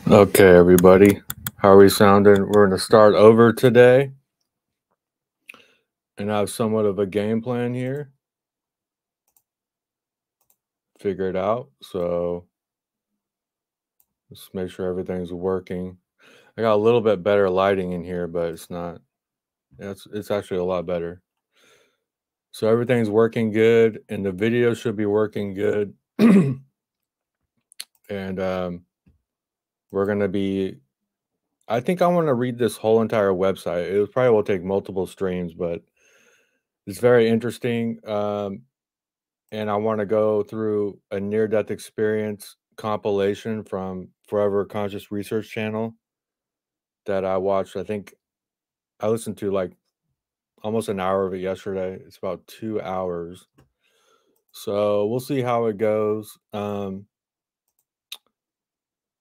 Okay, everybody. How are we sounding? We're going to start over today. And I have somewhat of a game plan here. Figure it out. So let's make sure everything's working. I got a little bit better lighting in here, but it's not. It's actually a lot better. So everything's working good, and the video should be working good. And we're going to be. I think I want to read this whole entire website. It probably will take multiple streams, but it's very interesting. And I want to go through a near-death experience compilation from Forever Conscious Research channel that I watched. I think I listened to like almost an hour of it yesterday. It's about 2 hours. So we'll see how it goes.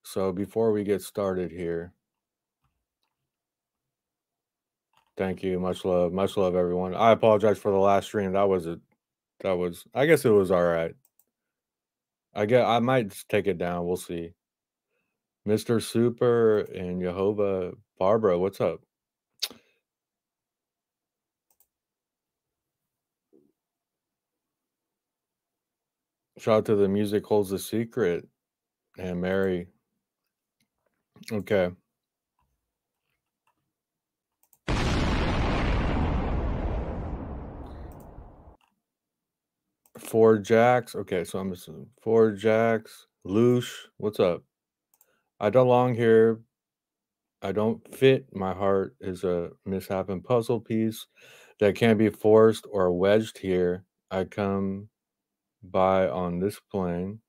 So before we get started here, thank you. Much love, everyone. I apologize for the last stream. I guess it was all right. I might just take it down. We'll see. Mr. Super and Jehovah Barbara, what's up? Shout out to the music holds the secret and Mary. Okay. Four Jacks. Okay, so I'm missing Four Jacks. Loosh, what's up? I don't belong here. I don't fit. My heart is a mishap and puzzle piece that can't be forced or wedged here. I come by on this plane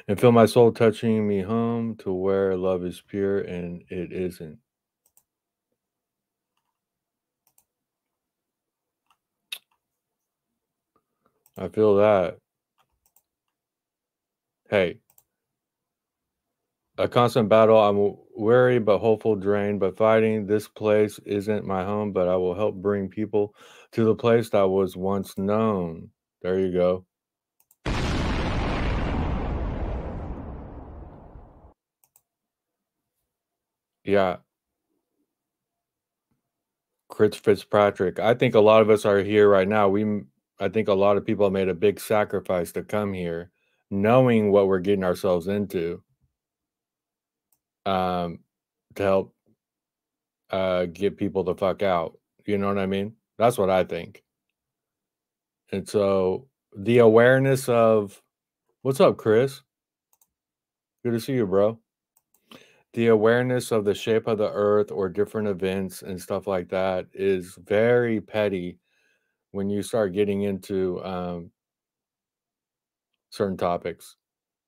and feel my soul touching me home to where love is pure and it isn't. I feel that. Hey, a constant battle. I'm weary but hopeful, drained but fighting. This place isn't my home, but I will help bring people to the place that was once known. There you go. Yeah. Chris Fitzpatrick. I think a lot of us are here right now. I think a lot of people have made a big sacrifice to come here, knowing what we're getting ourselves into, to help get people the fuck out. You know what I mean? That's what I think. And so the awareness of what's up, Chris? Good to see you, bro. The awareness of the shape of the earth or different events and stuff like that is very petty when you start getting into certain topics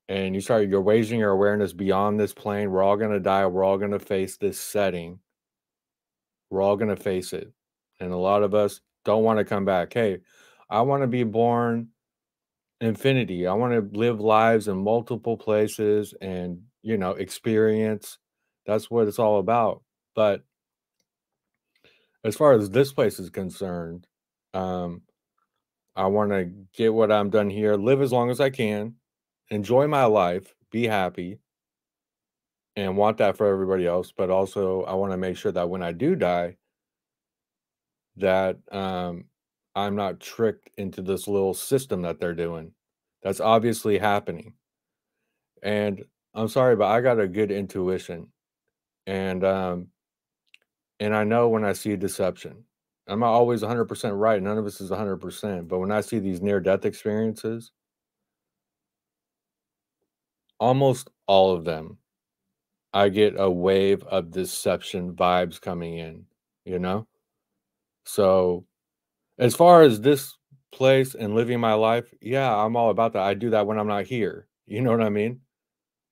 and you're raising your awareness beyond this plane. We're all going to die. We're all going to face this setting. We're all going to face it. And a lot of us don't want to come back. Hey, I want to be born infinity. I want to live lives in multiple places and, experience. That's what it's all about. But as far as this place is concerned, I want to get what I'm done here, live as long as I can, enjoy my life, be happy, and want that for everybody else. But also, I want to make sure that when I do die, that I'm not tricked into this little system that they're doing. That's obviously happening. And I'm sorry, but I got a good intuition. And I know when I see deception. I'm not always 100% right. None of us is 100%. But when I see these near-death experiences, almost all of them, I get a wave of deception vibes coming in, you know? So as far as this place and living my life, yeah, I'm all about that. I do that when I'm not here. You know what I mean?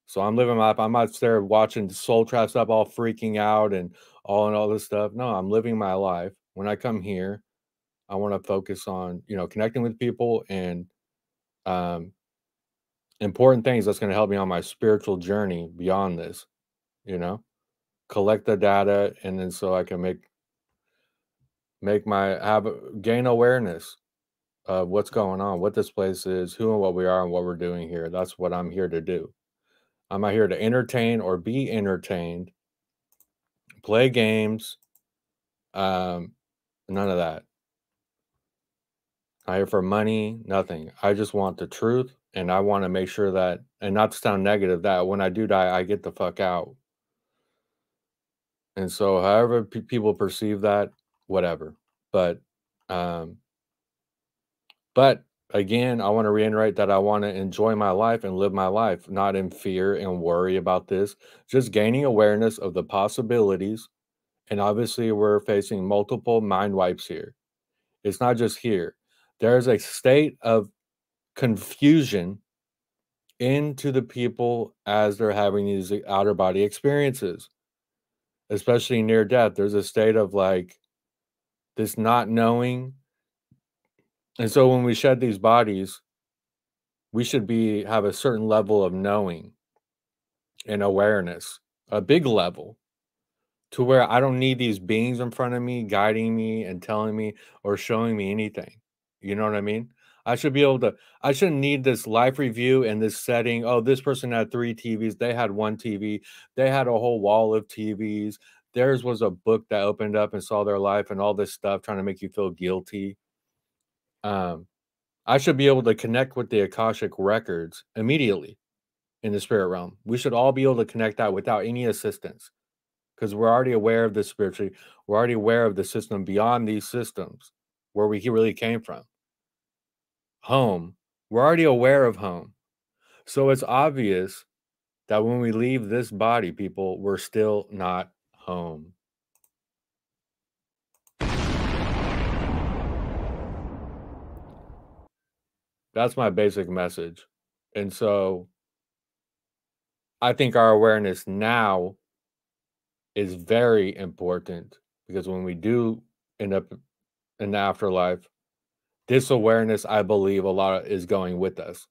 So I'm living my life. I'm not there watching Soul Trap stuff, all freaking out and all this stuff. No, I'm living my life. When I come here, I want to focus on, connecting with people and um, important things that's going to help me on my spiritual journey beyond this, you know, collect the data. And then so I can gain awareness of what's going on, what this place is, who and what we are, and what we're doing here. That's what I'm here to do. I'm not here to entertain or be entertained, play games, none of that. Not here for money, nothing. I just want the truth, and I want to make sure that, and not to sound negative, that when I do die, I get the fuck out. And so, however people perceive that, whatever. But, um, but again, I want to reiterate that I want to enjoy my life and live my life, not in fear and worry about this. Just gaining awareness of the possibilities. And obviously, we're facing multiple mind wipes here. It's not just here. There's a state of confusion into the people as they're having these outer body experiences, especially near death. There's a state of like this not knowing. And so when we shed these bodies, we should have a certain level of knowing and awareness, a big level, to where I don't need these beings in front of me guiding me and telling me or showing me anything. You know what I mean? I should be able to, I shouldn't need this life review and this setting. Oh, this person had 3 TVs. They had 1 TV. They had a whole wall of TVs. Theirs was a book that opened up and saw their life and all this stuff trying to make you feel guilty. I should be able to connect with the Akashic records immediately in the spirit realm. We should all be able to connect that without any assistance, because we're already aware of the spiritually. We're already aware of the system beyond these systems, where we really came from. Home. We're already aware of home. So it's obvious that when we leave this body, people, we're still not home. That's my basic message. And so I think our awareness now is very important, because when we do end up in the afterlife, this awareness, I believe, a lot is going with us.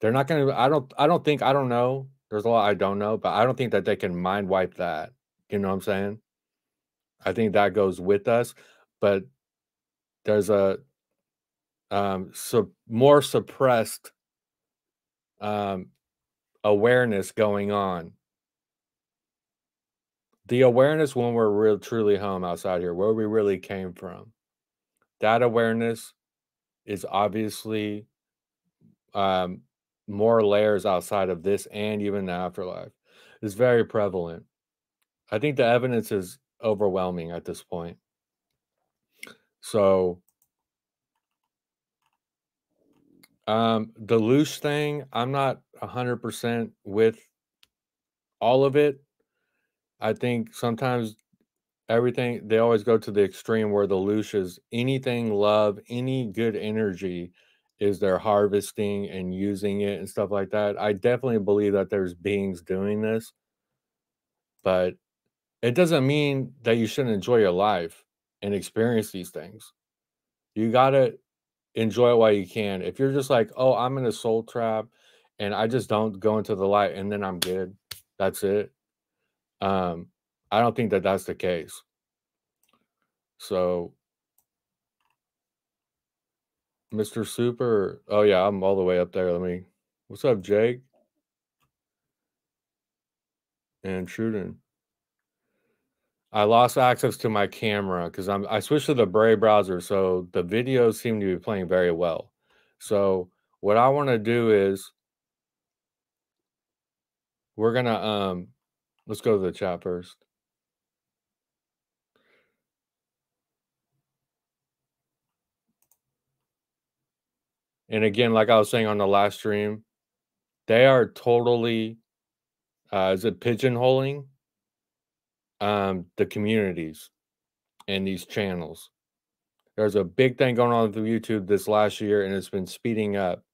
They're not gonna, I don't know. There's a lot I don't know, but I don't think that they can mind wipe that. You know what I'm saying? I think that goes with us, but there's a more suppressed um awareness going on. The awareness when we're real truly home outside here, where we really came from. That awareness is obviously um more layers outside of this and even the afterlife. It's very prevalent. I think the evidence is overwhelming at this point. So, the loose thing, I'm not 100% with all of it. I think sometimes everything, they always go to the extreme where the loose is anything love, any good energy is they're harvesting and using it and stuff like that. I definitely believe that there's beings doing this, but it doesn't mean that you shouldn't enjoy your life and experience these things. You gotta enjoy it while you can. If you're just like, "Oh, I'm in a soul trap and I just don't go into the light and then I'm good. That's it." Um, I don't think that that's the case. So, Mr. Super, oh yeah, I'm all the way up there. What's up, Jake and Truden? I lost access to my camera because I switched to the Brave browser, so the videos seem to be playing very well. So what I want to do is we're gonna let's go to the chat first. And again, like I was saying on the last stream, they are totally is it pigeonholing the communities and these channels. There's a big thing going on with YouTube this last year, and it's been speeding up.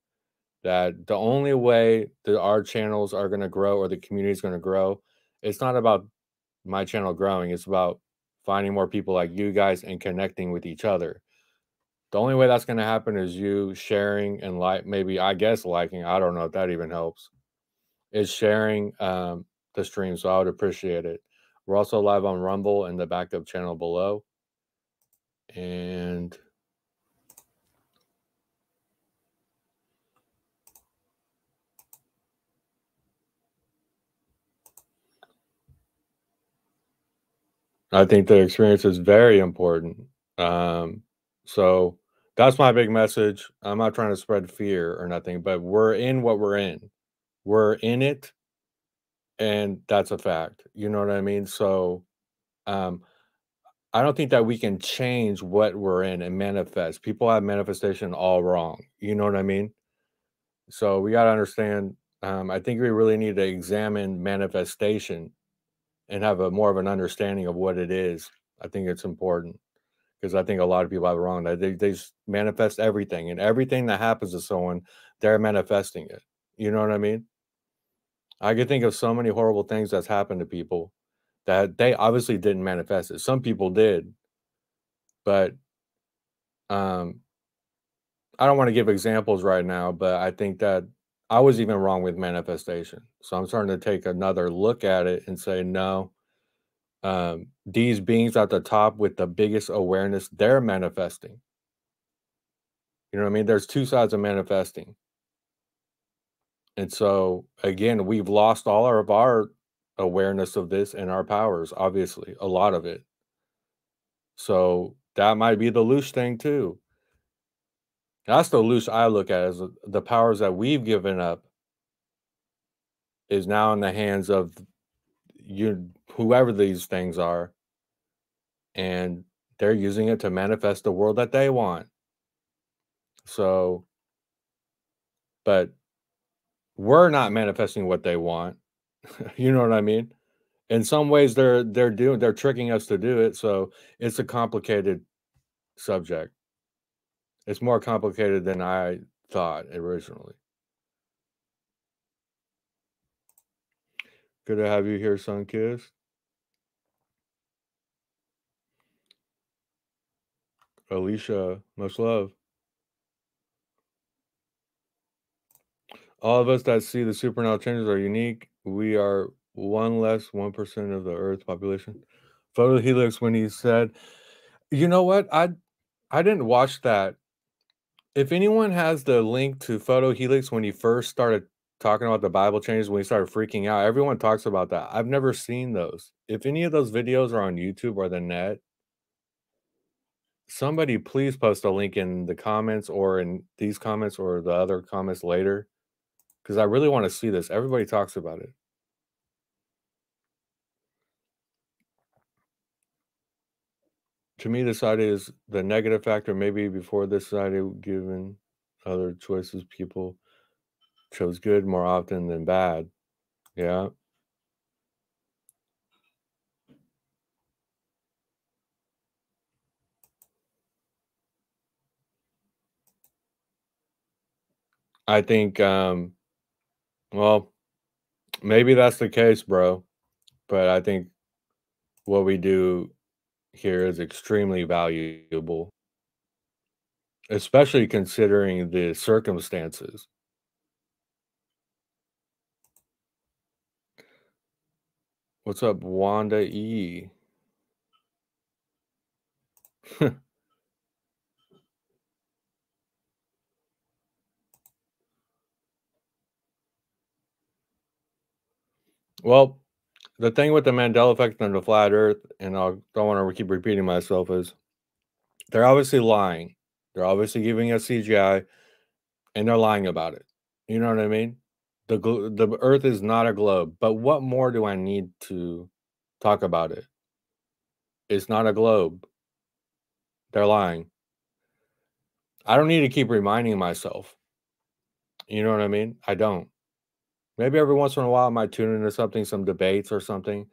That the only way that our channels are going to grow or the community is going to grow, it's not about my channel growing. It's about finding more people like you guys and connecting with each other. The only way that's going to happen is you sharing and maybe I guess liking. I don't know if that even helps. Is sharing the stream, so I would appreciate it. We're also live on Rumble and the backup channel below. And I think the experience is very important. So that's my big message. I'm not trying to spread fear or nothing, but we're in what we're in. We're in it, and that's a fact. You know what I mean? So um, I don't think that we can change what we're in and manifest. People have manifestation all wrong. You know what I mean? So we got to understand. I think we really need to examine manifestation and have a more of an understanding of what it is. I think it's important. Because I think a lot of people have it wrong. That they just manifest everything, and everything that happens to someone, they're manifesting it. You know what I mean? I could think of so many horrible things that's happened to people that they obviously didn't manifest it. Some people did, but um, I don't want to give examples right now. But I think that I was even wrong with manifestation. So I'm starting to take another look at it and say, no, these beings at the top with the biggest awareness, they're manifesting. You know what I mean? There's two sides of manifesting. And so, again, we've lost all of our awareness of this and our powers, obviously, a lot of it. So that might be the loose thing too. That's the loose I look at as the powers that we've given up is now in the hands of you, whoever these things are, and they're using it to manifest the world that they want. So, but we're not manifesting what they want. You know what I mean? In some ways, they're tricking us to do it. So it's a complicated subject. It's more complicated than I thought originally. Good to have you here, Sunkiss. Alicia, much love. All of us that see the supernatural changes are unique. We are one less 1% of the Earth's population. Photo Helix when he said, you know what? I didn't watch that. If anyone has the link to Photo Helix when he first started talking about the Bible changes, when he started freaking out, everyone talks about that. I've never seen those. If any of those videos are on YouTube or the net, somebody please post a link in the comments or in these comments or the other comments later, because I really want to see this. Everybody talks about it. To me, the side is the negative factor. Maybe before this side, given other choices, people chose good more often than bad. Yeah. I think, well, maybe that's the case, bro. But I think what we do here is extremely valuable, especially considering the circumstances. What's up, Wanda E? Well, the thing with the Mandela effect and the flat Earth, and I don't want to keep repeating myself, is they're obviously lying. They're obviously giving us CGI, and they're lying about it. You know what I mean? The Earth is not a globe. But what more do I need to talk about it? It's not a globe. They're lying. I don't need to keep reminding myself. You know what I mean? I don't. Maybe every once in a while I might tune into something, some debates or something.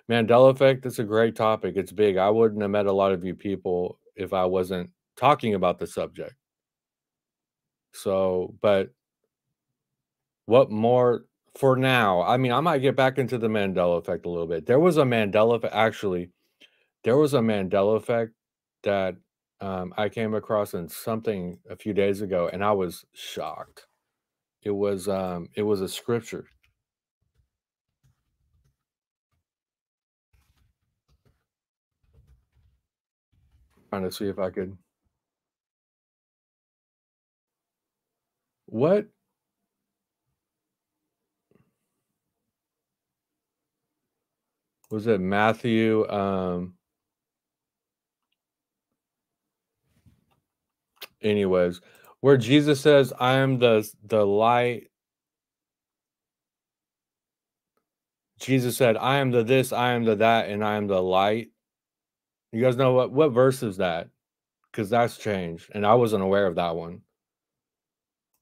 Mandela effect, it's a great topic. It's big. I wouldn't have met a lot of you people if I wasn't talking about the subject. So, but what more for now? I mean, I might get back into the Mandela effect a little bit. There was a Mandela effect, actually, there was a Mandela effect that I came across in something a few days ago, and I was shocked. It was a scripture. Trying to see if I could. What was it? Matthew. Anyways, where Jesus says, "I am the light." Jesus said, "I am the this, I am the that, and I am the light." You guys know what verse is that? Because that's changed, and I wasn't aware of that one.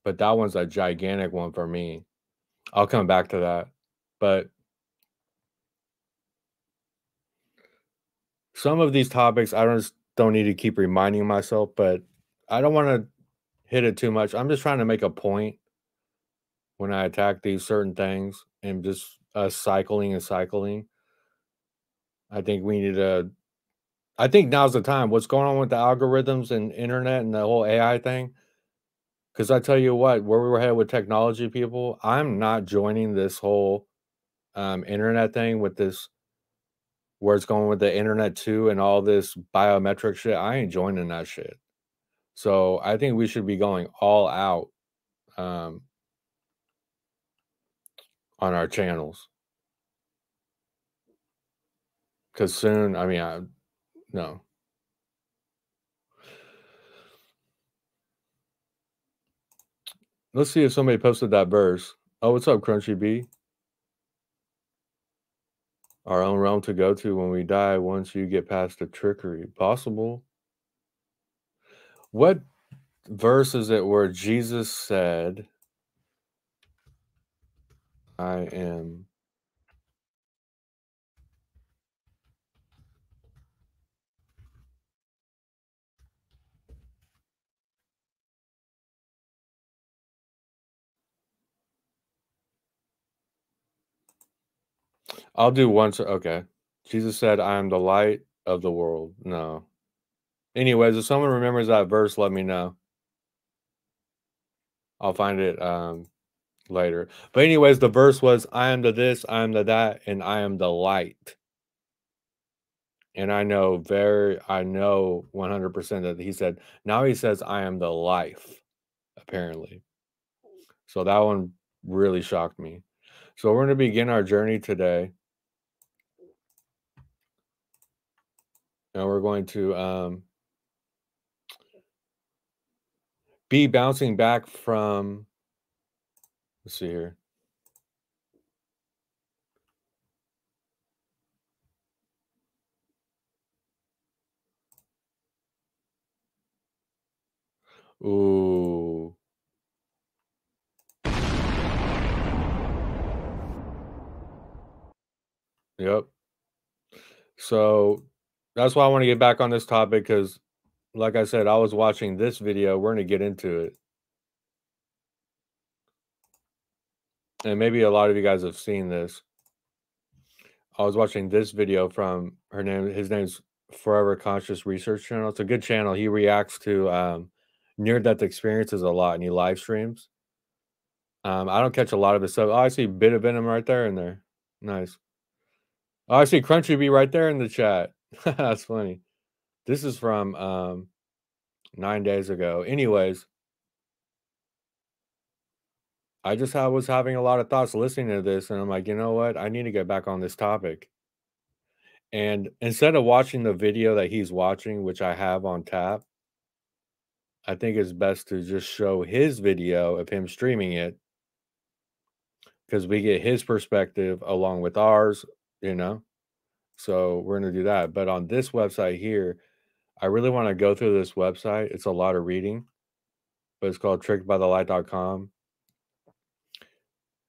But that one's a gigantic one for me. I'll come back to that. But some of these topics, I don't need to keep reminding myself, but I don't want to hit it too much. I'm just trying to make a point when I attack these certain things and just cycling and cycling. I think we need to. I think now's the time. What's going on with the algorithms and internet and the whole AI thing? Because I tell you what, where we were headed with technology, people, I'm not joining this whole internet thing with this where it's going with the internet too and all this biometric shit. I ain't joining that shit. So I think we should be going all out um, on our channels because soon, I mean, no. Let's see if somebody posted that verse. Oh, what's up, Crunchy B? Our own realm to go to when we die once you get past the trickery. Possible. What verse is it where Jesus said, I am? I'll do once. Okay. Jesus said, I am the light of the world. No. Anyways, if someone remembers that verse, let me know. I'll find it later. But anyways, the verse was, I am the this, I am the that, and I am the light. And I know 100% that he said, now he says, I am the life, apparently. So that one really shocked me. So we're going to begin our journey today. And we're going to be bouncing back from, let's see here. Ooh. Yep. So that's why I want to get back on this topic because, like I said, I was watching this video. We're going to get into it. And maybe a lot of you guys have seen this. I was watching this video from his name's Forever Conscious Research Channel. It's a good channel. He reacts to near-death experiences a lot and he live streams. I don't catch a lot of his stuff. Oh, I see Bit of Venom right there in there. Nice. Oh, I see Crunchy Bee right there in the chat. That's funny. This is from 9 days ago. Anyways, I was having a lot of thoughts listening to this, and I'm like, you know what? I need to get back on this topic. And instead of watching the video that he's watching, which I have on tap, I think it's best to just show his video of him streaming it because we get his perspective along with ours, you know? So we're going to do that. But on this website here, I really want to go through this website. It's a lot of reading, but it's called trickedbythelight.com.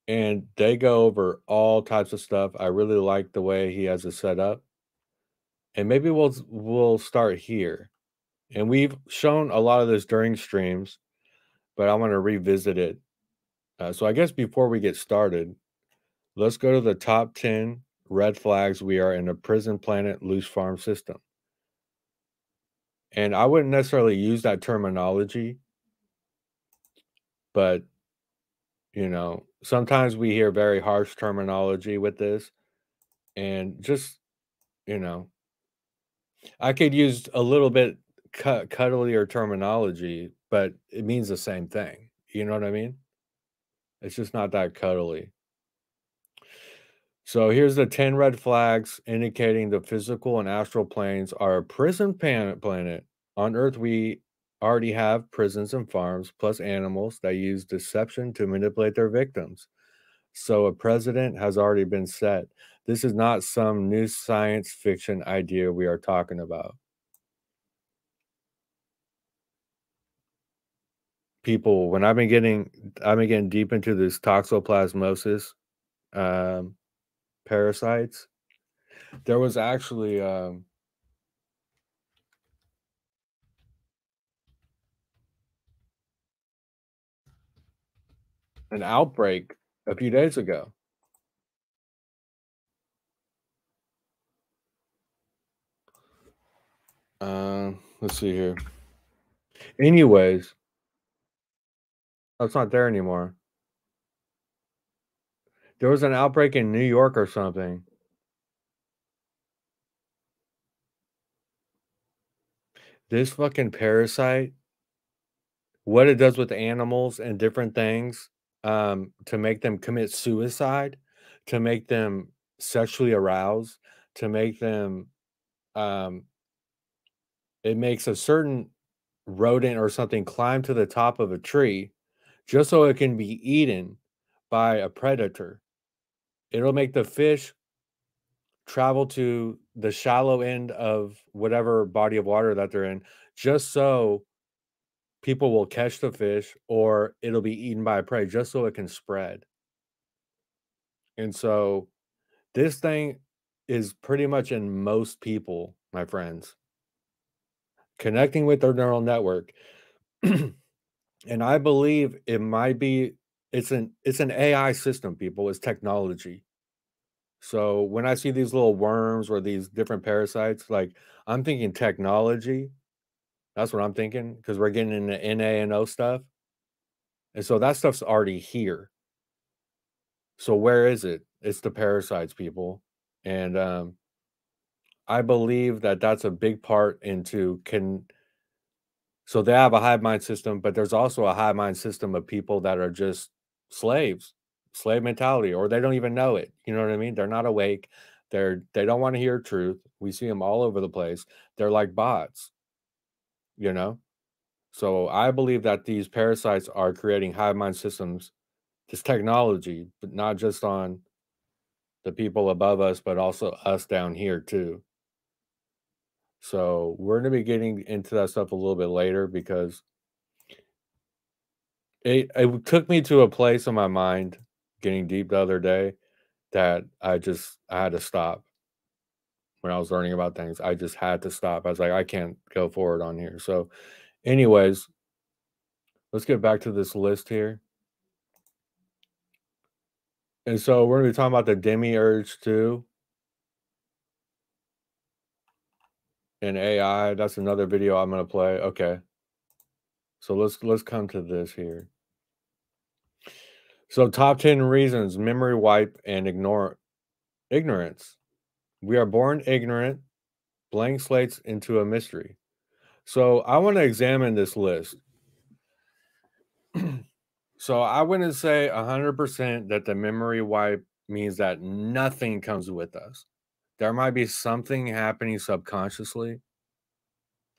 And they go over all types of stuff. I really like the way he has it set up. And maybe we'll start here. And we've shown a lot of this during streams, but I want to revisit it. So I guess before we get started, let's go to the top 10 red flags we are in a prison planet loose farm system. And I wouldn't necessarily use that terminology, but you know, sometimes we hear very harsh terminology with this. And just, you know, I could use a little bit cuddlier terminology, but it means the same thing. You know what I mean? It's just not that cuddly. So here's the 10 red flags indicating the physical and astral planes are a prison planet. On Earth, we already have prisons and farms, plus animals that use deception to manipulate their victims. So a president has already been set. This is not some new science fiction idea we are talking about. People, when I've been getting deep into this toxoplasmosis um, parasites. There was actually an outbreak a few days ago. Let's see here. Anyways, oh, it's not there anymore. There was an outbreak in New York or something. This fucking parasite, what it does with animals and different things, to make them commit suicide, to make them sexually aroused, to make them, um, it makes a certain rodent or something climb to the top of a tree just so it can be eaten by a predator. It'll make the fish travel to the shallow end of whatever body of water that they're in, just so people will catch the fish or it'll be eaten by a prey just so it can spread. And so this thing is pretty much in most people, my friends, connecting with their neural network. And I believe it might be it's an AI system, people, it's technology. So when I see these little worms or these different parasites, like I'm thinking technology. That's what I'm thinking because we're getting into NA and O stuff. And so that stuff's already here. So where is it? It's the parasites, people. And I believe that that's a big part into can so they have a hive mind system, but there's also a hive mind system of people that are just slaves, slave mentality, or they don't even know it. You know what I mean? They're not awake. They don't want to hear truth. We see them all over the place. They're like bots, you know? So I believe that these parasites are creating hive mind systems, this technology, but not just on the people above us, but also us down here too. So we're going to be getting into that stuff a little bit later because it took me to a place in my mind getting deep the other day that I had to stop when I was learning about things. I just had to stop. I was like, I can't go forward on here. So, anyways, let's get back to this list here. And so we're gonna be talking about the demiurge too and AI. That's another video I'm gonna play. Okay. So let's come to this here. So top 10 reasons memory wipe and ignore ignorance. We are born ignorant, blank slates into a mystery. So I want to examine this list. So I wouldn't say 100% that the memory wipe means that nothing comes with us. There might be something happening subconsciously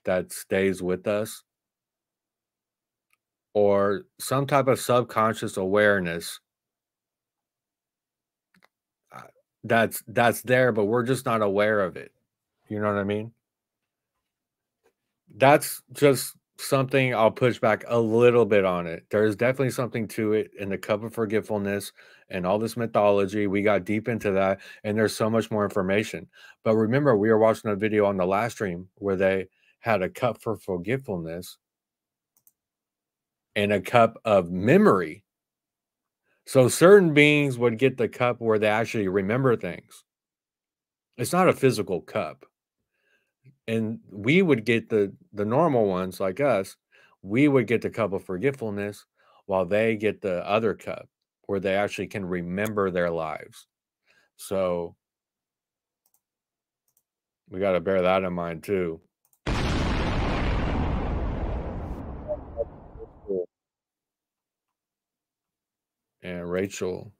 that stays with us, or some type of subconscious awareness uh, that's there, but we're just not aware of it. You know what I mean? That's just something I'll push back a little bit on it. There's definitely something to it in the cup of forgetfulness and all this mythology. We got deep into that, and there's so much more information. But remember, we were watching a video on the last stream where they had a cup for forgetfulness and a cup of memory. So certain beings would get the cup where they actually remember things. It's not a physical cup. And we would get the normal ones like us, we would get the cup of forgetfulness while they get the other cup where they actually can remember their lives. So we got to bear that in mind too. And Rachel.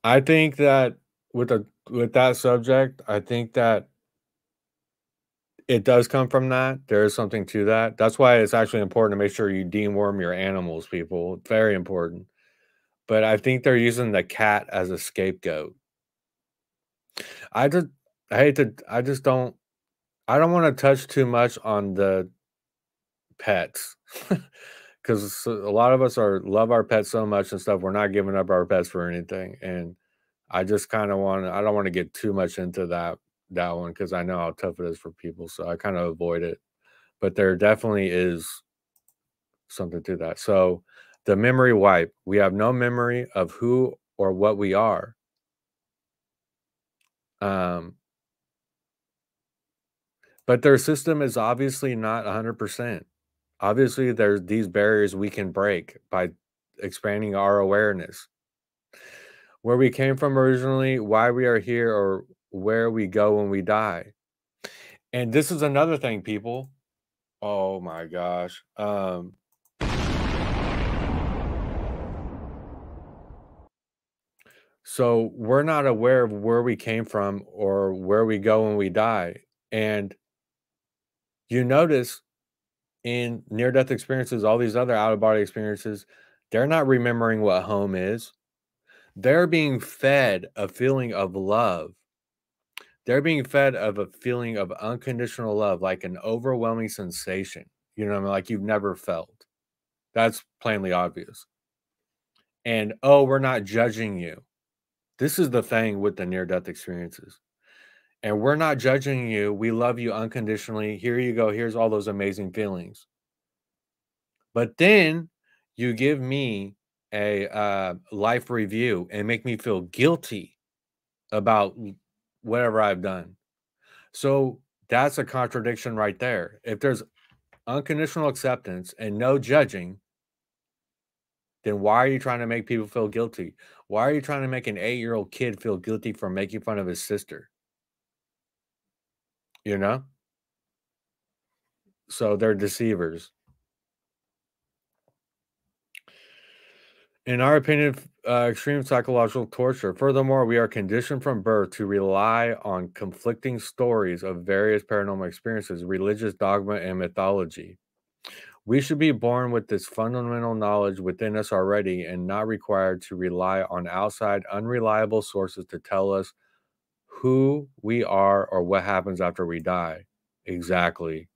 I think that with that subject, I think that it does come from that. There is something to that. That's why it's actually important to make sure you deworm your animals, people. Very important. But I think they're using the cat as a scapegoat. I just I hate to I don't want to touch too much on the pets. Because a lot of us are love our pets so much and stuff. We're not giving up our pets for anything. And I just kind of want to, I don't want to get too much into that one because I know how tough it is for people. So I kind of avoid it. But there definitely is something to that. So the memory wipe, we have no memory of who or what we are. Um, but their system is obviously not 100%. Obviously, there's these barriers we can break by expanding our awareness. Where we came from originally, why we are here, or where we go when we die. And this is another thing, people. Oh my gosh. So we're not aware of where we came from or where we go when we die. And you notice in near death experiences, all these other out of body experiences, they're not remembering what home is. They're being fed a feeling of love. They're being fed of a feeling of unconditional love, like an overwhelming sensation, you know what I mean? Like you've never felt. That's plainly obvious. And, "Oh, we're not judging you." This is the thing with the near-death experiences. "And we're not judging you. We love you unconditionally. Here you go. Here's all those amazing feelings." But then you give me a, life review and make me feel guilty about whatever I've done. So that's a contradiction right there. If there's unconditional acceptance and no judging, then why are you trying to make people feel guilty? Why are you trying to make an 8-year-old kid feel guilty for making fun of his sister? You know? So they're deceivers. In our opinion, extreme psychological torture. Furthermore, we are conditioned from birth to rely on conflicting stories of various paranormal experiences, religious dogma, and mythology. We should be born with this fundamental knowledge within us already and not required to rely on outside, unreliable sources to tell us who we are or what happens after we die. Exactly.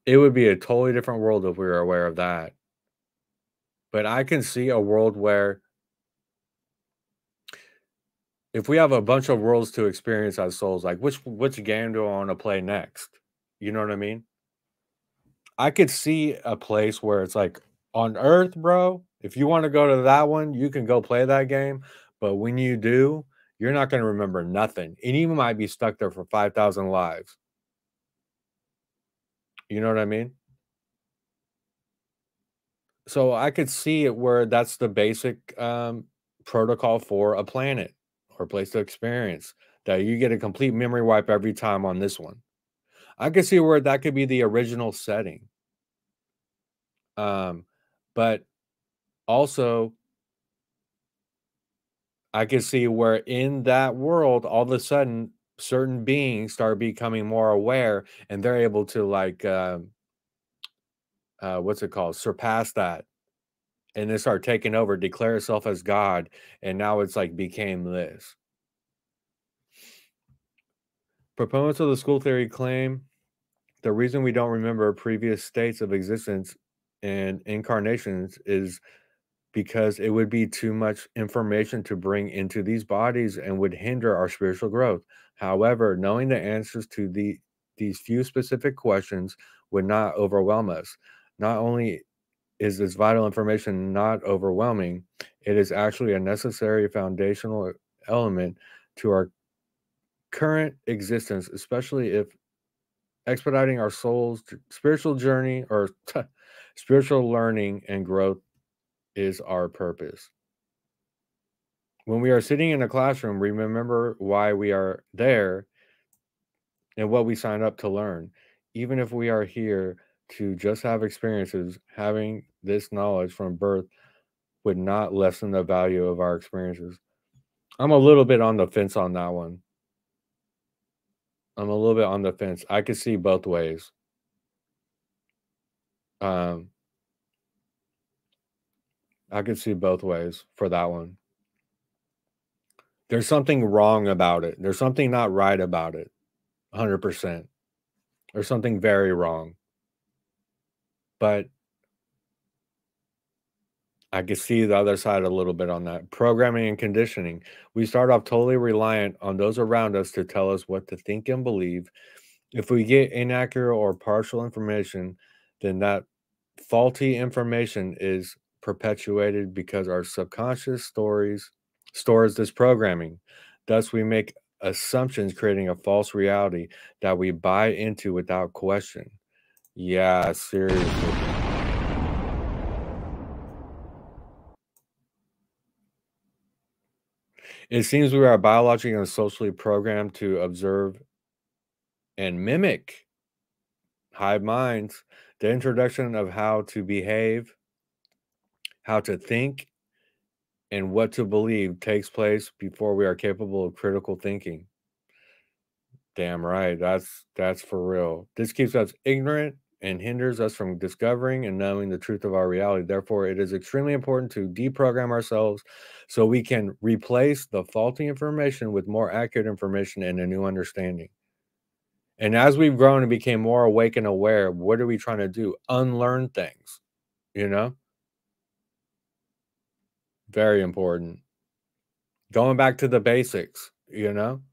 It would be a totally different world if we were aware of that. But I can see a world where if we have a bunch of worlds to experience as souls, like which game do I want to play next? You know what I mean? I could see a place where it's like on Earth, bro. If you want to go to that one, you can go play that game. But when you do, you're not going to remember nothing. And you might be stuck there for 5,000 lives. You know what I mean? So I could see it where that's the basic protocol for a planet or place to experience that you get a complete memory wipe every time on this one. I could see where that could be the original setting. Um, but also I could see where in that world, all of a sudden, certain beings start becoming more aware and they're able to like what's it called? Surpass that and then start taking over, declare itself as God, and now it's like became this. Proponents of the school theory claim the reason we don't remember previous states of existence and incarnations is because it would be too much information to bring into these bodies and would hinder our spiritual growth. However, knowing the answers to these few specific questions would not overwhelm us. Not only is this vital information not overwhelming, it is actually a necessary foundational element to our current existence, especially if expediting our soul's spiritual journey or spiritual learning and growth is our purpose. When we are sitting in a classroom, we remember why we are there and what we signed up to learn. Even if we are here to just have experiences, having this knowledge from birth would not lessen the value of our experiences. I'm a little bit on the fence on that one. I'm a little bit on the fence. I could see both ways. Um, I could see both ways for that one. There's something wrong about it. There's something not right about it. 100%. There's something very wrong. But I could see the other side a little bit on that. Programming and conditioning. We start off totally reliant on those around us to tell us what to think and believe. If we get inaccurate or partial information, then that faulty information is perpetuated because our subconscious stores this programming. Thus, we make assumptions, creating a false reality that we buy into without question. Yeah, seriously. It seems we are biologically and socially programmed to observe and mimic hive minds. The introduction of how to behave, how to think, and what to believe takes place before we are capable of critical thinking. Damn right. That's for real. This keeps us ignorant and hinders us from discovering and knowing the truth of our reality. Therefore, it is extremely important to deprogram ourselves so we can replace the faulty information with more accurate information and a new understanding. And as we've grown and became more awake and aware, what are we trying to do? Unlearn things, you know? Very important. Going back to the basics, you know?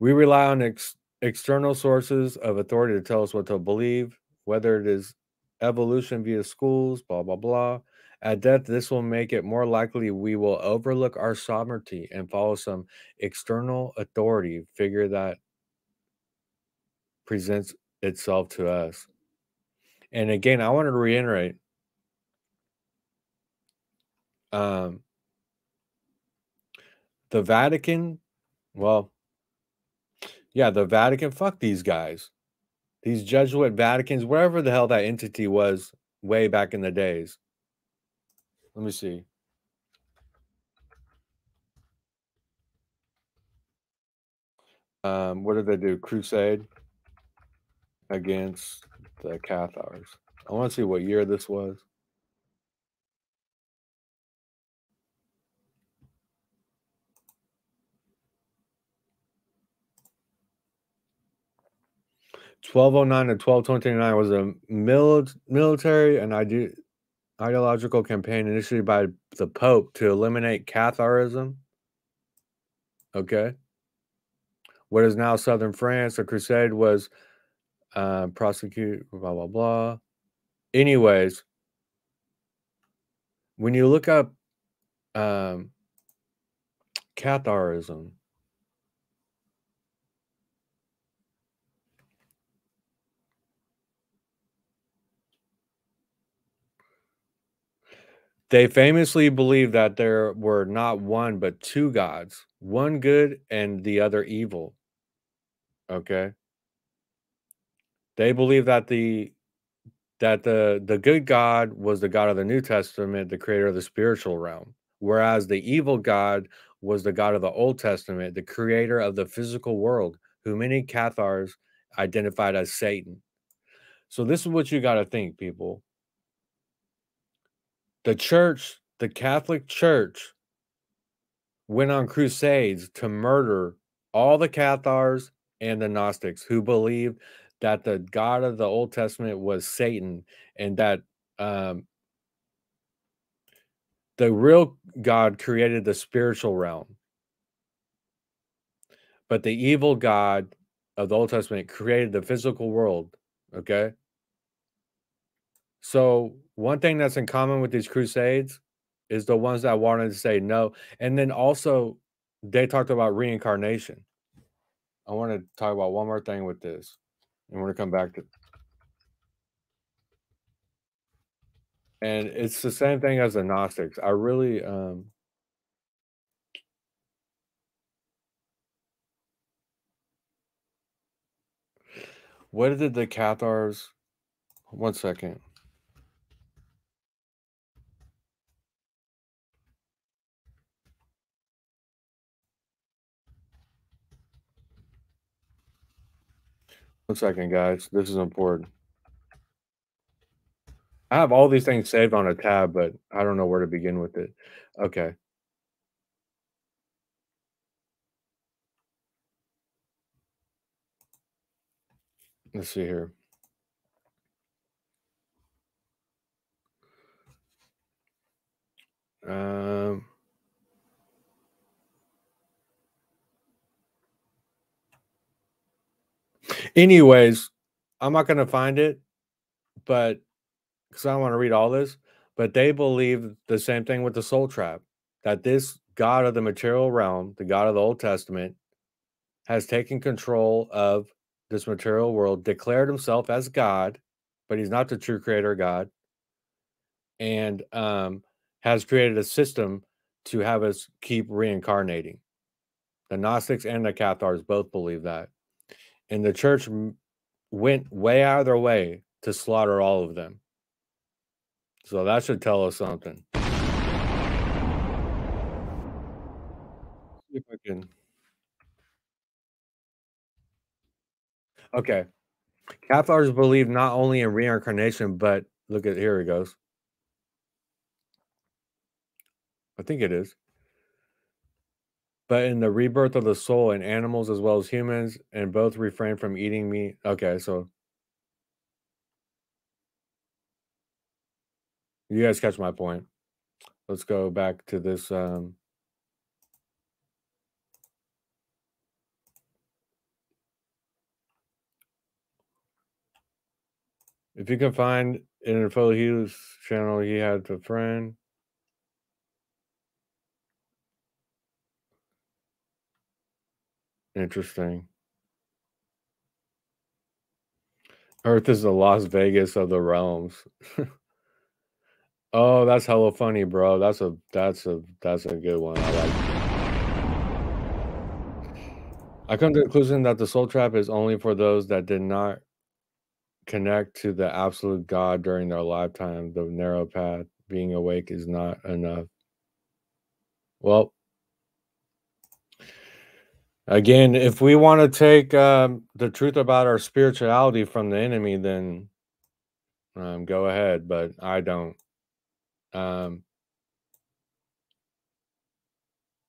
We rely on external sources of authority to tell us what to believe, whether it is evolution via schools, blah, blah, blah. At death, this will make it more likely we will overlook our sovereignty and follow some external authority figure that presents itself to us. And again, I wanted to reiterate um, the Vatican, well, yeah, the Vatican, fuck these guys. These Jesuit Vaticans, wherever the hell that entity was way back in the days. Let me see. What did they do? Crusade against the Cathars. I want to see what year this was. (1209 to 1229) was a military and ideological campaign initiated by the Pope to eliminate Catharism. Okay. What is now southern France. The crusade was prosecuted, blah, blah, blah. Anyways, when you look up Catharism, they famously believed that there were not one but two gods, one good and the other evil. Okay. They believe that the good God was the God of the New Testament, the creator of the spiritual realm, whereas the evil God was the God of the Old Testament, the creator of the physical world, who many Cathars identified as Satan. So this is what you got to think, people. The church, the Catholic Church, went on crusades to murder all the Cathars and the Gnostics who believed that the God of the Old Testament was Satan and that um, the real God created the spiritual realm, but the evil God of the Old Testament created the physical world. Okay. So, one thing that's in common with these crusades is the ones that wanted to say no. And then also, they talked about reincarnation. I want to talk about one more thing with this. And we're going to come back to, and it's the same thing as the Gnostics. I really, what did the Cathars, one second. 1 second, guys. This is important. I have all these things saved on a tab, but I don't know where to begin with it. Okay. Let's see here. Um, anyways, I'm not gonna find it, but because I don't want to read all this, but they believe the same thing with the soul trap, that this God of the material realm, the God of the Old Testament, has taken control of this material world, declared himself as God, but he's not the true creator God, and has created a system to have us keep reincarnating. The Gnostics and the Cathars both believe that. And the church went way out of their way to slaughter all of them. So that should tell us something. See if I can. Okay. Cathars believe not only in reincarnation, but look at here it goes. I think it is. But in the rebirth of the soul in animals as well as humans, and both refrain from eating meat. Okay, so you guys catch my point. Let's go back to this. If you can find in a Phil Hughes channel, he had a friend. Interesting. Earth is the Las Vegas of the realms. Oh, that's hella funny, bro. That's a good one. I like. I come to the conclusion that the soul trap is only for those that did not connect to the absolute God during their lifetime. The narrow path, being awake, is not enough. Well, again, if we want to take the truth about our spirituality from the enemy, then go ahead. But I don't. Um,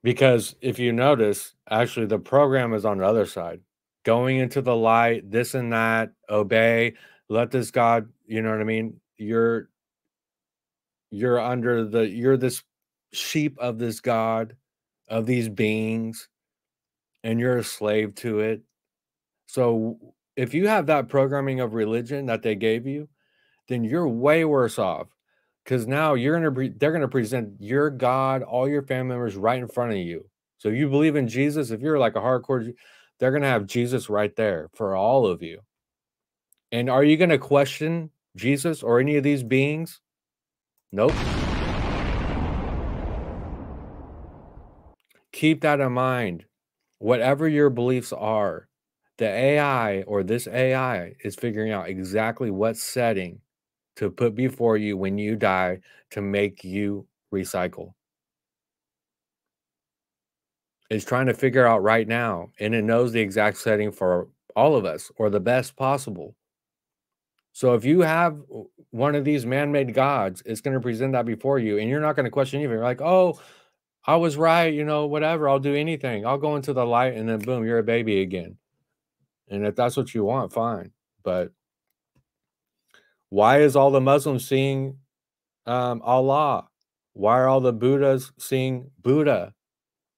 Because if you notice, actually, the program is on the other side. Going into the light, this and that, obey, let this God, you know what I mean? You're this sheep of this God, of these beings, and you're a slave to it. So if you have that programming of religion that they gave you, then you're way worse off. Because now they're gonna present your God, all your family members right in front of you. So you believe in Jesus, if you're like a hardcore, they're gonna have Jesus right there for all of you. And are you gonna question Jesus or any of these beings? Nope. Keep that in mind. Whatever your beliefs are, the AI or this AI is figuring out exactly what setting to put before you when you die to make you recycle. It's trying to figure out right now, and it knows the exact setting for all of us or the best possible. So if you have one of these man-made gods, it's going to present that before you, and you're not going to question anything. You're like, oh, I was right, whatever. I'll do anything. I'll go into the light, and then boom, you're a baby again. And if that's what you want, fine. But why is all the Muslims seeing Allah? Why are all the Buddhas seeing Buddha?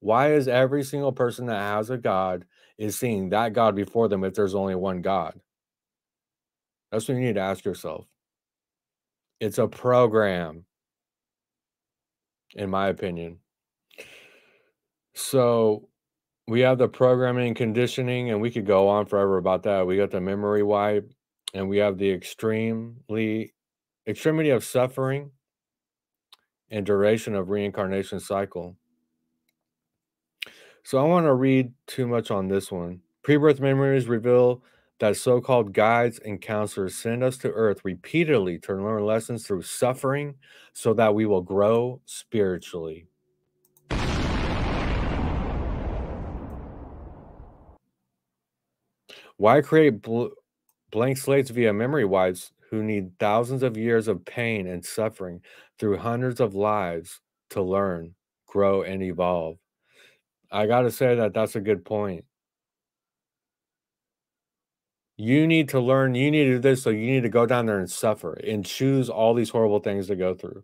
Why is every single person that has a God is seeing that God before them if there's only one God? That's what you need to ask yourself. It's a program, in my opinion. So we have the programming and conditioning, and we could go on forever about that. We got the memory wipe, and we have the extremity of suffering and duration of reincarnation cycle. So I want to read too much on this one. Pre-birth memories reveal that so-called guides and counselors send us to earth repeatedly to learn lessons through suffering so that we will grow spiritually. Why create Blank slates via memory wipes who need thousands of years of pain and suffering through hundreds of lives to learn, grow, and evolve. I gotta say that that's a good point. You need to learn, you need to do this, so you need to go down there and suffer and choose all these horrible things to go through.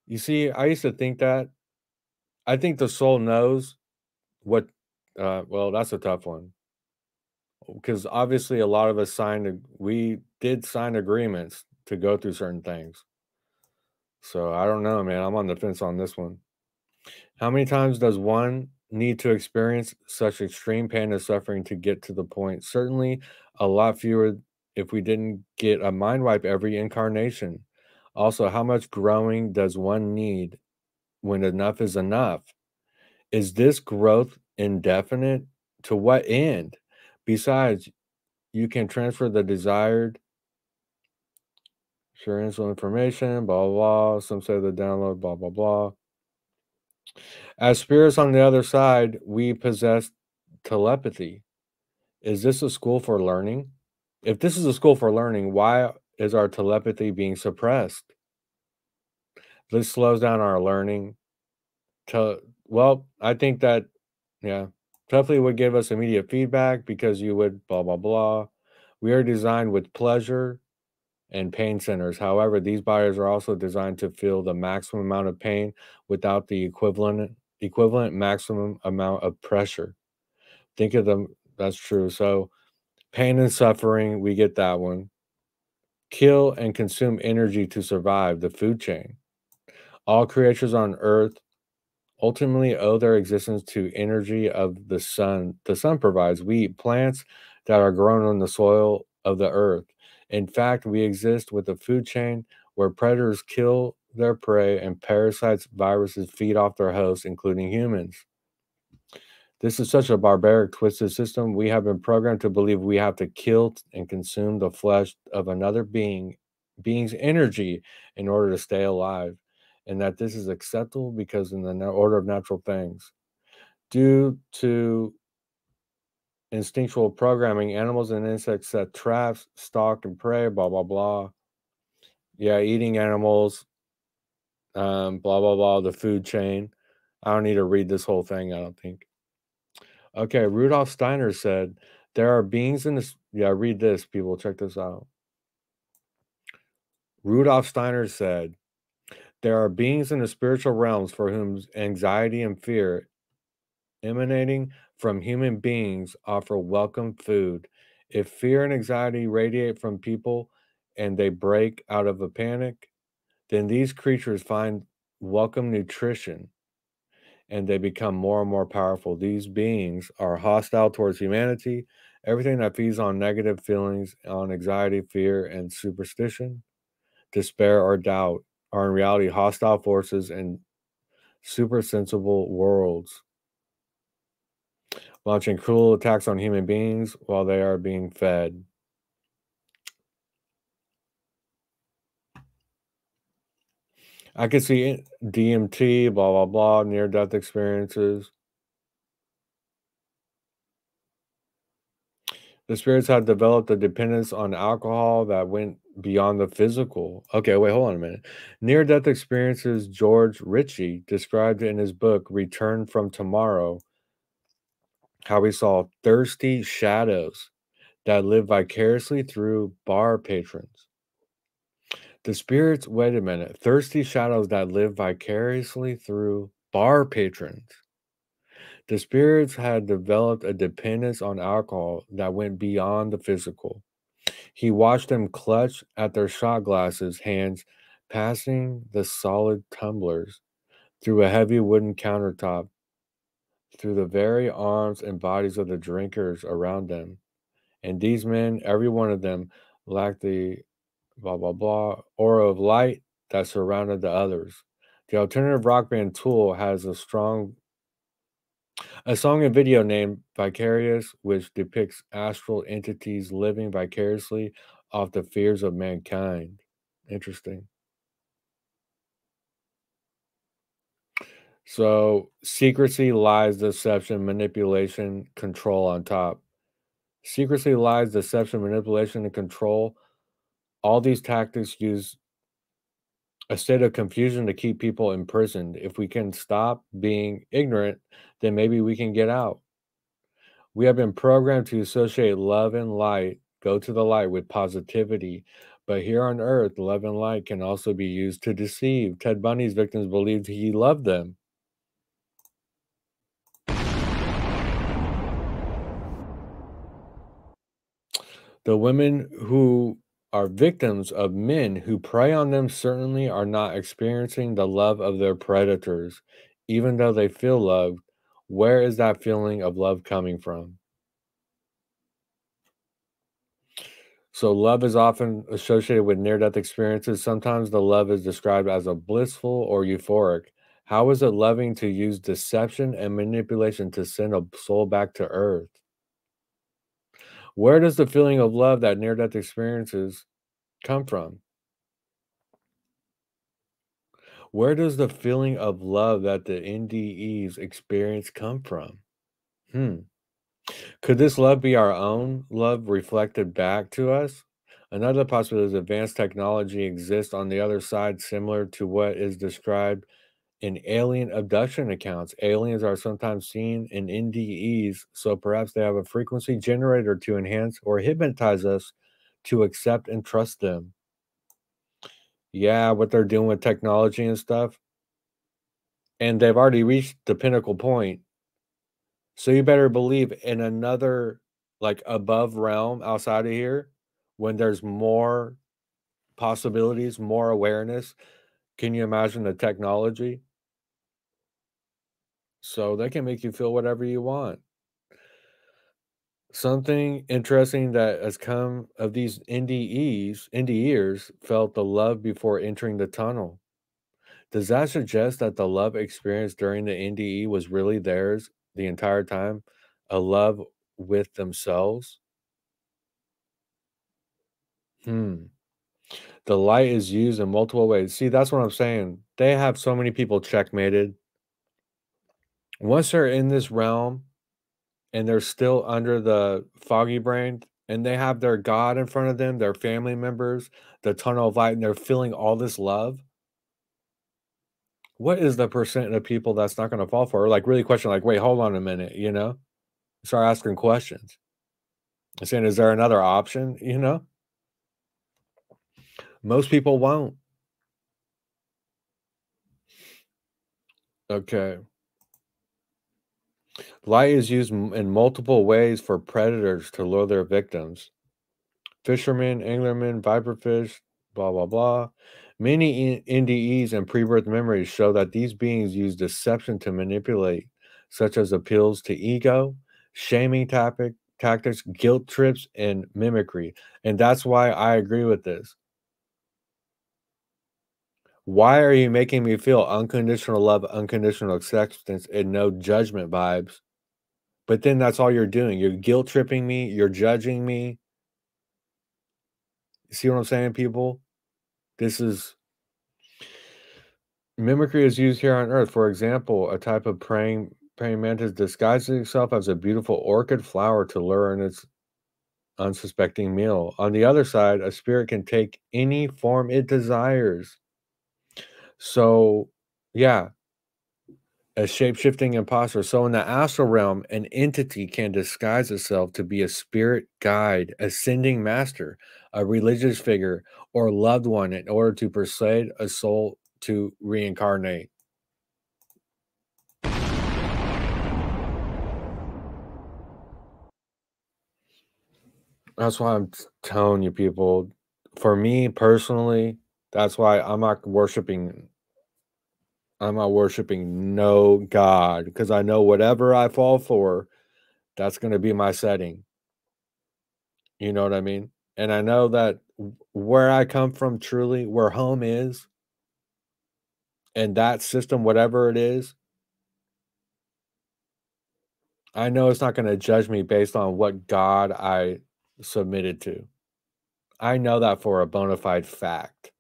You see, I used to think that. I think the soul knows what, well, that's a tough one because obviously a lot of us we did sign agreements to go through certain things. So I don't know, man. I'm on the fence on this one. How many times does one need to experience such extreme pain and suffering to get to the point? Certainly a lot fewer if we didn't get a mind wipe every incarnation. Also, how much growing does one need when enough is enough? Is this growth indefinite? To what end? Besides, you can transfer the desired experiential information, blah, blah, blah. Some say the download, blah, blah, blah. As spirits on the other side, we possess telepathy. Is this a school for learning? If this is a school for learning, why is our telepathy being suppressed? This slows down our learning. Well, I think that, yeah, telepathy would give us immediate feedback because you would blah, blah, blah. We are designed with pleasure and pain centers. However, these bodies are also designed to feel the maximum amount of pain without the equivalent maximum amount of pressure. Think of them. That's true. So pain and suffering, we get that one. Kill and consume energy to survive, the food chain. All creatures on Earth ultimately owe their existence to energy of the sun. The sun provides. We eat plants that are grown on the soil of the earth. In fact, we exist with a food chain where predators kill their prey and parasites, viruses feed off their hosts, including humans. This is such a barbaric, twisted system. We have been programmed to believe we have to kill and consume the flesh of another being's energy in order to stay alive, and that this is acceptable because in the order of natural things. Due to instinctual programming, animals and insects set traps, stalk and prey, blah, blah, blah. Yeah, eating animals, blah, blah, blah, the food chain. I don't need to read this whole thing, I don't think. Okay, Rudolf Steiner said, there are beings in this. Yeah, read this, people. Check this out. Rudolf Steiner said, there are beings in the spiritual realms for whom anxiety and fear emanating from human beings offer welcome food. If fear and anxiety radiate from people and they break out of a panic, then these creatures find welcome nutrition and they become more and more powerful. These beings are hostile towards humanity. Everything that feeds on negative feelings, on anxiety, fear, and superstition, despair, or doubt are in reality hostile forces and supersensible worlds, launching cruel attacks on human beings while they are being fed. I could see DMT, blah, blah, blah, near death experiences. The spirits had developed a dependence on alcohol that went beyond the physical. Okay, wait, hold on a minute. Near death experiences, George Ritchie described in his book, Return from Tomorrow, how he saw thirsty shadows that lived vicariously through bar patrons. The spirits, wait a minute, thirsty shadows that live vicariously through bar patrons. The spirits had developed a dependence on alcohol that went beyond the physical. He watched them clutch at their shot glasses, hands passing the solid tumblers through a heavy wooden countertop, through the very arms and bodies of the drinkers around them. And these men, every one of them, lacked the blah, blah, blah aura of light that surrounded the others. The alternative rock band Tool has a song and video named Vicarious, which depicts astral entities living vicariously off the fears of mankind. Interesting. So, secrecy, lies, deception, manipulation, control on top. Secrecy, lies, deception, manipulation, and control. All these tactics use a state of confusion to keep people imprisoned. If we can stop being ignorant, then maybe we can get out. We have been programmed to associate love and light, go to the light, with positivity. But here on earth, love and light can also be used to deceive. Ted Bundy's victims believed he loved them. The women who are victims of men who prey on them certainly are not experiencing the love of their predators, even though they feel loved. Where is that feeling of love coming from? So, love is often associated with near death experiences. Sometimes the love is described as a blissful or euphoric. How is it loving to use deception and manipulation to send a soul back to earth? Where does the feeling of love that near death experiences come from? Where does the feeling of love that the NDEs experience come from? Hmm. Could this love be our own love reflected back to us? Another possibility is advanced technology exists on the other side, similar to what is described in alien abduction accounts. Aliens are sometimes seen in NDEs, so perhaps they have a frequency generator to enhance or hypnotize us to accept and trust them. Yeah, what they're doing with technology and stuff. And they've already reached the pinnacle point. So you better believe in another, like, above realm outside of here, when there's more possibilities, more awareness. Can you imagine the technology? So they can make you feel whatever you want. Something interesting that has come of these NDEers felt the love before entering the tunnel. Does that suggest that the love experienced during the NDE was really theirs the entire time? A love with themselves? Hmm. The light is used in multiple ways. See, that's what I'm saying. They have so many people checkmated. Once they're in this realm and they're still under the foggy brain and they have their God in front of them, their family members, the tunnel of light, and they're feeling all this love, what is the percent of people that's not going to fall for it? Or like really question, like, wait, hold on a minute, Start asking questions. Saying, is there another option? Most people won't. Okay. Light is used in multiple ways for predators to lure their victims. Fishermen, anglermen, viperfish, blah, blah, blah. Many NDEs and pre-birth memories show that these beings use deception to manipulate, such as appeals to ego, shaming tactics, guilt trips, and mimicry. And that's why I agree with this. Why are you making me feel unconditional love, unconditional acceptance, and no judgment vibes? But then that's all you're doing. You're guilt tripping me, you're judging me. You see what I'm saying, people? This is Mimicry is used here on Earth. For example, a type of praying mantis disguises itself as a beautiful orchid flower to lure in its unsuspecting meal. On the other side, a spirit can take any form it desires. So, yeah, a shape-shifting imposter. So in the astral realm, an entity can disguise itself to be a spirit guide, ascending master, a religious figure, or loved one in order to persuade a soul to reincarnate. That's why telling you people. For me personally, that's why I'm not worshiping no god, because I know whatever I fall for, that's gonna be my setting. You know what I mean? And I know that where I come from, truly, where home is, and that system, whatever it is, I know it's not gonna judge me based on what God I submitted to. I know that for a bona fide fact.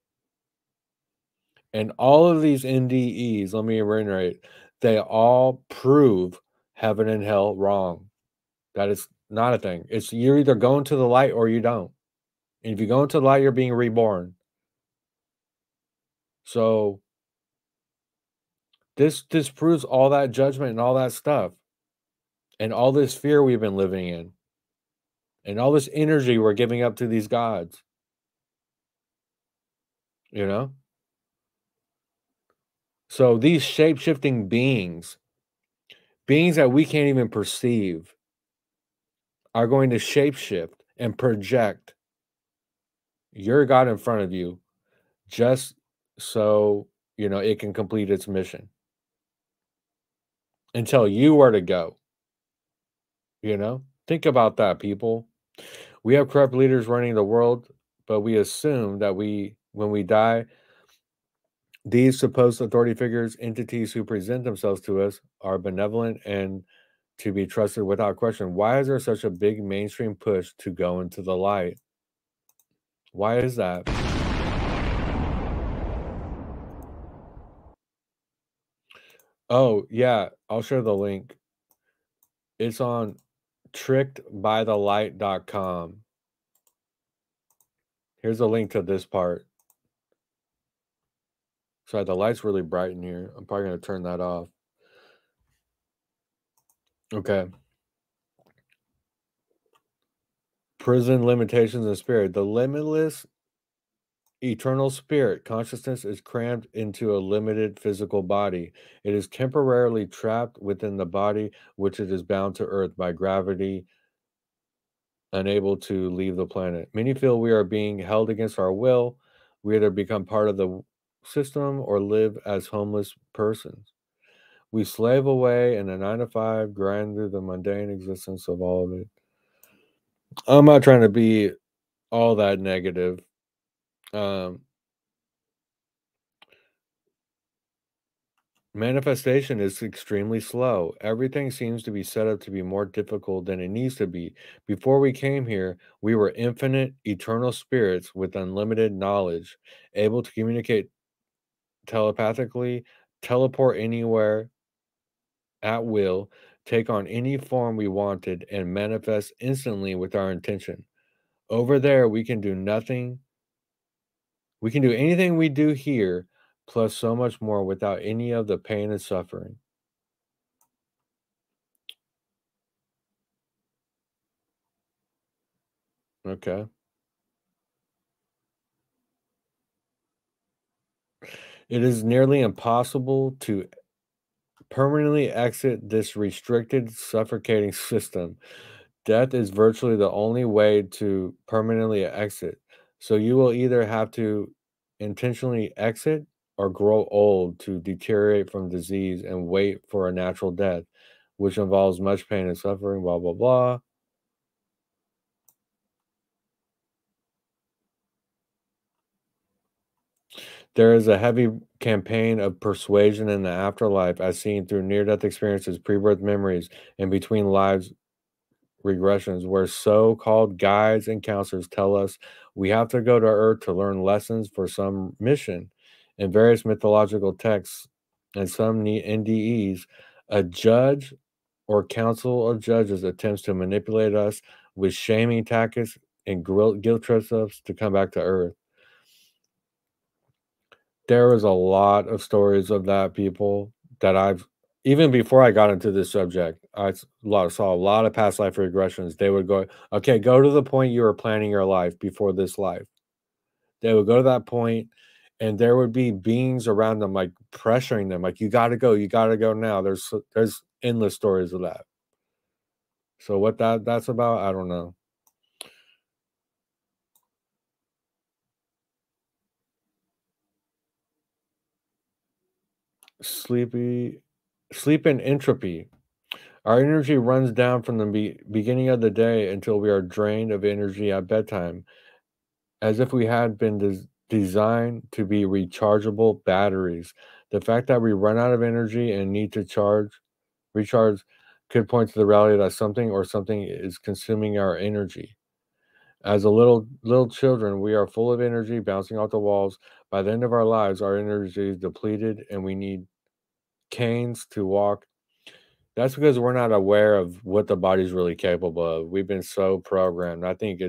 And all of these NDEs, let me reiterate, they all prove heaven and hell wrong. Not a thing. It's you're either going to the light or you don't. And if you go into the light, you're being reborn. So this proves all that judgment and all that stuff. And all this fear we've been living in. And all this energy we're giving up to these gods. You know? So these shape-shifting beings that we can't even perceive, are going to shapeshift and project your God in front of you just so, it can complete its mission and tell you where to go, Think about that, people. We have corrupt leaders running the world, but we assume that when we die, these supposed authority figures, entities who present themselves to us, are benevolent and to be trusted without question. Why is there such a big mainstream push to go into the light? Why is that? Oh, yeah, I'll share the link. It's on trickedbythelight.com. Here's a link to this part. Sorry, the light's really bright in here. I'm probably going to turn that off. Okay. Prison limitations and spirit. The limitless eternal spirit consciousness is crammed into a limited physical body. It is temporarily trapped within the body, which it is bound to earth by gravity, unable to leave the planet. Many feel we are being held against our will. We either become part of the system or live as homeless persons. We slave away in a 9 to 5, grind through the mundane existence of all of it. I'm not trying to be all that negative. Manifestation is extremely slow. Everything seems to be set up to be more difficult than it needs to be. Before we came here, we were infinite, eternal spirits with unlimited knowledge, able to communicate telepathically, teleport anywhere at will, take on any form we wanted, and manifest instantly with our intention. Over there, we can do nothing. We can do anything we do here, plus so much more without any of the pain and suffering. Okay. It is nearly impossible to permanently exit this restricted, suffocating system. Death is virtually the only way to permanently exit. So you will either have to intentionally exit or grow old to deteriorate from disease and wait for a natural death, which involves much pain and suffering, blah, blah, blah. There is a heavy campaign of persuasion in the afterlife, as seen through near death experiences, pre birth memories, and between lives regressions, where so called guides and counselors tell us we have to go to Earth to learn lessons for some mission. In various mythological texts and some NDEs, a judge or council of judges attempts to manipulate us with shaming tactics and guilt trips us to come back to Earth. There was a lot of stories of that, people, that I've even before I got into this subject, saw a lot of past life regressions. They would go, okay, go to the point you were planning your life before this life. They would go to that point, and there would be beings around them, like pressuring them, like you got to go, now. There's endless stories of that. So what that's about, I don't know. Sleep and entropy. Our energy runs down from the beginning of the day until we are drained of energy at bedtime, as if we had been designed to be rechargeable batteries. The fact that we run out of energy and need to recharge, could point to the reality that something or something is consuming our energy. As a little children, we are full of energy bouncing off the walls. By the end of our lives, our energy is depleted, and we need canes to walk That's because we're not aware of what the body's really capable of. We've been so programmed. I think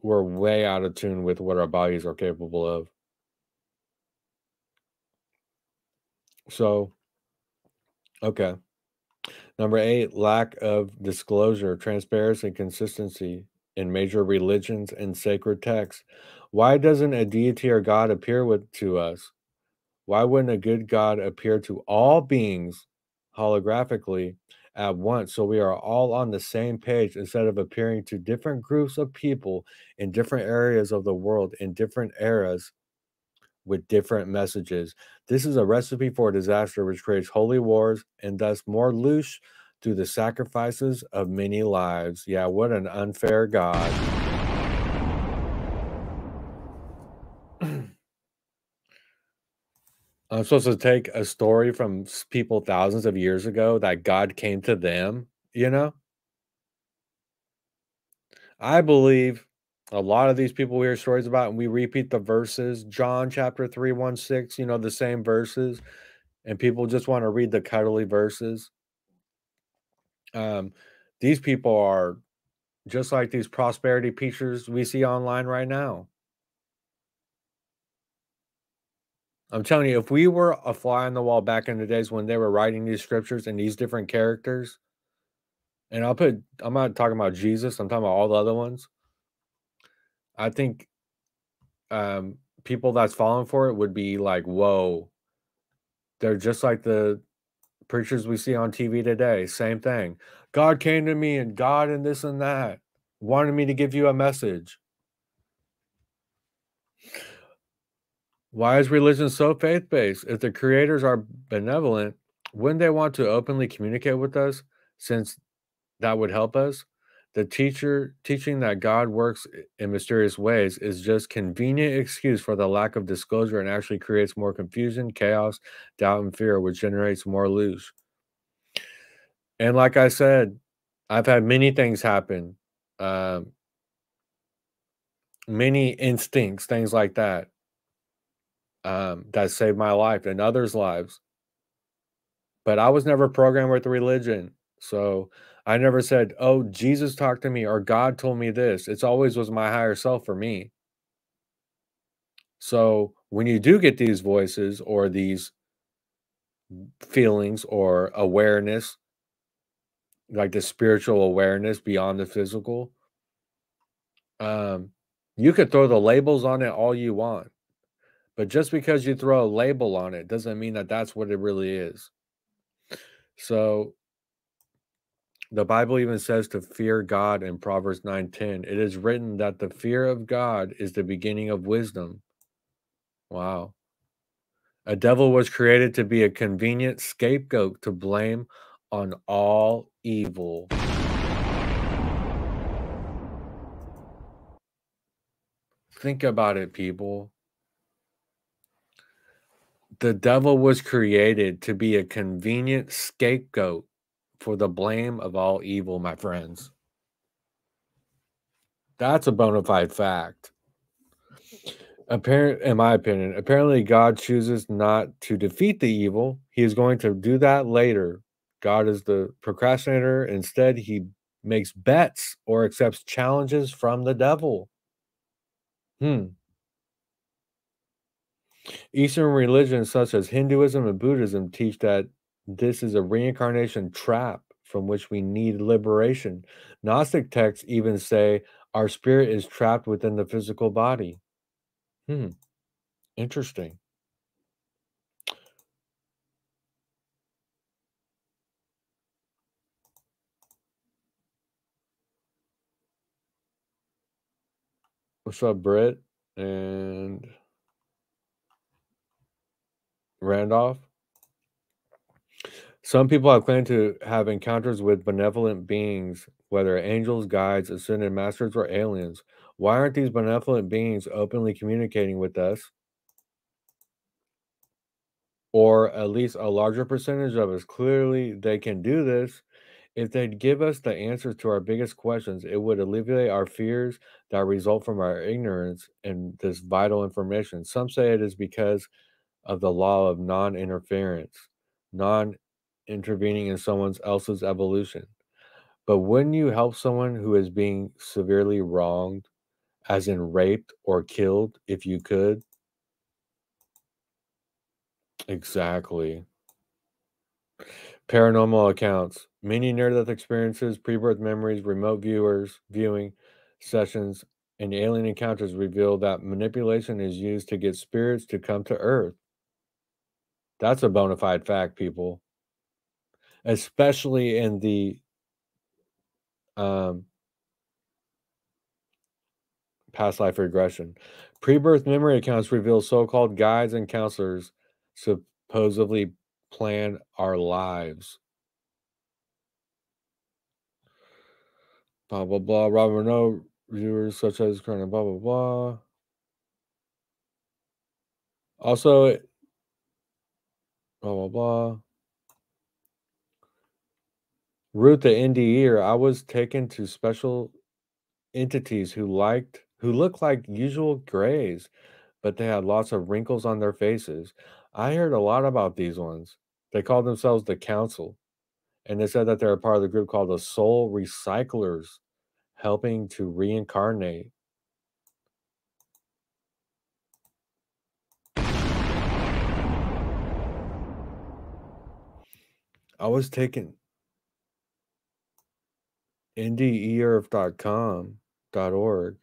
we're way out of tune with what our bodies are capable of. So, okay. Number 8, lack of disclosure, transparency, and consistency in major religions and sacred texts. Why doesn't a deity or God appear to us? Why wouldn't a good God appear to all beings holographically at once so we are all on the same page instead of appearing to different groups of people in different areas of the world in different eras with different messages? This is a recipe for disaster which creates holy wars and thus more loose through the sacrifices of many lives. Yeah, what an unfair God. I'm supposed to take a story from people thousands of years ago that God came to them, you know? I believe a lot of these people we hear stories about, and we repeat the verses, John chapter 3, 1, 6, the same verses, and people just want to read the cuddly verses. Um, these people are just like these prosperity preachers we see online right now. I'm telling you, if we were a fly on the wall back in the days when they were writing these scriptures and these different characters, and I'm not talking about Jesus, I'm talking about all the other ones. I think people that's falling for it would be like, whoa, they're just like the preachers we see on TV today. Same thing. God came to me and God and this and that wanted me to give you a message. Why is religion so faith based? If the creators are benevolent, wouldn't they want to openly communicate with us since that would help us? The teacher teaching that God works in mysterious ways is just convenient excuse for the lack of disclosure and actually creates more confusion, chaos, doubt, and fear, which generates more loose. And like I said, I've had many things happen, um, many instincts, things like that, that saved my life and others' lives. But I was never programmed with religion. So I never said, "Oh, Jesus talked to me," or "God told me this." It's always was my higher self for me. So when you do get these voices or these feelings or awareness, like the spiritual awareness beyond the physical, um, you could throw the labels on it all you want. But just because you throw a label on it doesn't mean that that's what it really is. So the Bible even says to fear God in Proverbs 9:10. It is written that the fear of God is the beginning of wisdom. Wow. A devil was created to be a convenient scapegoat to blame on all evil. Think about it, people. The devil was created to be a convenient scapegoat for the blame of all evil, my friends. That's a bona fide fact. In my opinion, apparently God chooses not to defeat the evil. He is going to do that later. God is the procrastinator. Instead, he makes bets or accepts challenges from the devil. Hmm. Eastern religions such as Hinduism and Buddhism teach that this is a reincarnation trap from which we need liberation. Gnostic texts even say our spirit is trapped within the physical body. Hmm. Interesting. What's up, Britt and Randolph? Some people have claimed to have encounters with benevolent beings, whether angels, guides, ascended masters, or aliens. Why aren't these benevolent beings openly communicating with us? Or at least a larger percentage of us. Clearly, they can do this. If they'd give us the answers to our biggest questions, it would alleviate our fears that result from our ignorance and this vital information. Some say it is because of the law of non-interference, non-intervening in someone else's evolution. But wouldn't you help someone who is being severely wronged, as in raped or killed, if you could? Exactly. Paranormal accounts. Many near-death experiences, pre-birth memories, remote viewing sessions, and alien encounters reveal that manipulation is used to get spirits to come to Earth. That's a bona fide fact, people. Especially in the um, past life regression. Pre-birth memory accounts reveal so-called guides and counselors supposedly plan our lives. Blah, blah, blah. Robert Renault, viewers such as current, blah, blah, blah. Also, blah, blah, blah. Ruth the NDE, I was taken to special entities who looked like usual grays, but they had lots of wrinkles on their faces. I heard a lot about these ones. They called themselves the Council, and they said that they're a part of the group called the Soul Recyclers, helping to reincarnate. I was taken ndiearth.com.org.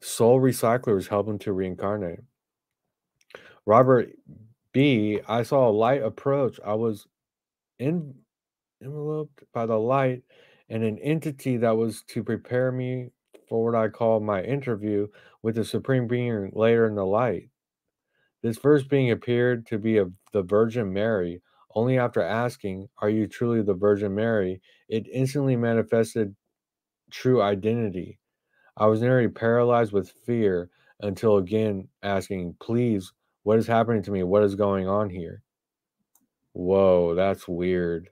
Soul Recyclers helping to reincarnate. Robert B, I saw a light approach. I was enveloped by the light and an entity that was to prepare me for what I call my interview with the Supreme Being later in the light. This first being appeared to be the Virgin Mary. Only after asking, "Are you truly the Virgin Mary?" it instantly manifested true identity. I was nearly paralyzed with fear until again asking, "Please, what is happening to me? What is going on here?" Whoa, that's weird.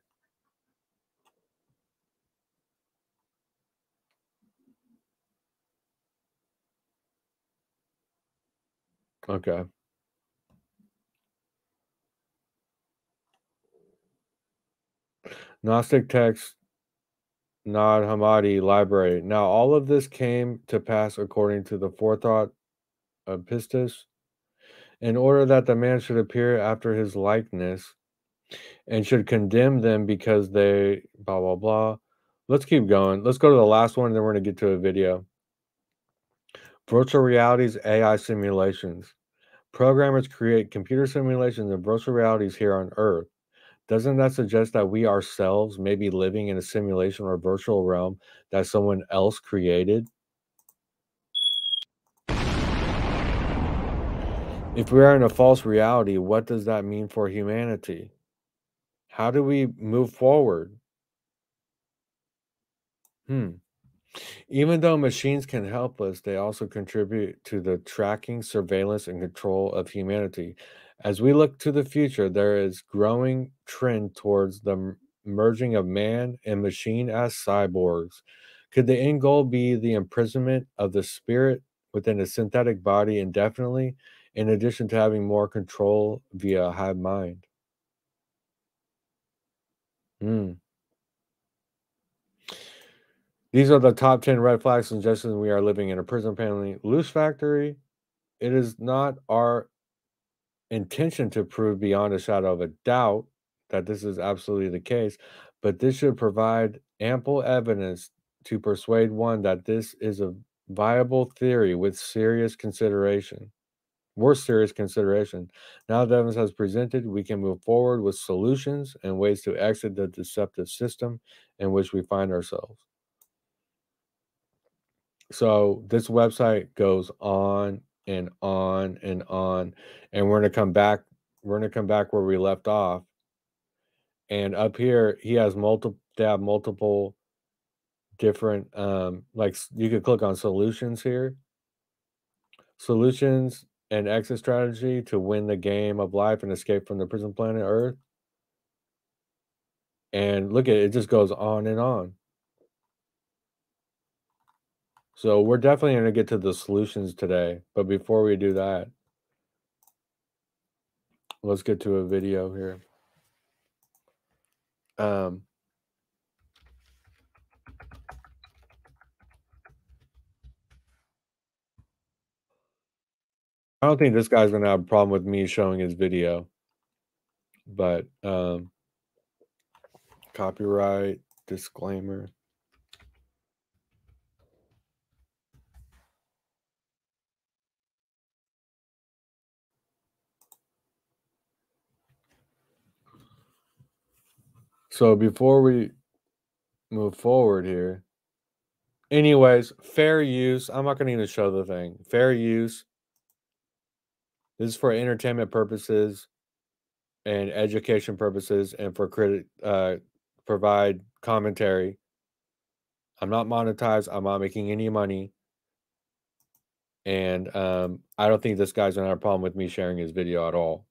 Okay. Gnostic text, Nod Hammadi library. Now, all of this came to pass according to the forethought of Pistis, in order that the man should appear after his likeness and should condemn them because they blah blah blah. Let's keep going. Let's go to the last one, and then we're gonna get to a video. Virtual realities, AI simulations. Programmers create computer simulations of virtual realities here on Earth. Doesn't that suggest that we ourselves may be living in a simulation or virtual realm that someone else created? If we are in a false reality, what does that mean for humanity? How do we move forward? Even though machines can help us, they also contribute to the tracking, surveillance, and control of humanity. As we look to the future, there is growing trend towards the merging of man and machine as cyborgs. Could the end goal be the imprisonment of the spirit within a synthetic body indefinitely, in addition to having more control via a hive mind? Hmm. These are the top 10 red flags suggesting we are living in a prison paneling loose factory. It is not our intention to prove beyond a shadow of a doubt that this is absolutely the case, but this should provide ample evidence to persuade one that this is a viable theory with serious consideration. Worth serious consideration. Now that evidence has presented, we can move forward with solutions and ways to exit the deceptive system in which we find ourselves. So this website goes on and on and on, and we're gonna come back. We're gonna come back where we left off. And up here, he has multiple. They have multiple different. You could click on solutions here. Solutions and exit strategy to win the game of life and escape from the prison planet Earth. And look at it; it just goes on and on. So we're definitely gonna get to the solutions today. But before we do that, let's get to a video here. I don't think this guy's gonna have a problem with me showing his video, but copyright disclaimer. So before we move forward here, anyways, fair use. I'm not going to even show the thing. Fair use. This is for entertainment purposes and education purposes and for provide commentary. I'm not monetized. I'm not making any money. And I don't think this guy's going to have a problem with me sharing his video at all.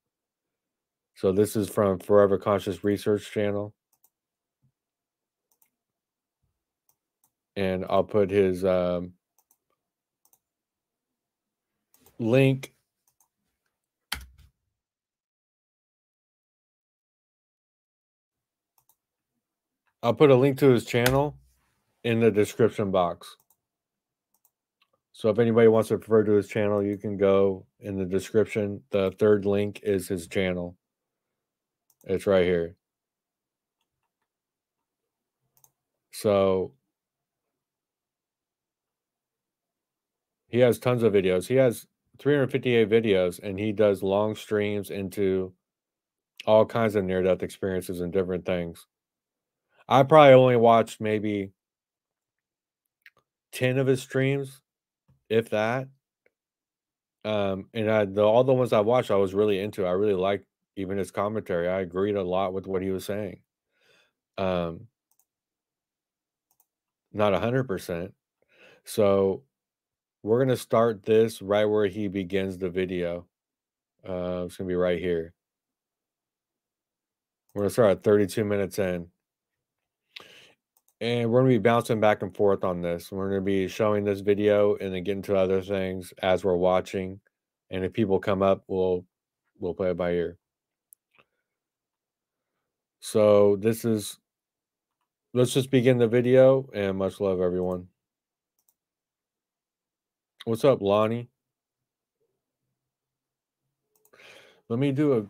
So this is from Forever Conscious Research Channel. And I'll put his link. I'll put a link to his channel in the description box. So if anybody wants to refer to his channel, you can go in the description. The third link is his channel. It's right here. So he has tons of videos. He has 358 videos, and he does long streams into all kinds of near-death experiences and different things. I probably only watched maybe 10 of his streams, if that. And all the ones I watched, I was really into. I really liked even his commentary. I agreed a lot with what he was saying. Not 100%. So we're going to start this right where he begins the video. It's going to be right here. We're going to start at 32 minutes in. And we're going to be bouncing back and forth on this. We're going to be showing this video and then getting to other things as we're watching. And if people come up, we'll play it by ear. So this is, let's just begin the video, and much love, everyone. What's up, Lonnie? Let me do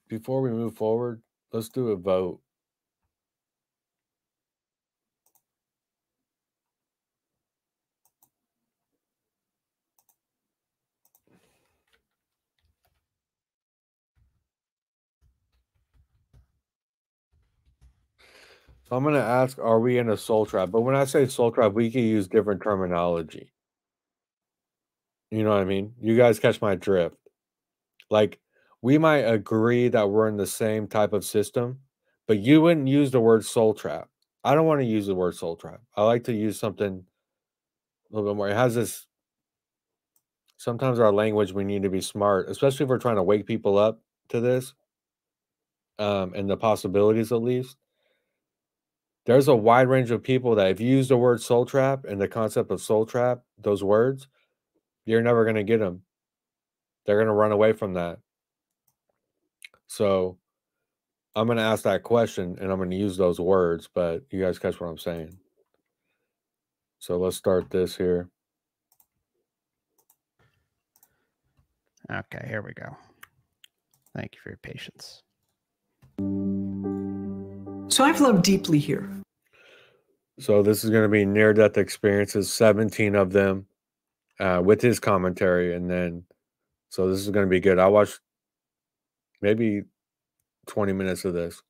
before we move forward, let's do a vote. So I'm going to ask, are we in a soul trap? But when I say soul trap, we can use different terminology. You know what I mean? You guys catch my drift. Like, we might agree that we're in the same type of system, but you wouldn't use the word soul trap. I don't want to use the word soul trap. I like to use something a little bit more. It has this, sometimes our language, we need to be smart, especially if we're trying to wake people up to this, and the possibilities at least. There's a wide range of people that if you use the word soul trap and the concept of soul trap, those words, you're never going to get them. They're going to run away from that. So I'm going to ask that question and I'm going to use those words, but you guys catch what I'm saying. So let's start this here. Okay, here we go. Thank you for your patience. So I've loved deeply here. So this is going to be near-death experiences, 17 of them, with his commentary. And then, so this is going to be good. I watched maybe 20 minutes of this.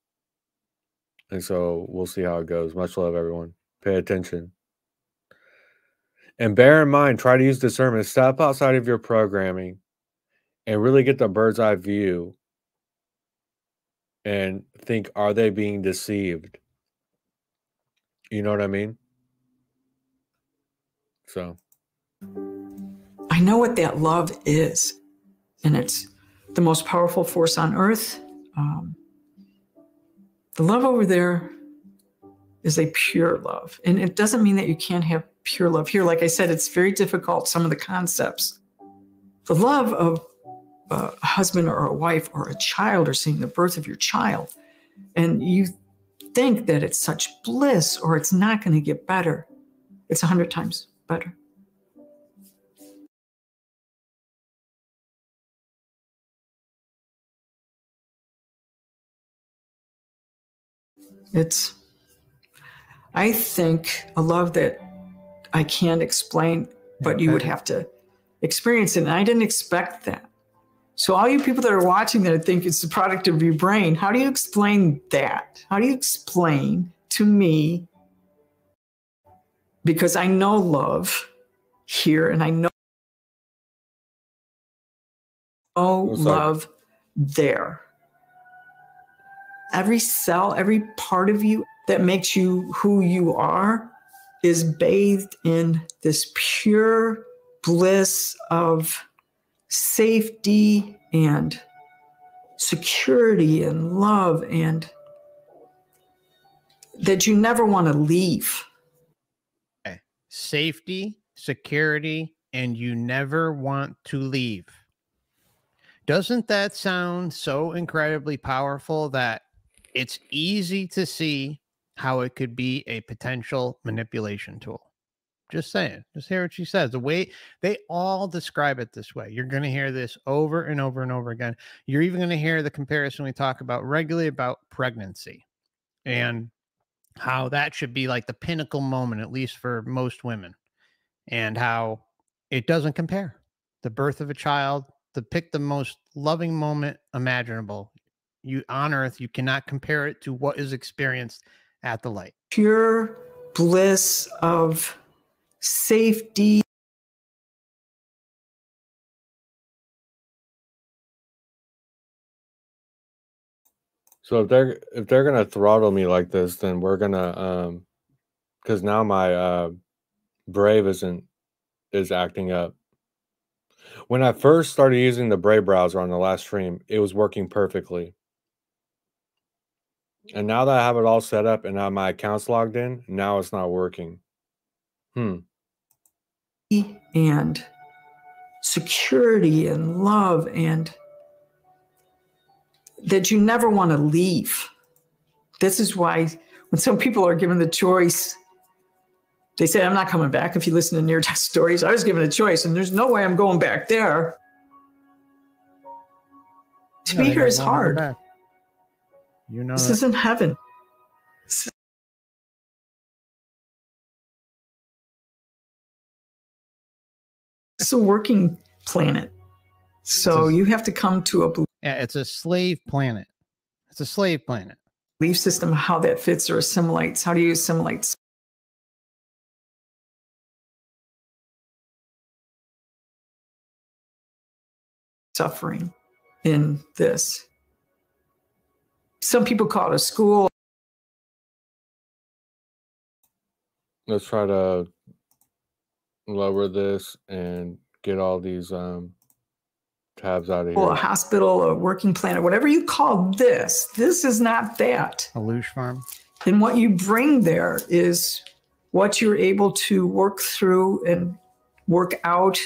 And so we'll see how it goes. Much love, everyone. Pay attention. And bear in mind, try to use discernment. Step outside of your programming and really get the bird's eye view and think, are they being deceived? You know what I mean? So I know what that love is, and it's the most powerful force on earth. The love over there is a pure love. And it doesn't mean that you can't have pure love here. Like I said, it's very difficult, some of the concepts. The love of a husband or a wife or a child, or seeing the birth of your child, and you think that it's such bliss or it's not going to get better, it's 100 times better. It's, I think, a love that I can't explain, but you would have to experience it. And I didn't expect that. So all you people that are watching that think it's the product of your brain, how do you explain that? How do you explain to me? Because I know love here, and I know love there. Every cell, every part of you that makes you who you are is bathed in this pure bliss of safety and security and love, and that you never want to leave. Okay. Safety, security, and you never want to leave. Doesn't that sound so incredibly powerful that it's easy to see how it could be a potential manipulation tool? Just saying. Just hear what she says. The way they all describe it this way. You're going to hear this over and over and over again. You're even going to hear the comparison we talk about regularly about pregnancy and how that should be like the pinnacle moment, at least for most women, and how it doesn't compare. The birth of a child, to pick the most loving moment imaginable. You on earth, you cannot compare it to what is experienced at the light. Pure bliss of safety. So if they're gonna throttle me like this, then we're gonna because now my Brave is acting up. When I first started using the Brave browser on the last stream, it was working perfectly. And now that I have it all set up and now my account's logged in, now it's not working. And security and love, and that you never want to leave. This is why when some people are given the choice, they say, I'm not coming back. If you listen to near-death stories, I was given a choice, and there's no way I'm going back there. To be here is hard. You know, this isn't heaven. It's a working planet. So you have to come to a it's a slave planet. It's a slave planet. Belief system, how that fits or assimilates. How do you assimilate suffering in this? Some people call it a school. Let's try to lower this and get all these tabs out of here. A hospital, a working planet, whatever you call this. This is not that. A loosh farm. And what you bring there is what you're able to work through and work out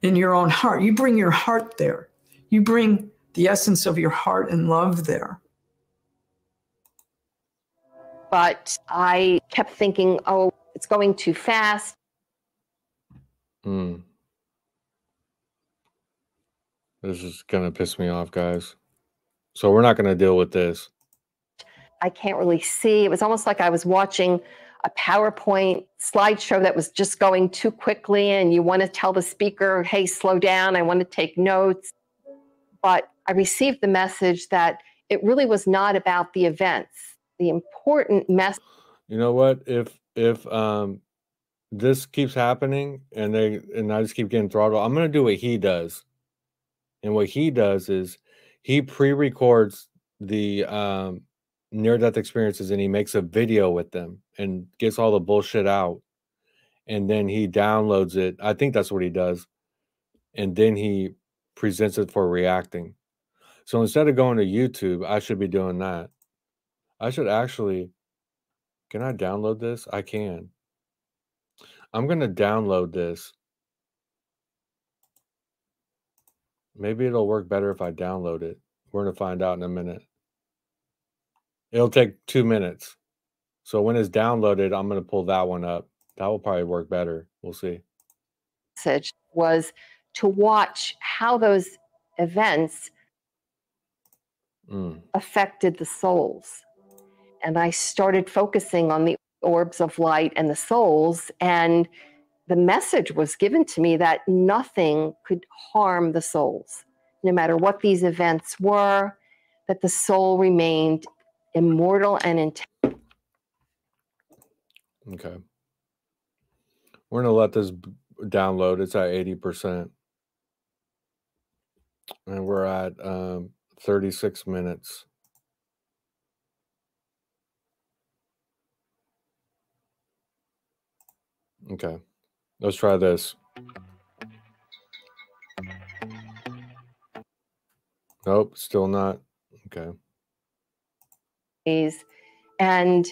in your own heart. You bring your heart there. You bring the essence of your heart and love there. But I kept thinking, oh, it's going too fast. This is going to piss me off, guys. So we're not going to deal with this. I can't really see. It was almost like I was watching a PowerPoint slideshow that was just going too quickly, and you want to tell the speaker, hey, slow down, I want to take notes. But I received the message that it really was not about the events. The important message. You know what? If this keeps happening and I just keep getting throttled, I'm going to do what he does. And what he does is he pre-records the near-death experiences and he makes a video with them and gets all the bullshit out. And then he downloads it. I think that's what he does. And then he presents it for reacting. So instead of going to YouTube, I should be doing that. I should actually, can I download this? I can. I'm going to download this. Maybe it'll work better if I download it. We're going to find out in a minute. It'll take 2 minutes. So when it's downloaded, I'm going to pull that one up. That will probably work better. We'll see. Message was to watch how those events affected the souls. And I started focusing on the orbs of light and the souls, and the message was given to me that nothing could harm the souls, no matter what these events were, that the soul remained immortal and intact. Okay. We're going to let this download. It's at 80%. And we're at 36 minutes. Okay. Let's try this. Nope, still not. Okay. And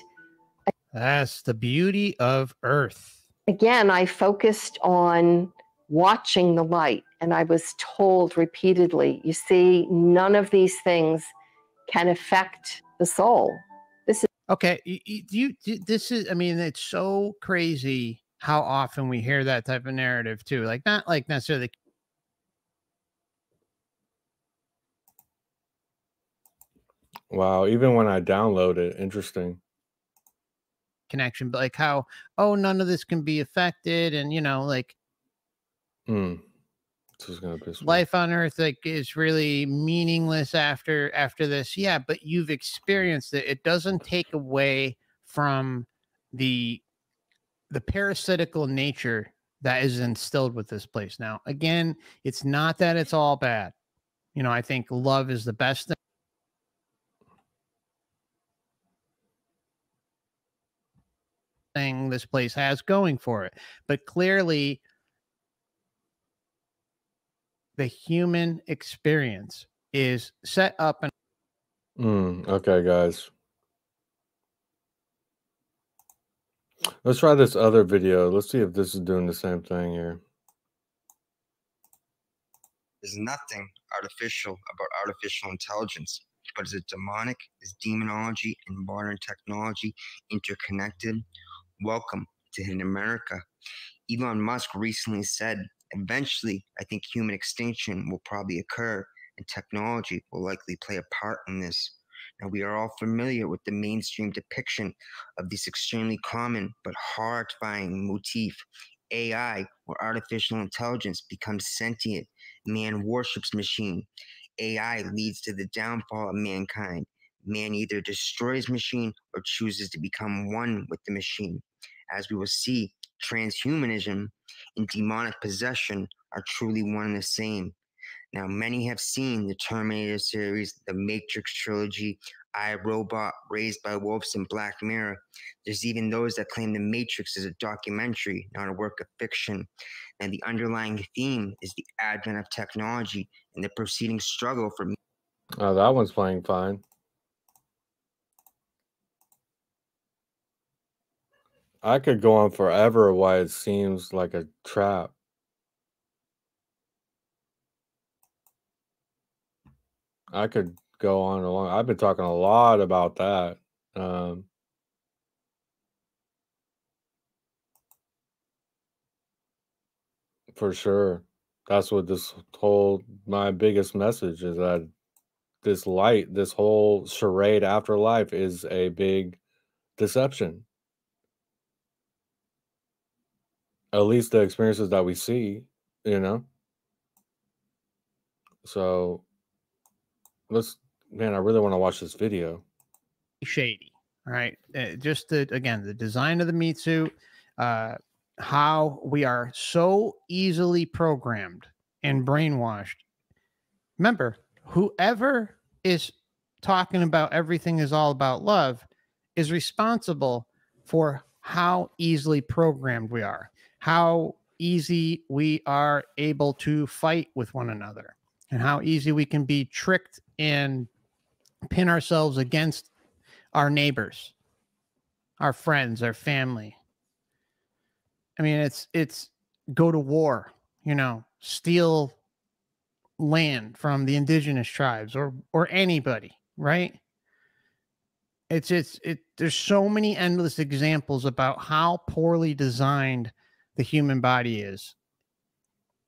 that's the beauty of Earth. Again, I focused on watching the light, and I was told repeatedly, you see, none of these things can affect the soul. This is okay. This is, I mean, it's so crazy how often we hear that type of narrative too. Like, not like necessarily. Wow, even when I download it, interesting. Connection, but like how, oh, none of this can be affected, and you know, like this is gonna piss me. Life on Earth like is really meaningless after this. Yeah, but you've experienced it. It doesn't take away from the parasitical nature that is instilled with this place. Now, again, it's not that it's all bad. You know, I think love is the best thing this place has going for it. But clearly, the human experience is set up and okay, guys. Let's try this other video. Let's see if this is doing the same thing here. There's nothing artificial about artificial intelligence, but is it demonic? Is demonology and modern technology interconnected? Welcome to Hidden America. Elon Musk recently said, eventually, I think human extinction will probably occur, and technology will likely play a part in this. Now, we are all familiar with the mainstream depiction of this extremely common but horrifying motif. AI, or artificial intelligence, becomes sentient. Man worships machine. AI leads to the downfall of mankind. Man either destroys machine or chooses to become one with the machine. As we will see, transhumanism and demonic possession are truly one and the same. Now, many have seen the Terminator series, the Matrix trilogy, I, Robot, Raised by Wolves, and Black Mirror. There's even those that claim the Matrix is a documentary, not a work of fiction. And the underlying theme is the advent of technology and the proceeding struggle for. Oh, that one's playing fine. I could go on forever why it seems like a trap. I could go on along. I've been talking a lot about that. For sure. That's what my biggest message is, that this light, this whole charade afterlife is a big deception. At least the experiences that we see, you know? So man, I really want to watch this video. Shady, right? Just again, the design of the meat suit, how we are so easily programmed and brainwashed. Remember, whoever is talking about everything is all about love is responsible for how easily programmed we are, how easy we are able to fight with one another, and how easy we can be tricked and pin ourselves against our neighbors, our friends, our family. I mean, it's go to war, you know, steal land from the indigenous tribes or anybody, right? There's so many endless examples about how poorly designed the human body is.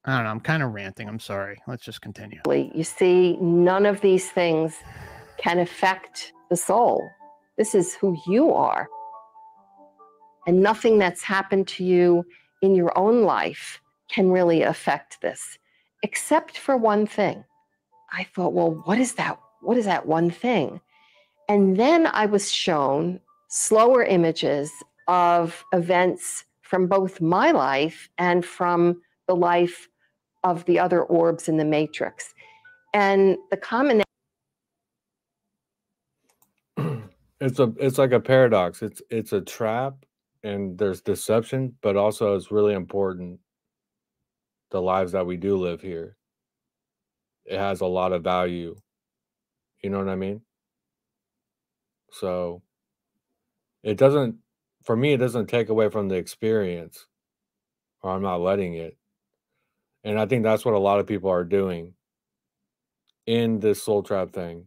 I don't know. I'm kind of ranting. I'm sorry. Let's just continue. You see, none of these things can affect the soul. This is who you are. And nothing that's happened to you in your own life can really affect this, except for one thing. I thought, well, what is that? What is that one thing? And then I was shown slower images of events from both my life and from the life of the other orbs in the matrix. And the common it's like a paradox. It's a trap, and there's deception, but also it's really important, the lives that we do live here. It has a lot of value. You know what I mean? So it doesn't, for me, it doesn't take away from the experience, or I'm not letting it. And I think that's what a lot of people are doing in this soul trap thing,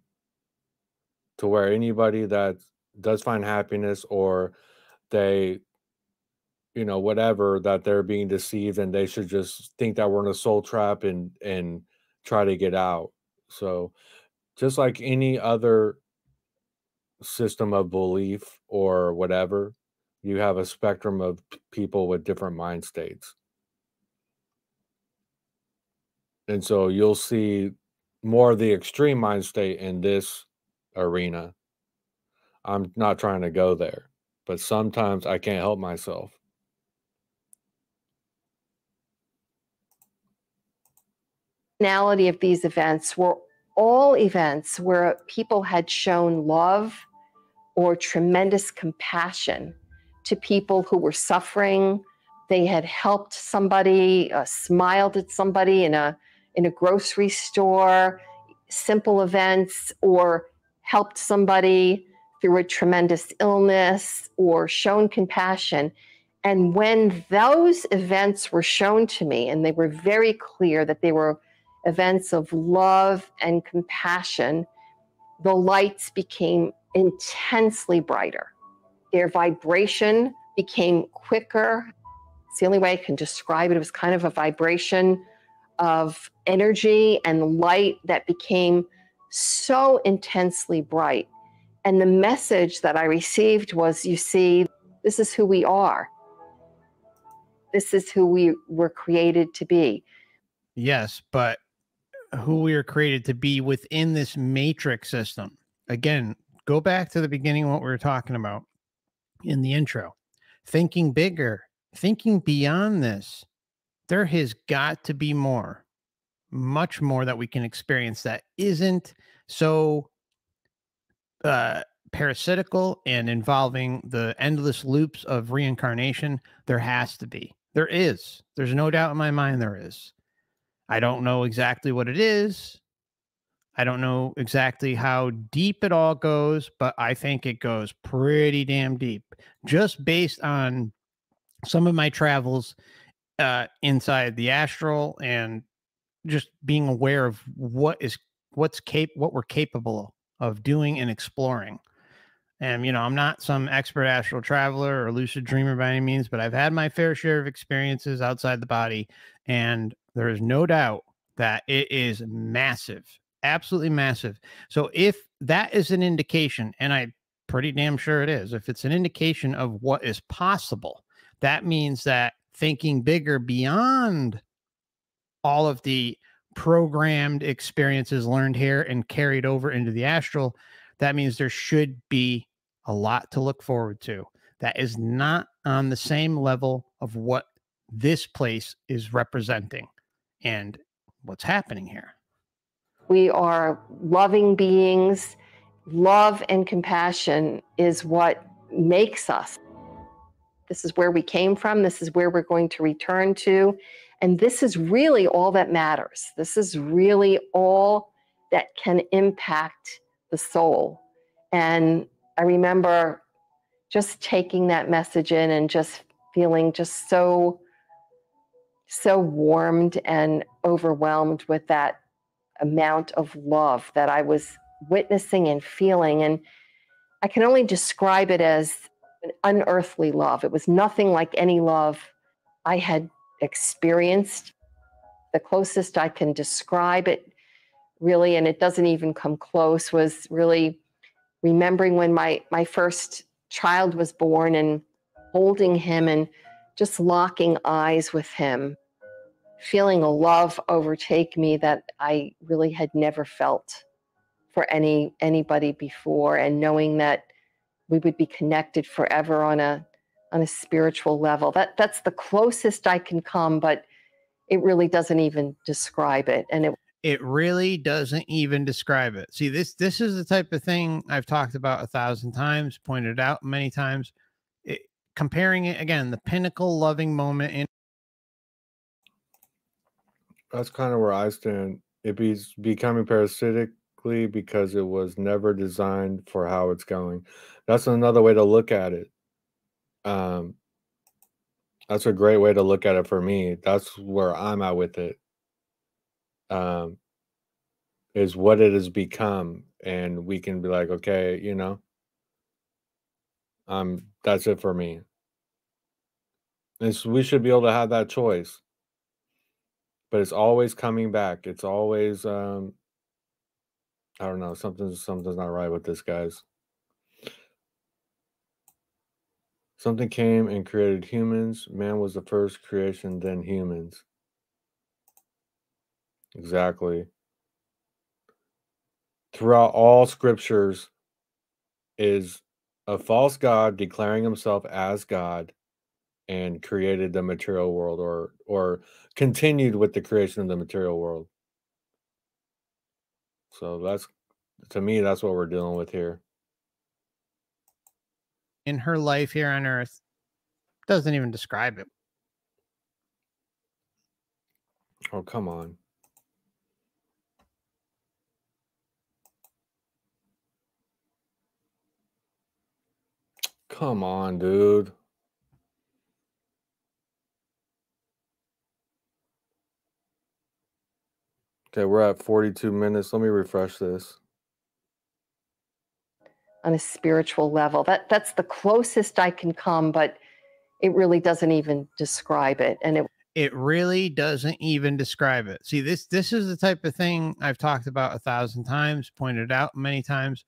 to where anybody that does find happiness, or they, you know, whatever, that they're being deceived and they should just think that we're in a soul trap and try to get out. So just like any other system of belief or whatever, you have a spectrum of people with different mind states. And so you'll see more of the extreme mind state in this arena. I'm not trying to go there, but sometimes I can't help myself. Finality of these events were all events where people had shown love or tremendous compassion to people who were suffering. They had helped somebody, smiled at somebody in a grocery store, simple events, or helped somebody through a tremendous illness, or shown compassion. And when those events were shown to me, and they were very clear that they were events of love and compassion, the lights became intensely brighter. Their vibration became quicker. It's the only way I can describe it. It was kind of a vibration of energy and light that became so intensely bright. And the message that I received was, you see, this is who we are. This is who we were created to be. Yes, but who we are created to be within this matrix system. Again, go back to the beginning of what we were talking about in the intro. Thinking bigger, thinking beyond this. There has got to be more, much more that we can experience that isn't so parasitical and involving the endless loops of reincarnation. There has to be. There is. There's no doubt in my mind there is. I don't know exactly what it is. I don't know exactly how deep it all goes, but I think it goes pretty damn deep, just based on some of my travels inside the astral, and just being aware of what we're capable of doing and exploring. And, you know, I'm not some expert astral traveler or lucid dreamer by any means, but I've had my fair share of experiences outside the body. And there is no doubt that it is massive, absolutely massive. So if that is an indication, and I'm pretty damn sure it is, if it's an indication of what is possible, that means that thinking bigger beyond all of the programmed experiences learned here and carried over into the astral, that means there should be a lot to look forward to. That is not on the same level of what this place is representing and what's happening here. We are loving beings. Love and compassion is what makes us. This is where we came from. This is where we're going to return to. And this is really all that matters. This is really all that can impact the soul. And I remember just taking that message in and just feeling just so warmed and overwhelmed with that amount of love that I was witnessing and feeling. And I can only describe it as an unearthly love. It was nothing like any love I had experienced. The closest I can describe it, really, and it doesn't even come close, was really remembering when my first child was born and holding him and just locking eyes with him, feeling a love overtake me that I really had never felt for anybody before, and knowing that we would be connected forever on a spiritual level. That's the closest I can come, but it really doesn't even describe it. And it really doesn't even describe it. See, this is the type of thing I've talked about 1,000 times, pointed out many times. Comparing it again, the pinnacle loving moment in. That's kind of where I stand. It's becoming parasitically because it was never designed for how it's going. That's another way to look at it. That's a great way to look at it for me. That's where I'm at with it. Is what it has become, and we can be like, okay, you know, that's it for me. We should be able to have that choice, but it's always coming back. It's always, I don't know, something's not right with this, guys. Something came and created humans. Man was the first creation, then humans. Exactly. Throughout all scriptures is a false god declaring himself as God and created the material world, or continued with the creation of the material world. So that's, to me, that's what we're dealing with here. In her life here on Earth, doesn't even describe it. Oh, come on. Come on, dude. Okay, we're at 42 minutes. Let me refresh this. On a spiritual level, that's the closest I can come, but it really doesn't even describe it. And it really doesn't even describe it. See, this is the type of thing I've talked about 1,000 times, pointed out many times.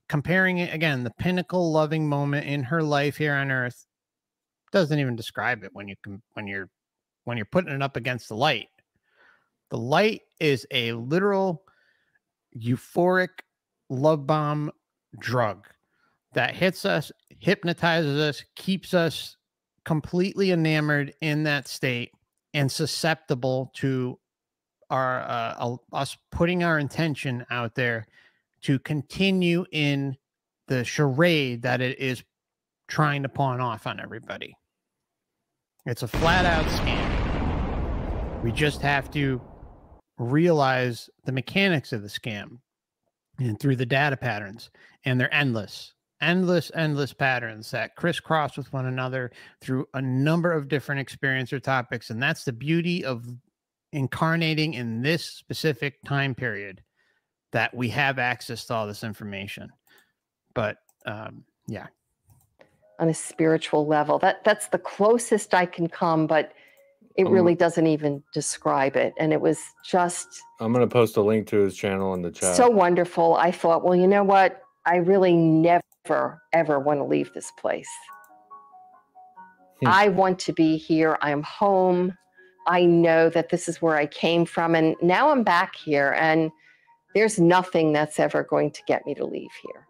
Comparing it again, the pinnacle loving moment in her life here on Earth, doesn't even describe it when you're putting it up against the light. The light is a literal euphoric love bomb drug that hits us, hypnotizes us, keeps us completely enamored in that state and susceptible to our us putting our intention out there to continue in the charade that it is trying to pawn off on everybody. It's a flat out scam. We just have to realize the mechanics of the scam, and through the data patterns, and they're endless patterns that crisscross with one another through a number of different experiencer topics. And that's the beauty of incarnating in this specific time period, that we have access to all this information. But yeah, on a spiritual level, that's the closest I can come, but it really doesn't even describe it. And it was just, I'm going to post a link to his channel in the chat. So wonderful. I thought, well, you know what? I really never, ever want to leave this place. I want to be here. I'm home. I know that this is where I came from. And now I'm back here. And there's nothing that's ever going to get me to leave here.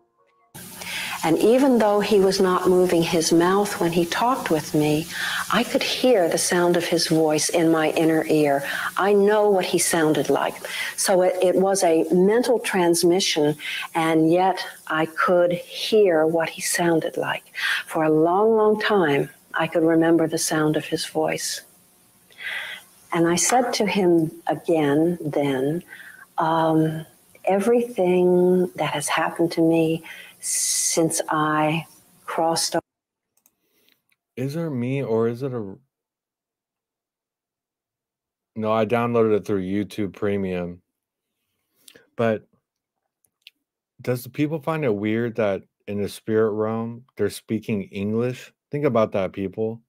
And even though he was not moving his mouth when he talked with me, I could hear the sound of his voice in my inner ear. I know what he sounded like. So it was a mental transmission, and yet I could hear what he sounded like. For a long, long time, I could remember the sound of his voice. And I said to him again then, everything that has happened to me since I crossed over. Is it me, or is it a... No, I downloaded it through YouTube Premium. But does the people find it weird that in the spirit realm, they're speaking English? Think about that, people.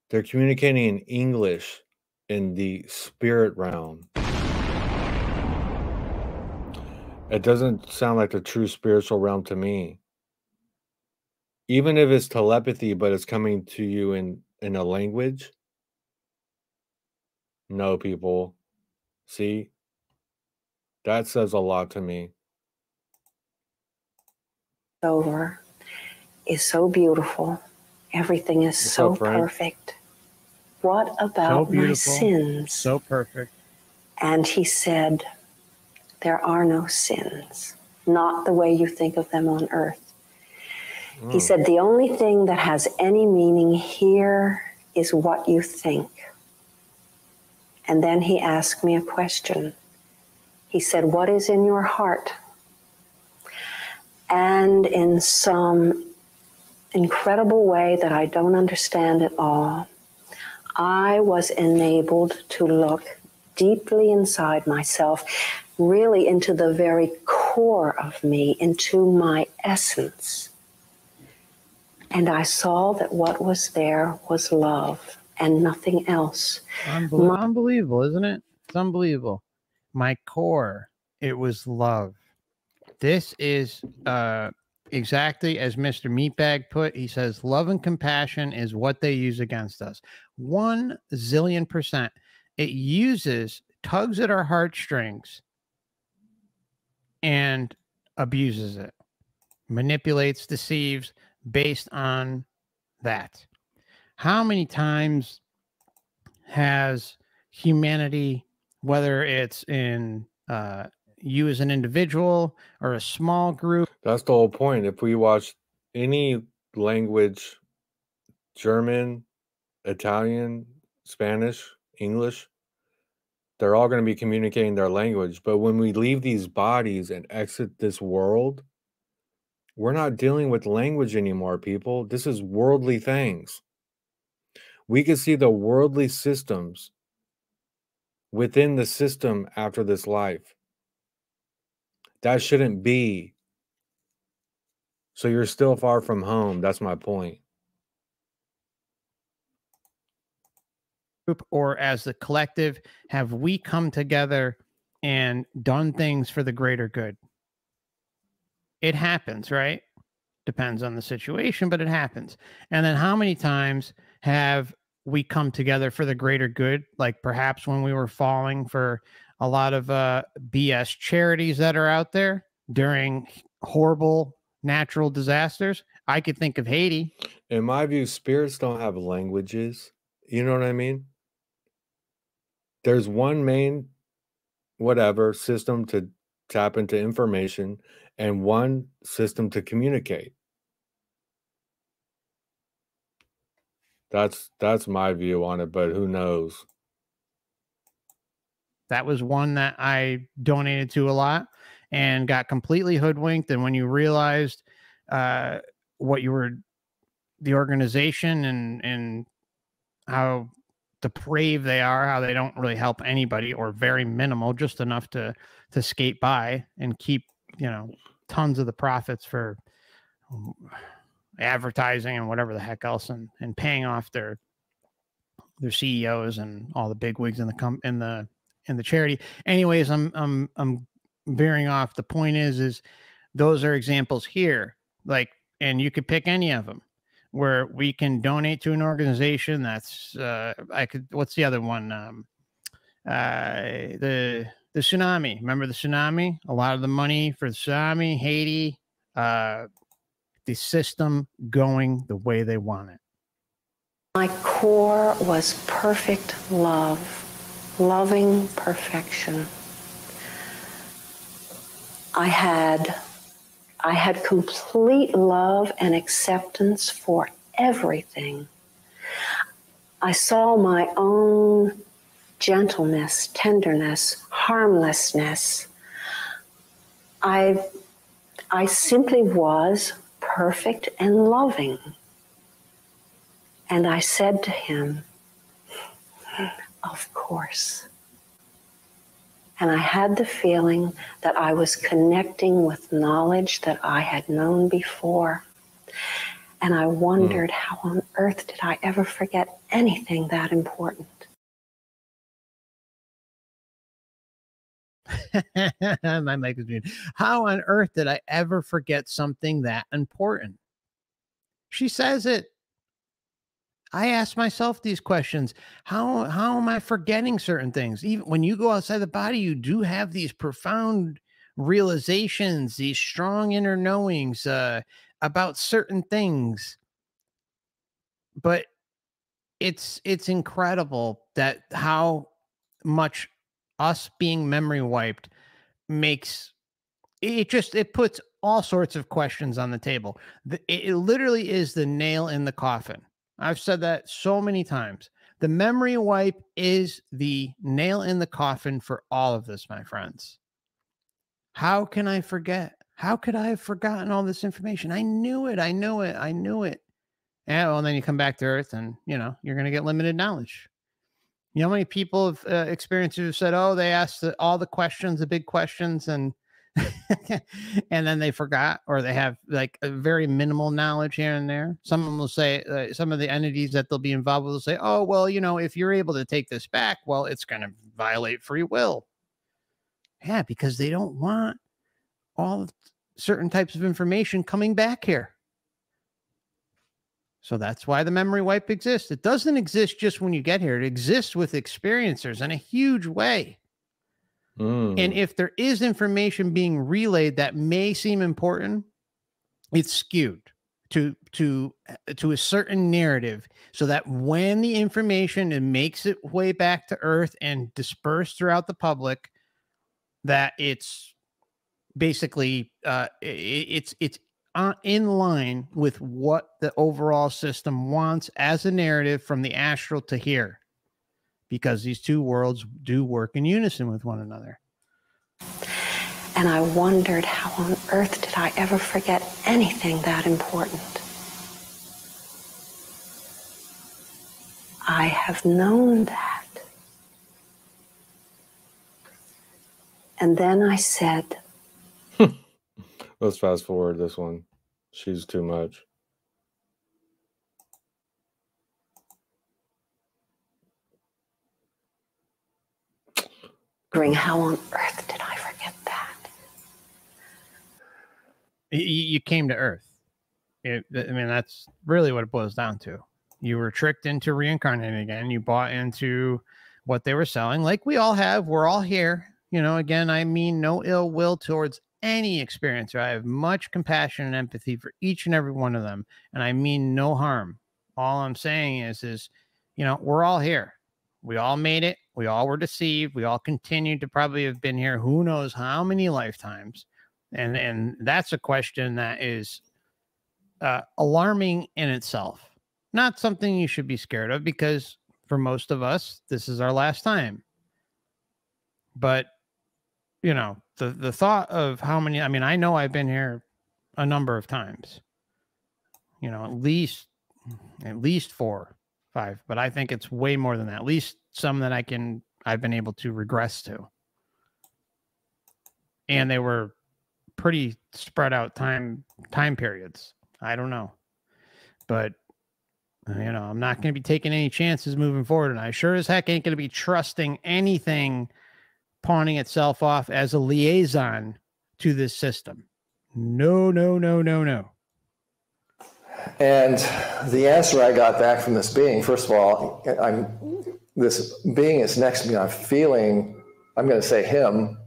They're communicating in English in the spirit realm. It doesn't sound like the true spiritual realm to me. Even if it's telepathy, but it's coming to you in a language. No, people. See? That says a lot to me. Over is so beautiful. Everything is so perfect. What about my sins? So perfect. And he said, there are no sins, not the way you think of them on earth. He said, the only thing that has any meaning here is what you think. And then he asked me a question. He said, what is in your heart? And in some incredible way that I don't understand at all, I was enabled to look deeply inside myself, really into the very core of me, into my essence. And I saw that what was there was love and nothing else. Unbelievable, isn't it? It's unbelievable. My core, it was love. This is exactly as Mr. Meatbag put. He says, love and compassion is what they use against us. 1,000,000,000%. It tugs at our heartstrings and abuses it, manipulates, deceives based on that. How many times has humanity, whether it's in you as an individual or a small group? That's the whole point. If we watch any language, German, Italian, Spanish, English, they're all going to be communicating their language. But when we leave these bodies and exit this world, we're not dealing with language anymore, people. This is worldly things. We can see the worldly systems within the system after this life. That shouldn't be. So you're still far from home. That's my point. Or as the collective, have we come together and done things for the greater good? It happens, right? Depends on the situation, but it happens. And then how many times have we come together for the greater good? Like perhaps when we were falling for a lot of BS charities that are out there during horrible natural disasters. I could think of Haiti. In my view, spirits don't have languages. You know what I mean? There's one main system to tap into information and one system to communicate. That's my view on it, but who knows? That was one that I donated to a lot and got completely hoodwinked. And when you realized what you were, the organization and how depraved they are, how they don't really help anybody or very minimal, just enough to skate by and keep, tons of the profits for advertising and whatever the heck else, and paying off their CEOs and all the big wigs in the charity. Anyways, I'm veering off. The point is those are examples here, like, and you could pick any of them where we can donate to an organization that's what's the other one? The tsunami. Remember the tsunami? A lot of the money for the tsunami, Haiti, the system going the way they want it. My core was perfect love, loving perfection. I had complete love and acceptance for everything. I saw my own gentleness, tenderness, harmlessness. I simply was perfect and loving. And I said to him, of course. And I had the feeling that I was connecting with knowledge that I had known before. And I wondered how on earth did I ever forget anything that important? My mic is muted. How on earth did I ever forget something that important? She says it. I ask myself these questions. How am I forgetting certain things? Even when you go outside the body, you do have these profound realizations, these strong inner knowings about certain things. But it's incredible that how much us being memory wiped makes it puts all sorts of questions on the table. It literally is the nail in the coffin. I've said that so many times. The memory wipe is the nail in the coffin for all of this, my friends. How can I forget? How could I have forgotten all this information? I knew it. I knew it. I knew it. Yeah, well, then you come back to Earth and, you know, you're going to get limited knowledge. You know how many people have experienced who said, oh, they asked all the questions, the big questions, and and then they forgot, or they have like a very minimal knowledge here and there. Some of them will say, some of the entities that they'll be involved with will say, oh, well, you know, if you're able to take this back, well, it's going to violate free will. Yeah, because they don't want all certain types of information coming back here. So that's why the memory wipe exists. It doesn't exist just when you get here. It exists with experiencers in a huge way. And if there is information being relayed that may seem important, it's skewed to a certain narrative, so that when the information makes its way back to Earth and dispersed throughout the public, that it's basically it's in line with what the overall system wants as a narrative from the astral to here, because these two worlds do work in unison with one another. And I wondered how on earth did I ever forget anything that important? I have known that. And then I said, let's fast forward this one. She's too much. how on earth did I forget that? You came to Earth. I mean, that's really what it boils down to. You were tricked into reincarnating again. You bought into what they were selling, like we all have. We're all here. You know, again, I mean no ill will towards any experiencer. I have much compassion and empathy for each and every one of them, and I mean no harm. All I'm saying is, you know, we're all here. We all made it. We all were deceived. We all continued to probably have been here who knows how many lifetimes. And that's a question that is alarming in itself. Not something you should be scared of, because for most of us, this is our last time. But, you know, the thought of how many, I mean, I know I've been here a number of times, you know, at least 4, 5, but I think it's way more than that. At least some that I've been able to regress to. And they were pretty spread out time periods. I don't know, but you know, I'm not going to be taking any chances moving forward, and I sure as heck ain't going to be trusting anything pawning itself off as a liaison to this system. No, no, no, no, no. And the answer I got back from this being, first of all, this being is next to me. I'm feeling, I'm going to say him,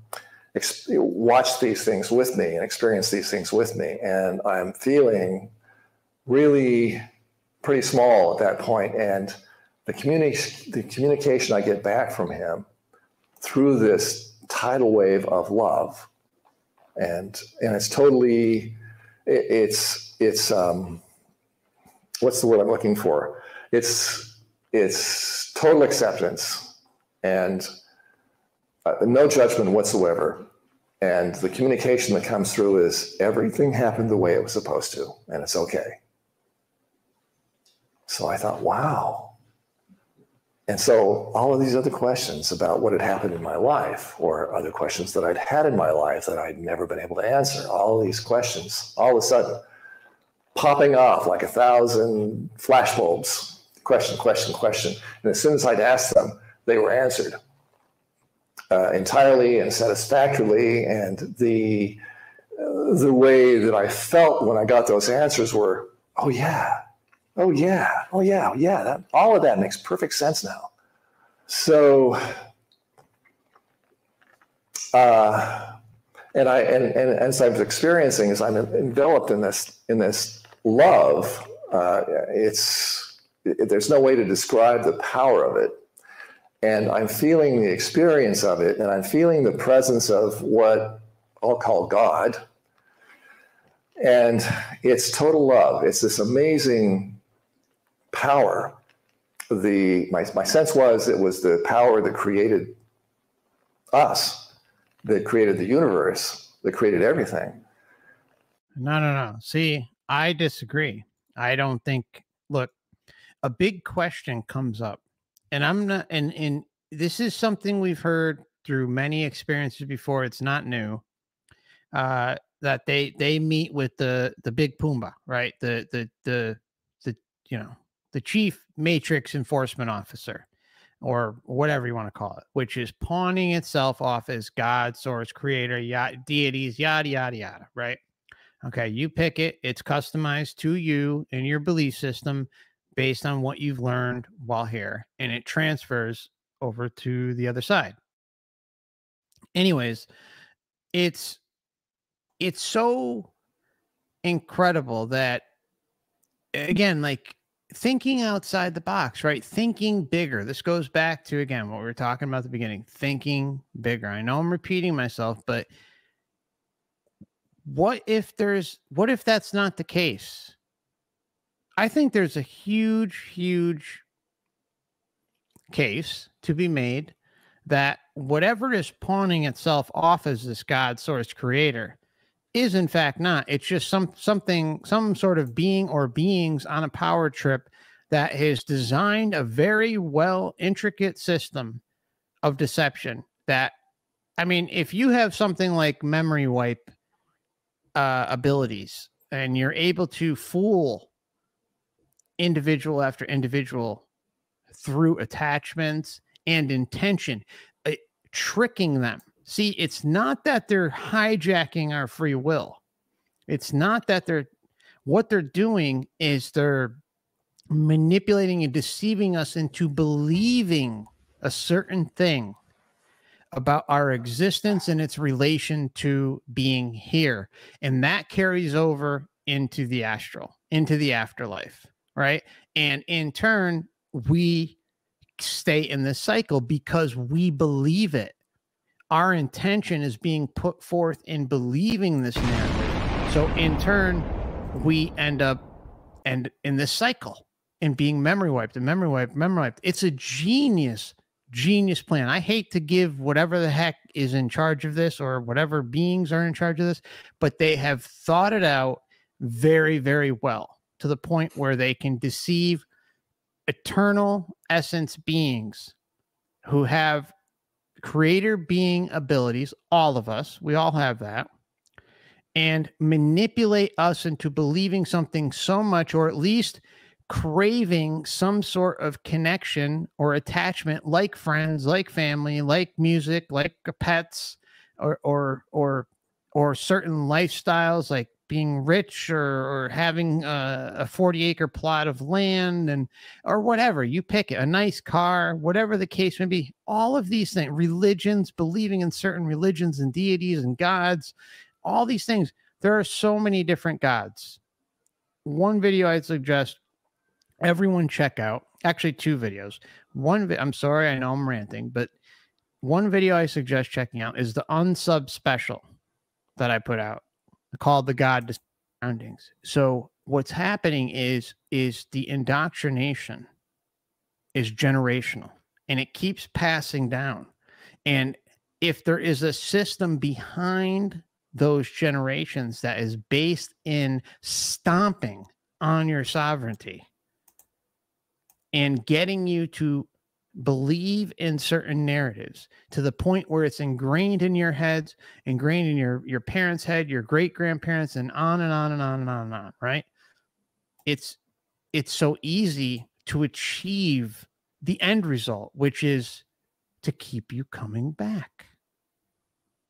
watch these things with me and experience these things with me. And I'm feeling really pretty small at that point. And the communication I get back from him through this tidal wave of love, and it's totally, it's what's the word I'm looking for? It's total acceptance and no judgment whatsoever. And the communication that comes through is everything happened the way it was supposed to, and it's okay. So I thought, wow, And so all of these other questions about what had happened in my life, or other questions that I'd had in my life that I'd never been able to answer, all of these questions, all of a sudden, popping off like 1,000 flashbulbs, question, question, question. And as soon as I'd asked them, they were answered entirely and satisfactorily. And the way that I felt when I got those answers were, oh yeah, oh yeah, oh yeah, oh yeah, that, all of that makes perfect sense now. So, and as I was experiencing, as I'm enveloped in this love, there's no way to describe the power of it. And I'm feeling the experience of it, and I'm feeling the presence of what I'll call God. And it's total love. It's this amazing power. My sense was it was the power that created us, that created the universe, that created everything. No. See, I disagree. I don't think, look, a big question comes up, and I'm not, and this is something we've heard through many experiences before. It's not new. That they meet with the big Pumbaa, right? The the chief matrix enforcement officer, or whatever you want to call it, which is pawning itself off as God, source, creator, deities, yada, yada, yada, right? Okay, you pick it. It's customized to you and your belief system based on what you've learned while here, and it transfers over to the other side. Anyways, it's so incredible that, again, like, thinking outside the box, right? Thinking bigger. This goes back to, again, what we were talking about at the beginning, thinking bigger. I know I'm repeating myself, but what if that's not the case? I think there's a huge case to be made that whatever is pawning itself off as this God, source, creator is in fact not. It's just some sort of being or beings on a power trip that has designed a very well intricate system of deception. That, I mean, if you have something like memory wipe abilities, and you're able to fool individual after individual through attachments and intention, tricking them. See, it's not that they're hijacking our free will. It's not that what they're doing is they're manipulating and deceiving us into believing a certain thing about our existence and its relation to being here. And that carries over into the astral, into the afterlife, right? And in turn, we stay in this cycle because we believe it. Our intention is being put forth in believing this narrative. So in turn, we end up in this cycle and being memory wiped and memory wiped. It's a genius plan. I hate to give whatever the heck is in charge of this, or whatever beings are in charge of this, but they have thought it out very, very well, to the point where they can deceive eternal essence beings who have creator being abilities, all of us, we all have that, and manipulate us into believing something so much, or at least craving some sort of connection or attachment, like friends, like family, like music, like pets, or certain lifestyles, like being rich, or having a 40-acre plot of land, or whatever, you pick it, a nice car, whatever the case may be. All of these things, religions, believing in certain religions and deities and gods, all these things. There are so many different gods. One video I'd suggest everyone check out, actually two videos. I'm sorry, I know I'm ranting, but one video I suggest checking out is the unsub special that I put out, called The God Surroundings. So what's happening is the indoctrination is generational, and it keeps passing down. And if there is a system behind those generations that is based in stomping on your sovereignty and getting you to believe in certain narratives to the point where it's ingrained in your heads, ingrained in your parents' head, your great-grandparents, and on and on and on and on and on, right? It's so easy to achieve the end result, which is to keep you coming back,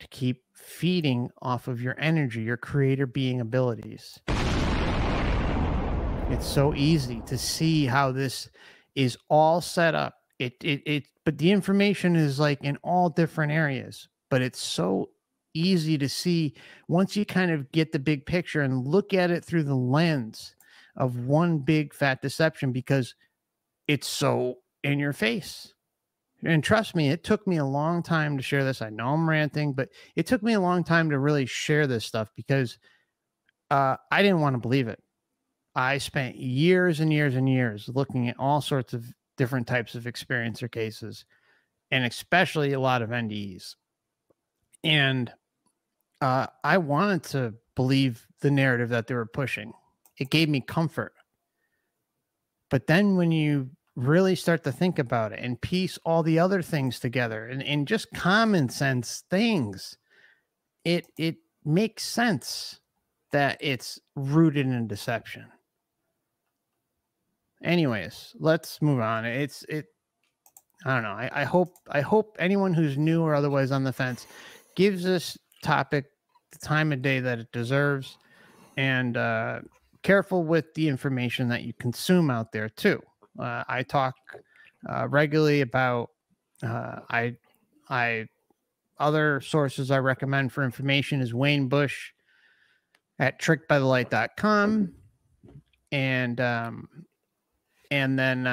to keep feeding off of your energy, your creator being abilities. It's so easy to see how this is all set up. But the information is like in all different areas, but it's so easy to see once you kind of get the big picture and look at it through the lens of one big fat deception, because it's so in your face. And trust me, it took me a long time to share this. I know I'm ranting, but it took me a long time to really share this stuff because I didn't want to believe it. I spent years and years and years looking at all sorts of different types of experiencer cases, and especially a lot of NDEs. And I wanted to believe the narrative that they were pushing. It gave me comfort. But then when you really start to think about it and piece all the other things together and just common sense things, it makes sense that it's rooted in deception. Anyways, let's move on. I don't know. I hope anyone who's new or otherwise on the fence gives this topic the time of day that it deserves, and careful with the information that you consume out there too. I talk regularly about other sources I recommend for information is Wayne Bush at trickbythelight.com, and then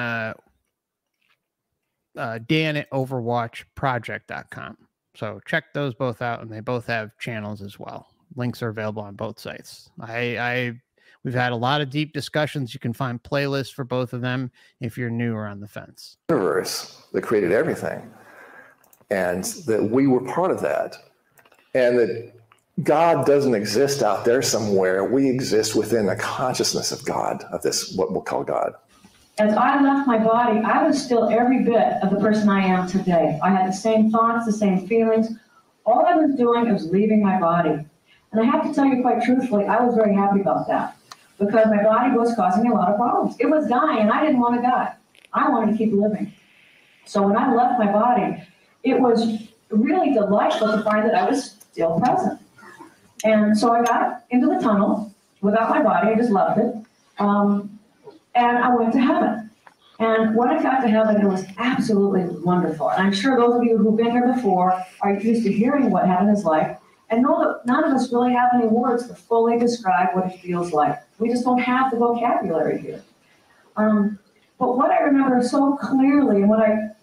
Dan at overwatchproject.com. So check those both out, and they both have channels as well. Links are available on both sites. We've had a lot of deep discussions. You can find playlists for both of them if you're new or on the fence. Universe that created everything, and that we were part of that, and that God doesn't exist out there somewhere. We exist within the consciousness of God, of this, what we'll call God. As I left my body, I was still every bit of the person I am today. I had the same thoughts, the same feelings. All I was doing was leaving my body. And I have to tell you quite truthfully, I was very happy about that, because my body was causing me a lot of problems. It was dying, and I didn't want to die. I wanted to keep living. So when I left my body, it was really delightful to find that I was still present. And so I got into the tunnel without my body. I just loved it. And I went to heaven. And when I got to heaven, it was absolutely wonderful. And I'm sure those of you who've been here before are used to hearing what heaven is like, and know that none of us really have any words to fully describe what it feels like. We just don't have the vocabulary here. But what I remember so clearly, and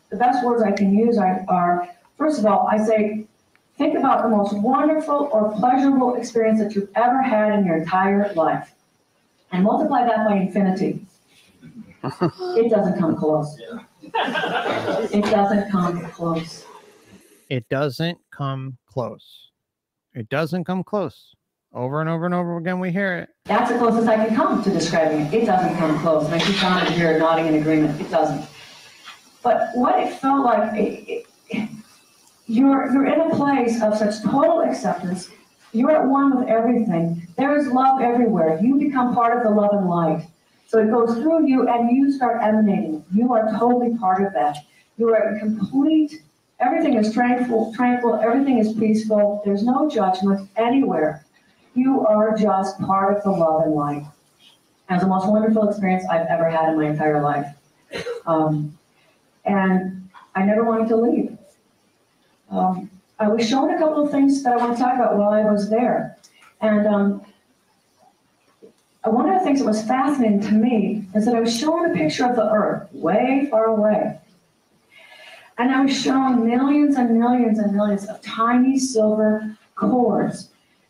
the best words I can use are, first of all, I say, think about the most wonderful or pleasurable experience that you've ever had in your entire life, and multiply that by infinity. It doesn't come close. It doesn't come close. It doesn't come close. It doesn't come close. Over and over and over again, we hear it. That's the closest I can come to describing it. It doesn't come close. And I see John here nodding in agreement. It doesn't. But what it felt like, you're in a place of such total acceptance. You're at one with everything. There is love everywhere. You become part of the love and light. So it goes through you, and you start emanating. You are totally part of that. You are complete. Everything is tranquil. Everything is peaceful. There's no judgment anywhere. You are just part of the love and light. And it's the most wonderful experience I've ever had in my entire life. And I never wanted to leave. I was shown a couple of things that I want to talk about while I was there. And one of the things that was fascinating to me is that I was shown a picture of the Earth way far away. And I was shown millions and millions and millions of tiny silver cords.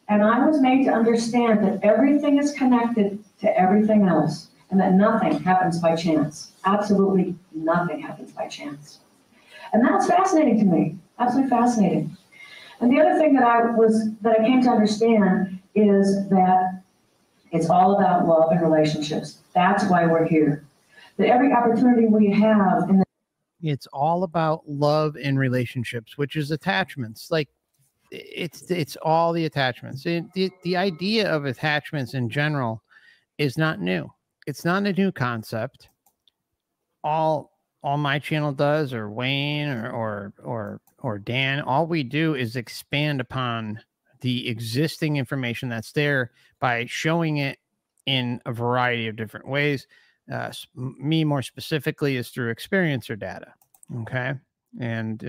And I was made to understand that everything is connected to everything else, and that nothing happens by chance. Absolutely nothing happens by chance. And that was fascinating to me, absolutely fascinating. And the other thing that I came to understand is that it's all about love and relationships. That's why we're here. That every opportunity we have It's all about love and relationships, which is attachments. Like it's all the attachments. The idea of attachments in general is not new. It's not a new concept. All my channel does, or Wayne or Dan, all we do is expand upon the existing information that's there by showing it in a variety of different ways. Me more specifically is through experiencer data. Okay. And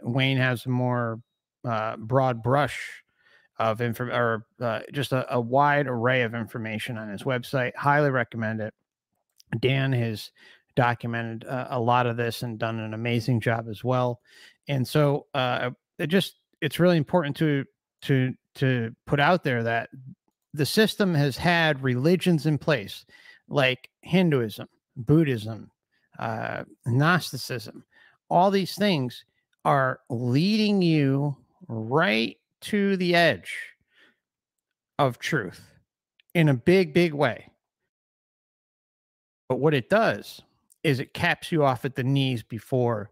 Wayne has a more broad brush of just a wide array of information on his website. Highly recommend it. Dan has documented a lot of this and done an amazing job as well. And so it's really important to put out there that the system has had religions in place like Hinduism, Buddhism, Gnosticism. All these things are leading you right to the edge of truth in a big, big way. But what it does is it caps you off at the knees before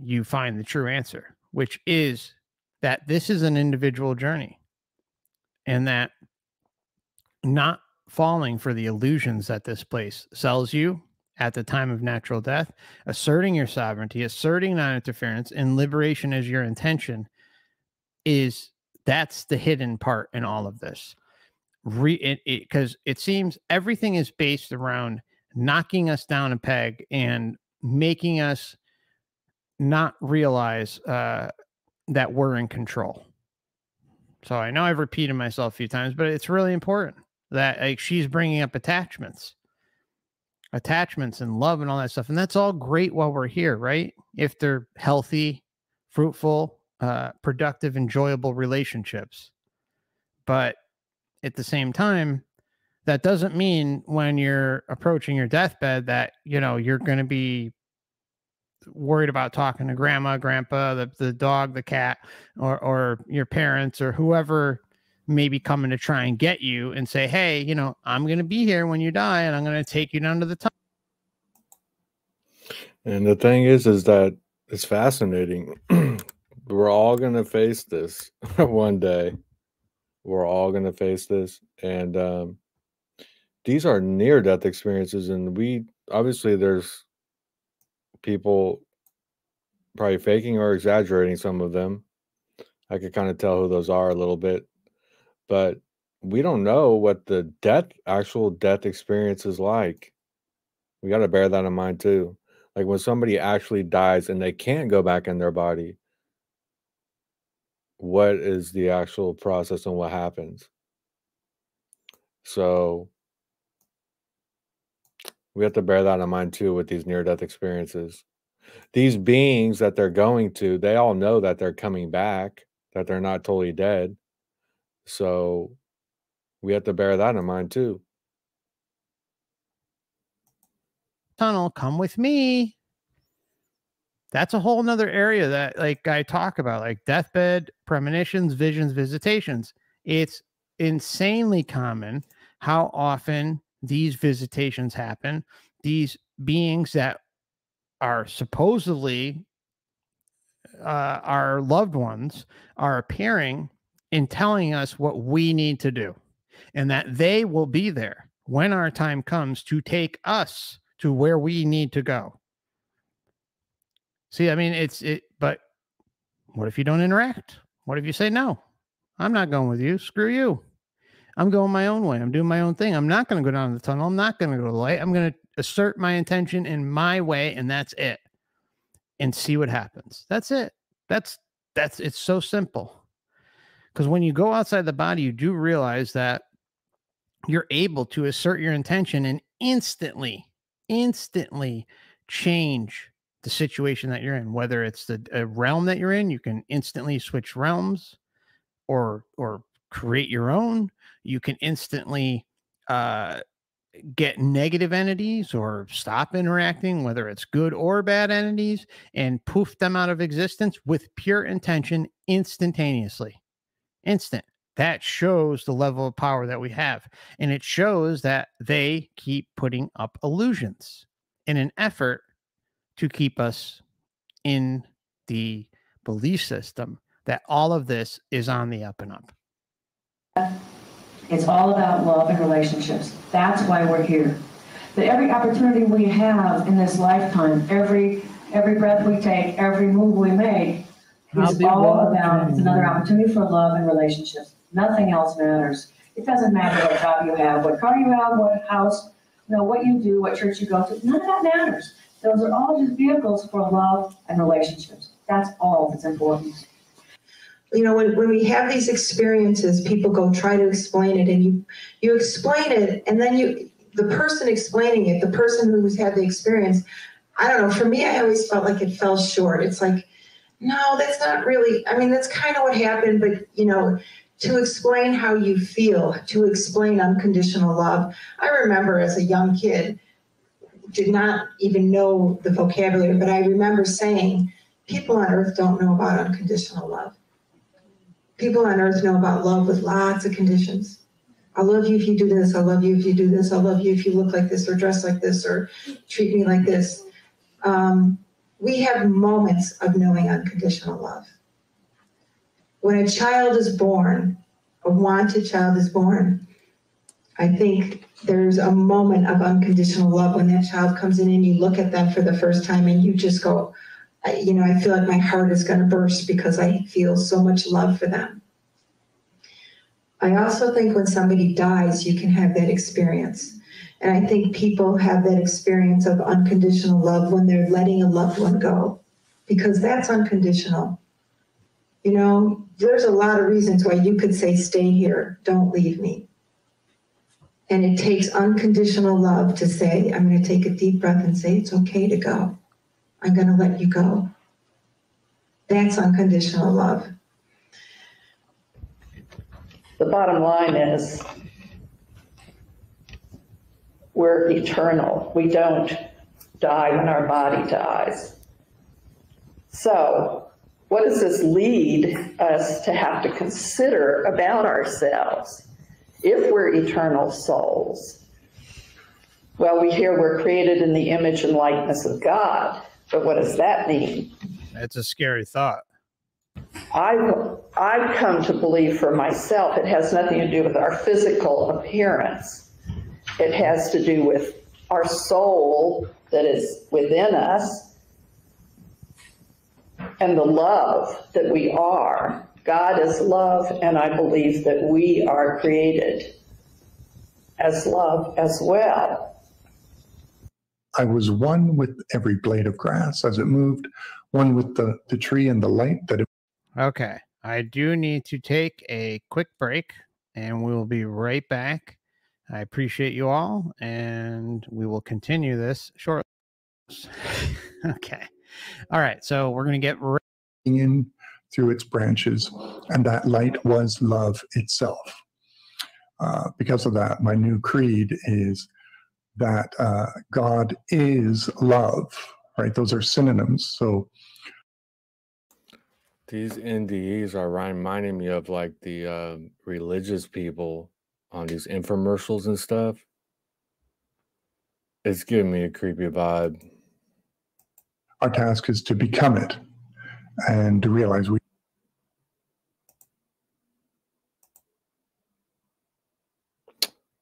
you find the true answer, which is that this is an individual journey, and that not falling for the illusions that this place sells you at the time of natural death, asserting your sovereignty, asserting non-interference, and liberation as your intention, that's the hidden part in all of this. Because it seems everything is based around knocking us down a peg and making us not realize that we're in control. So I know I've repeated myself a few times, but it's really important that, like, she's bringing up attachments and love and all that stuff. And that's all great while we're here, right? If they're healthy, fruitful, productive, enjoyable relationships. But at the same time, that doesn't mean when you're approaching your deathbed that, you're going to be worried about talking to grandma, grandpa, the dog, the cat, or your parents, or whoever may be coming to try and get you and say, hey, I'm going to be here when you die, and I'm going to take you down to the tunnel. And the thing is that it's fascinating. We're all going to face this one day. We're all going to face this. And these are near-death experiences. And obviously there's people probably faking or exaggerating some of them. I could kind of tell who those are a little bit. But we don't know what the actual death experience is like. We got to bear that in mind too. Like when somebody actually dies and they can't go back in their body, what is the actual process and what happens? So we have to bear that in mind too with these near-death experiences. These beings that they're going to, they all know that they're coming back, that they're not totally dead. So we have to bear that in mind too. Tunnel, come with me. That's a whole nother area that, like, I talk about, like deathbed, premonitions, visions, visitations. It's insanely common how often these visitations happen. These beings that are supposedly our loved ones are appearing and telling us what we need to do, and that they will be there when our time comes to take us to where we need to go. See, I mean, but what if you don't interact? What if you say, no, I'm not going with you. Screw you. I'm going my own way. I'm doing my own thing. I'm not going to go down the tunnel. I'm not going to go to the light. I'm going to assert my intention in my way, and that's it. And see what happens. That's it. It's so simple. Because when you go outside the body, you do realize that you're able to assert your intention and instantly change the situation that you're in. Whether it's the realm that you're in, you can instantly switch realms or create your own. You can instantly get negative entities or stop interacting, whether it's good or bad entities, and poof them out of existence with pure intention instantaneously. Instant. That shows the level of power that we have. And it shows that they keep putting up illusions in an effort to keep us in the belief system that all of this is on the up and up. It's all about love and relationships. That's why we're here. That every opportunity we have in this lifetime, every breath we take, every move we make, is all about, it's another opportunity for love and relationships. Nothing else matters. It doesn't matter what job you have, what car you have, what house, what you do, what church you go to. None of that matters. Those are all just vehicles for love and relationships. That's all that's important. When we have these experiences, people go try to explain it, and you explain it, and then the person explaining it, the person who's had the experience, I don't know, for me, I always felt like it fell short. It's like, no, that's not really, that's kind of what happened, but, to explain how you feel, to explain unconditional love. I remember as a young kid, did not even know the vocabulary, but I remember saying, people on earth don't know about unconditional love. People on earth know about love with lots of conditions. I love you if you do this. I love you if you do this. I love you if you look like this or dress like this or treat me like this. We have moments of knowing unconditional love. When a child is born, a wanted child is born, I think there's a moment of unconditional love when that child comes in and you look at them for the first time and you just go, I feel like my heart is going to burst because I feel so much love for them. I also think when somebody dies, you can have that experience. And I think people have that experience of unconditional love when they're letting a loved one go, because that's unconditional. There's a lot of reasons why you could say, stay here, don't leave me. And it takes unconditional love to say, I'm going to take a deep breath and say, it's okay to go. I'm going to let you go. That's unconditional love. The bottom line is we're eternal. We don't die when our body dies. So what does this lead us to have to consider about ourselves if we're eternal souls? Well, we hear we're created in the image and likeness of God. But what does that mean? That's a scary thought. I've come to believe for myself it has nothing to do with our physical appearance. It has to do with our soul that is within us and the love that we are. God is love, and I believe that we are created as love as well. I was one with every blade of grass as it moved, one with the tree and the light that it... Okay, I do need to take a quick break, and we will be right back. I appreciate you all, and we will continue this shortly. Okay. All right, so we're going to get in through its branches, and that light was love itself. Because of that, my new creed is that God is love, right? Those are synonyms. So these NDEs are reminding me of like the religious people on these infomercials and stuff. It's giving me a creepy vibe. Our task is to become it and to realize we...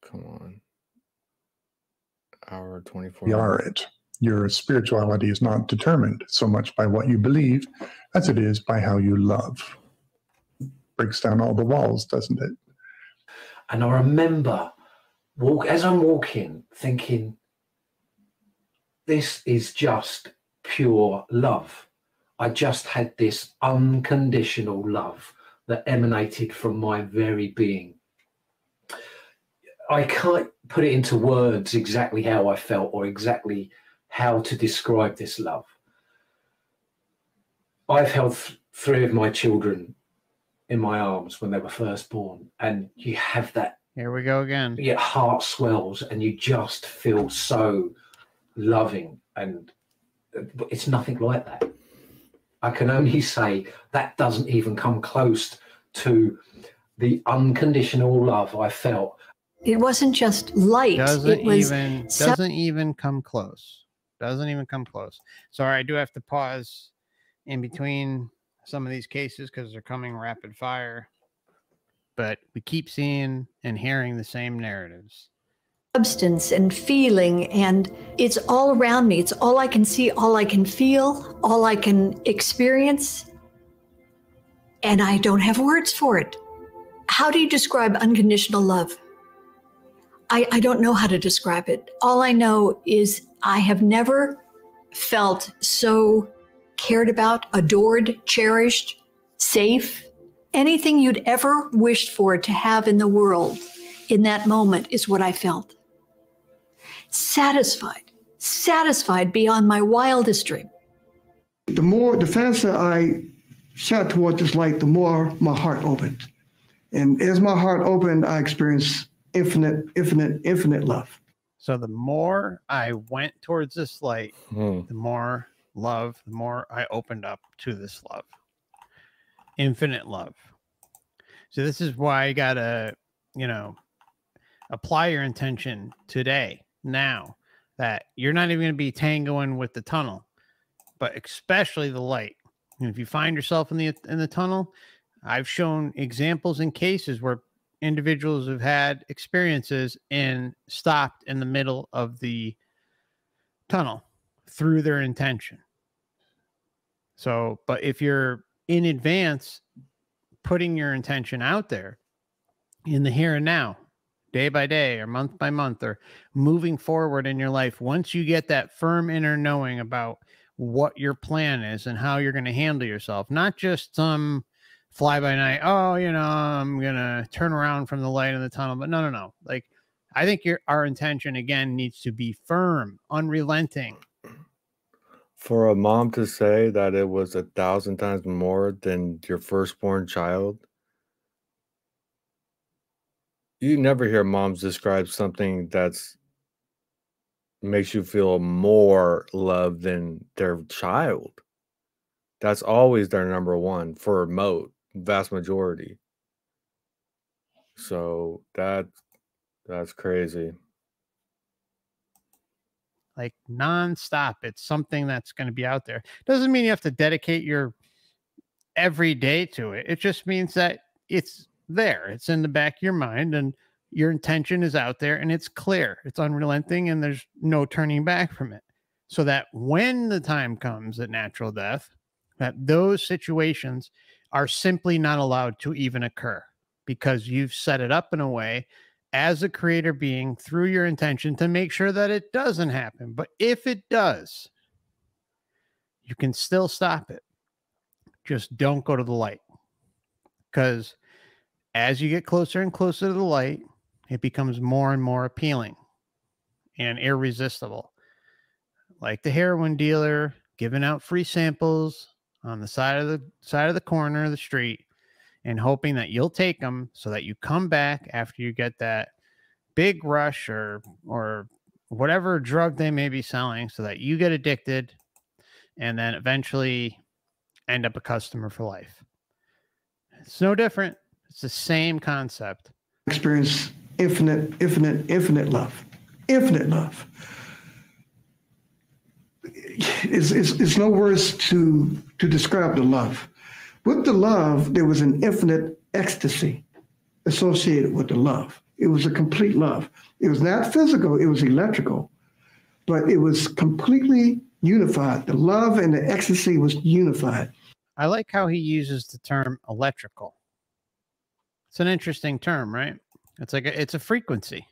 Come on. Hour 24. We are it. Your spirituality is not determined so much by what you believe as it is by how you love. Breaks down all the walls, doesn't it? And I remember, as I'm walking, thinking, this is just pure love. I just had this unconditional love that emanated from my very being. I can't put it into words exactly how I felt or exactly how to describe this love. I've held 3 of my children in my arms when they were first born, and you have that. Here we go again. Your heart swells and you just feel so loving, and it's nothing like that. I can only say that doesn't even come close to the unconditional love I felt. It wasn't just light. Doesn't even come close. Doesn't even come close. Sorry, I do have to pause in between some of these cases because they're coming rapid fire, but we keep seeing and hearing the same narratives. Substance and feeling, and it's all around me. It's all I can see, all I can feel, all I can experience, and I don't have words for it. How do you describe unconditional love? I don't know how to describe it. All I know is I have never felt so cared about, adored, cherished, safe. Anything you'd ever wished for to have in the world in that moment is what I felt. Satisfied beyond my wildest dream. The faster I shot toward this light, the more my heart opened. And as my heart opened, I experienced infinite love. So the more I went towards this light, the more love, the more I opened up to this love. Infinite love. So this is why you gotta, apply your intention today, now, that you're not even going to be tangoing with the tunnel, but especially the light. And if you find yourself in the tunnel, I've shown examples and cases where individuals have had experiences and stopped in the middle of the tunnel through their intention. So, but if you're in advance putting your intention out there in the here and now, day by day or month by month, or moving forward in your life, once you get that firm inner knowing about what your plan is and how you're going to handle yourself, not just some fly by night, I'm going to turn around from the light in the tunnel, but no. Like, I think our intention again needs to be firm, unrelenting. For a mom to say that it was 1,000 times more than your firstborn child, you never hear moms describe something that's makes you feel more love than their child. That's always their number one for vast majority. So that's crazy. Like nonstop. It's something that's going to be out there. Doesn't mean you have to dedicate your every day to it. It just means that it's there. It's in the back of your mind, and your intention is out there, and it's clear. It's unrelenting, and there's no turning back from it. So that when the time comes at natural death, that those situations are simply not allowed to even occur, because you've set it up in a way as a creator being through your intention to make sure that it doesn't happen. But if it does, you can still stop it. Just don't go to the light, because as you get closer and closer to the light, it becomes more and more appealing and irresistible. Like the heroin dealer giving out free samples on the side of the corner of the street and hoping that you'll take them so that you come back after you get that big rush or whatever drug they may be selling, so that you get addicted and then eventually end up a customer for life. It's no different. It's the same concept. Experience infinite love. Infinite love. It's no words to describe the love. With the love, there was an infinite ecstasy associated with the love. It was a complete love. It was not physical, it was electrical, but it was completely unified. The love and the ecstasy was unified. I like how he uses the term electrical. It's an interesting term, right? It's a frequency.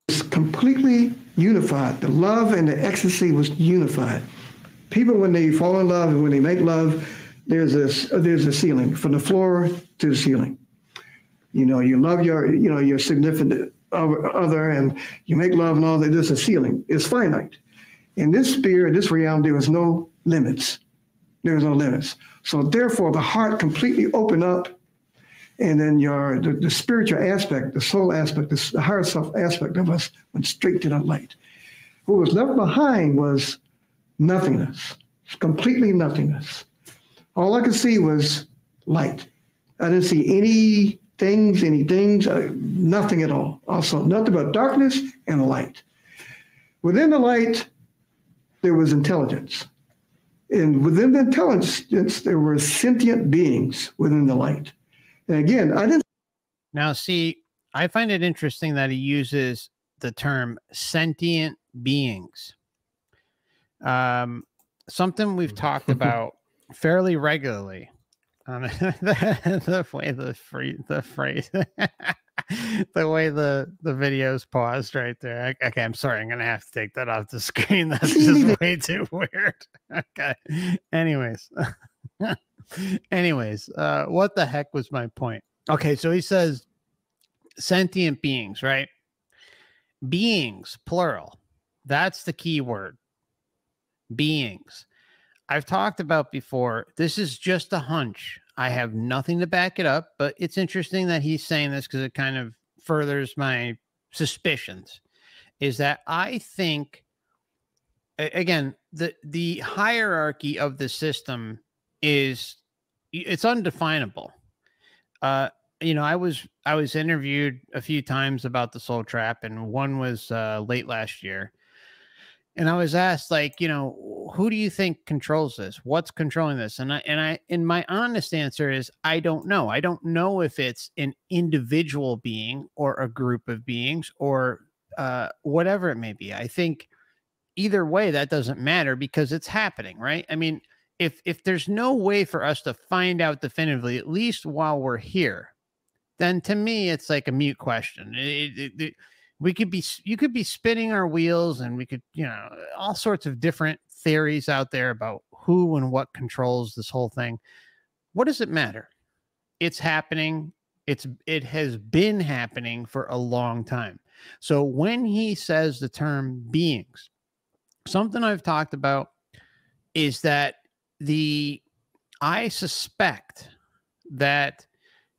It's completely unified. The love and the ecstasy was unified. People, when they fall in love and when they make love, there's a ceiling from the floor to the ceiling. You love your significant other, and you make love and all that. There's a ceiling. It's finite. In this sphere, in this realm, there was no limits. There was no limits. So therefore, the heart completely opened up, and then the spiritual aspect, the soul aspect, the higher self aspect of us went straight to the light. What was left behind was nothingness, completely nothingness. All I could see was light. I didn't see any things, nothing at all. Also, nothing but darkness and light. Within the light, there was intelligence. And within the intelligence, there were sentient beings within the light. And again, I didn't. Now, see, I find it interesting that he uses the term sentient beings. Something we've talked about fairly regularly. The way the phrase, the way the video's paused right there. Okay, I'm sorry. I'm gonna have to take that off the screen. That's just way too weird. Okay. Anyways, what the heck was my point? Okay, so he says sentient beings, right? Beings, plural. That's the key word. Beings. I've talked about before, this is just a hunch. I have nothing to back it up, but it's interesting that he's saying this because it kind of furthers my suspicions. Is that I think, again, the hierarchy of the system it's undefinable. You know, I was interviewed a few times about the Soul Trap, and one was late last year. And I was asked, like, you know, who do you think controls this? What's controlling this? And my honest answer is, I don't know. I don't know if it's an individual being or a group of beings or whatever it may be. I think either way, that doesn't matter because it's happening, right? I mean, if there's no way for us to find out definitively, at least while we're here, then to me, it's like a mute question. You could be spinning our wheels, and we could, you know, all sorts of different theories out there about who and what controls this whole thing. What does it matter? It's happening. It has been happening for a long time. So when he says the term beings, something I've talked about is that I suspect that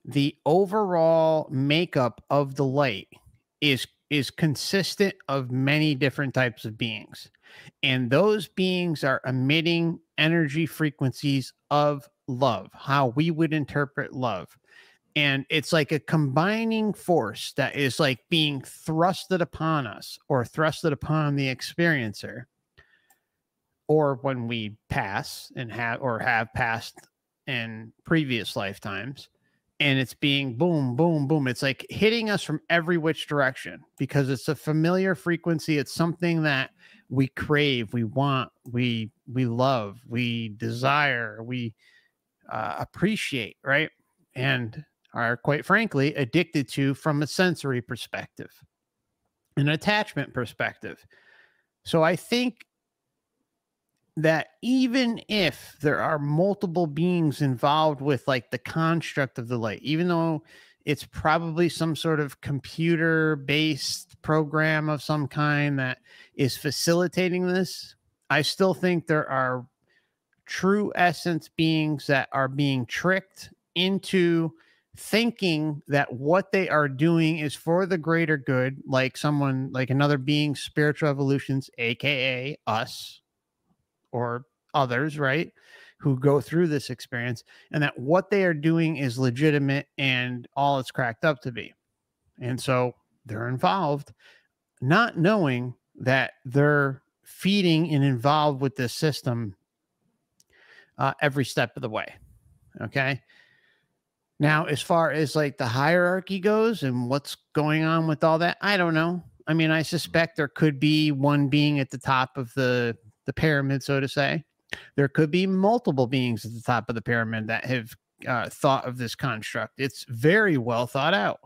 the overall makeup of the light is consistent of many different types of beings. And those beings are emitting energy frequencies of love, how we would interpret love. And it's like a combining force that is like being thrusted upon us or thrusted upon the experiencer, or when we pass and have passed in previous lifetimes. And it's being boom, boom, boom. It's like hitting us from every which direction because it's a familiar frequency. It's something that we crave, we want, we love, we desire, we appreciate, right? And are, quite frankly, addicted to from a sensory perspective, an attachment perspective. So I think that even if there are multiple beings involved with like the construct of the light, even though it's probably some sort of computer-based program of some kind that is facilitating this, I still think there are true essence beings that are being tricked into thinking that what they are doing is for the greater good, like someone, like another being, spiritual evolutions, aka us, or others, right, who go through this experience, and that what they are doing is legitimate and all it's cracked up to be. And so they're involved, not knowing that they're feeding and involved with this system every step of the way. Okay. Now, as far as like the hierarchy goes and what's going on with all that, I don't know. I mean, I suspect there could be one being at the top of the pyramid, so to say. There could be multiple beings at the top of the pyramid that have thought of this construct. It's very well thought out.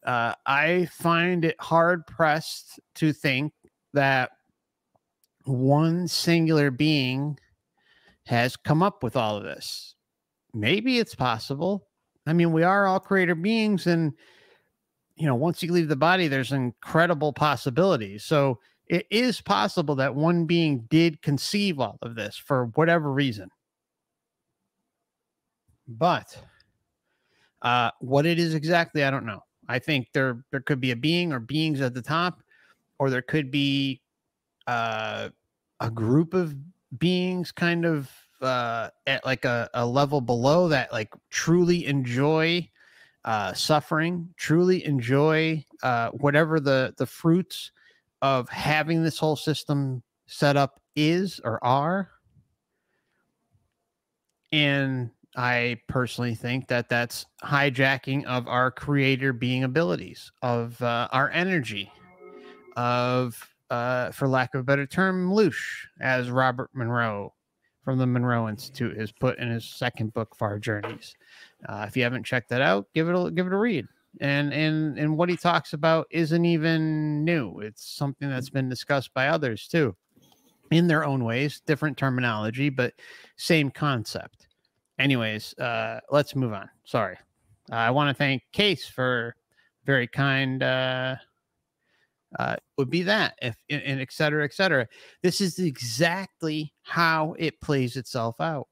I find it hard pressed to think that one singular being has come up with all of this. Maybe it's possible. I mean, we are all creator beings, and you know, once you leave the body, there's incredible possibilities. So it is possible that one being did conceive all of this for whatever reason. But what it is exactly, I don't know. I think there could be a being or beings at the top, or there could be a group of beings kind of at like a level below that, like truly enjoy suffering, truly enjoy whatever the fruits of having this whole system set up is or are. And I personally think that that's hijacking of our creator being abilities, of our energy, of, for lack of a better term, loosh, as Robert Monroe from the Monroe Institute has put in his second book, Far Journeys. If you haven't checked that out, give it a read. And what he talks about isn't even new. It's something that's been discussed by others too, in their own ways, different terminology, but same concept. Anyways, let's move on. Sorry. I want to thank Case for very kind, would be that, if, and et cetera, et cetera. This is exactly how it plays itself out.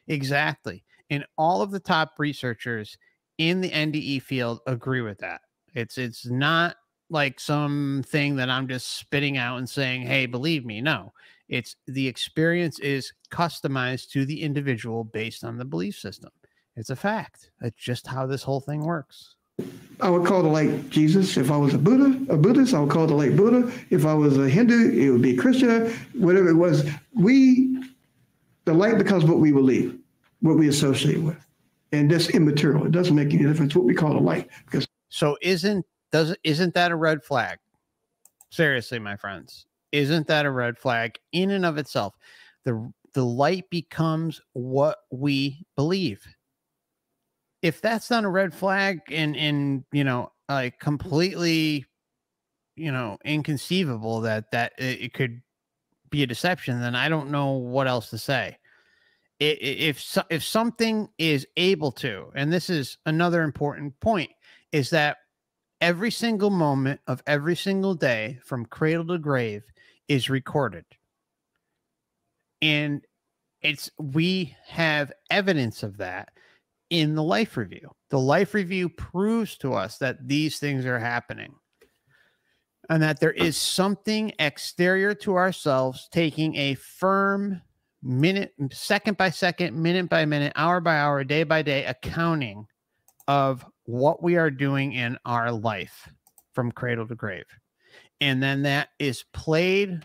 Exactly. And all of the top researchers in the NDE field agree with that. It's not like something that I'm just spitting out and saying, hey, believe me. No, it's the experience is customized to the individual based on the belief system. It's a fact. That's just how this whole thing works. I would call the light Jesus. If I was a Buddhist, I would call the light Buddha. If I was a Hindu, it would be Krishna, whatever it was. The light becomes what we believe, what we associate with. And that's immaterial. It doesn't make any difference what we call the light. Because so isn't that a red flag? Seriously, my friends, isn't that a red flag in and of itself? The light becomes what we believe. If that's not a red flag and like completely, inconceivable that it could be a deception, then I don't know what else to say. If something is able to, and this is another important point, is that every single moment of every single day from cradle to grave is recorded. And we have evidence of that in the life review. The life review proves to us that these things are happening and that there is something exterior to ourselves taking a firm second by second, minute by minute, hour by hour, day by day accounting of what we are doing in our life from cradle to grave. And then that is played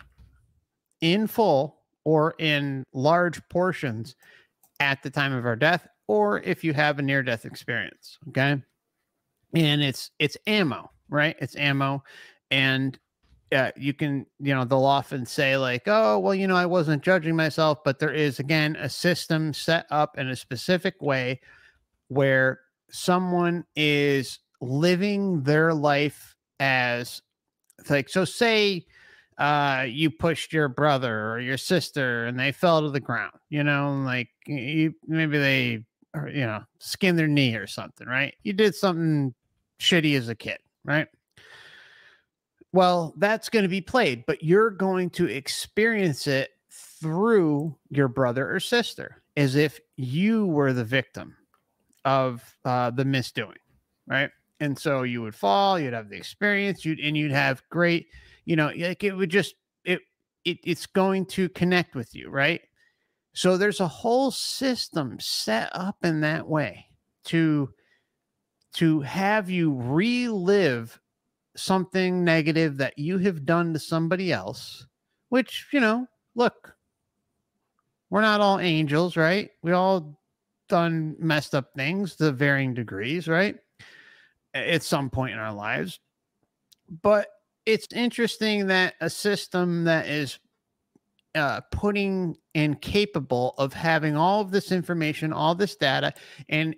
in full or in large portions at the time of our death, or if you have a near-death experience. Okay. And it's ammo, right? It's ammo. And you can, they'll often say like, oh, well, I wasn't judging myself, but there is, again, a system set up in a specific way where someone is living their life as like, so say you pushed your brother or your sister and they fell to the ground, like maybe they, skinned their knee or something, right? You did something shitty as a kid, right? Well, that's going to be played, but you're going to experience it through your brother or sister as if you were the victim of the misdoing, right? And so you would fall, you'd have the experience, you'd have great, like it would just, it's going to connect with you, right? So there's a whole system set up in that way to have you relive something negative that you have done to somebody else, which, look, we're not all angels, right? We all done messed up things to varying degrees, right? At some point in our lives. But it's interesting that a system that is putting and capable of having all of this information, all this data, and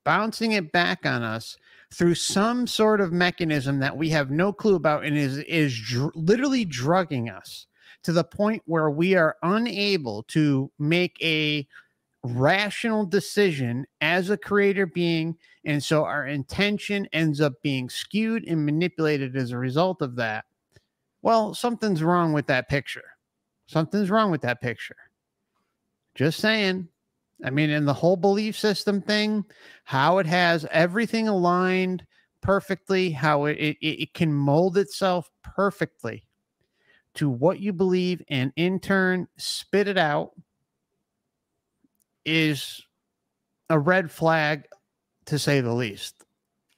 bouncing it back on us through some sort of mechanism that we have no clue about, and is literally drugging us to the point where we are unable to make a rational decision as a creator being. And so our intention ends up being skewed and manipulated as a result of that. Well, something's wrong with that picture. Something's wrong with that picture. Just saying. I mean, in the whole belief system thing, how it has everything aligned perfectly, how it can mold itself perfectly to what you believe and in turn spit it out, is a red flag, to say the least,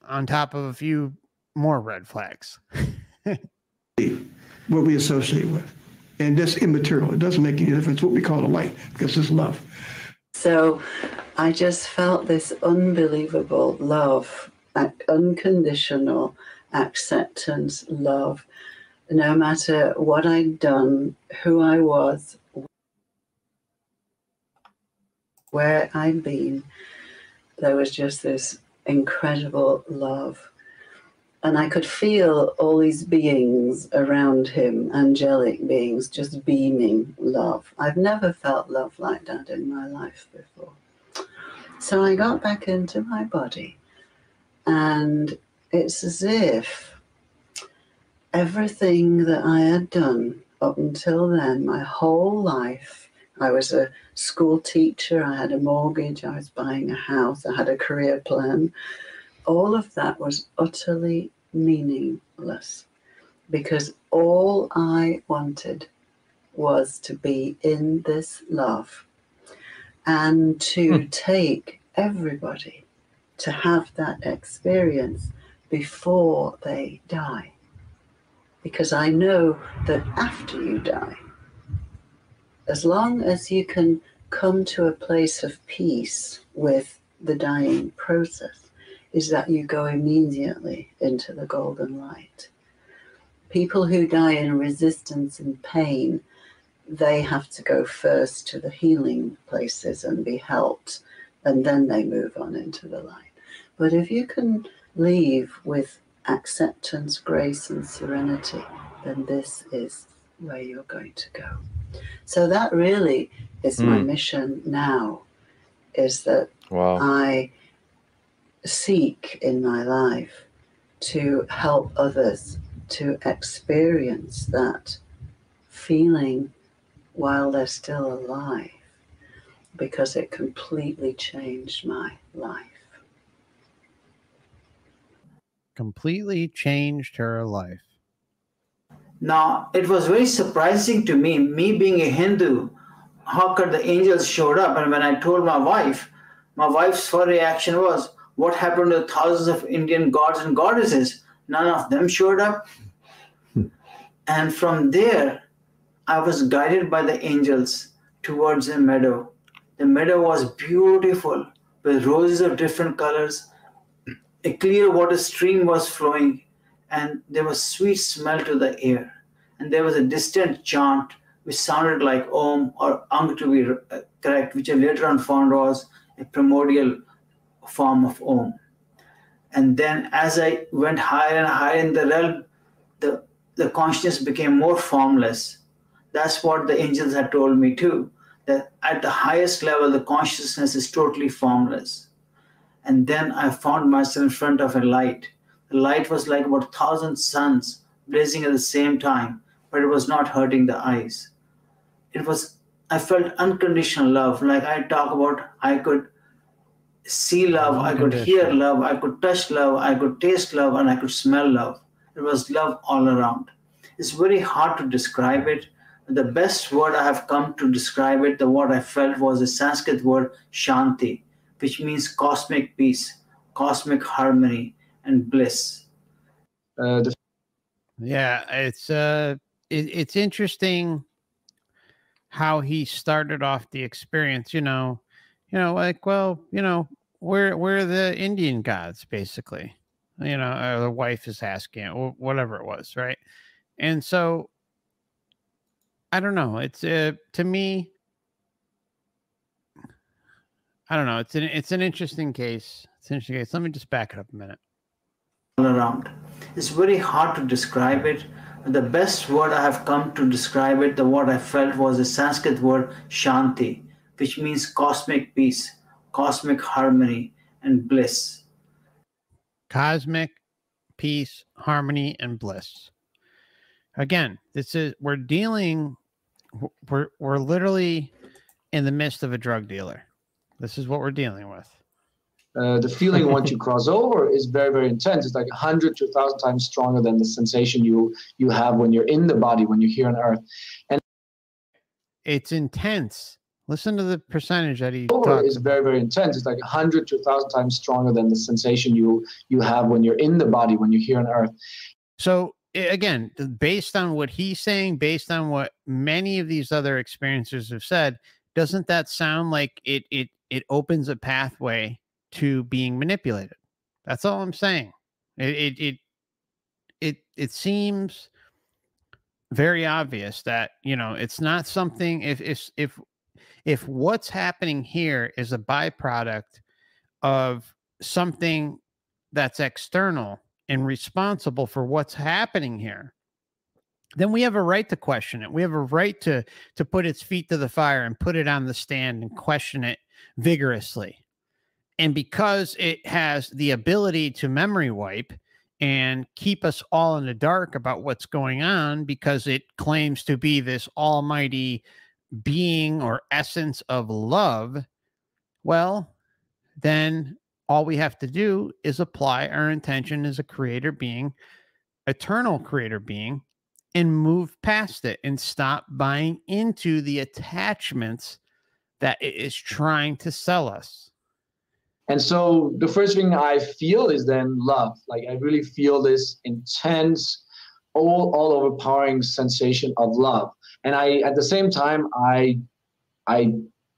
on top of a few more red flags. What we associate with. And that's immaterial. It doesn't make any difference what we call the light, because it's love. So I just felt this unbelievable love, unconditional acceptance, love, no matter what I'd done, who I was, where I'd been. There was just this incredible love. And I could feel all these beings around him, angelic beings, just beaming love. I've never felt love like that in my life before. So I got back into my body, and it's as if everything that I had done up until then, my whole life, I was a school teacher, I had a mortgage, I was buying a house, I had a career plan. All of that was utterly meaningless, because all I wanted was to be in this love and to take everybody to have that experience before they die. Because I know that after you die, as long as you can come to a place of peace with the dying process, is that you go immediately into the golden light. People who die in resistance and pain, they have to go first to the healing places and be helped, and then they move on into the light. But if you can leave with acceptance, grace, and serenity, then this is where you're going to go. So that really is my mission now, is that I seek in my life to help others to experience that feeling while they're still alive, because it completely changed my life. Completely changed her life. Now, it was very surprising to me being a Hindu, how could the angels showed up? And when I told my wife's first reaction was, what happened to thousands of Indian gods and goddesses? None of them showed up. And from there, I was guided by the angels towards a meadow. The meadow was beautiful with roses of different colors. A clear water stream was flowing, and there was sweet smell to the air. And there was a distant chant which sounded like Om or Ang to be correct, which I later on found was a primordial form of Om. And then as I went higher and higher in the realm, the consciousness became more formless. That's what the angels had told me too, that at the highest level, the consciousness is totally formless. And then I found myself in front of a light. The light was like about 1,000 suns blazing at the same time, but it was not hurting the eyes. I felt unconditional love. Like I talk about, I could see love, I could hear love, I could touch love, I could taste love, and I could smell love. It was love all around. It's very hard to describe it. The best word I have come to describe it, the word I felt, was a Sanskrit word, Shanti, which means cosmic peace, cosmic harmony, and bliss. Yeah, it's interesting how he started off the experience. Like, well, we're the Indian gods, basically. The wife is asking, or whatever it was, right? And so, I don't know. It's to me, I don't know. It's an interesting case. It's an interesting case. Let me just back it up a minute. All around. It's very hard to describe it. The best word I have come to describe it, the word I felt, was a Sanskrit word, Shanti, which means cosmic peace, cosmic harmony, and bliss. Cosmic peace, harmony, and bliss. Again, we're literally in the midst of a drug dealer. This is what we're dealing with. The feeling once you cross over is very, very intense. It's like 100 to 1,000 times stronger than the sensation you have when you're in the body, when you're here on Earth. And it's intense. Listen to the percentage that he over is very, very intense. It's like 100 to 1,000 times stronger than the sensation you have when you're in the body, when you're here on Earth. So again, based on what he's saying, based on what many of these other experiencers have said, doesn't that sound like it opens a pathway to being manipulated? That's all I'm saying. It seems very obvious that, you know, it's not something, if what's happening here is a byproduct of something that's external and responsible for what's happening here, then we have a right to question it. We have a right to put its feet to the fire and put it on the stand and question it vigorously. And because it has the ability to memory wipe and keep us all in the dark about what's going on, because it claims to be this almighty being or essence of love, well, then all we have to do is apply our intention as a creator being, eternal creator being, and move past it and stop buying into the attachments that it is trying to sell us. And so the first thing I feel is then love. Like I really feel this intense, all overpowering sensation of love. And at the same time, I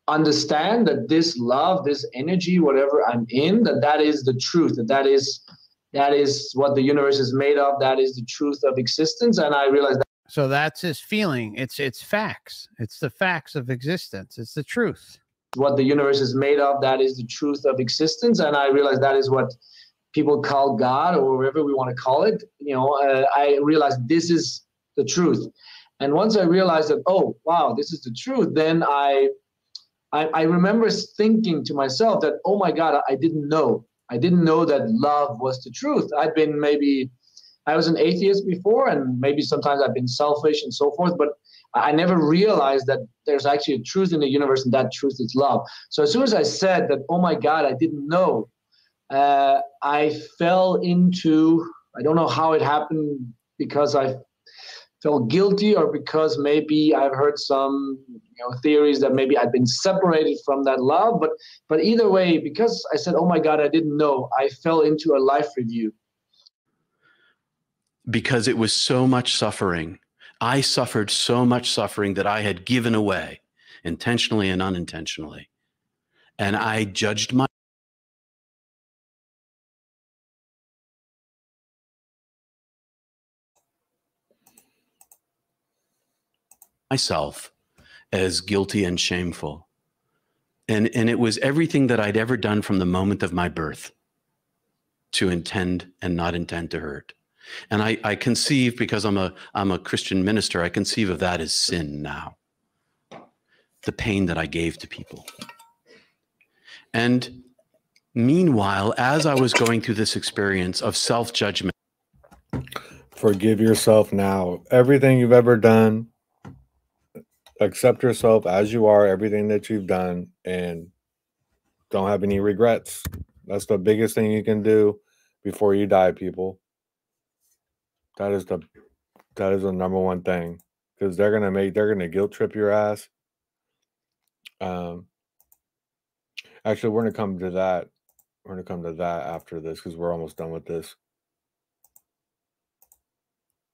understand that this love, this energy, whatever I'm in, that is the truth, that is what the universe is made of. That is the truth of existence. And I realize that. So that's his feeling. It's facts. It's the facts of existence. It's the truth. What the universe is made of, that is the truth of existence. And I realize that is what people call God, or whatever we want to call it. You know, I realized this is the truth. And once I realized that, oh, wow, this is the truth, then I remember thinking to myself that, oh my God, I didn't know that love was the truth. I was an atheist before, and maybe sometimes I've been selfish and so forth, but I never realized that there's actually a truth in the universe, and that truth is love. So as soon as I said that, oh my God, I didn't know, I fell into, I don't know how it happened, because I felt guilty, or because maybe I've heard some theories that maybe I've been separated from that love. But either way, because I said, oh my God, I didn't know, I fell into a life review. Because it was so much suffering. I suffered so much suffering that I had given away, intentionally and unintentionally. And I judged myself as guilty and shameful. And it was everything that I'd ever done from the moment of my birth to intend and not intend to hurt. And I conceive, because I'm a Christian minister, I conceive of that as sin now. The pain that I gave to people. And meanwhile, as I was going through this experience of self-judgment. Forgive yourself now. Everything you've ever done, accept yourself as you are, everything that you've done, and don't have any regrets. That's the biggest thing you can do before you die, people. That is the number one thing, because they're gonna guilt trip your ass. Actually, we're gonna come to that. We're gonna come to that after this, because we're almost done with this.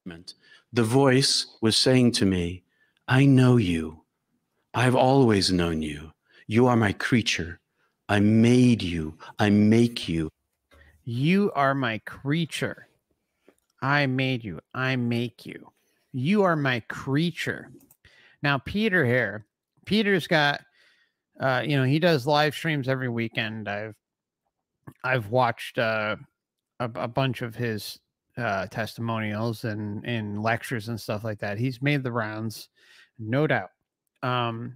The voice was saying to me, I know you. I've always known you. You are my creature. I made you. I make you. You are my creature. I made you. I make you. You are my creature. Now, Peter here, Peter's got, he does live streams every weekend. I've watched a bunch of his testimonials and lectures and stuff like that. He's made the rounds, no doubt. And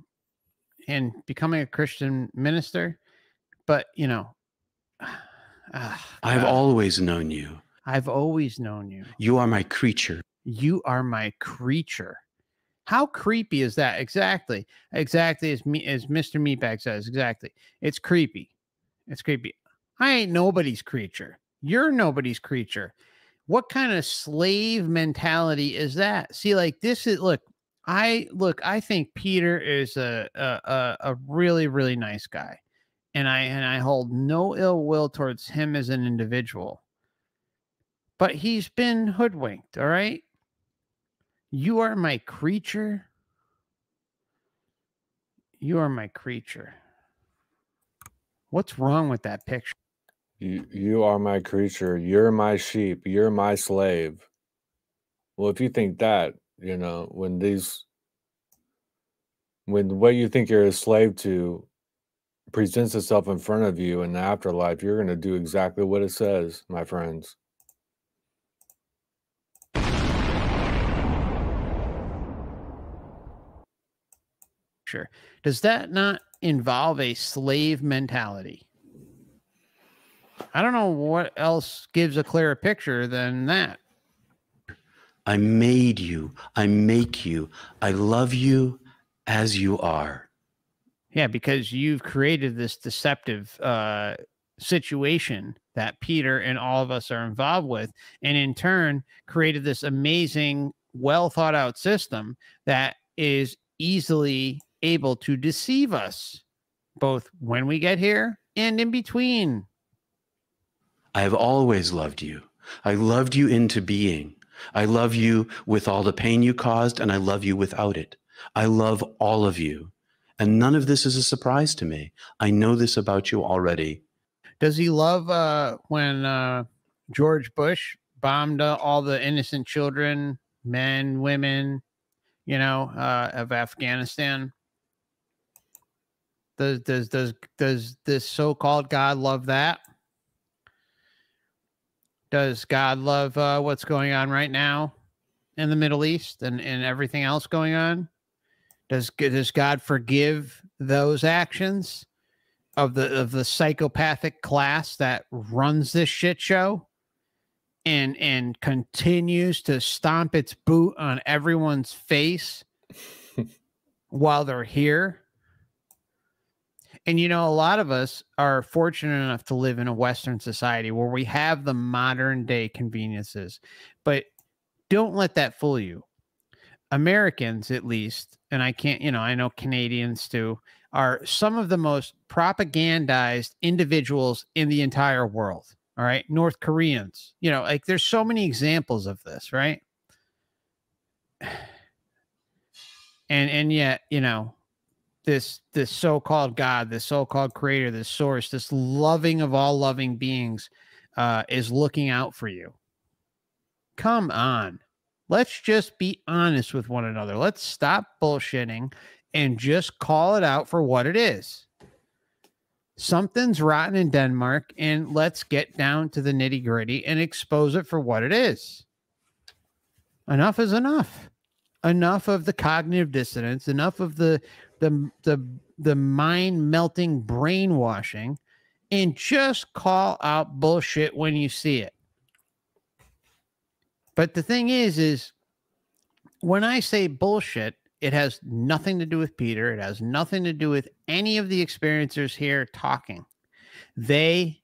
becoming a Christian minister, but I've always known you. I've always known you. You are my creature. You are my creature. How creepy is that? Exactly. Exactly as Mr. Meatbag says. Exactly. It's creepy. It's creepy. I ain't nobody's creature. You're nobody's creature. What kind of slave mentality is that? See, like this is I think Peter is a really, really nice guy. And I hold no ill will towards him as an individual. But he's been hoodwinked, all right? You are my creature. You are my creature. What's wrong with that picture? You are my creature. You're my sheep. You're my slave. Well, if you think that, you know, when what you think you're a slave to presents itself in front of you in the afterlife, you're going to do exactly what it says, my friends. Sure. Does that not involve a slave mentality? I don't know what else gives a clearer picture than that. I made you. I make you. I love you as you are. Yeah, because you've created this deceptive situation that Peter and all of us are involved with, and in turn created this amazing, well thought out system that is easily able to deceive us, both when we get here and in between. I have always loved you. I loved you into being. I love you with all the pain you caused, and I love you without it. I love all of you. And none of this is a surprise to me. I know this about you already. Does he love when George Bush bombed all the innocent children, men, women, you know, of Afghanistan? Does this so-called God love that? Does God love what's going on right now in the Middle East and everything else going on? Does God forgive those actions of the psychopathic class that runs this shit show and continues to stomp its boot on everyone's face while they're here? And, you know, a lot of us are fortunate enough to live in a Western society where we have the modern day conveniences, but don't let that fool you. Americans, at least, and I can't, you know, I know Canadians too, are some of the most propagandized individuals in the entire world. All right. North Koreans, you know, like there's so many examples of this, right? And yet, you know, this so-called God, this so-called creator, this source, this loving of all loving beings is looking out for you. Come on. Let's just be honest with one another. Let's stop bullshitting and just call it out for what it is. Something's rotten in Denmark, and let's get down to the nitty-gritty and expose it for what it is. Enough is enough. Enough of the cognitive dissonance, enough of the mind-melting brainwashing, and just call out bullshit when you see it. But the thing is when I say bullshit, it has nothing to do with Peter. It has nothing to do with any of the experiencers here talking. They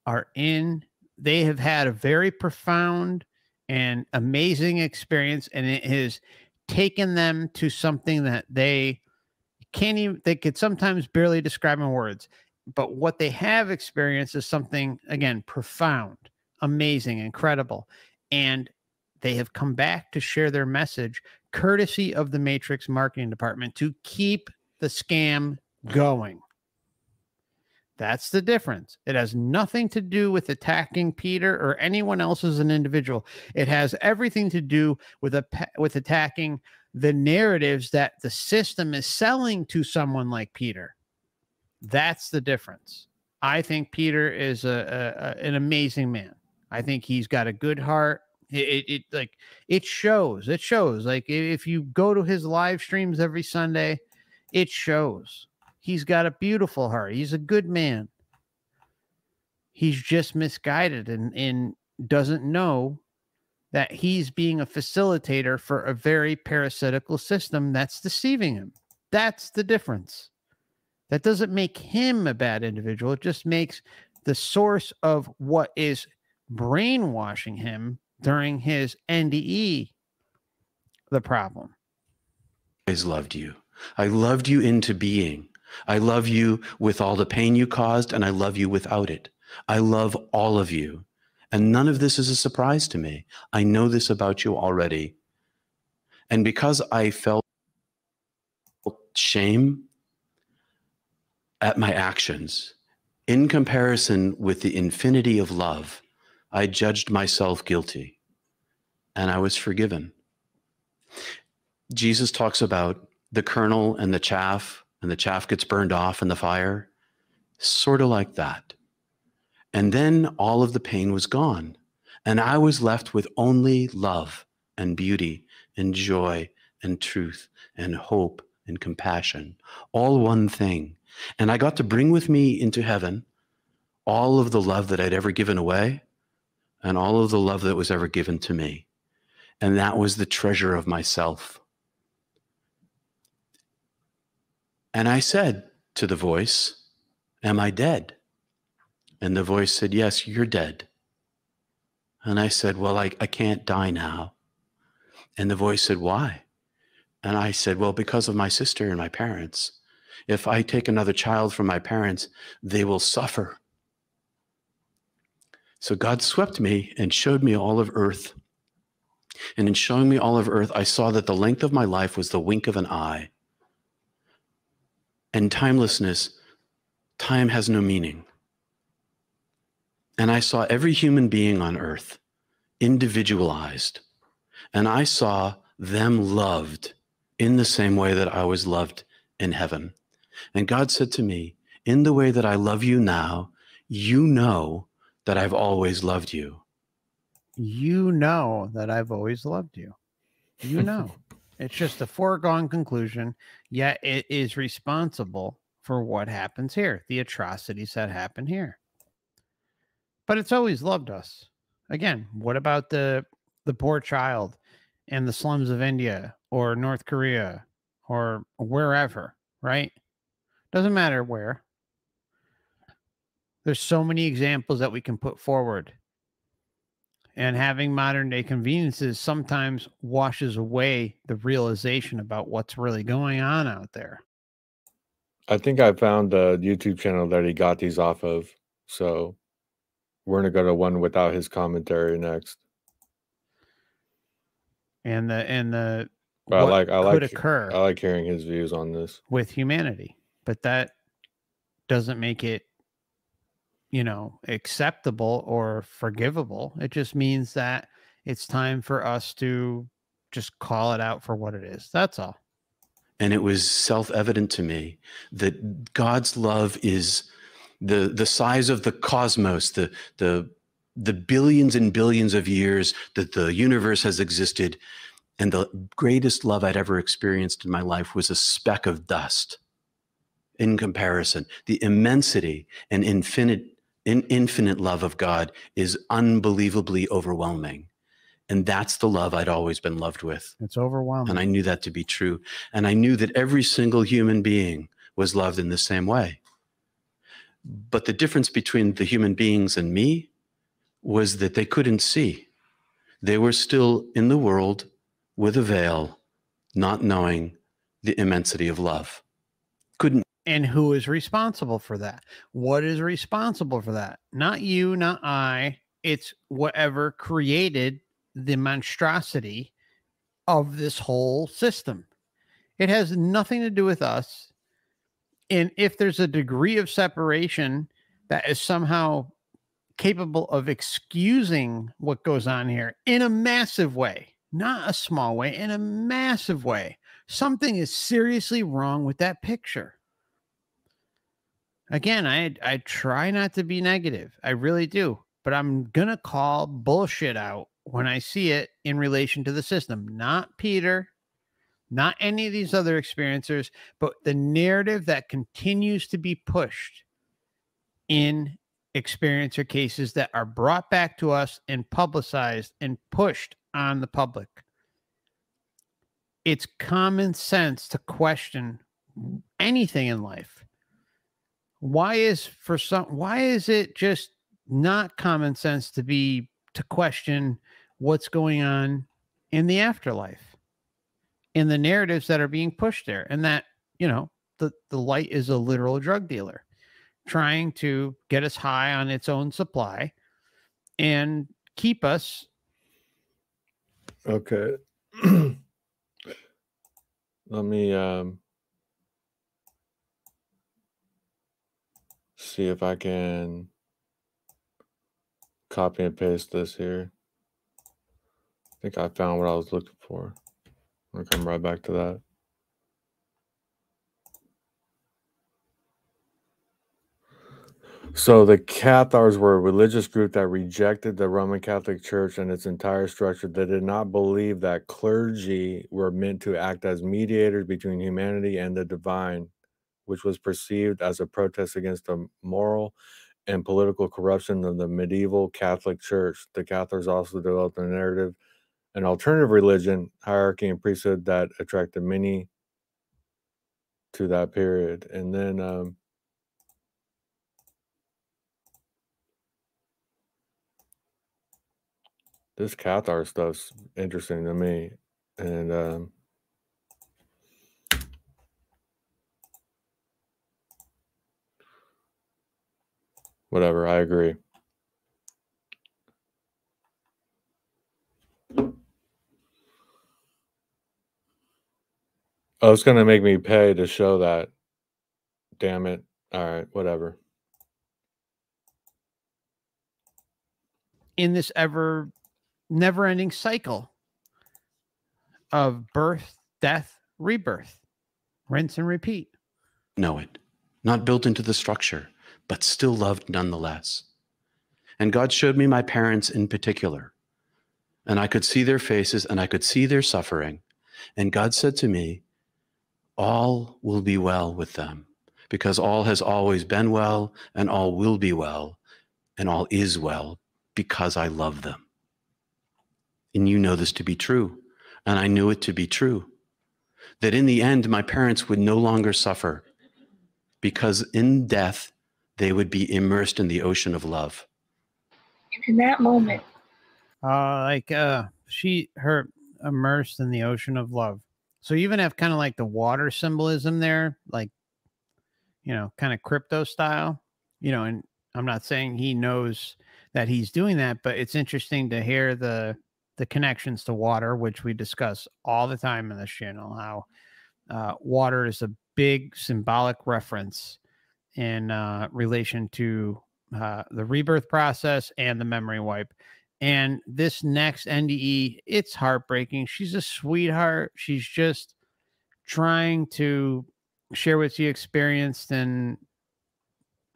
have had a very profound and amazing experience, and it has taken them to something that they could sometimes barely describe in words. But what they have experienced is something, again, profound, amazing, incredible. And they have come back to share their message, courtesy of the Matrix marketing department, to keep the scam going. That's the difference. It has nothing to do with attacking Peter or anyone else as an individual. It has everything to do with attacking the narratives that the system is selling to someone like Peter. That's the difference. I think Peter is an amazing man. I think he's got a good heart. It shows. It shows. Like, if you go to his live streams every Sunday, it shows. He's got a beautiful heart. He's a good man. He's just misguided and doesn't know that he's being a facilitator for a very parasitical system that's deceiving him. That's the difference. That doesn't make him a bad individual. It just makes the source of what is brainwashing him during his NDE the problem. I always loved you. I loved you into being. I love you with all the pain you caused, and I love you without it. I love all of you. And none of this is a surprise to me. I know this about you already. And because I felt shame at my actions. In comparison with the infinity of love, I judged myself guilty, and I was forgiven. Jesus talks about the kernel and the chaff gets burned off in the fire, sort of like that. And then all of the pain was gone, and I was left with only love and beauty and joy and truth and hope and compassion, all one thing. And I got to bring with me into heaven all of the love that I'd ever given away and all of the love that was ever given to me. And that was the treasure of myself. And I said to the voice, "Am I dead?" And the voice said, "Yes, you're dead." And I said, "Well, I can't die now." And the voice said, "Why?" And I said, "Well, because of my sister and my parents. If I take another child from my parents, they will suffer." So God swept me and showed me all of earth. And in showing me all of earth, I saw that the length of my life was the wink of an eye. And timelessness, time has no meaning. And I saw every human being on earth individualized. And I saw them loved in the same way that I was loved in heaven. And God said to me, "In the way that I love you now, you know that I've always loved you." You know that I've always loved you. You know. It's just a foregone conclusion, yet it is responsible for what happens here, the atrocities that happen here. But it's always loved us. Again, what about the poor child in the slums of India or North Korea or wherever, right? Doesn't matter where. There's so many examples that we can put forward. And having modern day conveniences sometimes washes away the realization about what's really going on out there. I think I found the YouTube channel that he got these off of. So we're going to go to one without his commentary next. And the But what I could occur I like hearing his views on this with humanity, but that doesn't make it, acceptable or forgivable. It just means that it's time for us to just call it out for what it is. That's all. And it was self-evident to me that God's love is the size of the cosmos, the billions and billions of years that the universe has existed. And the greatest love I'd ever experienced in my life was a speck of dust in comparison. The immensity and infinite love of God is unbelievably overwhelming. And that's the love I'd always been loved with. It's overwhelming. And I knew that to be true. And I knew that every single human being was loved in the same way. But the difference between the human beings and me was that they couldn't see. They were still in the world with a veil, not knowing the immensity of love. Couldn't. And who is responsible for that? What is responsible for that? Not you, not I. It's whatever created the monstrosity of this whole system. It has nothing to do with us. And if there's a degree of separation that is somehow capable of excusing what goes on here in a massive way, not a small way, in a massive way, something is seriously wrong with that picture. Again, I try not to be negative. I really do. But I'm going to call bullshit out when I see it in relation to the system. Not Peter, not any of these other experiencers, but the narrative that continues to be pushed in experiencer cases that are brought back to us and publicized and pushed on the public. It's common sense to question anything in life. Why is it just not common sense to question what's going on in the afterlife, in the narratives that are being pushed there? And that, the light is a literal drug dealer trying to get us high on its own supply and keep us. Okay. Let me see if I can copy and paste this here. I think I found what I was looking for. I'm going to come right back to that. So the Cathars were a religious group that rejected the Roman Catholic Church and its entire structure. They did not believe that clergy were meant to act as mediators between humanity and the divine, which was perceived as a protest against the moral and political corruption of the medieval Catholic Church. The Cathars also developed a narrative, an alternative religion, hierarchy, and priesthood that attracted many to that period. And then this Cathar stuff's interesting to me. And whatever, I agree. Oh, it's going to make me pay to show that. Damn it. All right, whatever. In this never-ending cycle of birth, death, rebirth, rinse and repeat. Know it. Not built into the structure, but still loved nonetheless. And God showed me my parents in particular. And I could see their faces and I could see their suffering. And God said to me, all will be well with them, because all has always been well, and all will be well, and all is well, because I love them. And you know this to be true, and I knew it to be true, that in the end, my parents would no longer suffer, because in death, they would be immersed in the ocean of love. And in that moment, her immersed in the ocean of love. So you even have kind of like the water symbolism there, like, you know, kind of crypto style, you know, and I'm not saying he knows that he's doing that, but it's interesting to hear the connections to water, which we discuss all the time in this channel, how water is a big symbolic reference in relation to the rebirth process and the memory wipe. And this next NDE, it's heartbreaking. She's a sweetheart. She's just trying to share what she experienced. And,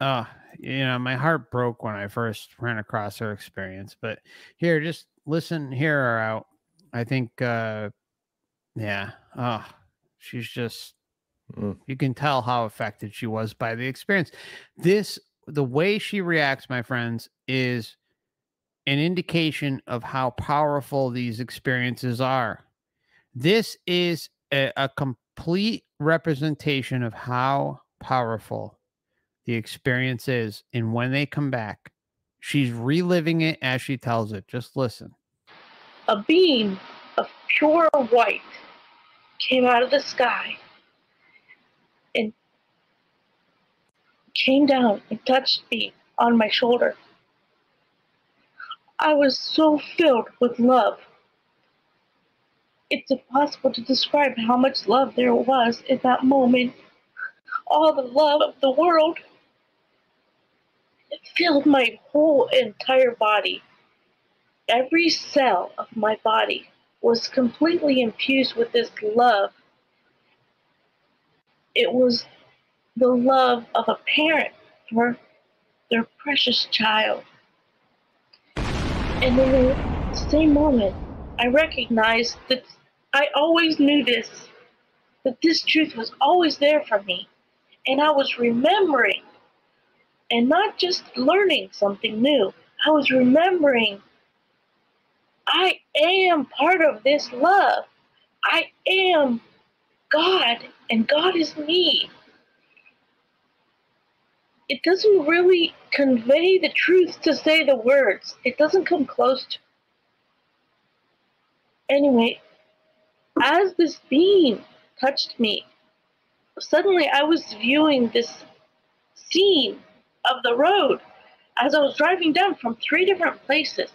you know, my heart broke when I first ran across her experience. But here, just listen, hear her out. I think, yeah, she's just, you can tell how affected she was by the experience. The way she reacts, my friends, is an indication of how powerful these experiences are. This is a complete representation of how powerful the experience is. And when they come back, she's reliving it as she tells it. Just listen. a beam of pure white came out of the sky and came down and touched me on my shoulder. I was so filled with love. It's impossible to describe how much love there was in that moment. All the love of the world. It filled my whole entire body. Every cell of my body was completely infused with this love. It was the love of a parent for their precious child. And in the same moment, I recognized that I always knew this, that this truth was always there for me. And I was remembering, and not just learning something new, I was remembering I am part of this love. I am God, and God is me. It doesn't really convey the truth to say the words. It doesn't come close to. Anyway, as this being touched me, suddenly I was viewing this scene of the road as I was driving down from 3 different places.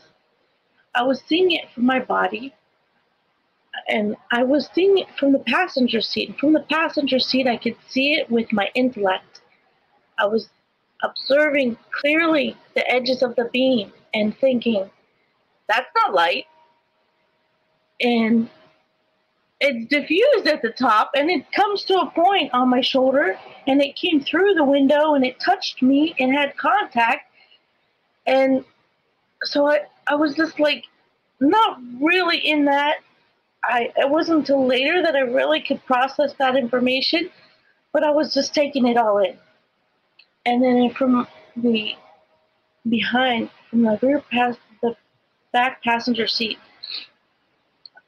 I was seeing it from my body, and I was seeing it from the passenger seat. From the passenger seat, I could see it with my intellect. I observing clearly the edges of the beam and thinking, that's not light. And it's diffused at the top, and it comes to a point on my shoulder, and it came through the window, and it touched me and had contact. And so I was just like, not really in that. It wasn't until later that I really could process that information, but I was just taking it all in. And then from the behind, from the the back passenger seat,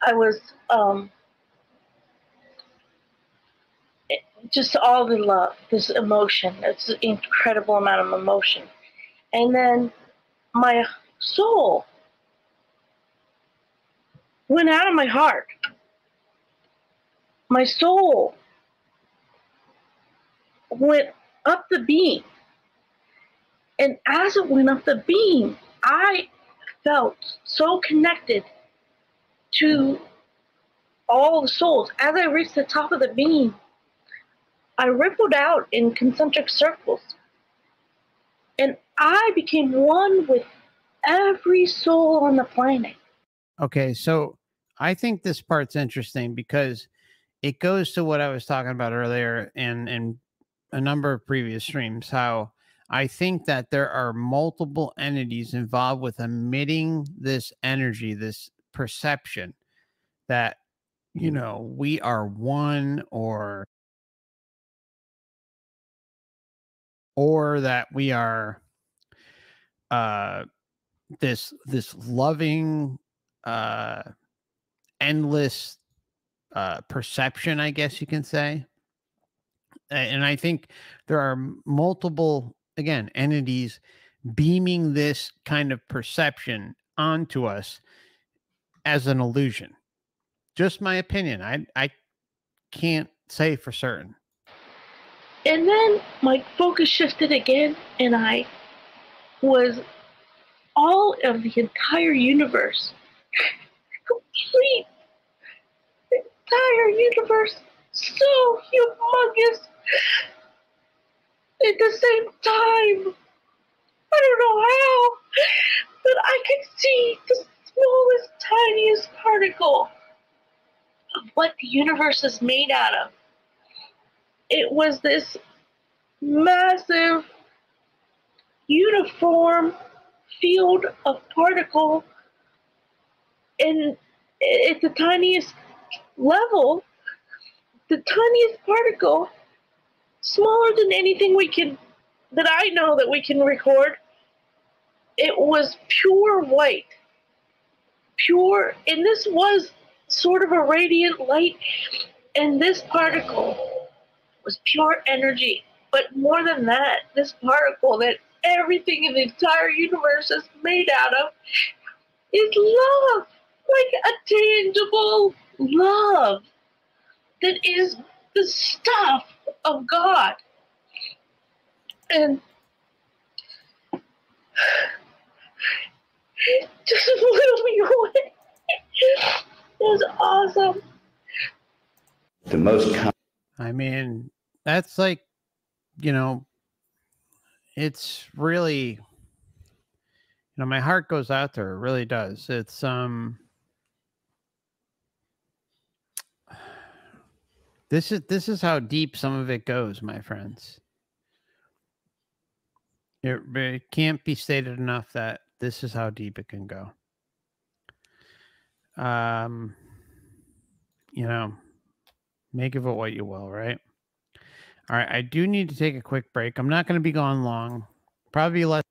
I was just all the love, this emotion. It's an incredible amount of emotion. And then my soul went out of my heart. My soul went up the beam. And as it went up the beam, I felt so connected to all the souls. As I reached the top of the beam, I rippled out in concentric circles. And I became one with every soul on the planet. Okay, so I think this part's interesting because it goes to what I was talking about earlier in a number of previous streams, how I think that there are multiple entities involved with emitting this energy, this perception that, you know, we are one, or that we are this loving endless perception, I guess you can say. And I think there are multiple, again, entities beaming this kind of perception onto us as an illusion. Just my opinion. I can't say for certain. And then my focus shifted again, and I was all of the entire universe. Complete. The entire universe. So humongous. At the same time. I don't know how, but I could see the smallest, tiniest particle of what the universe is made out of. It was this massive, uniform field of particle, and at the tiniest level, the tiniest particle, smaller than anything that I know that we can record. It was pure white, pure, and this was sort of a radiant light, and this particle was pure energy. But more than that, this particle that everything in the entire universe is made out of is love, like a tangible love that is the stuff of God. And it just blew me away. It was awesome. The most I mean, that's like, you know, it's really, you know, my heart goes out there. It really does. It's this is how deep some of it goes, my friends. It can't be stated enough that this is how deep it can go. You know, make of it what you will, right? All right, I do need to take a quick break. I'm not going to be gone long. Probably less.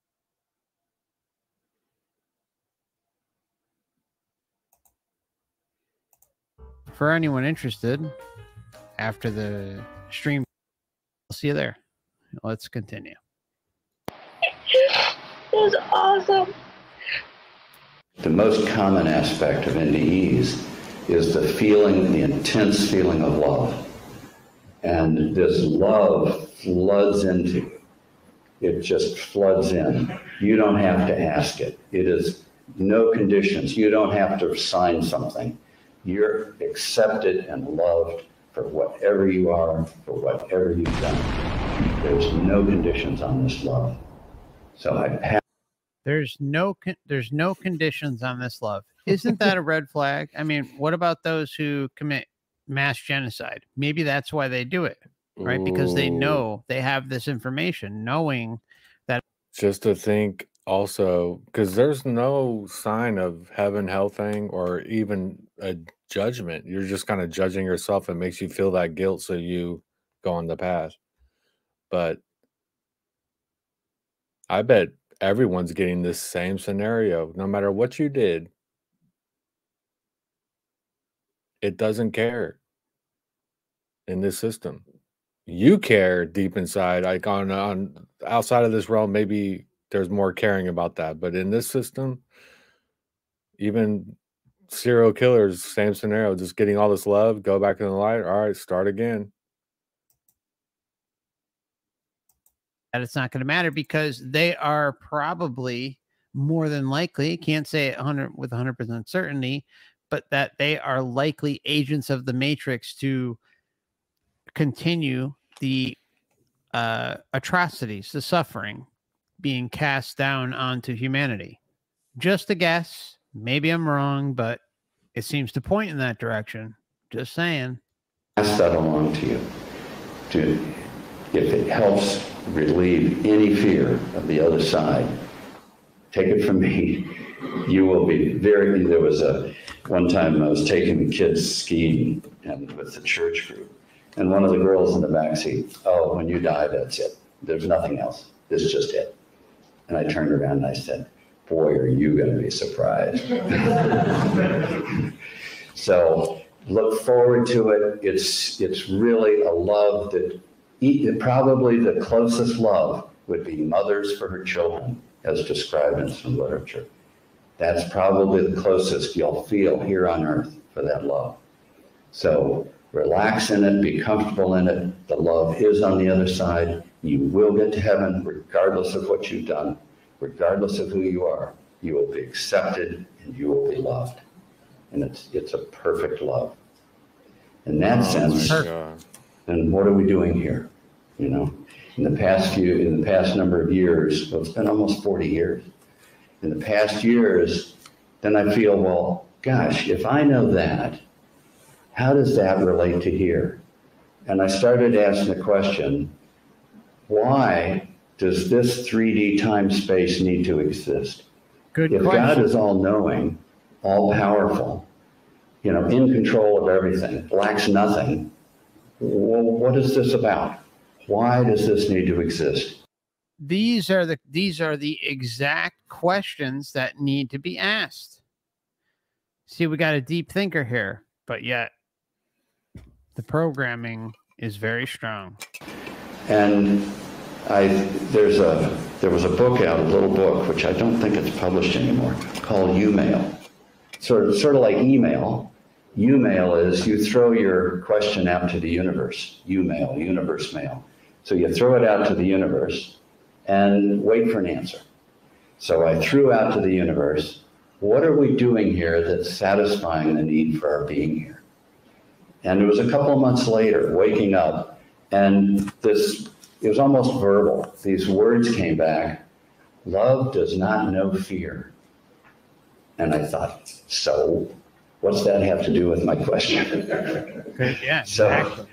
For anyone interested, after the stream, I'll see you there. Let's continue. It was awesome. The most common aspect of NDEs is the feeling, the intense feeling of love. And this love floods into you. It just floods in. You don't have to ask it. It is no conditions. You don't have to sign something. You're accepted and loved for whatever you are, for whatever you've done. There's no conditions on this love. So I pass. There's no conditions on this love. Isn't that a red flag? I mean, what about those who commit mass genocide? Maybe that's why they do it, right? Because they know they have this information, knowing that. Just to think also, because there's no sign of heaven, hell thing, or even a judgment. You're just kind of judging yourself. It makes you feel that guilt, so you go on the path. But I bet everyone's getting this same scenario, no matter what you did. It doesn't care in this system. You care deep inside, like on outside of this realm, maybe there's more caring about that. But in this system, even serial killers, same scenario, just getting all this love, go back in the light. All right, start again. That it's not going to matter because they are probably more than likely, can't say it 100 with 100% certainty, but that they are likely agents of the Matrix to continue the atrocities, the suffering being cast down onto humanity. Just a guess. Maybe I'm wrong, but it seems to point in that direction. Just saying. Pass that along to you. If it helps relieve any fear of the other side, take it from me. You will be very. There was one time I was taking the kids skiing and with the church group, and one of the girls in the back seat, oh, when you die, that's it. There's nothing else. This is just it. And I turned around and I said, boy, are you going to be surprised. So look forward to it. It's really a love that probably the closest love would be mothers for her children, as described in some literature. That's probably the closest you'll feel here on earth for that love. So relax in it, be comfortable in it. The love is on the other side. You will get to heaven regardless of what you've done, regardless of who you are. You will be accepted and you will be loved. And it's a perfect love. In that sense, and what are we doing here? You know, in the past number of years, well, it's been almost 40 years. In the past years, then I feel, well, gosh, if I know that, how does that relate to here? And I started asking the question, why does this 3D time space need to exist? Good if question. God is all-knowing, all-powerful, you know, in control of everything, lacks nothing, well, what is this about? Why does this need to exist? These are the exact questions that need to be asked. See, we got a deep thinker here, but yet the programming is very strong. And there was a book out, a little book, which I don't think it's published anymore, called UMail. Sort of like email. UMail is you throw your question out to the universe. UMail, universe mail. So you throw it out to the universe and wait for an answer. So I threw out to the universe, what are we doing here that's satisfying the need for our being here? And it was a couple of months later, waking up, and it was almost verbal. These words came back, love does not know fear. And I thought, so what's that have to do with my question? Yeah, so, exactly.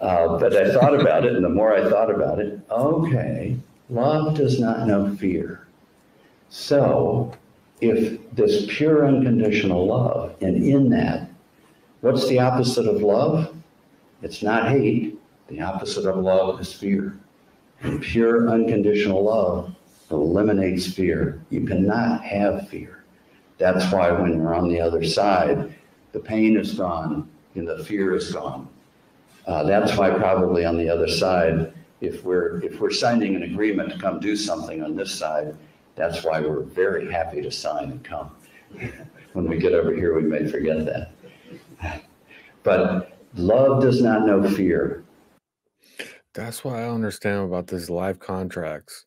But I thought about it, and the more I thought about it, okay, love does not know fear. So if this pure unconditional love, and in that, what's the opposite of love? It's not hate. The opposite of love is fear. And pure unconditional love eliminates fear. You cannot have fear. That's why when you're on the other side, the pain is gone and the fear is gone. That's why probably on the other side, if we're signing an agreement to come do something on this side, that's why we're very happy to sign and come. When we get over here, we may forget that. But love does not know fear. That's what I understand about this life contracts.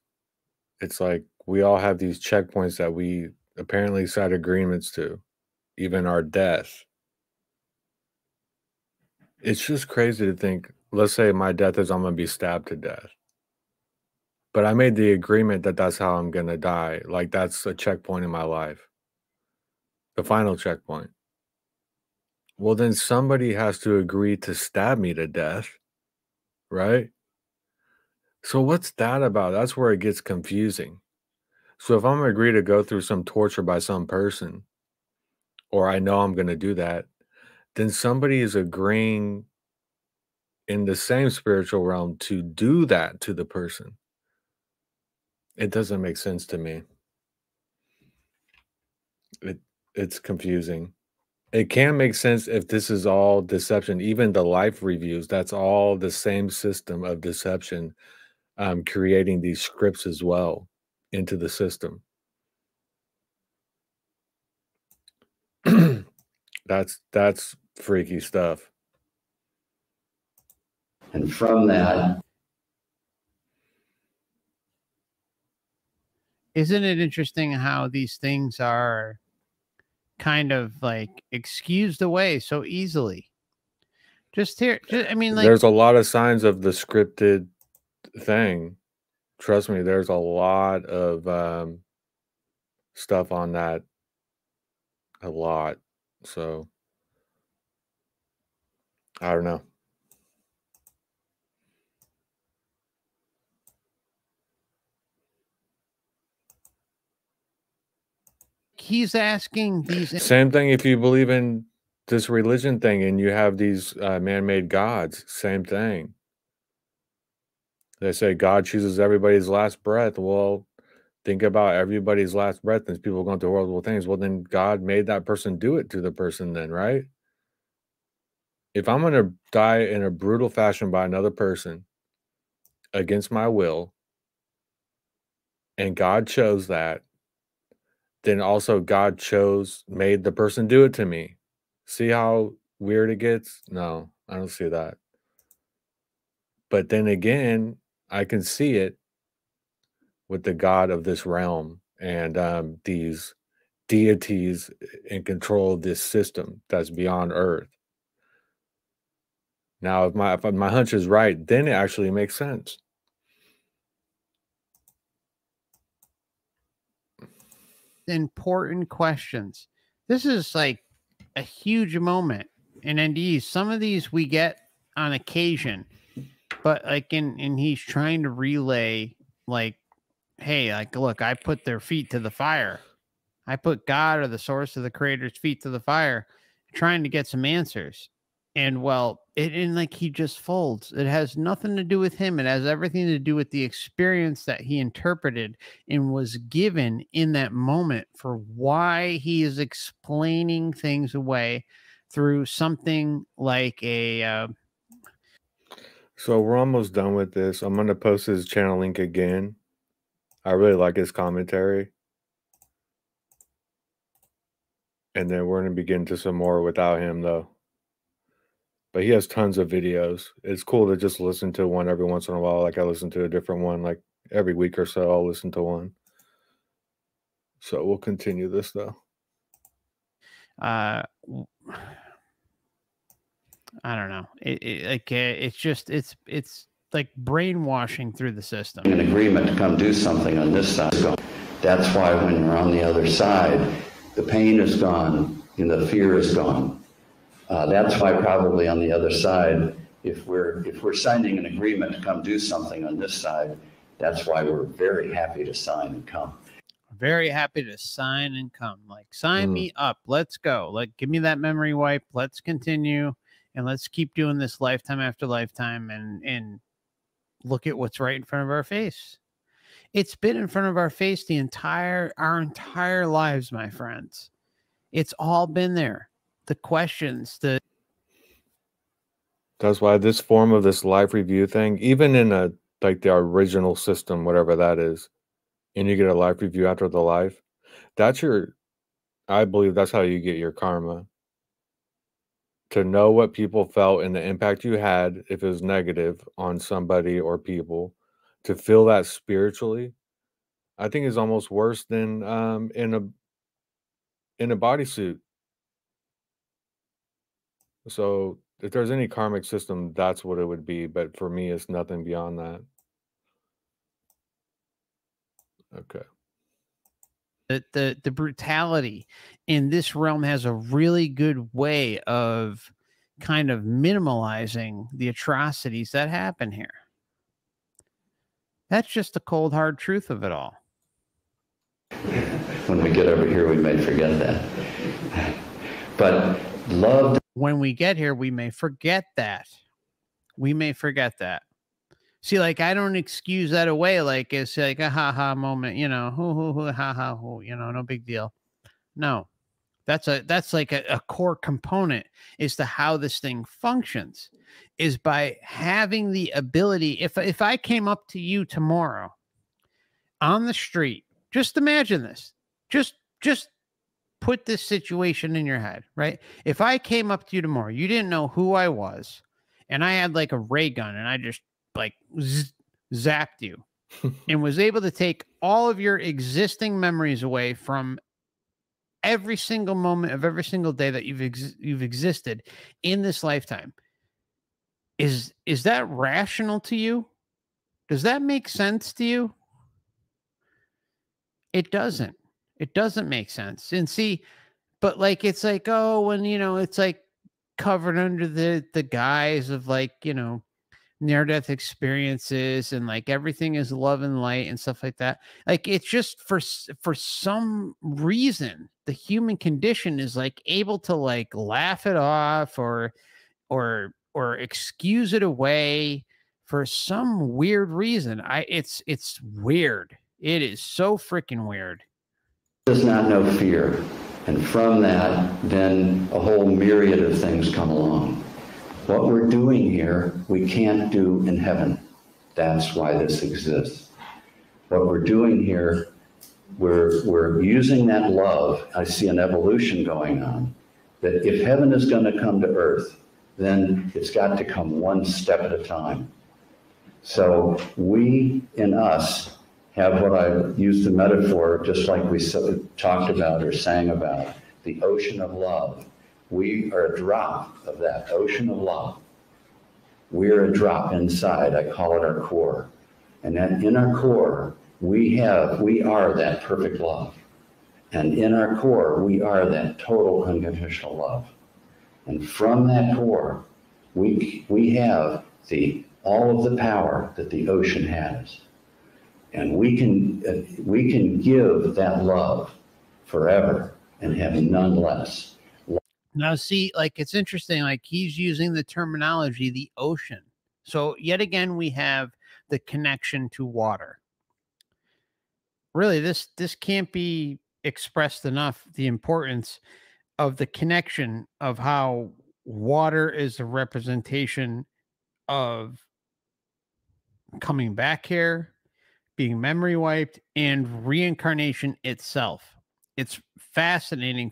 It's like we all have these checkpoints that we apparently sign agreements to, even our death. It's just crazy to think, let's say my death is I'm going to be stabbed to death. But I made the agreement that that's how I'm going to die. Like, that's a checkpoint in my life. The final checkpoint. Well, then somebody has to agree to stab me to death, right? So what's that about? That's where it gets confusing. So if I'm agree to go through some torture by some person, or I know I'm going to do that, then somebody is agreeing in the same spiritual realm to do that to the person. It doesn't make sense to me. It's confusing. It can make sense if this is all deception. Even the life reviews, that's all the same system of deception, creating these scripts as well into the system. That's freaky stuff. And from that, isn't it interesting how these things are kind of like excused away so easily? I mean, like, there's a lot of signs of the scripted thing. Trust me, there's a lot of stuff on that. A lot. So I don't know. he's asking these. Same thing if you believe in this religion thing and you have these man-made gods. Same thing. They say God chooses everybody's last breath. Well, think about everybody's last breath and people going through horrible things. Well, then God made that person do it to the person then, right? If I'm going to die in a brutal fashion by another person against my will, and God chose that, then also God made the person do it to me. See how weird it gets? No, I don't see that. But then again, I can see it with the God of this realm and these deities in control of this system that's beyond Earth. Now, if my hunch is right, then it actually makes sense. Important questions. This is like a huge moment in NDEs. Some of these we get on occasion, but like and he's trying to relay like, hey, like, look, I put their feet to the fire. I put God or the source of the creator's feet to the fire, trying to get some answers. And well, and like he just folds. It has nothing to do with him. It has everything to do with the experience that he interpreted and was given in that moment for why he is explaining things away through something like a. So we're almost done with this. I'm going to post his channel link again. I really like his commentary. And then we're going to begin to some more without him, though. But he has tons of videos. It's cool to just listen to one every once in a while. Like I listen to a different one, like every week or so, I'll listen to one. So we'll continue this, though. I don't know. It's like brainwashing through the system. An agreement to come do something on this side. That's why when you're on the other side, the pain is gone and the fear is gone. That's why probably on the other side, if we're signing an agreement to come do something on this side, that's why we're very happy to sign and come. Very happy to sign and come. Like, sign me up. Let's go. Like, give me that memory wipe. Let's continue. And let's keep doing this lifetime after lifetime and look at what's right in front of our face. It's been in front of our face our entire lives, my friends. It's all been there. The questions, That's why this form of this life review thing, even in like the original system, whatever that is, and you get a life review after the life, I believe that's how you get your karma. To know what people felt and the impact you had, if it was negative on somebody or people, to feel that spiritually, I think is almost worse than in a bodysuit. So if there's any karmic system, that's what it would be. But for me, it's nothing beyond that. Okay. The brutality in this realm has a really good way of kind of minimalizing the atrocities that happen here. That's just the cold, hard truth of it all. When we get over here, we may forget that. But love. When we get here, we may forget that. We may forget that. See, like, I don't excuse that away. Like, it's like a ha-ha moment, you know, hoo, ha-ha, hoo, you know, no big deal. No, that's like a core component is to how this thing functions, is by having the ability. If I came up to you tomorrow on the street, just imagine this, just put this situation in your head, right? If I came up to you tomorrow, you didn't know who I was, and I had like a ray gun and I just like zapped you and was able to take all of your existing memories away from every single moment of every single day that you've existed in this lifetime. Is that rational to you? Does that make sense to you? It doesn't. It doesn't make sense. And see, but like, it's like, oh, when, you know, it's like covered under the guise of like, you know, near-death experiences and like everything is love and light and stuff like that. Like, it's just for some reason, the human condition is like able to like laugh it off or excuse it away for some weird reason. It's weird. It is so freaking weird. Does not know fear. And from that, then a whole myriad of things come along. What we're doing here, we can't do in heaven. That's why this exists. What we're doing here, we're using that love. I see an evolution going on, that if heaven is going to come to earth, then it's got to come one step at a time. So we, in us, have what I used the metaphor, just like we talked about or sang about, the ocean of love. We are a drop of that ocean of love. We're a drop inside. I call it our core. And then in our core, we are that perfect love. And in our core, we are that total unconditional love. And from that core, we have all of the power that the ocean has. And we can give that love forever and have none less. Now, see, like, it's interesting, like he's using the terminology, the ocean. So yet again, we have the connection to water. Really, this can't be expressed enough, the importance of the connection of how water is a representation of coming back here, being memory wiped, and reincarnation itself. It's fascinating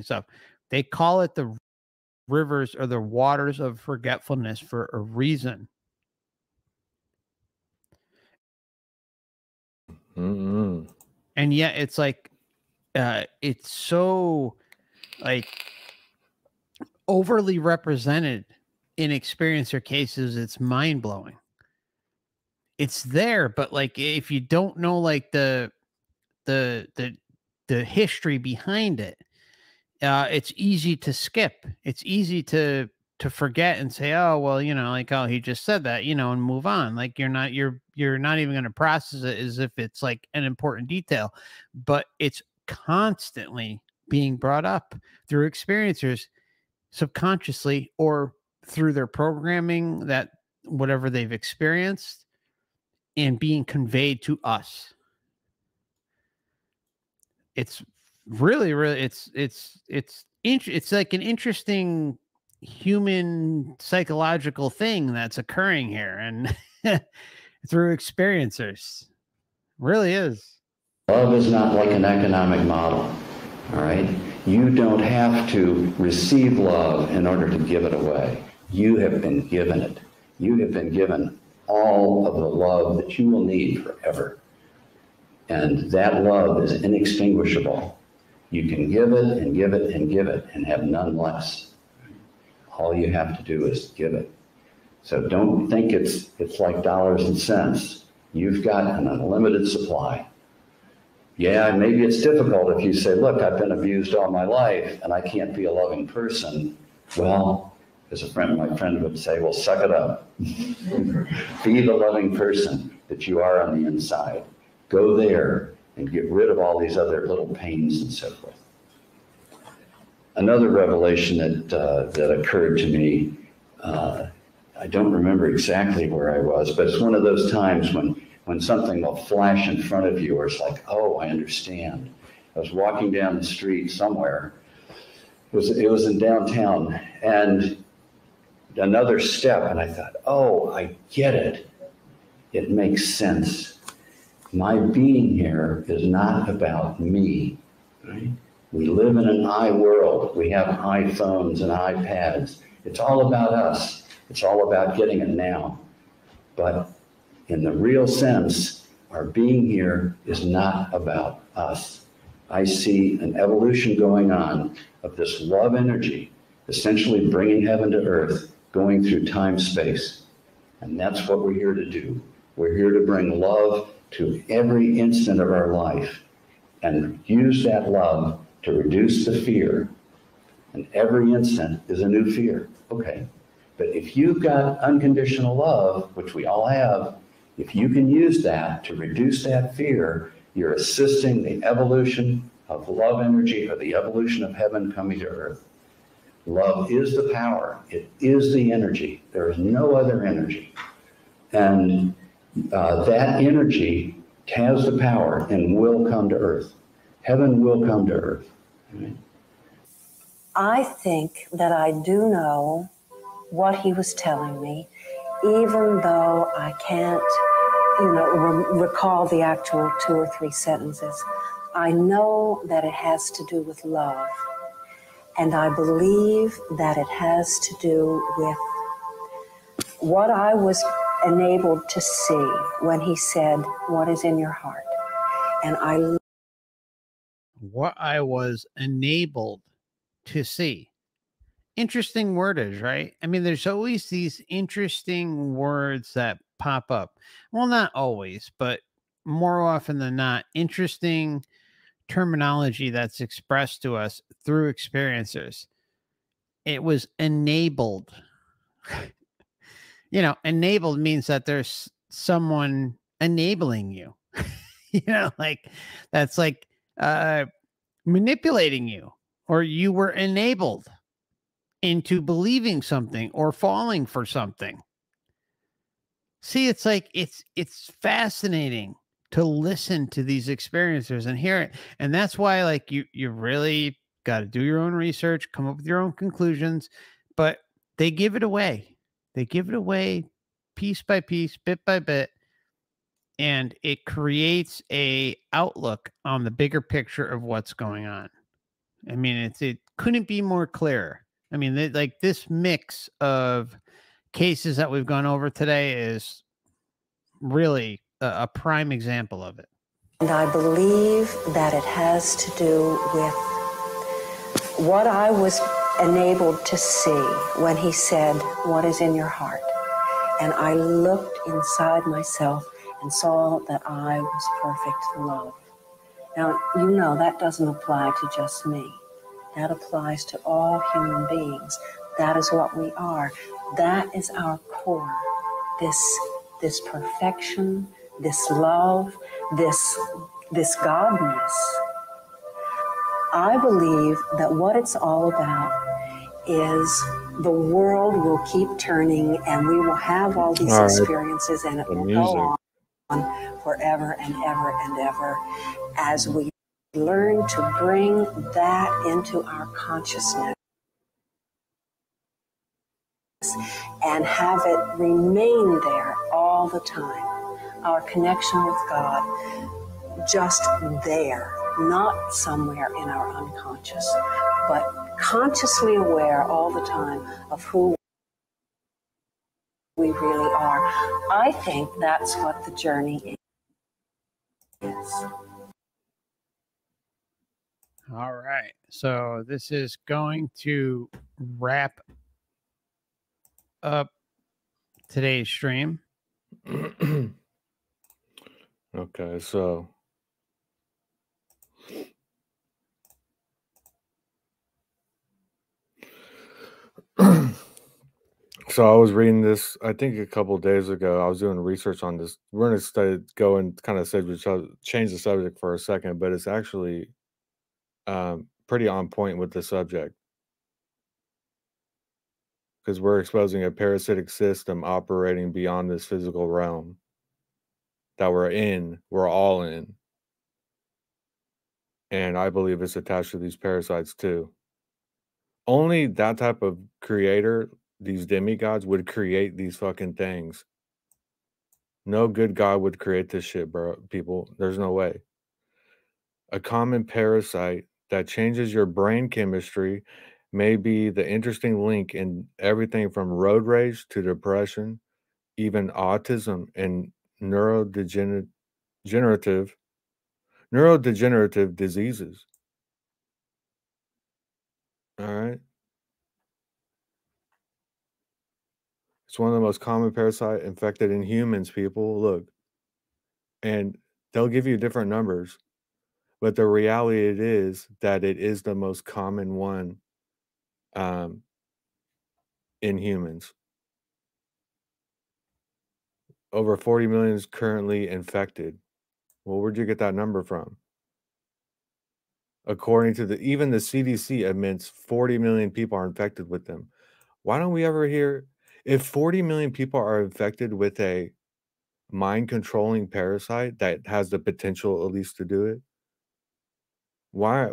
stuff. They call it the rivers or the waters of forgetfulness for a reason. Mm-hmm. And yet it's like, it's so like overly represented in experiencer cases. It's mind blowing. It's there, but like, if you don't know, like the history behind it, it's easy to skip. It's easy to forget and say, oh, well, you know, like, oh, he just said that, you know, and move on. Like, you're not even going to process it as if it's like an important detail, but it's constantly being brought up through experiencers subconsciously or through their programming, that whatever they've experienced, and being conveyed to us. It's really, it's like an interesting human psychological thing that's occurring here, and through experiencers, really is. Love is not like an economic model, all right? You don't have to receive love in order to give it away. You have been given it. You have been given all of the love that you will need forever. And that love is inextinguishable. You can give it and give it and give it and have none less. All you have to do is give it. So don't think it's like dollars and cents. You've got an unlimited supply. Yeah, maybe it's difficult if you say, look, I've been abused all my life and I can't be a loving person. Well, as my friend would say, well, suck it up. Be the loving person that you are on the inside. Go there and get rid of all these other little pains and so forth. Another revelation that occurred to me, I don't remember exactly where I was, but it's one of those times when something will flash in front of you, or it's like, oh, I understand. I was walking down the street somewhere. It was in downtown, and another step, and I thought, oh, I get it. It makes sense. My being here is not about me, right? We live in an I world. We have iPhones and iPads. It's all about us. It's all about getting it now. But in the real sense, our being here is not about us. I see an evolution going on of this love energy, essentially bringing heaven to earth, going through time, space. And that's what we're here to do. We're here to bring love to every instant of our life and use that love to reduce the fear. And every instant is a new fear. Okay. But if you've got unconditional love, which we all have, if you can use that to reduce that fear, you're assisting the evolution of love energy, or the evolution of heaven coming to earth. Love is the power. It is the energy. There is no other energy. And that energy has the power and will come to earth. Heaven will come to earth. Right? I think that I do know what he was telling me, even though I can't, recall the actual 2 or 3 sentences. I know that it has to do with love, and I believe that it has to do with what I was enabled to see when he said, "What is in your heart?" And what I was enabled to see. Interesting wordage, right? I mean, there's always these interesting words that pop up. Well, not always, but more often than not, interesting terminology that's expressed to us through experiencers. It was enabled. Enabled means that there's someone enabling you. Like that's like manipulating you, or you were enabled into believing something or falling for something. See, it's like it's fascinating to listen to these experiencers and hear it. And that's why, like, you really got to do your own research, come up with your own conclusions, but they give it away. They give it away piece by piece, bit by bit, and it creates a outlook on the bigger picture of what's going on. I mean, it couldn't be more clear. I mean, like this mix of cases that we've gone over today is really a prime example of it. And I believe that it has to do with what I was enabled to see when he said, "What is in your heart?" And I looked inside myself and saw that I was perfect love. Now, that doesn't apply to just me. That applies to all human beings. That is what we are. That is our core. This perfection, this love, this godness. I believe that what it's all about is the world will keep turning, and we will have all these experiences, and it will go on forever and ever and ever as we learn to bring that into our consciousness and have it remain there all the time. Our connection with God, just there, not somewhere in our unconscious, but consciously aware all the time of who we really are. I think that's what the journey is. All right. So this is going to wrap up today's stream. Okay, so so I was reading this, I think a couple of days ago. I was doing research on this. We're going to go and kind of change the subject for a second, but it's actually pretty on point with the subject because we're exposing a parasitic system operating beyond this physical realm that we're all in. And I believe it's attached to these parasites too. Only that type of creator, these demigods, would create these fucking things. No good God would create this shit, bro. People, there's no way. A common parasite that changes your brain chemistry may be the interesting link in everything from road rage to depression, even autism and neurodegenerative diseases. All right. It's one of the most common parasite infected in humans, people. Look, and they'll give you different numbers, but the reality it is that it is the most common one in humans. Over 40 million is currently infected. Well, where'd you get that number from? According to even the CDC admits 40 million people are infected with them. Why don't we ever hear if 40 million people are infected with a mind controlling parasite that has the potential at least to do it? Why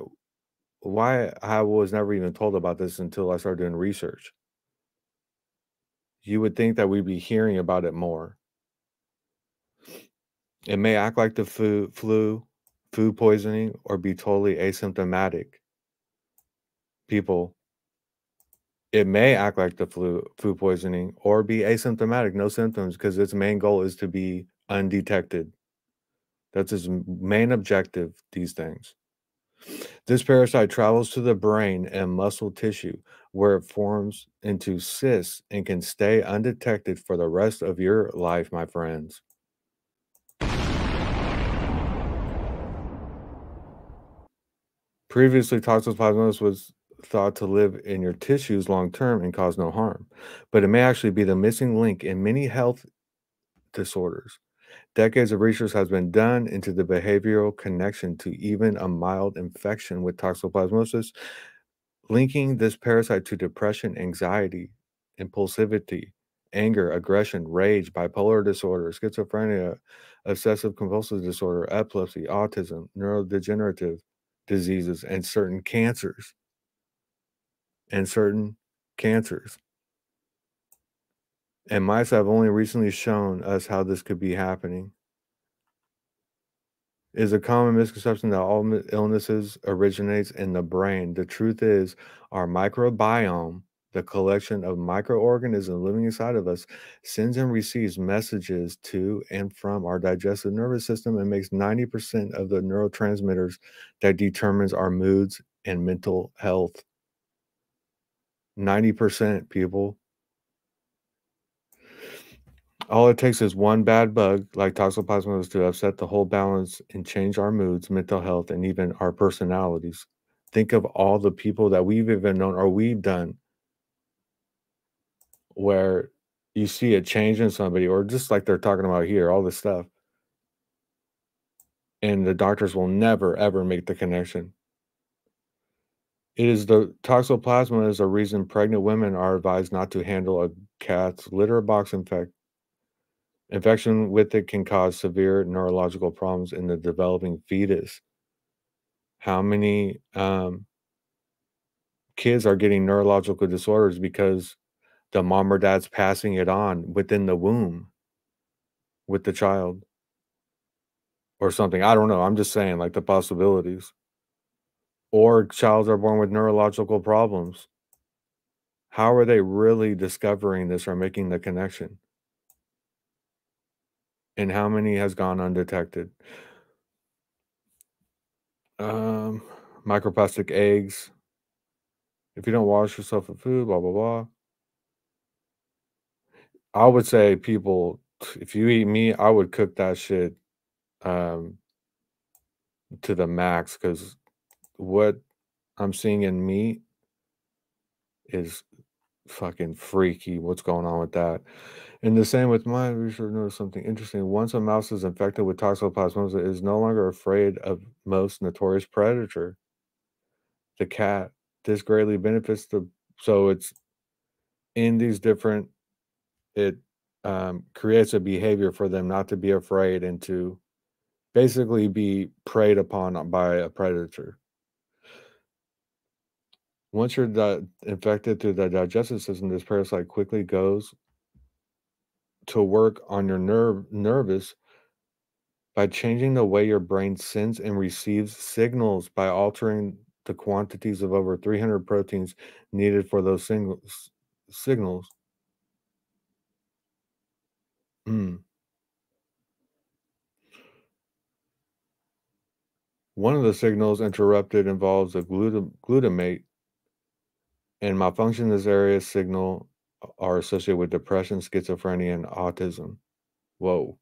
I was never even told about this until I started doing research. You would think that we'd be hearing about it more. It may act like the flu, food poisoning, or be totally asymptomatic. People, it may act like the food poisoning, or be asymptomatic, no symptoms, because its main goal is to be undetected. That's its main objective, these things. This parasite travels to the brain and muscle tissue, where it forms into cysts and can stay undetected for the rest of your life, my friends. Previously, toxoplasmosis was thought to live in your tissues long term and cause no harm, but it may actually be the missing link in many health disorders. Decades of research has been done into the behavioral connection to even a mild infection with toxoplasmosis, linking this parasite to depression, anxiety, impulsivity, anger, aggression, rage, bipolar disorder, schizophrenia, obsessive compulsive disorder, epilepsy, autism, neurodegenerative diseases, and certain cancers. And mice have only recently shown us how this could be happening. It is a common misconception that all illnesses originates in the brain. The truth is, our microbiome, the collection of microorganisms living inside of us, sends and receives messages to and from our digestive nervous system and makes 90% of the neurotransmitters that determines our moods and mental health. 90%, people. All it takes is one bad bug, like toxoplasmosis, to upset the whole balance and change our moods, mental health, and even our personalities. Think of all the people that we've even known or we've done where you see a change in somebody, or just like they're talking about here, all this stuff. And the doctors will never, ever make the connection. It is the toxoplasma is a reason pregnant women are advised not to handle a cat's litter box Infection with it can cause severe neurological problems in the developing fetus. How many kids are getting neurological disorders because the mom or dad's passing it on within the womb with the child or something? I don't know. I'm just saying, like, the possibilities. Or childs are born with neurological problems. How are they really discovering this or making the connection? And how many has gone undetected? Microplastic eggs. If you don't wash yourself with food, blah, blah, blah. I would say, people, if you eat meat, I would cook that shit to the max, because what I'm seeing in meat is fucking freaky. What's going on with that? And the same with mine. We should notice something interesting. Once a mouse is infected with toxoplasmosis, it is no longer afraid of most notorious predator, the cat. This greatly benefits the, so it's in these different, it creates a behavior for them not to be afraid and to basically be preyed upon by a predator. Once you're infected through the digestive system, this parasite quickly goes to work on your nervous by changing the way your brain sends and receives signals by altering the quantities of over 300 proteins needed for those signals. One of the signals interrupted involves a glutamate, and malfunction in this area signal are associated with depression, schizophrenia, and autism. Whoa.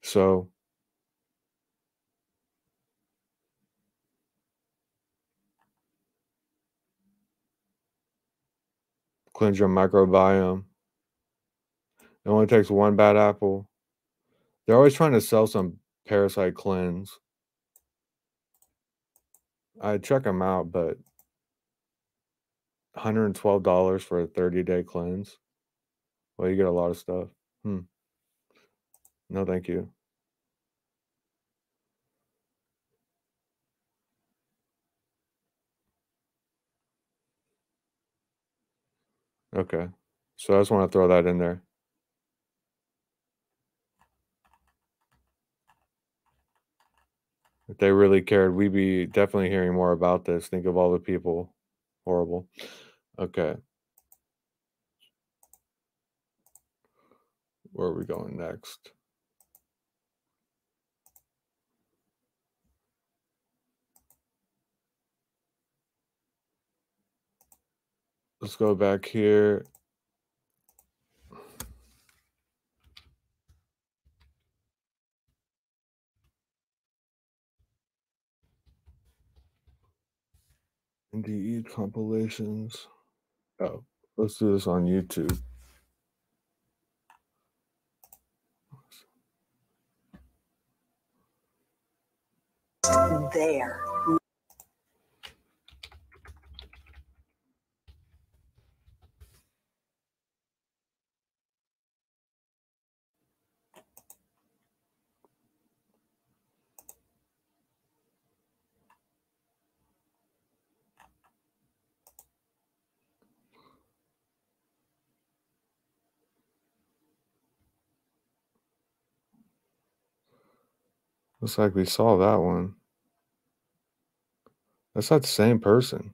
So cleanse your microbiome. It only takes one bad apple. They're always trying to sell some parasite cleanse. I check them out, but $112 for a 30-day cleanse. Well, you get a lot of stuff. No, thank you. Okay. So I just want to throw that in there. If they really cared, we'd be definitely hearing more about this. Think of all the people. Horrible. Okay. Where are we going next? Let's go back here. NDE compilations. Oh, let's do this on YouTube. There. Looks like we saw that one. That's not the same person.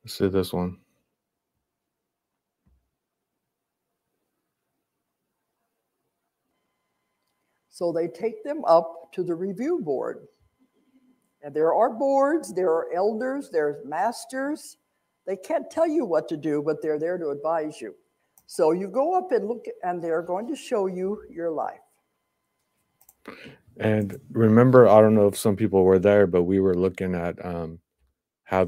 Let's see this one. So they take them up to the review board. And there are boards, there are elders, there's masters. They can't tell you what to do, but they're there to advise you. So you go up and look, and they're going to show you your life. And remember, I don't know if some people were there, but we were looking at how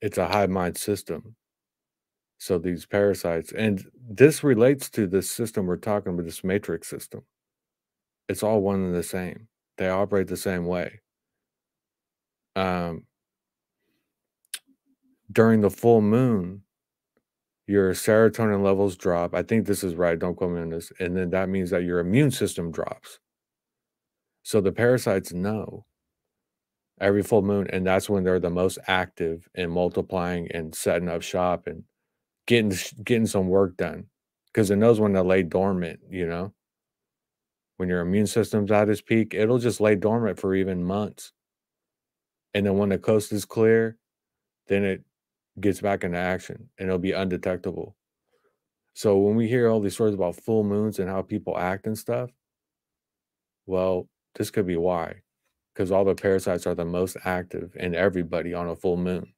it's a hive mind system. So these parasites, and this relates to this system we're talking about, this matrix system. It's all one and the same. They operate the same way. During the full moon, your serotonin levels drop. I think this is right. Don't quote me on this. And then that means that your immune system drops. So the parasites know every full moon, and that's when they're the most active in multiplying and setting up shop and getting some work done, because it knows when to lay dormant. You know, when your immune system's at its peak, it'll just lay dormant for even months. And then when the coast is clear, then it gets back into action and it'll be undetectable. So when we hear all these stories about full moons and how people act and stuff, well, this could be why. Because all the parasites are the most active in everybody on a full moon.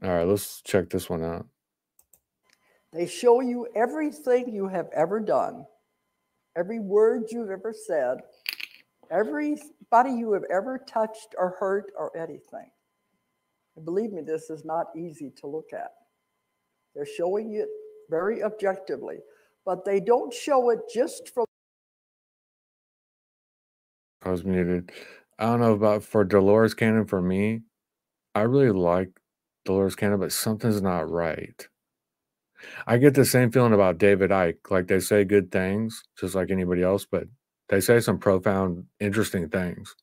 All right, let's check this one out. They show you everything you have ever done, every word you've ever said, everybody you have ever touched or hurt or anything. And believe me, this is not easy to look at. They're showing it very objectively, but they don't show it just from. I was muted. I don't know about for Dolores Cannon. For me, I really like Dolores Cannon, but something's not right. I get the same feeling about David Icke. Like they say good things, just like anybody else, but they say some profound, interesting things.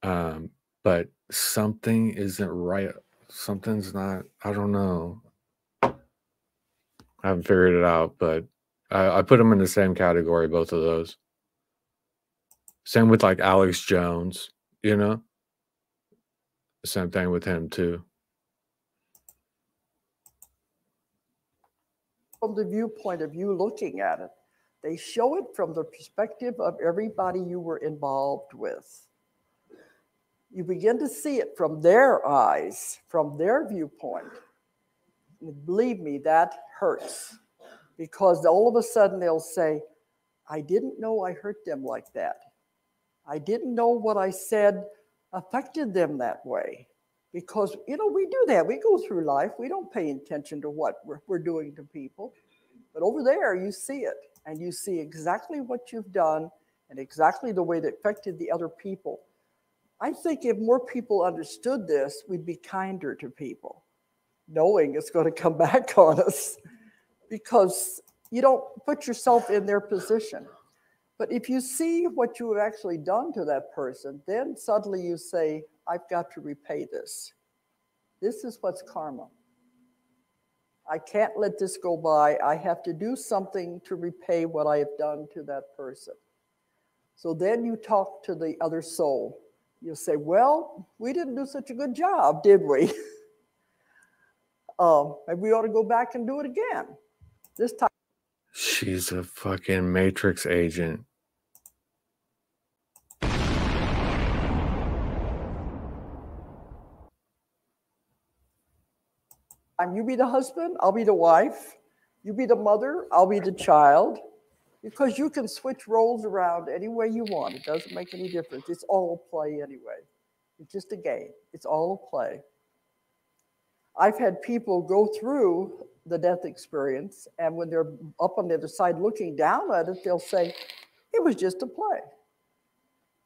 But something isn't right. Something's not, I don't know. I haven't figured it out, but I put them in the same category, both of those. Same with like Alex Jones, you know? Same thing with him too. From the viewpoint of you looking at it, they show it from the perspective of everybody you were involved with. You begin to see it from their eyes, from their viewpoint. And believe me, that hurts because all of a sudden they'll say, I didn't know I hurt them like that. I didn't know what I said affected them that way. Because, you know, we do that. We go through life. We don't pay attention to what we're doing to people. But over there, you see it. And you see exactly what you've done and exactly the way that affected the other people. I think if more people understood this, we'd be kinder to people, knowing it's going to come back on us because you don't put yourself in their position. But if you see what you have actually done to that person, then suddenly you say, I've got to repay this. This is what's karma. I can't let this go by. I have to do something to repay what I have done to that person. So then you talk to the other soul. You'll say, well, we didn't do such a good job, did we? Maybe we ought to go back and do it again. This time. She's a fucking Matrix agent. You be the husband, I'll be the wife. You be the mother, I'll be the child. Because you can switch roles around any way you want. It doesn't make any difference. It's all play anyway. It's just a game. It's all play. I've had people go through the death experience, and when they're up on the other side looking down at it, they'll say, it was just a play.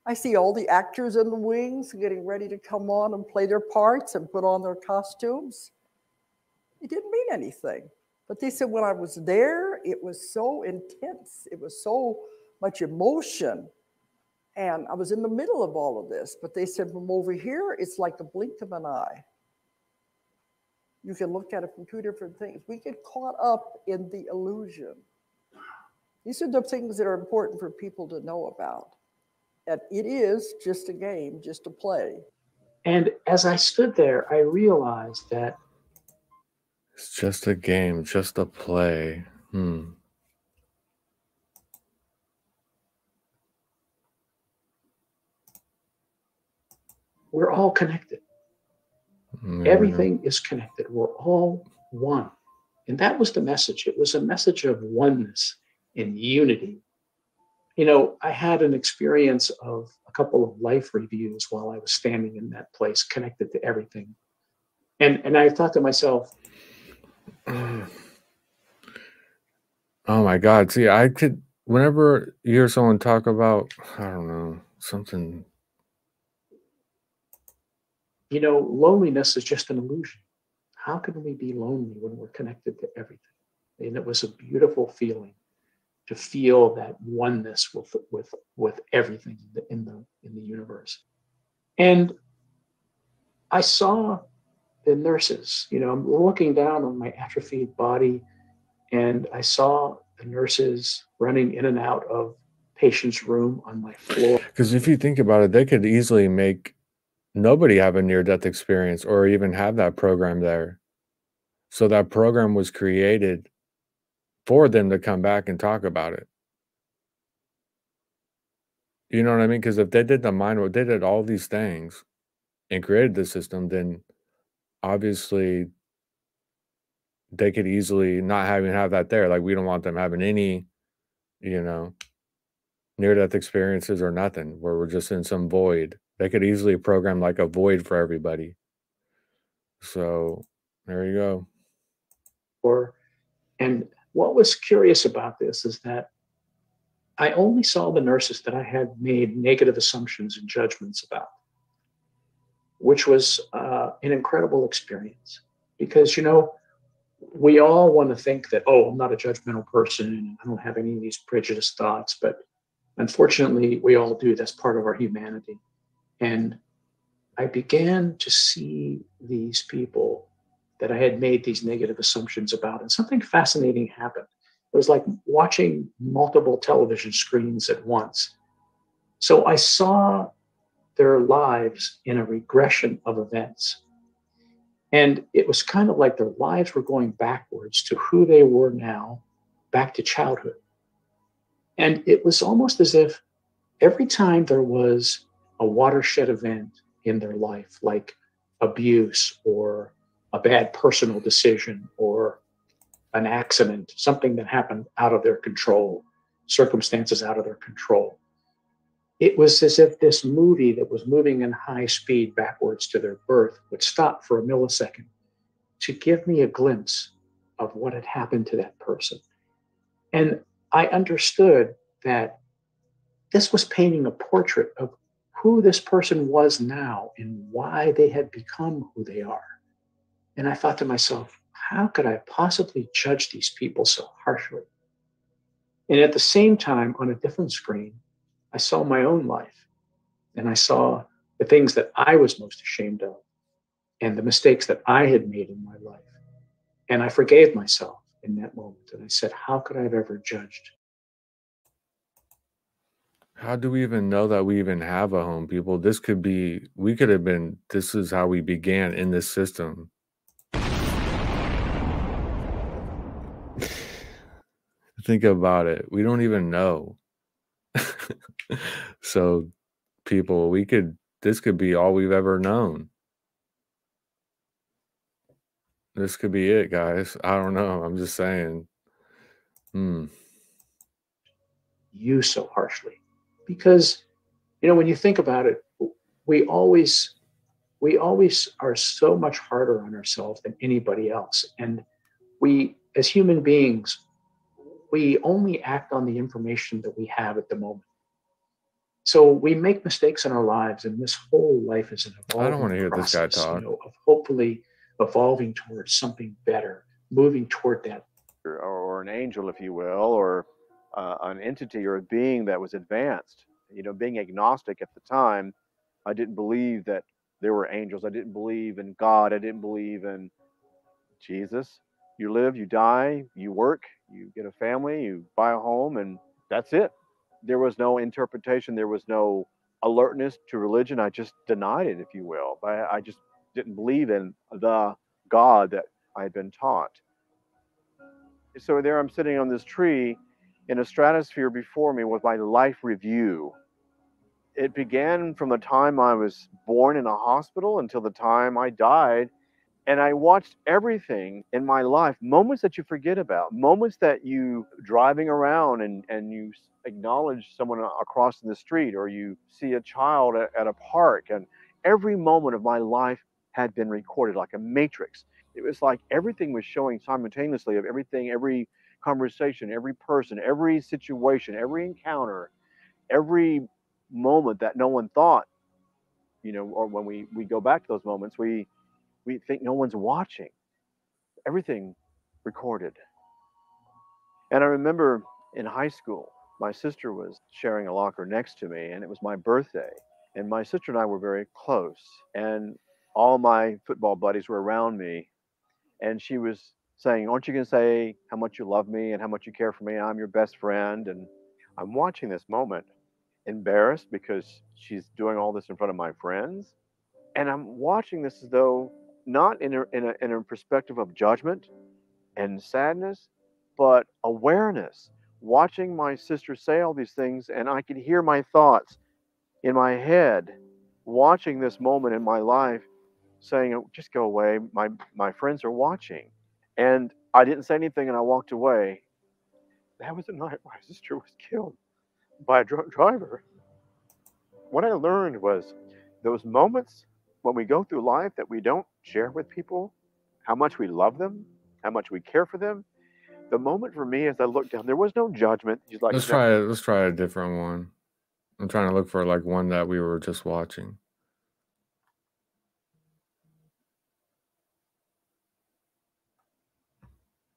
I see all the actors in the wings getting ready to come on and play their parts and put on their costumes. It didn't mean anything. But they said when I was there, it was so intense. It was so much emotion. And I was in the middle of all of this. But they said from over here, it's like the blink of an eye. You can look at it from two different things. We get caught up in the illusion. These are the things that are important for people to know about. That it is just a game, just a play. And as I stood there, I realized that it's just a game, just a play. We're all connected. Everything is connected. We're all one. And that was the message. It was a message of oneness and unity. You know, I had an experience of a couple of life reviews while I was standing in that place, connected to everything. And I thought to myself, oh my God. See, I could, whenever you hear someone talk about, I don't know, something. You know, loneliness is just an illusion. How can we be lonely when we're connected to everything? And it was a beautiful feeling to feel that oneness with everything in the universe. And I saw the nurses, you know, I'm looking down on my atrophied body, and I saw the nurses running in and out of patients' room on my floor. Because if you think about it, they could easily make nobody have a near-death experience or even have that program there. So that program was created for them to come back and talk about it. You know what I mean? Because if they did the mind work, they did all these things and created the system, then obviously they could easily not even have that there. Like, we don't want them having any, you know, near-death experiences or nothing, where we're just in some void. They could easily program like a void for everybody. So there you go. And what was curious about this is that I only saw the nurses that I had made negative assumptions and judgments about, which was an incredible experience. Because, you know, we all want to think that, oh, I'm not a judgmental person and I don't have any of these prejudiced thoughts, but unfortunately, we all do. That's part of our humanity. And I began to see these people that I had made these negative assumptions about, and something fascinating happened. It was like watching multiple television screens at once. So I saw their lives in a regression of events. And it was kind of like their lives were going backwards to who they were now, back to childhood. And it was almost as if every time there was a watershed event in their life, like abuse or a bad personal decision or an accident, something that happened out of their control, circumstances out of their control, it was as if this movie that was moving in high speed backwards to their birth would stop for a millisecond to give me a glimpse of what had happened to that person. And I understood that this was painting a portrait of who this person was now and why they had become who they are. And I thought to myself, how could I possibly judge these people so harshly? And at the same time, on a different screen, I saw my own life, and I saw the things that I was most ashamed of and the mistakes that I had made in my life. And I forgave myself in that moment. And I said, how could I have ever judged? How do we even know that we even have a home, people? This could be, we could have been, this is how we began in this system. Think about it. We don't even know. So, people, this could be all we've ever known. This could be it, guys. I don't know. I'm just saying. You so harshly. Because, you know, when you think about it, we always are so much harder on ourselves than anybody else. And we, as human beings, we only act on the information that we have at the moment. So we make mistakes in our lives, and this whole life is an evolving I don't want to hear this guy talk. You know, of hopefully evolving towards something better, moving toward that. Or an angel, if you will, or an entity or a being that was advanced. You know, being agnostic at the time, I didn't believe that there were angels. I didn't believe in God. I didn't believe in Jesus. You live, you die, you work, you get a family, you buy a home, and that's it. There was no interpretation. There was no alertness to religion. I just denied it, if you will. I just didn't believe in the God that I had been taught. So there I'm sitting on this tree in a stratosphere before me with my life review. It began from the time I was born in a hospital until the time I died. And I watched everything in my life, moments that you forget about, moments that you driving around and you acknowledge someone across the street, or you see a child at a park. And every moment of my life had been recorded like a matrix. It was like everything was showing simultaneously, of everything, every conversation, every person, every situation, every encounter, every moment that no one thought, you know, or when we go back to those moments, we think no one's watching. Everything recorded. And I remember in high school, my sister was sharing a locker next to me, and it was my birthday. And my sister and I were very close, and all my football buddies were around me. And she was saying, aren't you going to say how much you love me and how much you care for me? And I'm your best friend. And I'm watching this moment, embarrassed because she's doing all this in front of my friends. And I'm watching this as though not in a perspective of judgment and sadness, but awareness, watching my sister say all these things, and I could hear my thoughts in my head, watching this moment in my life, saying, "Oh, just go away. My friends are watching." And I didn't say anything, and I walked away. That was the night my sister was killed by a drunk driver. What I learned was those moments when we go through life that we don't share with people, how much we love them, how much we care for them. The moment for me, as I looked down, there was no judgment. He's like, let's try a different one. I'm trying to look for like one that we were just watching.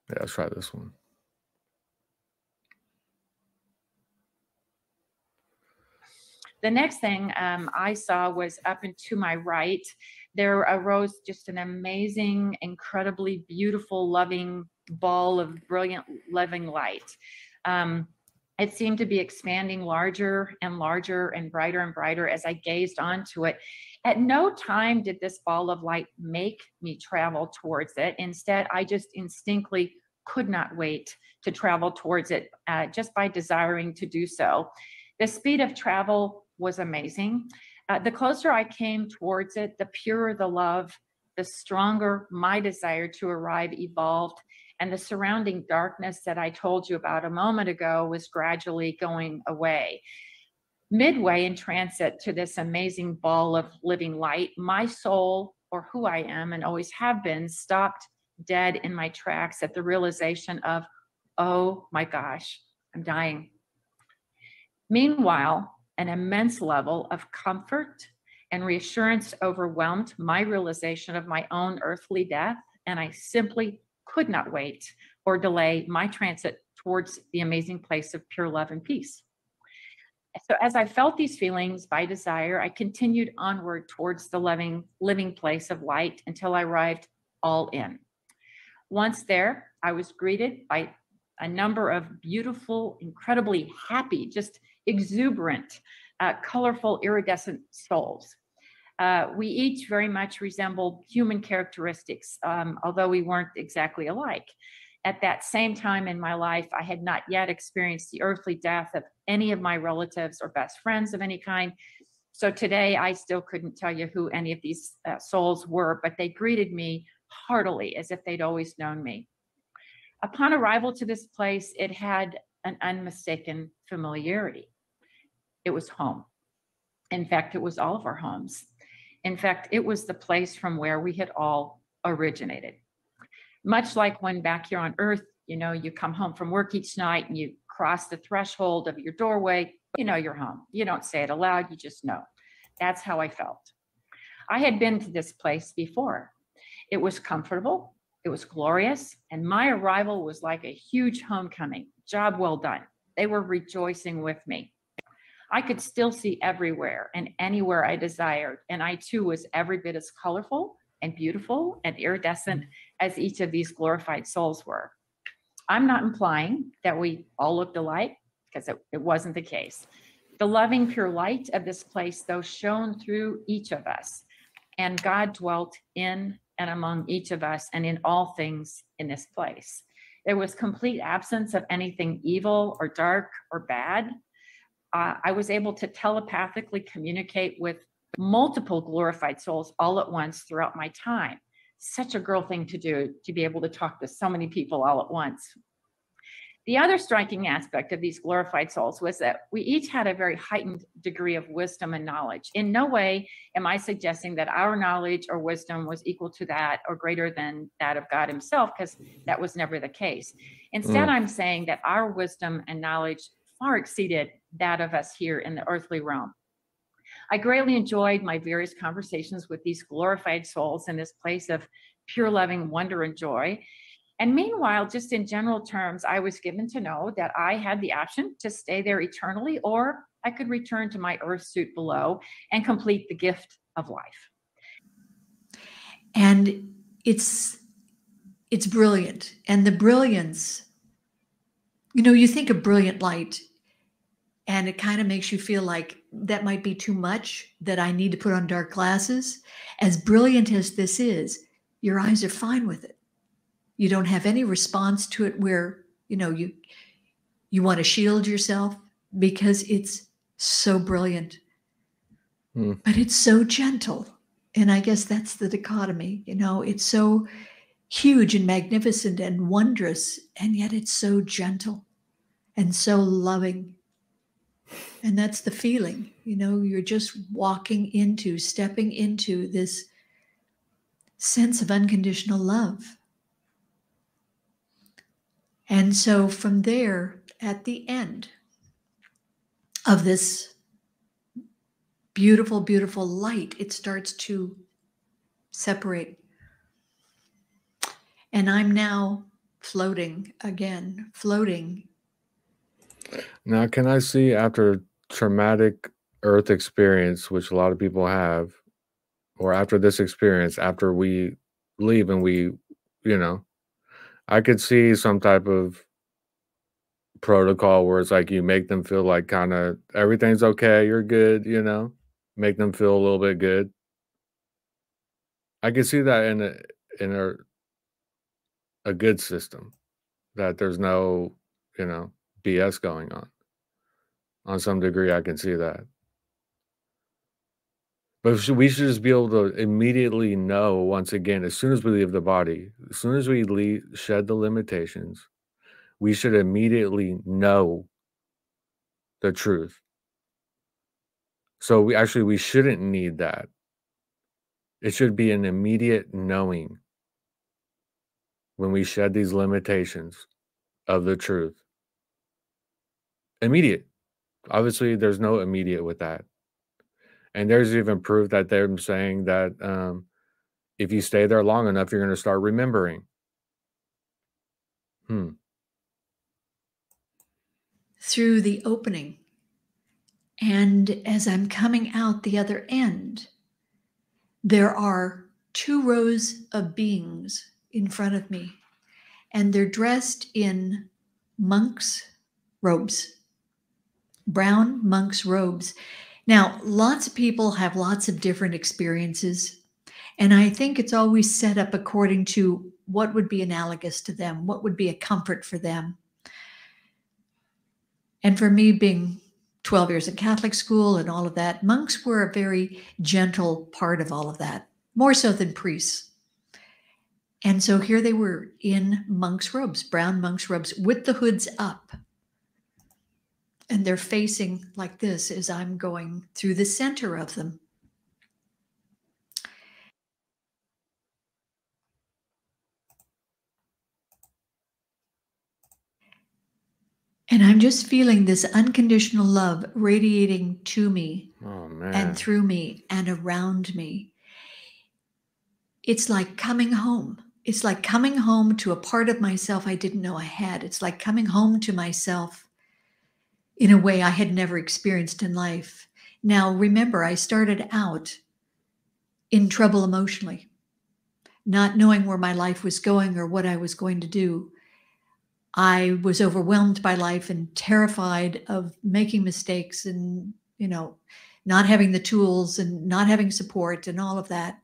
Yeah, let's try this one. The next thing I saw was up and to my right. There arose just an amazing, incredibly beautiful, loving ball of brilliant, living light. It seemed to be expanding larger and larger and brighter as I gazed onto it. At no time did this ball of light make me travel towards it. Instead, I just instinctively could not wait to travel towards it just by desiring to do so. The speed of travel was amazing. The closer I came towards it, the purer the love, the stronger my desire to arrive evolved, and the surrounding darkness that I told you about a moment ago was gradually going away. Midway in transit to this amazing ball of living light, my soul, or who I am and always have been, stopped dead in my tracks at the realization of, oh my gosh, I'm dying. Meanwhile, an immense level of comfort and reassurance overwhelmed my realization of my own earthly death, and I simply could not wait or delay my transit towards the amazing place of pure love and peace. So as I felt these feelings by desire, I continued onward towards the living place of light until I arrived all in. Once there, I was greeted by a number of beautiful, incredibly happy, just exuberant, colorful, iridescent souls. We each very much resembled human characteristics, although we weren't exactly alike. At that same time in my life, I had not yet experienced the earthly death of any of my relatives or best friends of any kind. So today, I still couldn't tell you who any of these souls were, but they greeted me heartily as if they'd always known me. Upon arrival to this place, it had an unmistaken familiarity. It was home. In fact, it was all of our homes. In fact, it was the place from where we had all originated. Much like when back here on Earth, you know, you come home from work each night and you cross the threshold of your doorway, you know you're home. You don't say it aloud, you just know. That's how I felt. I had been to this place before. It was comfortable, it was glorious, and my arrival was like a huge homecoming. Job well done. They were rejoicing with me. I could still see everywhere and anywhere I desired, and I too was every bit as colorful and beautiful and iridescent as each of these glorified souls were. I'm not implying that we all looked alike, because it wasn't the case. The loving, pure light of this place, though, shone through each of us, and God dwelt in and among each of us and in all things in this place. There was complete absence of anything evil or dark or bad. I was able to telepathically communicate with multiple glorified souls all at once throughout my time. Such a girl thing to do, to be able to talk to so many people all at once. The other striking aspect of these glorified souls was that we each had a very heightened degree of wisdom and knowledge. In no way am I suggesting that our knowledge or wisdom was equal to that or greater than that of God himself, because that was never the case. Instead, I'm saying that our wisdom and knowledge far exceeded that of us here in the earthly realm. I greatly enjoyed my various conversations with these glorified souls in this place of pure loving wonder and joy. And meanwhile, just in general terms, I was given to know that I had the option to stay there eternally, or I could return to my earth suit below and complete the gift of life. And it's it's brilliant. And the brilliance, you know, you think of brilliant light and it kind of makes you feel like that might be too much, that I need to put on dark glasses. As brilliant as this is, your eyes are fine with it. You don't have any response to it where, you know, you want to shield yourself because it's so brilliant. But it's so gentle. And I guess that's the dichotomy, you know, it's so huge and magnificent and wondrous, and yet it's so gentle and so loving. And that's the feeling, you know, you're just stepping into this sense of unconditional love. And so from there, at the end of this beautiful, beautiful light, it starts to separate. And I'm now floating again, floating. Now, can I see after traumatic earth experience, which a lot of people have, or after this experience, after we leave and we, you know, I could see some type of protocol where it's like you make them feel like kind of everything's okay, you're good, you know, make them feel a little bit good. I could see that in a good system, that there's no, you know, BS going on. On some degree, I can see that. But we should just be able to immediately know, once again, as soon as we leave the body, as soon as we shed the limitations, we should immediately know the truth. So we shouldn't need that. It should be an immediate knowing when we shed these limitations of the truth. Immediate. Obviously, there's no immediate with that. And there's even proof that they're saying that if you stay there long enough, you're going to start remembering. Through the opening. And as I'm coming out the other end, there are 2 rows of beings in front of me, and they're dressed in monks' robes, brown monks' robes. Now, lots of people have lots of different experiences, and I think it's always set up according to what would be analogous to them, what would be a comfort for them. And for me, being 12 years in Catholic school and all of that, monks were a very gentle part of all of that, more so than priests. And so here they were in monks' robes, brown monks' robes with the hoods up. And they're facing like this as I'm going through the center of them. And I'm just feeling this unconditional love radiating to me and through me and around me. It's like coming home. It's like coming home to a part of myself I didn't know I had. It's like coming home to myself in a way I had never experienced in life. Now, remember, I started out in trouble emotionally, not knowing where my life was going or what I was going to do. I was overwhelmed by life and terrified of making mistakes and, you know, not having the tools and not having support and all of that.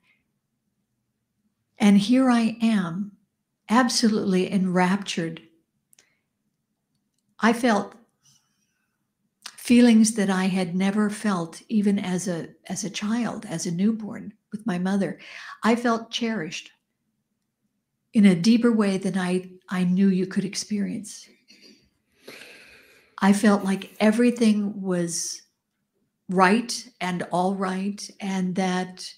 And here I am, absolutely enraptured. I felt feelings that I had never felt even as a child, as a newborn with my mother. I felt cherished in a deeper way than I knew you could experience. I felt like everything was right and all right, and that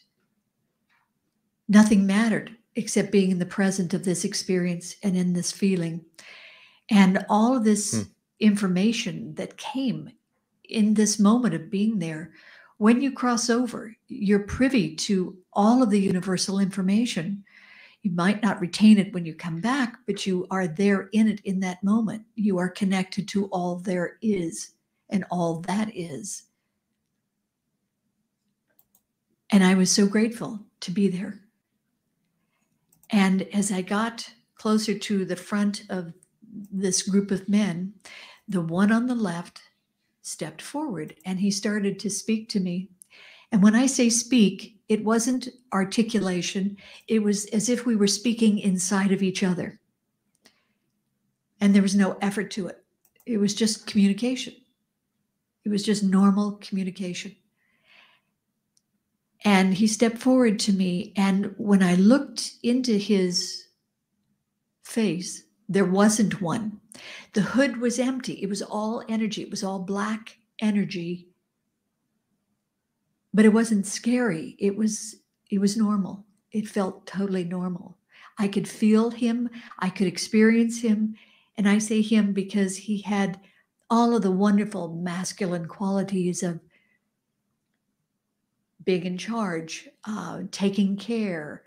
nothing mattered except being in the present of this experience and in this feeling. And all of this information that came in this moment of being there, when you cross over, you're privy to all of the universal information. You might not retain it when you come back, but you are there in it in that moment. You are connected to all there is and all that is. And I was so grateful to be there. And as I got closer to the front of this group of men, the one on the left stepped forward and he started to speak to me. And when I say speak, it wasn't articulation. It was as if we were speaking inside of each other. And there was no effort to it. It was just communication. It was just normal communication. And he stepped forward to me. And when I looked into his face, there wasn't one. The hood was empty. It was all energy. It was all black energy. But it wasn't scary. It was normal. It felt totally normal. I could feel him. I could experience him. And I say him because he had all of the wonderful masculine qualities of big in charge, taking care,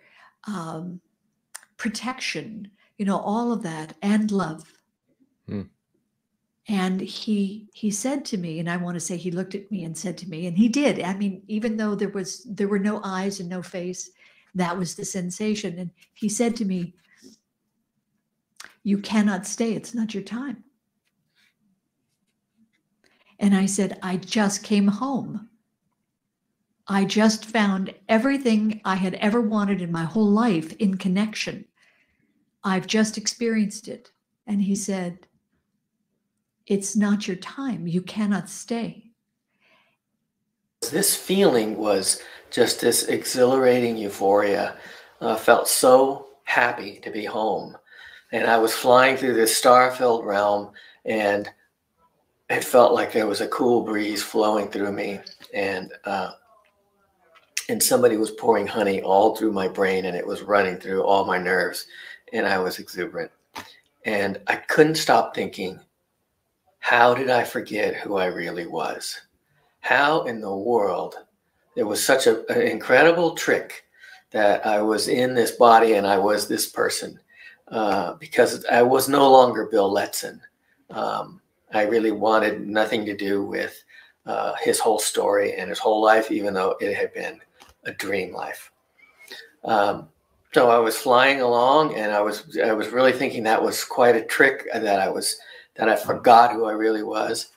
protection, all of that, and love. And he said to me, and I want to say he looked at me and said to me, and he did. I mean, even though there were no eyes and no face, that was the sensation. And he said to me, "You cannot stay. It's not your time." And I said, "I just came home. I just found everything I had ever wanted in my whole life in connection. I've just experienced it." And he said, "It's not your time. You cannot stay." This feeling was just this exhilarating euphoria. I felt so happy to be home. And I was flying through this star-filled realm, and it felt like there was a cool breeze flowing through me. And somebody was pouring honey all through my brain, and it was running through all my nerves. And I was exuberant. And I couldn't stop thinking, how did I forget who I really was? How in the world? It was such an incredible trick that I was in this body and I was this person, because I was no longer Bill Letson. I really wanted nothing to do with his whole story and his whole life, even though it had been a dream life. So I was flying along, and I was really thinking that was quite a trick, that I forgot who I really was.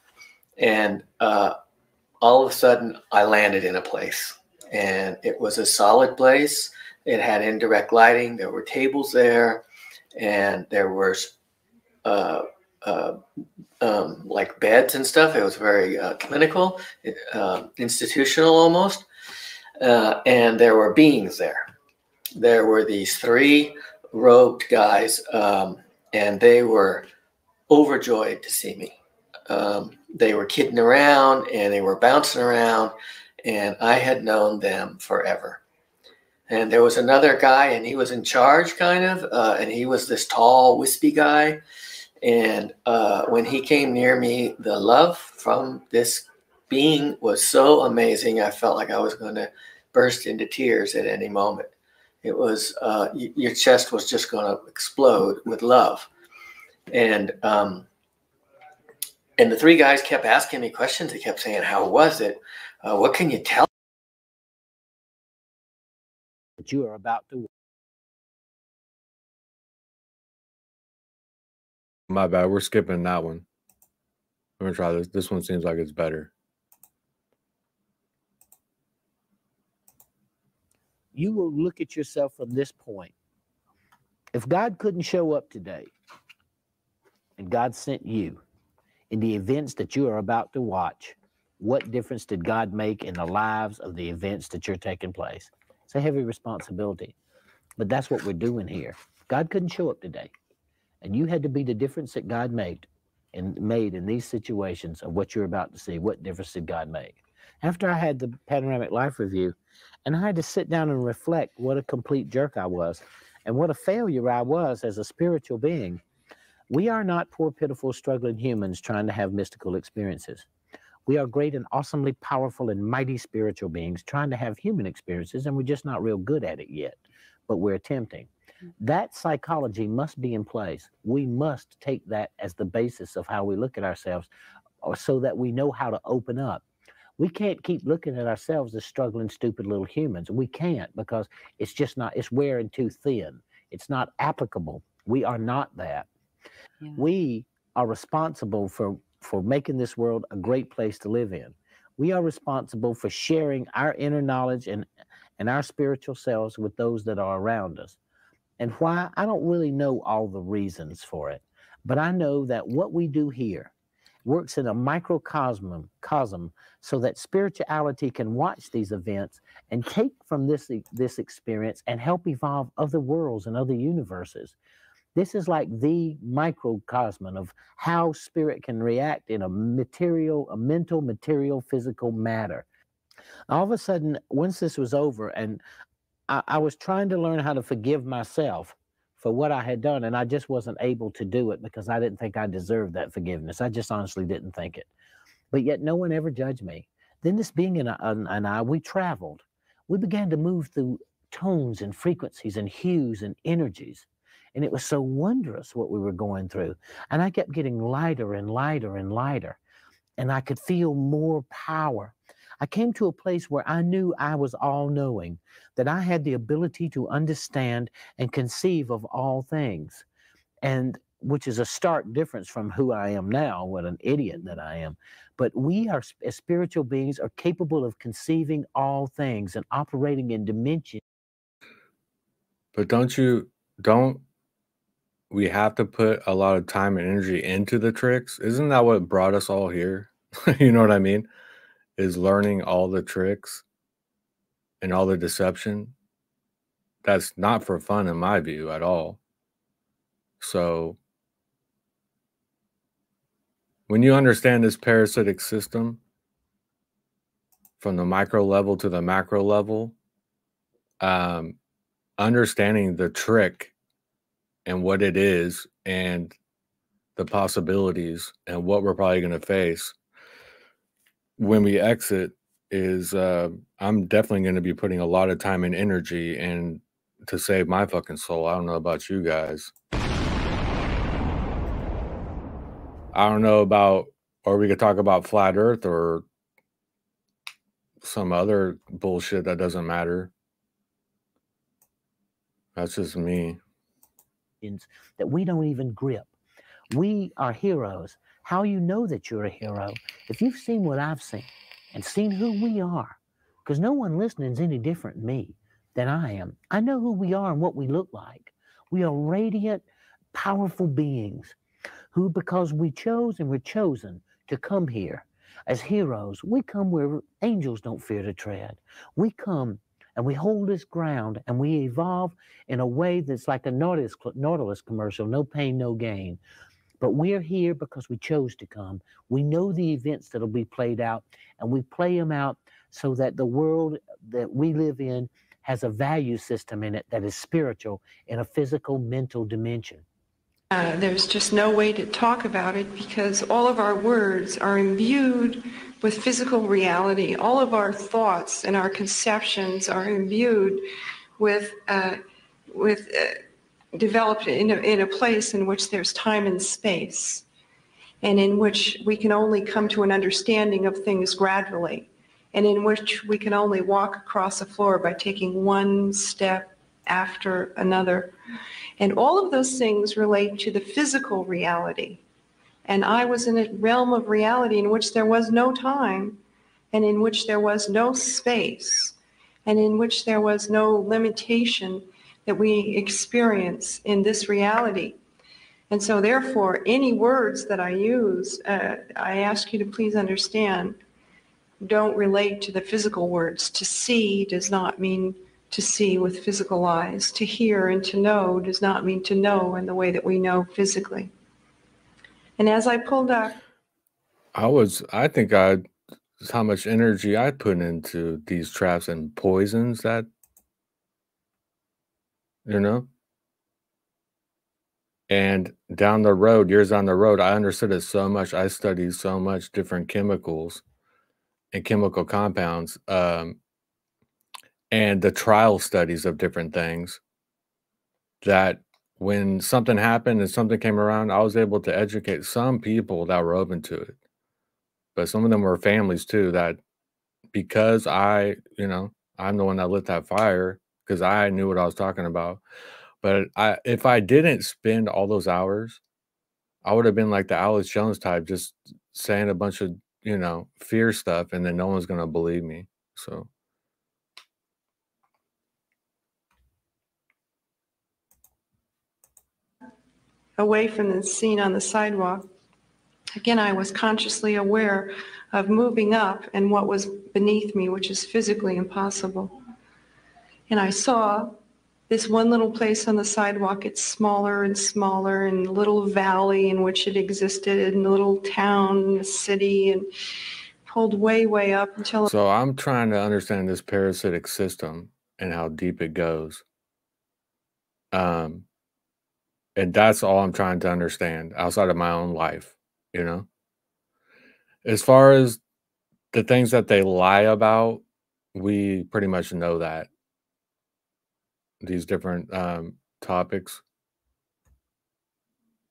And all of a sudden I landed in a place, and it was a solid place. It had indirect lighting. There were tables there, and there was like beds and stuff. It was very clinical, institutional almost. And there were beings there. There were these 3 robed guys, and they were overjoyed to see me. They were kidding around and they were bouncing around, and I had known them forever. And there was another guy, and he was in charge kind of, and he was this tall, wispy guy. And when he came near me, the love from this being was so amazing. I felt like I was going to burst into tears at any moment. It was, your chest was just going to explode with love. And the 3 guys kept asking me questions. They kept saying, "How was it? What can you tell?" That you are about to. My bad. We're skipping that one. I'm gonna try this. This one seems like it's better. You will look at yourself from this point. If God couldn't show up today, and God sent you in the events that you are about to watch, what difference did God make in the lives of the events that you're taking place? It's a heavy responsibility, but that's what we're doing here. God couldn't show up today, and you had to be the difference that God made in these situations of what you're about to see. What difference did God make? After I had the panoramic life review, and I had to sit down and reflect what a complete jerk I was and what a failure I was as a spiritual being. We are not poor, pitiful, struggling humans trying to have mystical experiences. We are great and awesomely powerful and mighty spiritual beings trying to have human experiences, and we're just not real good at it yet, but we're attempting. That psychology must be in place. We must take that as the basis of how we look at ourselves, or so that we know how to open up. We can't keep looking at ourselves as struggling, stupid little humans. We can't, because it's just not, it's wearing too thin. It's not applicable We are not that. We are responsible for making this world a great place to live in. We are responsible for sharing our inner knowledge and our spiritual selves with those that are around us. And why? I don't really know all the reasons for it, but I know that what we do here works in a microcosm so that spirituality can watch these events and take from this experience and help evolve other worlds and other universes. This is like the microcosm of how spirit can react in a mental, material, physical matter. All of a sudden, once this was over, and I was trying to learn how to forgive myself for what I had done, and I just wasn't able to do it because I didn't think I deserved that forgiveness. I just honestly didn't think it. But yet no one ever judged me. Then this being and I, we traveled. We began to move through tones and frequencies and hues and energies. And it was so wondrous what we were going through. And I kept getting lighter and lighter and lighter. And I could feel more power. I came to a place where I knew I was all-knowing, that I had the ability to understand and conceive of all things, and which is a stark difference from who I am now, what an idiot that I am. But we are, as spiritual beings, are capable of conceiving all things and operating in dimensions. But don't we have to put a lot of time and energy into the tricks? Isn't that what brought us all here? You know what I mean? Is learning all the tricks and all the deception. That's not for fun in my view at all. So when you understand this parasitic system from the micro level to the macro level, understanding the trick and what it is and the possibilities and what we're probably going to face when we exit is I'm definitely going to be putting a lot of time and energy and to save my fucking soul. I don't know about you guys. I don't know about, or we could talk about flat earth or some other bullshit that doesn't matter. That's just me. That we don't even grip. We are heroes. How you know that you're a hero? If you've seen what I've seen and seen who we are, because no one listening is any different than me than I am. I know who we are and what we look like. We are radiant, powerful beings who, because we chose and were chosen to come here as heroes, we come where angels don't fear to tread. We come and we hold this ground and we evolve in a way that's like a Nautilus commercial, no pain, no gain. But we're here because we chose to come. We know the events that'll be played out, and we play them out so that the world that we live in has a value system in it that is spiritual in a physical, mental dimension. There's just no way to talk about it because all of our words are imbued with physical reality. All of our thoughts and our conceptions are imbued with developed in a place in which there's time and space, and in which we can only come to an understanding of things gradually, and in which we can only walk across a floor by taking one step after another. And all of those things relate to the physical reality. And I was in a realm of reality in which there was no time, and in which there was no space, and in which there was no limitation that we experience in this reality. And so therefore, any words that I use, I ask you to please understand, don't relate to the physical words. To see does not mean to see with physical eyes. To hear and to know does not mean to know in the way that we know physically. And as I pulled up, I think how much energy I put into these traps and poisons that, you know, and down the road, years down the road, I understood it so much. I studied so much different chemicals and chemical compounds, and the trial studies of different things, that when something happened and something came around, I was able to educate some people that were open to it. But some of them were families too, that because I'm the one that lit that fire, because I knew what I was talking about. But if I didn't spend all those hours, I would have been like the Alex Jones type, just saying a bunch of, you know, fear stuff, and then no one's gonna believe me. So away from the scene on the sidewalk, again, I was consciously aware of moving up and what was beneath me, which is physically impossible. And I saw this one little place on the sidewalk gets smaller and smaller, and the little valley in which it existed, and the little town, the city, and pulled way, way up until. So I'm trying to understand this parasitic system and how deep it goes. And that's all I'm trying to understand outside of my own life, you know? As far as the things that they lie about, we pretty much know that. These different topics.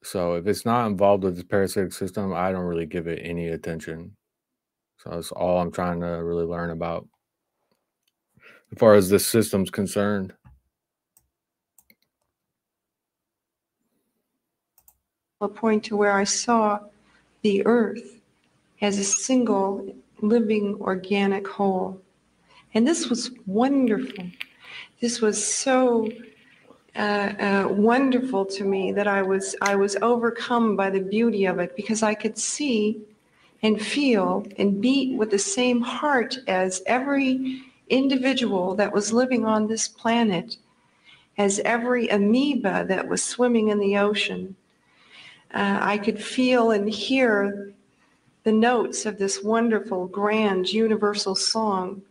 So if it's not involved with the parasitic system, I don't really give it any attention. So that's all I'm trying to really learn about as far as this system's concerned. A point to where I saw the earth as a single living organic whole. And this was wonderful. This was so wonderful to me that I was overcome by the beauty of it, because I could see and feel and beat with the same heart as every individual that was living on this planet, as every amoeba that was swimming in the ocean. I could feel and hear the notes of this wonderful, grand, universal song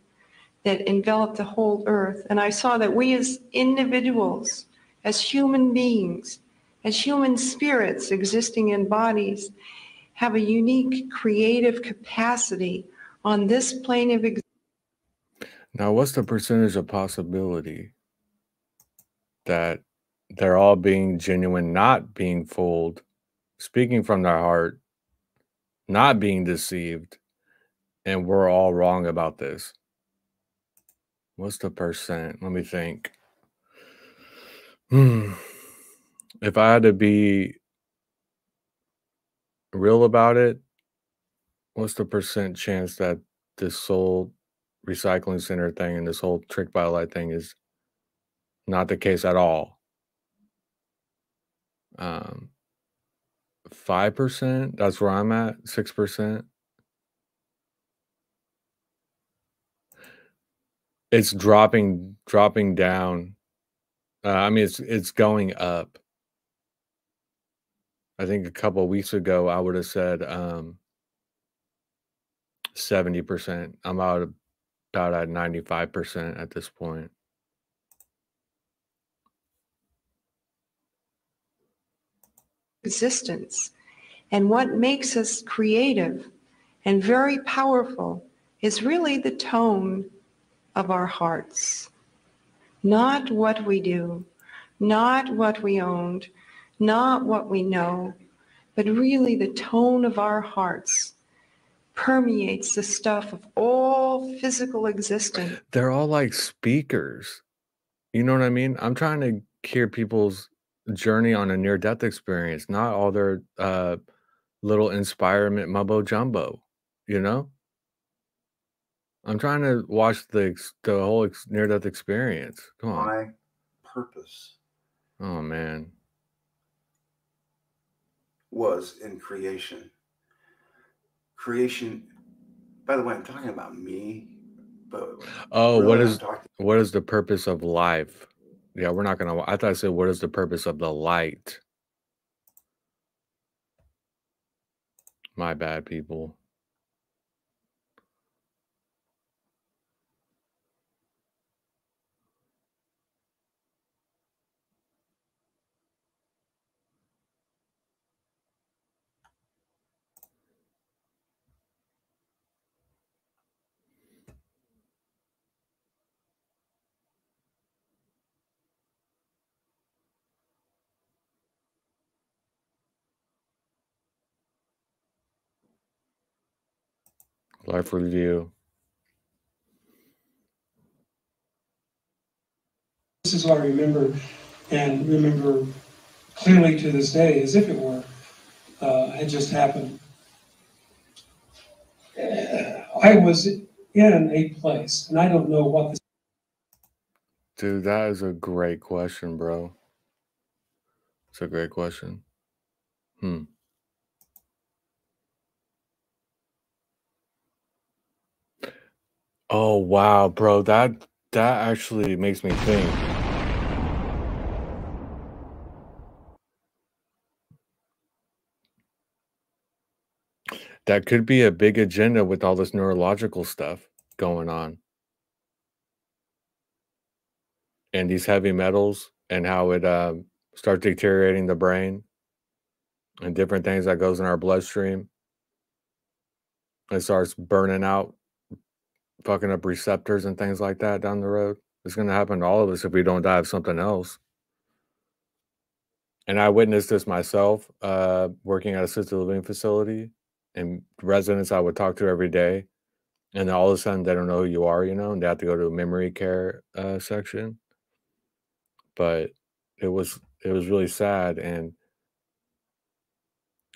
that enveloped the whole earth. And I saw that we as individuals, as human beings, as human spirits existing in bodies, have a unique creative capacity on this plane of existence. Now, what's the percentage of possibility that they're all being genuine, not being fooled, speaking from their heart, not being deceived, and we're all wrong about this? What's the percent? Let me think. If I had to be real about it, what's the percent chance that this soul recycling center thing and this whole trick by light thing is not the case at all? 5%? That's where I'm at. 6%. It's dropping down. I mean, it's going up. I think a couple of weeks ago I would have said 70%. I'm about at 95% at this point. Existence. And what makes us creative and very powerful is really the tone of our hearts. Not what we do, not what we owned, not what we know, but really the tone of our hearts permeates the stuff of all physical existence. They're all like speakers. You know what I mean? I'm trying to hear people's journey on a near-death experience, not all their little inspirement mumbo jumbo, you know? I'm trying to watch the whole near-death experience. Come on. My purpose Oh, man. was in creation. Creation, by the way, I'm talking about me, but Oh, really what is the purpose of life? Yeah, we're not gonna. I thought I said, what is the purpose of the light? My bad, people. Life review. This is what I remember and remember clearly to this day, as if it were, had just happened. I was in a place, and I don't know what this. Dude, that is a great question, bro. It's a great question. Oh wow, bro, that actually makes me think. That could be a big agenda with all this neurological stuff going on. And these heavy metals and how it starts deteriorating the brain and different things that goes in our bloodstream. It starts burning out, fucking up receptors and things like that down the road. It's going to happen to all of us if we don't die of something else. And I witnessed this myself, working at a assisted living facility, and residents I would talk to every day. And then all of a sudden they don't know who you are, you know, and they have to go to a memory care section. But it was really sad, and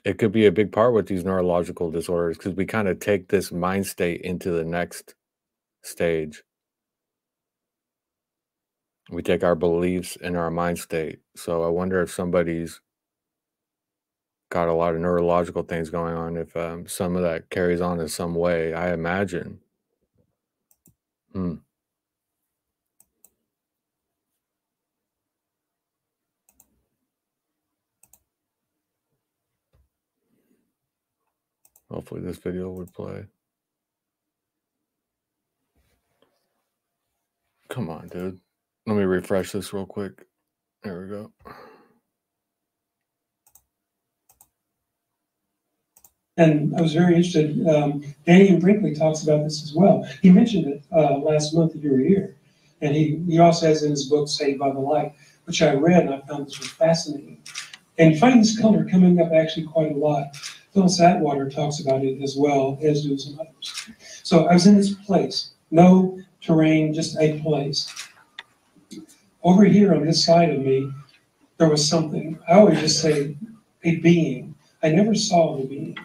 it could be a big part with these neurological disorders because we kind of take this mind state into the next stage. We take our beliefs and our mind state. So I wonder if somebody's got a lot of neurological things going on, if some of that carries on in some way, I imagine. Hopefully this video would play. Come on, dude. Let me refresh this real quick. There we go. And I was very interested. Danny Brinkley talks about this as well. He mentioned it last month that you were here. And he also has in his book, Saved by the Light, which I read, and I found this was fascinating. And you find this color coming up actually quite a lot. Phyllis Atwater talks about it as well, as do some others. So I was in this place, no terrain, just a place. Over here on this side of me, there was something. I always just say a being. I never saw the being.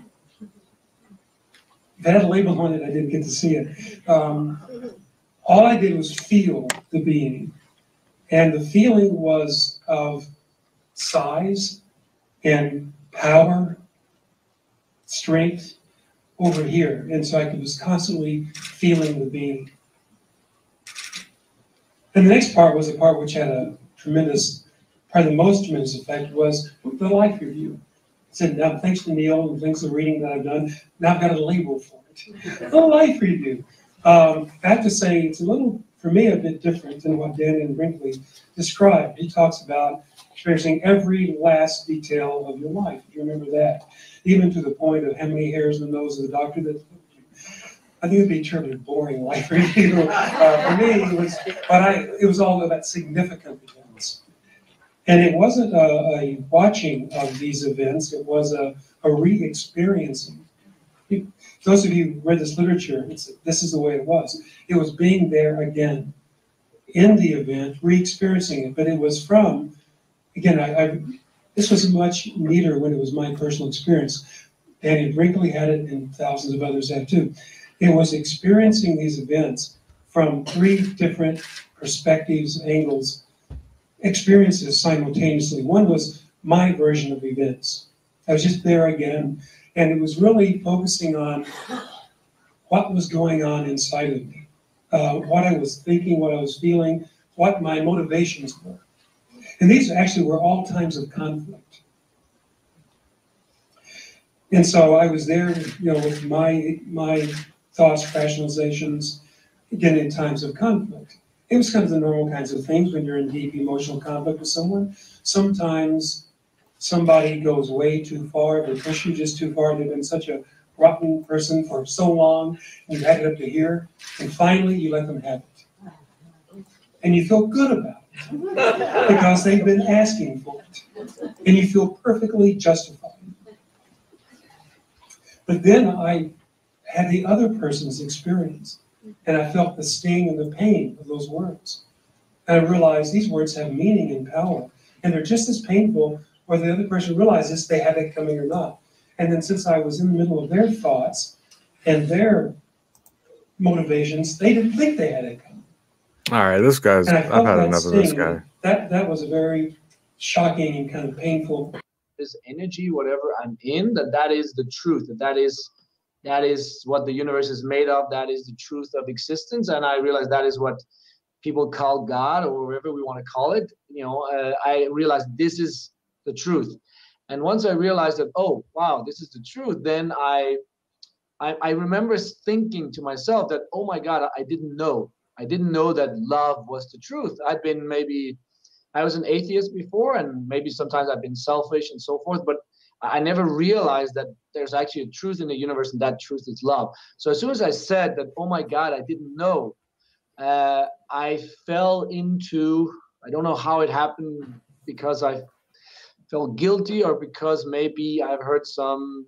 If I had a label on it, I didn't get to see it. All I did was feel the being. And the feeling was of size and power, strength over here. And so I was constantly feeling the being. And the next part was the part which had a tremendous, probably the most tremendous effect, was the life review. I said, now thanks to Neil and thanks to the reading that I've done, now I've got a label for it. The life review. I have to say, it's a little, for me, a bit different than what Dan Brinkley described. He talks about experiencing every last detail of your life. Do you remember that? Even to the point of how many hairs in the nose of the doctor that I think it'd be a terribly boring life review. For me, it was all about significant events. And it wasn't a watching of these events, it was a re-experiencing. Those of you who read this literature, this is the way it was. It was being there again in the event, re-experiencing it. But it was from, again, this was much neater when it was my personal experience. Danny Brinkley had it, and thousands of others have too. It was experiencing these events from 3 different perspectives, angles, experiences simultaneously. One was my version of events. I was just there again, and it was really focusing on what was going on inside of me, what I was thinking, what I was feeling, what my motivations were. And these actually were all times of conflict. And so I was there, with my thoughts, rationalizations, again, in times of conflict. It was kind of the normal kinds of things when you're in deep emotional conflict with someone. Sometimes somebody goes way too far, they push you just too far, they've been such a rotten person for so long, and you had it up to here, and finally you let them have it. And you feel good about it, because they've been asking for it, and you feel perfectly justified. But then I had the other person's experience, and I felt the sting and the pain of those words. And I realized these words have meaning and power. and they're just as painful whether the other person realizes they have it coming or not. And then since I was in the middle of their thoughts and their motivations, they didn't think they had it coming. All right, this guy's, And I I've felt had that enough of this sting. guy. That was a very shocking and kind of painful. This energy, whatever I'm in, that is the truth. That is what the universe is made of. That is the truth of existence. And I realized that is what people call God, or whatever we want to call it. I realized this is the truth. And once I realized that, oh wow, this is the truth, then I remember thinking to myself that, oh my God, I didn't know that love was the truth. I was an atheist before, and maybe sometimes I've been selfish and so forth, but I never realized that there's actually a truth in the universe, and that truth is love. So as soon as I said that, oh my God, I didn't know, I fell into, I don't know how it happened, because I felt guilty, or because maybe I've heard some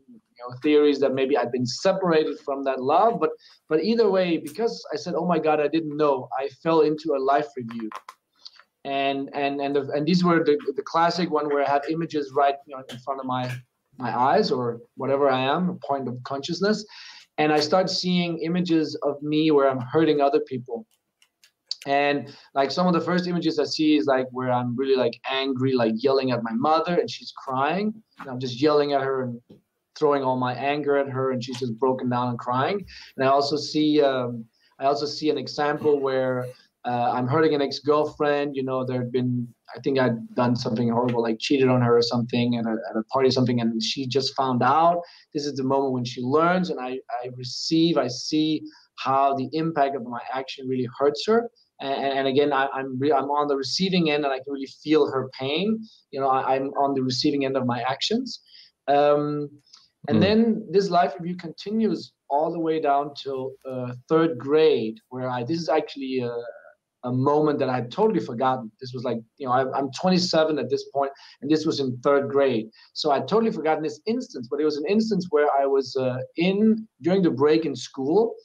theories that maybe I've been separated from that love. But either way, because I said, oh my God, I didn't know, I fell into a life review. And these were the classic one where I have images right in front of my eyes, or whatever I am, a point of consciousness. And I start seeing images of me where I'm hurting other people. And like some of the first images I see is like where I'm really like angry, like yelling at my mother, and she's crying. And I'm just yelling at her and throwing all my anger at her, and she's just broken down and crying. And I also see an example where I'm hurting an ex-girlfriend. There'd been, I think I'd done something horrible, like cheated on her or something at a party or something, and she just found out. This is the moment when she learns, and I see how the impact of my action really hurts her. And again, I'm on the receiving end, and I can really feel her pain. I'm on the receiving end of my actions. And then this life review continues all the way down till third grade, where this is actually a moment that I had totally forgotten. This was like, I'm 27 at this point, and this was in third grade. So I'd totally forgotten this instance, but it was an instance where I was during the break in school,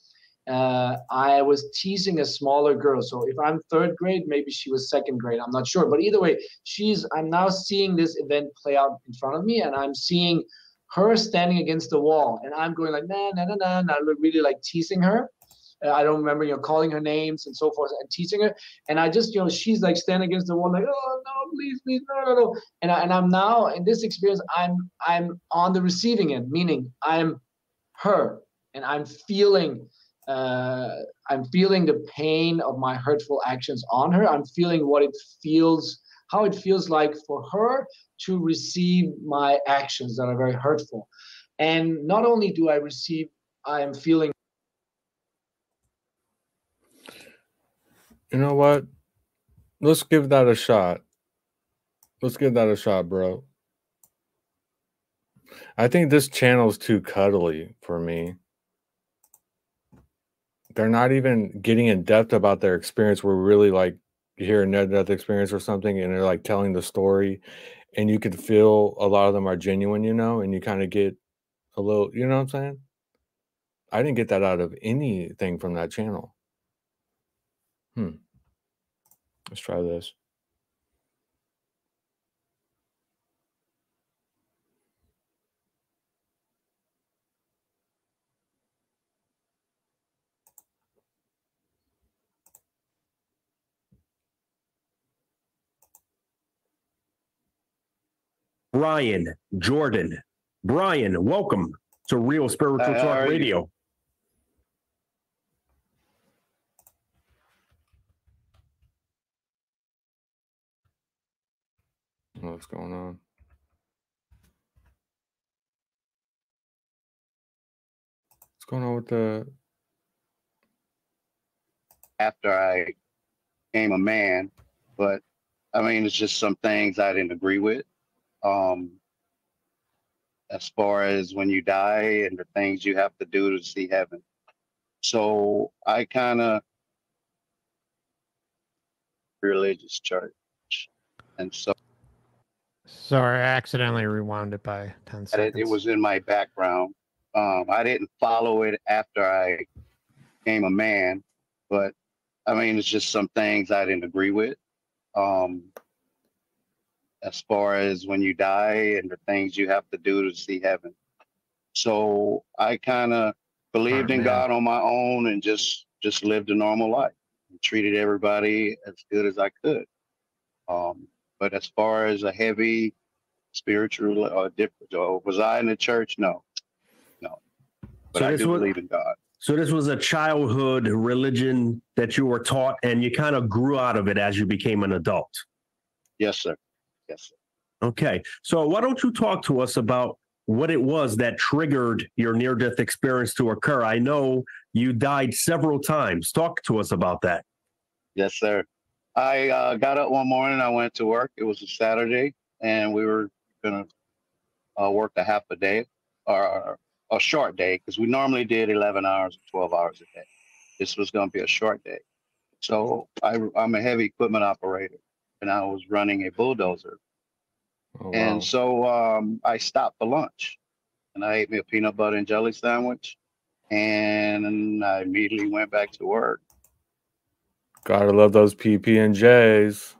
I was teasing a smaller girl. So if I'm third grade, maybe she was second grade, I'm not sure. But either way, I'm now seeing this event play out in front of me, and I'm seeing her standing against the wall, and I'm going like, nah, nah, nah, nah, and I'm really like teasing her. I don't remember, calling her names and so forth and teasing her. And I just, she's like standing against the wall, like, oh no, please, please, no, no, no. And I'm now in this experience, I'm on the receiving end, meaning I'm her, and I'm feeling the pain of my hurtful actions on her. I'm feeling how it feels like for her to receive my actions that are very hurtful. And not only do I am feeling. You know what? Let's give that a shot. Let's give that a shot, bro. I think this channel's too cuddly for me. They're not even getting in depth about their experience. We're really like, you hear a near-death experience or something, and they're like telling the story, and you could feel a lot of them are genuine, and you kind of get a little, you know what I'm saying? I didn't get that out of anything from that channel. Let's try this. Brian Jordan. Brian, welcome to Real Spiritual Talk Radio. What's going on? What's going on with the... After I became a man, but I mean, it's just some things I didn't agree with. As far as when you die and the things you have to do to see heaven. So I kind of religious church. And so Sorry, I accidentally rewound it by 10 seconds. it was in my background. I didn't follow it after I became a man, but I mean, it's just some things I didn't agree with. as far as when you die and the things you have to do to see heaven. So I kind of believed in God on my own and just lived a normal life and treated everybody as good as I could. But as far as a heavy spiritual or different, or was I in the church? No. But I do believe in God. So this was a childhood religion that you were taught, and you kind of grew out of it as you became an adult. Yes, sir. Yes, sir. Okay. So why don't you talk to us about what it was that triggered your near-death experience to occur? I know you died several times. Talk to us about that. Yes, sir. I got up one morning. I went to work. It was a Saturday, and we were going to work a half a day or a short day because we normally did 11 hours, 12 hours a day. This was going to be a short day. So I'm a heavy equipment operator, and I was running a bulldozer. Oh, wow. And so I stopped for lunch, and I ate me a peanut butter and jelly sandwich, and I immediately went back to work. Gotta love those PB&Js.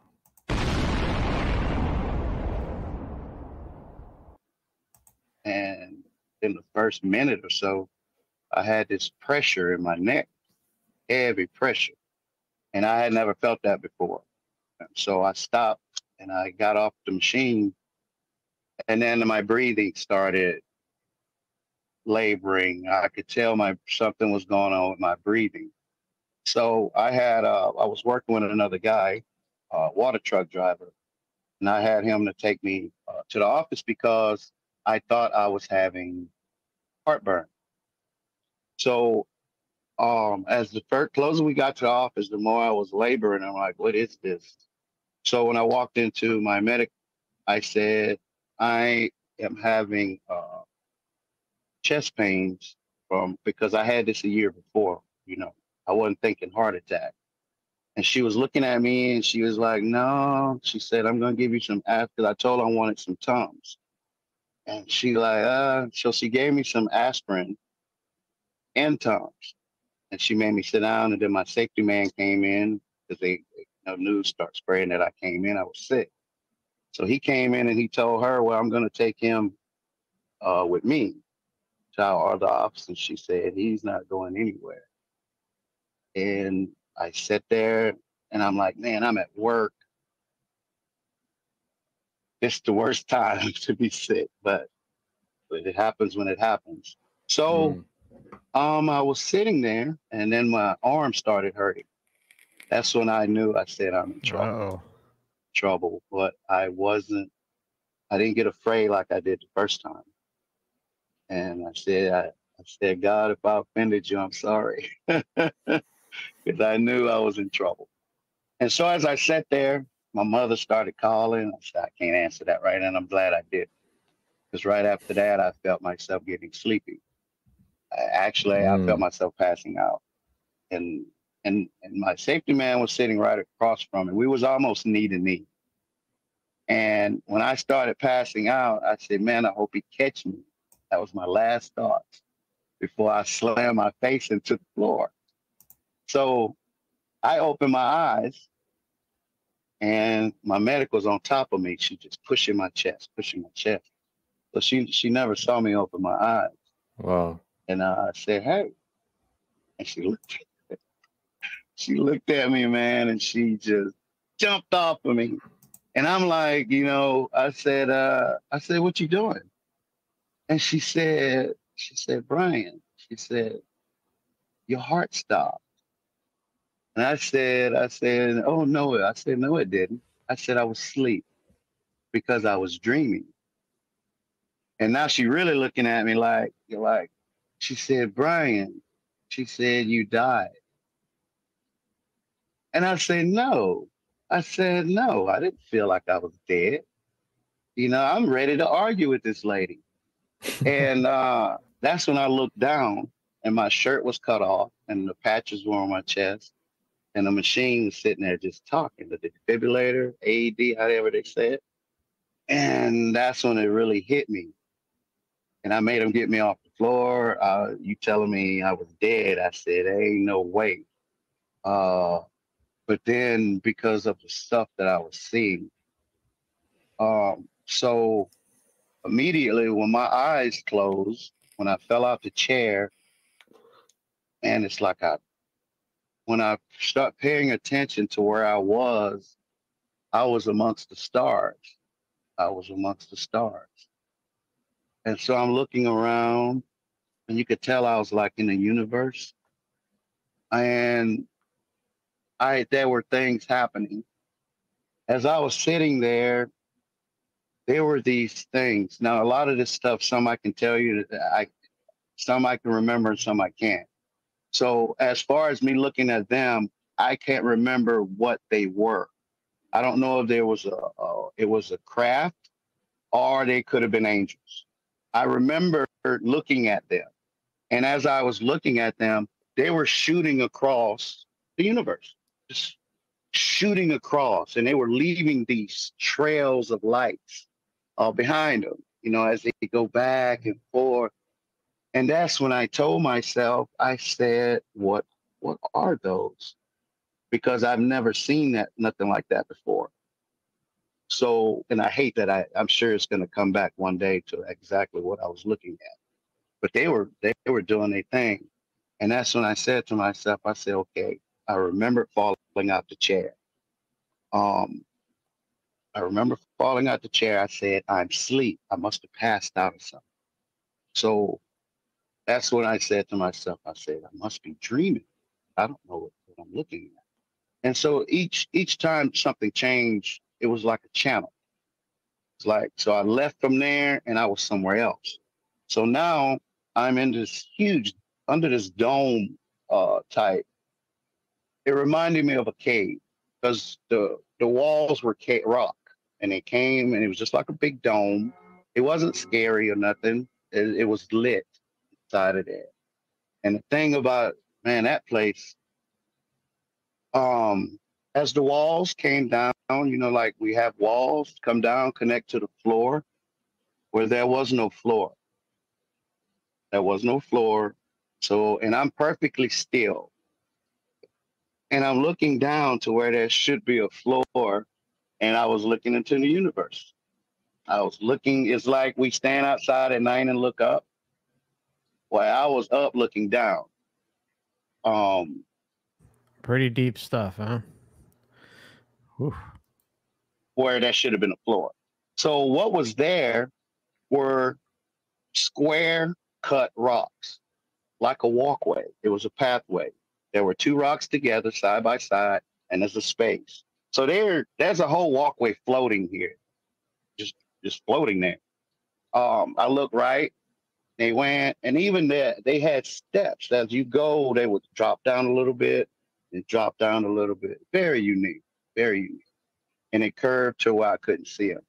And in the first minute or so, I had this pressure in my neck, heavy pressure. And I had never felt that before. And so I stopped and I got off the machine. And then my breathing started laboring. I could tell something was going on with my breathing. So I was working with another guy, water truck driver. And I had him to take me to the office because I thought I was having heartburn. So as the closer we got to the office, the more I was laboring. I'm like, what is this? So when I walked into my medic, I said, I am having chest pains because I had this a year before. I wasn't thinking heart attack. And she was looking at me and she was like, no. She said, I'm going to give you some aspirin, because I told her I wanted some Tums. And she so she gave me some aspirin and Tums. And she made me sit down, and then my safety man came in because news started spreading that I came in. I was sick. So he came in and he told her, well, I'm going to take him with me to our other office. And she said, he's not going anywhere. And I sat there and I'm like, man, I'm at work. It's the worst time to be sick, but it happens when it happens. So I was sitting there and then my arm started hurting. That's when I knew. I said, I'm in trouble. But I didn't get afraid like I did the first time. And I said, God, if I offended you, I'm sorry. Because I knew I was in trouble. And so as I sat there, my mother started calling. I said, I can't answer that right. And I'm glad I did. Because right after that, I felt myself getting sleepy. I felt myself passing out. And my safety man was sitting right across from me. We was almost knee to knee. And when I started passing out, I said, man, I hope he catch me. That was my last thought before I slammed my face into the floor. So I opened my eyes and my medical's on top of me. She just pushing my chest. So she never saw me open my eyes. Wow. And I said, hey. And she looked at me, man, and she just jumped off of me. And I'm like, I said, what you doing? And she said, Brian, she said, your heart stopped. And I said, oh, no. I said, no, it didn't. I said, I was asleep because I was dreaming. And now she really looking at me like, she said, Brian, she said, you died. And I said, no. I said, no, I didn't feel like I was dead. I'm ready to argue with this lady. And that's when I looked down and my shirt was cut off and the patches were on my chest and the machine was sitting there just talking, the defibrillator, AED, however they say it. And that's when it really hit me. And I made them get me off the floor. You telling me I was dead. I said, ain't no way. But then because of the stuff that I was seeing, So immediately when my eyes closed, when I fell out the chair, and it's like when I start paying attention to where I was amongst the stars. I was amongst the stars. And so I'm looking around, and you could tell I was like in the universe. And there were things happening. As I was sitting there, there were these things. Now, a lot of this stuff, some I can tell you, some I can remember and some I can't. So as far as me looking at them, I can't remember what they were. I don't know if there was it was a craft, or they could have been angels. I remember looking at them. And as I was looking at them, they were shooting across the universe, just shooting across. And they were leaving these trails of lights behind them, you know, as they go back and forth. And that's when I told myself, I said, what are those? Because I've never seen nothing like that before. So, and I hate that I'm sure it's going to come back one day to exactly what I was looking at. But they were doing their thing. And that's when I said to myself, I said, okay, I remember falling out the chair. I remember falling out the chair. I said, I'm asleep. I must have passed out or something. So that's when I said to myself, I said, I must be dreaming. I don't know what I'm looking at. And so each time something changed, it was like a channel. It's like, so I left from there and I was somewhere else. So now I'm in this huge, under this dome type. It reminded me of a cave because the walls were rock, and they came and it was just like a big dome. It wasn't scary or nothing. It was lit inside of there. And the thing about, man, that place, as the walls came down, you know, like we have walls come down, connect to the floor, where there was no floor. There was no floor. So, and I'm perfectly still. And I'm looking down to where there should be a floor, and I was looking into the universe. I was looking, it's like we stand outside at night and look up. Well, I was up looking down. Pretty deep stuff, huh? Whew. Where there should have been a floor. So what was there were square cut rocks, like a walkway. It was a pathway. There were two rocks together side by side, and there's a space. So there's a whole walkway floating here, just floating there. I looked right, they went, and even there, they had steps. As you go, they would drop down a little bit and drop down a little bit. Very unique, very unique. And it curved to where I couldn't see them.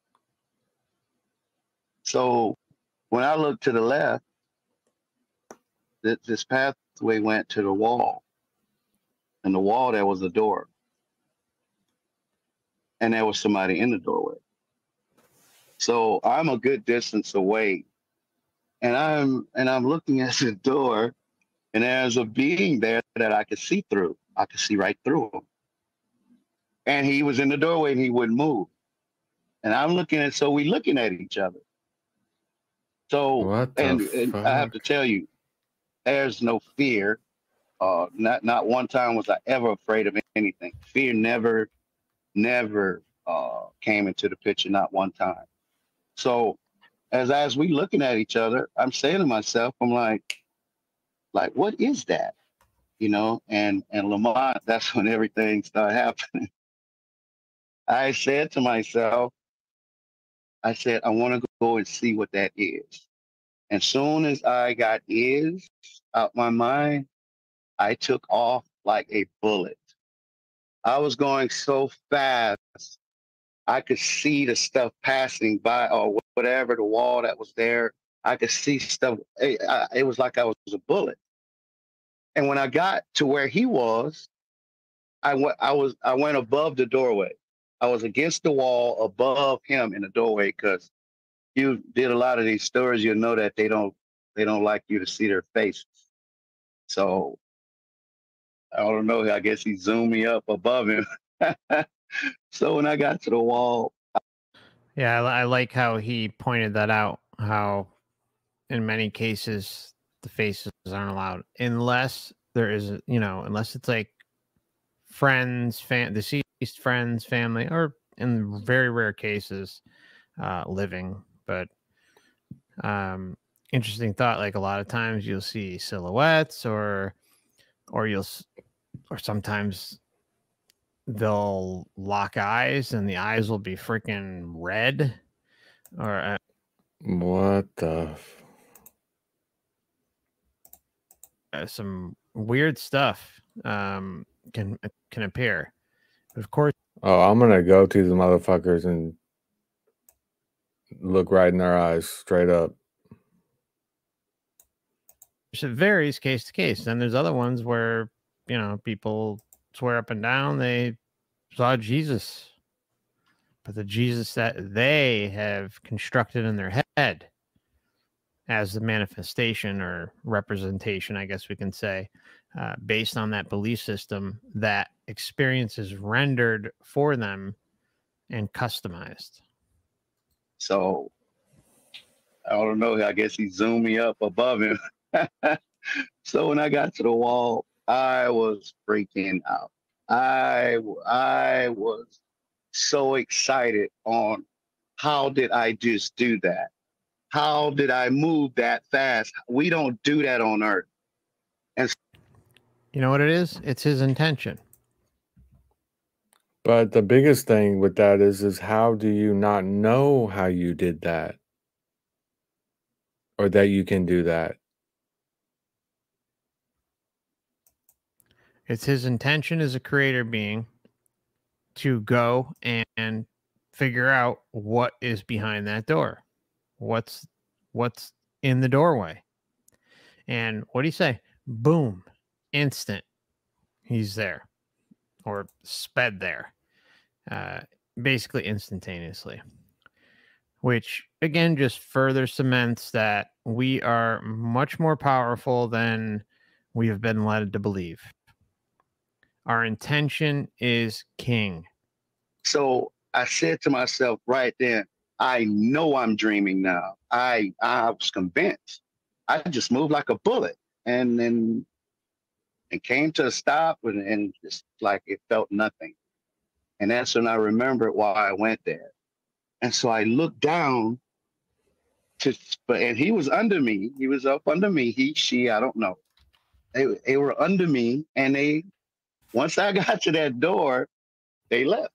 So when I looked to the left, this pathway went to the wall. And the wall, there was a door. And there was somebody in the doorway. So I'm a good distance away. And I'm looking at the door, and there's a being there that I could see through. I could see right through him. And he was in the doorway and he wouldn't move. And I'm looking at, so we looking at each other. So, and I have to tell you, there's no fear. Not one time was I ever afraid of anything. Fear never came into the picture, not one time. So as we looking at each other, I'm saying to myself, I'm like, what is that? You know, and Lamont, that's when everything started happening. I said to myself, I said, I want to go and see what that is. And soon as I got is out my mind, I took off like a bullet. I was going so fast, I could see the stuff passing by or whatever, the wall that was there. I could see stuff. It was like I was a bullet. And when I got to where he was, I went above the doorway. I was against the wall above him in the doorway, because you did a lot of these stories, you'll know that they don't like you to see their faces. So I don't know, I guess he zoomed me up above him. So when I got to the wall. Yeah, I like how he pointed that out, how in many cases the faces aren't allowed unless there is, unless it's like friends, deceased friends, family, or in very rare cases, living. But interesting thought. Like a lot of times you'll see silhouettes, or sometimes they'll lock eyes, and the eyes will be freaking red, or What the? Some weird stuff can appear. But of course, Oh, I'm gonna go to the motherfuckers and look right in their eyes, straight up. it varies case to case. Then there's other ones where people swear up and down they saw Jesus, but the Jesus that they have constructed in their head as the manifestation or representation, I guess we can say, based on that belief system, that experience is rendered for them and customized. So I don't know. I guess he zoomed me up above him. So when I got to the wall, I was freaking out. I was so excited on how did I just do that? How did I move that fast? We don't do that on Earth. And you know what it is? It's his intention. But the biggest thing with that is how do you not know how you did that? Or that you can do that? It's his intention as a creator being to go and figure out what is behind that door. What's in the doorway. And what do you say? Boom. Instant. He's there. Or sped there. Basically instantaneously. Which, again, just further cements that we are much more powerful than we have been led to believe. Our intention is king. so I said to myself right then, I know I'm dreaming now. I was convinced. I just moved like a bullet, and then it came to a stop, and just like it felt nothing. And that's when I remembered why I went there. And so I looked down and he was under me. He was up under me. He, she, I don't know. They were under me, and once I got to that door, they left.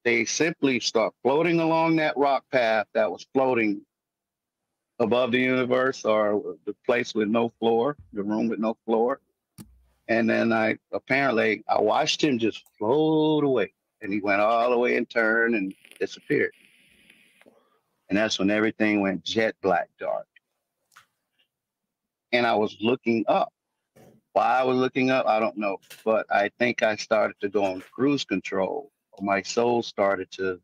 They simply start floating along that rock path that was floating above the universe, or the place with no floor, the room with no floor. And then I watched him just float away, and he went all the way and turned and disappeared. And that's when everything went jet black dark. And I was looking up. Why I was looking up, I don't know. But I think I started to go on cruise control. My soul started to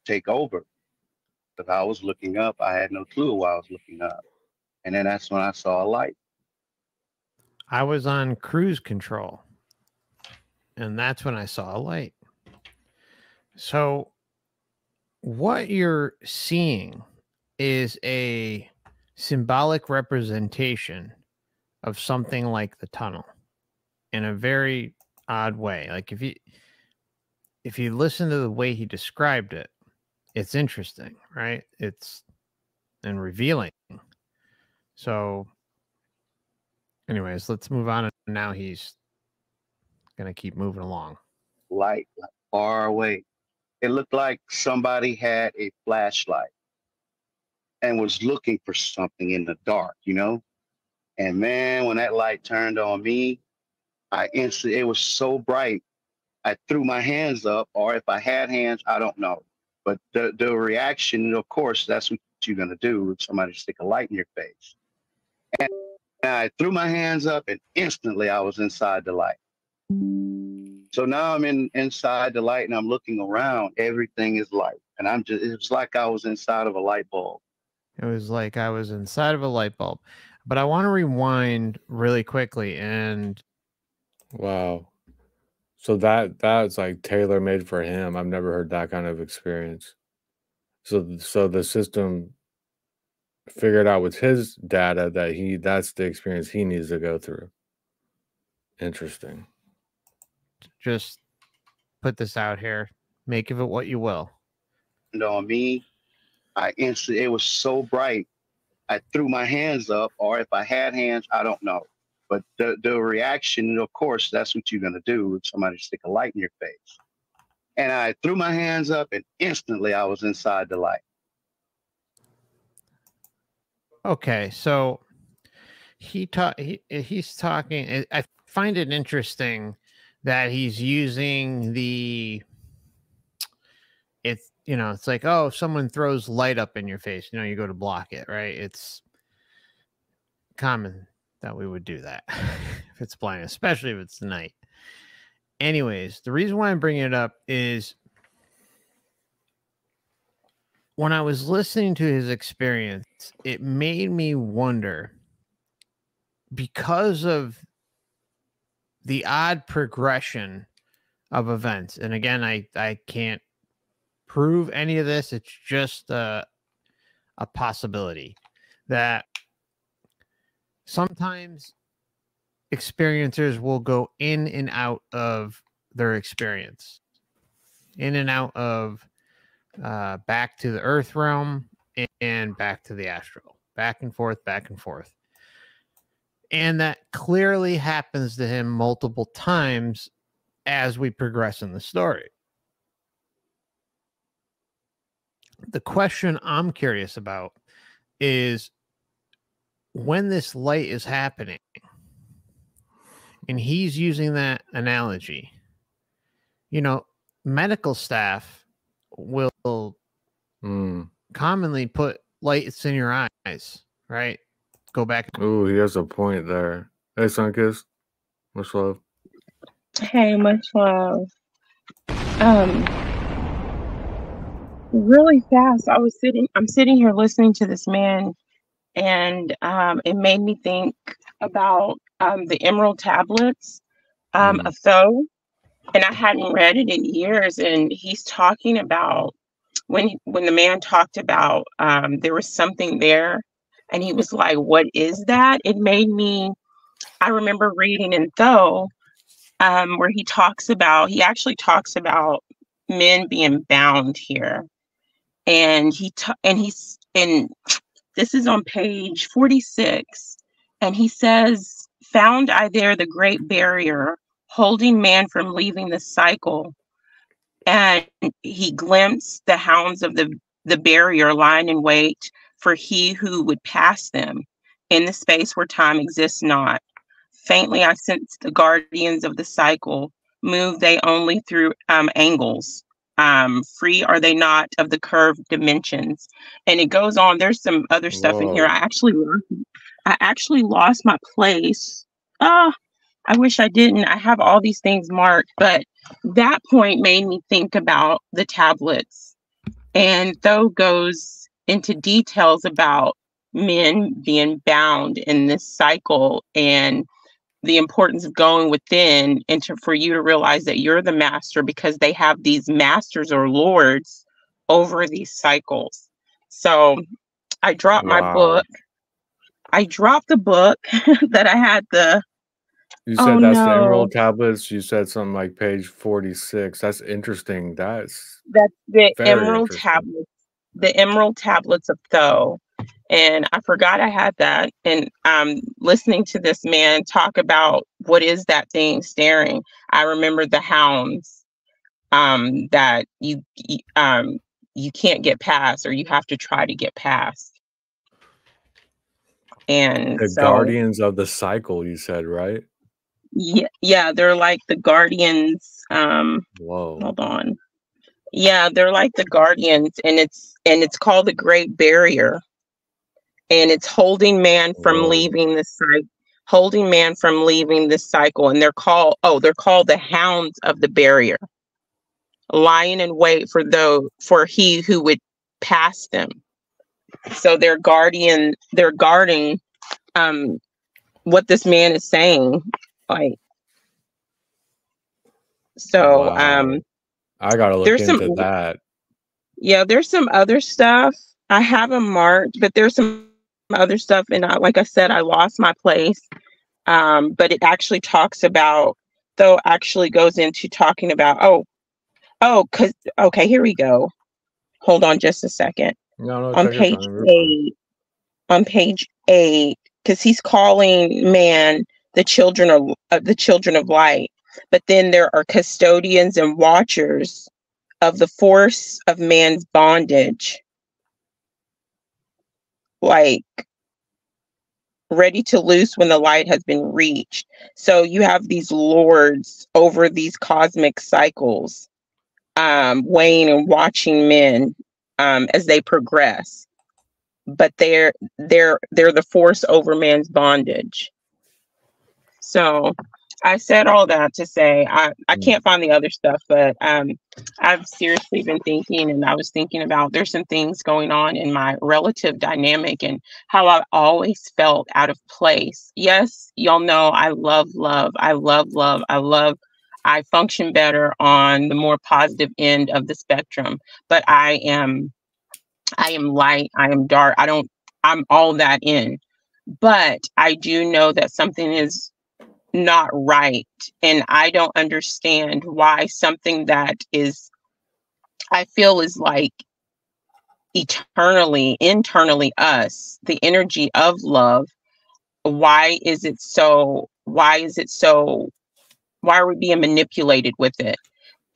take over. Because I was looking up. I had no clue why I was looking up. And then that's when I saw a light. I was on cruise control. And that's when I saw a light. So what you're seeing is a symbolic representation of something like the tunnel in a very odd way. Like if you listen to the way he described it, it's interesting, right? It's and revealing. So anyways, let's move on. Now he's going to keep moving along. Light, like far away. It looked like somebody had a flashlight and was looking for something in the dark, And man, when that light turned on me, it was so bright. I threw my hands up, or if I had hands, I don't know. But the reaction, of course, that's what you're going to do if somebody stick a light in your face. And I threw my hands up, and instantly I was inside the light. So now I'm inside the light, and I'm looking around. Everything is light. And it was like I was inside of a light bulb. It was like I was inside of a light bulb. But I want to rewind really quickly. And wow. So that's like tailor-made for him. I've never heard that kind of experience. So the system figured out with his data that that's the experience he needs to go through. Interesting. Just put this out here. Make of it what you will. On me, it was so bright. I threw my hands up, or if I had hands, I don't know. But the reaction, of course, that's what you're gonna do if somebody stick a light in your face. And I threw my hands up, and instantly I was inside the light. Okay, so he's talking. I find it interesting that he's using it's like, oh, if someone throws light up in your face, you go to block it, right? It's common that we would do that if it's blind, especially if it's night. Anyways, the reason why I'm bringing it up is when I was listening to his experience, it made me wonder, because of the odd progression of events. And again, I can't prove any of this. It's just a possibility that sometimes experiencers will go in and out of their experience, in and out of back to the earth realm and back to the astral, back and forth, back and forth. And that clearly happens to him multiple times as we progress in the story. The question I'm curious about is, when this light is happening, and he's using that analogy, medical staff will commonly put lights in your eyes, right? Go back. Ooh, he has a point there. Hey, Sunkiss. Much love. Hey, much love. Really fast, I'm sitting here listening to this man, and it made me think about the Emerald Tablets of Thoth, and I hadn't read it in years. And he's talking about when the man talked about there was something there, and he was like, "What is that?" It made me. I remember reading in Thoth where he actually talks about men being bound here, and this is on page 46, and he says, "Found I there the great barrier, holding man from leaving the cycle, and he glimpsed the hounds of the barrier lying in wait for he who would pass them, in the space where time exists not. Faintly I sensed the guardians of the cycle, move they only through angles. Free are they not of the curved dimensions." And it goes on. There's some other stuff in here. I actually lost my place. I wish I didn't. I have all these things marked, but that point made me think about the tablets. And Thoth goes into details about men being bound in this cycle, and the importance of going within, and for you to realize that you're the master, because they have these masters or lords over these cycles. So I dropped my book. I dropped the book that I had You said that's the Emerald Tablets. You said something like page 46. That's interesting. That's the Emerald Tablets. The Emerald Tablets of Thoth. And I forgot I had that. And listening to this man talk about what is that thing staring, I remember the hounds that you can't get past, or you have to try to get past. And the guardians of the cycle, you said, right? Yeah, they're like the guardians. Whoa. Hold on. Yeah, they're like the guardians, and it's called the Great Barrier. And it's holding man from leaving the cycle, holding man from leaving the cycle. And they're called the hounds of the barrier, lying in wait for he who would pass them. So they're guarding what this man is saying. Like, so I gotta look into that. Yeah, there's some other stuff. I have them marked, but there's some other stuff. And like I said, I lost my place. But it actually talks about, though, actually goes into talking about, okay, here we go. Hold on just a second. No, On take your page time. You're fine. on page 8, because he's calling man the children of light, but then there are custodians and watchers of the force of man's bondage, like ready to loose when the light has been reached. So you have these lords over these cosmic cycles, weighing and watching men as they progress, but they're the force over man's bondage. So I said all that to say I can't find the other stuff, but I've seriously been thinking, and I was thinking about there's some things going on in my relative dynamic and how I've always felt out of place. Yes, y'all know I love love. I love love. I function better on the more positive end of the spectrum, but I am light, I am dark. I'm all that in. But I do know that something is not right, and I don't understand why something that is, I feel, is like internally us, the energy of love, why are we being manipulated with it?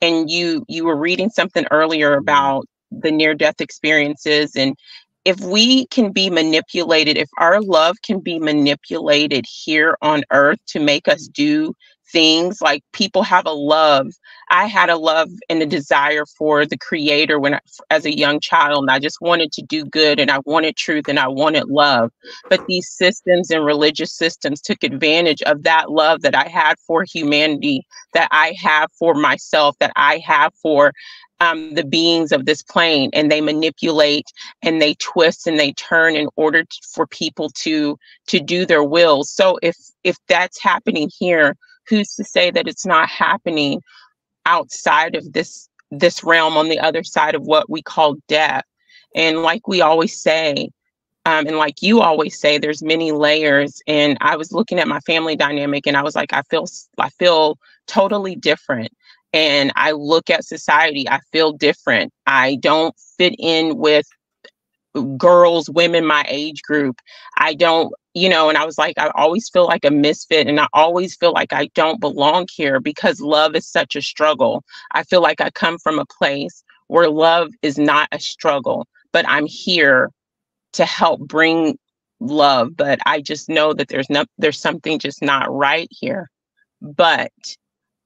And you were reading something earlier about the near-death experiences, and if we can be manipulated, if our love can be manipulated here on earth to make us do things, like people have a love. I had a love and a desire for the Creator as a young child, and I just wanted to do good, and I wanted truth, and I wanted love. But these systems and religious systems took advantage of that love that I had for humanity, that I have for myself, that I have for the beings of this plane, and they manipulate and they twist and they turn in order for people to do their wills. So if that's happening here, who's to say that it's not happening outside of this realm, on the other side of what we call death? And like we always say, and like you always say, there's many layers. And I was looking at my family dynamic, and I was like, I feel totally different. And I look at society, I feel different. I don't fit in with women my age group. I don't, and I was like, I always feel like a misfit, and I always feel like I don't belong here because love is such a struggle. I feel like I come from a place where love is not a struggle, but I'm here to help bring love. But I just know that there's something just not right here. But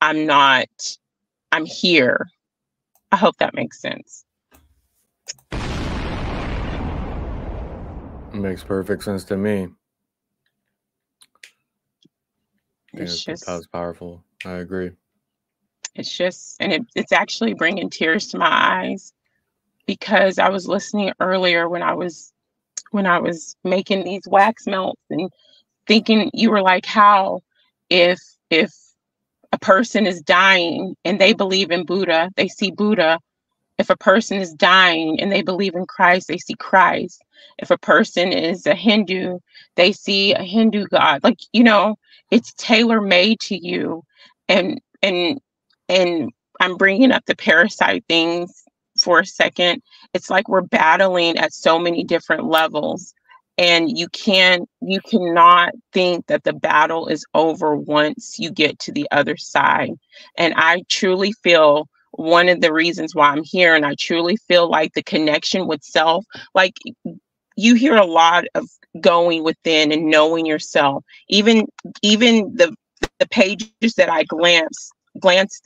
I'm here. I hope that makes sense. It makes perfect sense to me. That's powerful. I agree. It's just, and it's actually bringing tears to my eyes, because I was listening earlier when I was making these wax melts, and thinking, you were like, how if a person is dying and they believe in Buddha, they see Buddha. If a person is dying and they believe in Christ, they see Christ. If a person is a Hindu, they see a Hindu God. Like, it's tailor-made to you. And I'm bringing up the parasite things for a second. It's like we're battling at so many different levels. And you cannot think that the battle is over once you get to the other side. And I truly feel one of the reasons why I'm here, and I truly feel like the connection with self, like you hear a lot of going within and knowing yourself. Even the pages that I glanced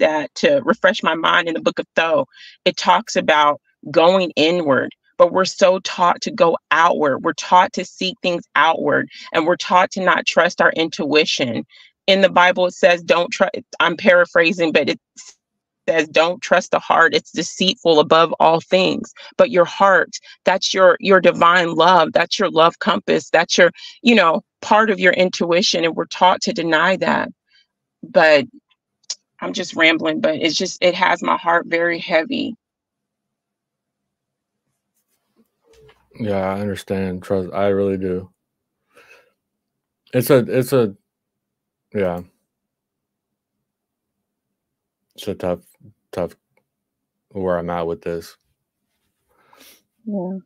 at to refresh my mind in the book of Thoth, it talks about going inward. But we're so taught to go outward. We're taught to seek things outward, and we're taught to not trust our intuition. In the Bible, it says, don't trust, I'm paraphrasing, but it says, don't trust the heart. It's deceitful above all things. But your heart, that's your divine love. That's your love compass. That's your, part of your intuition. And we're taught to deny that. But I'm just rambling, but it has my heart very heavy. Yeah, I understand. Trust, I really do. It's a yeah. It's a tough where I'm at with this. Yeah.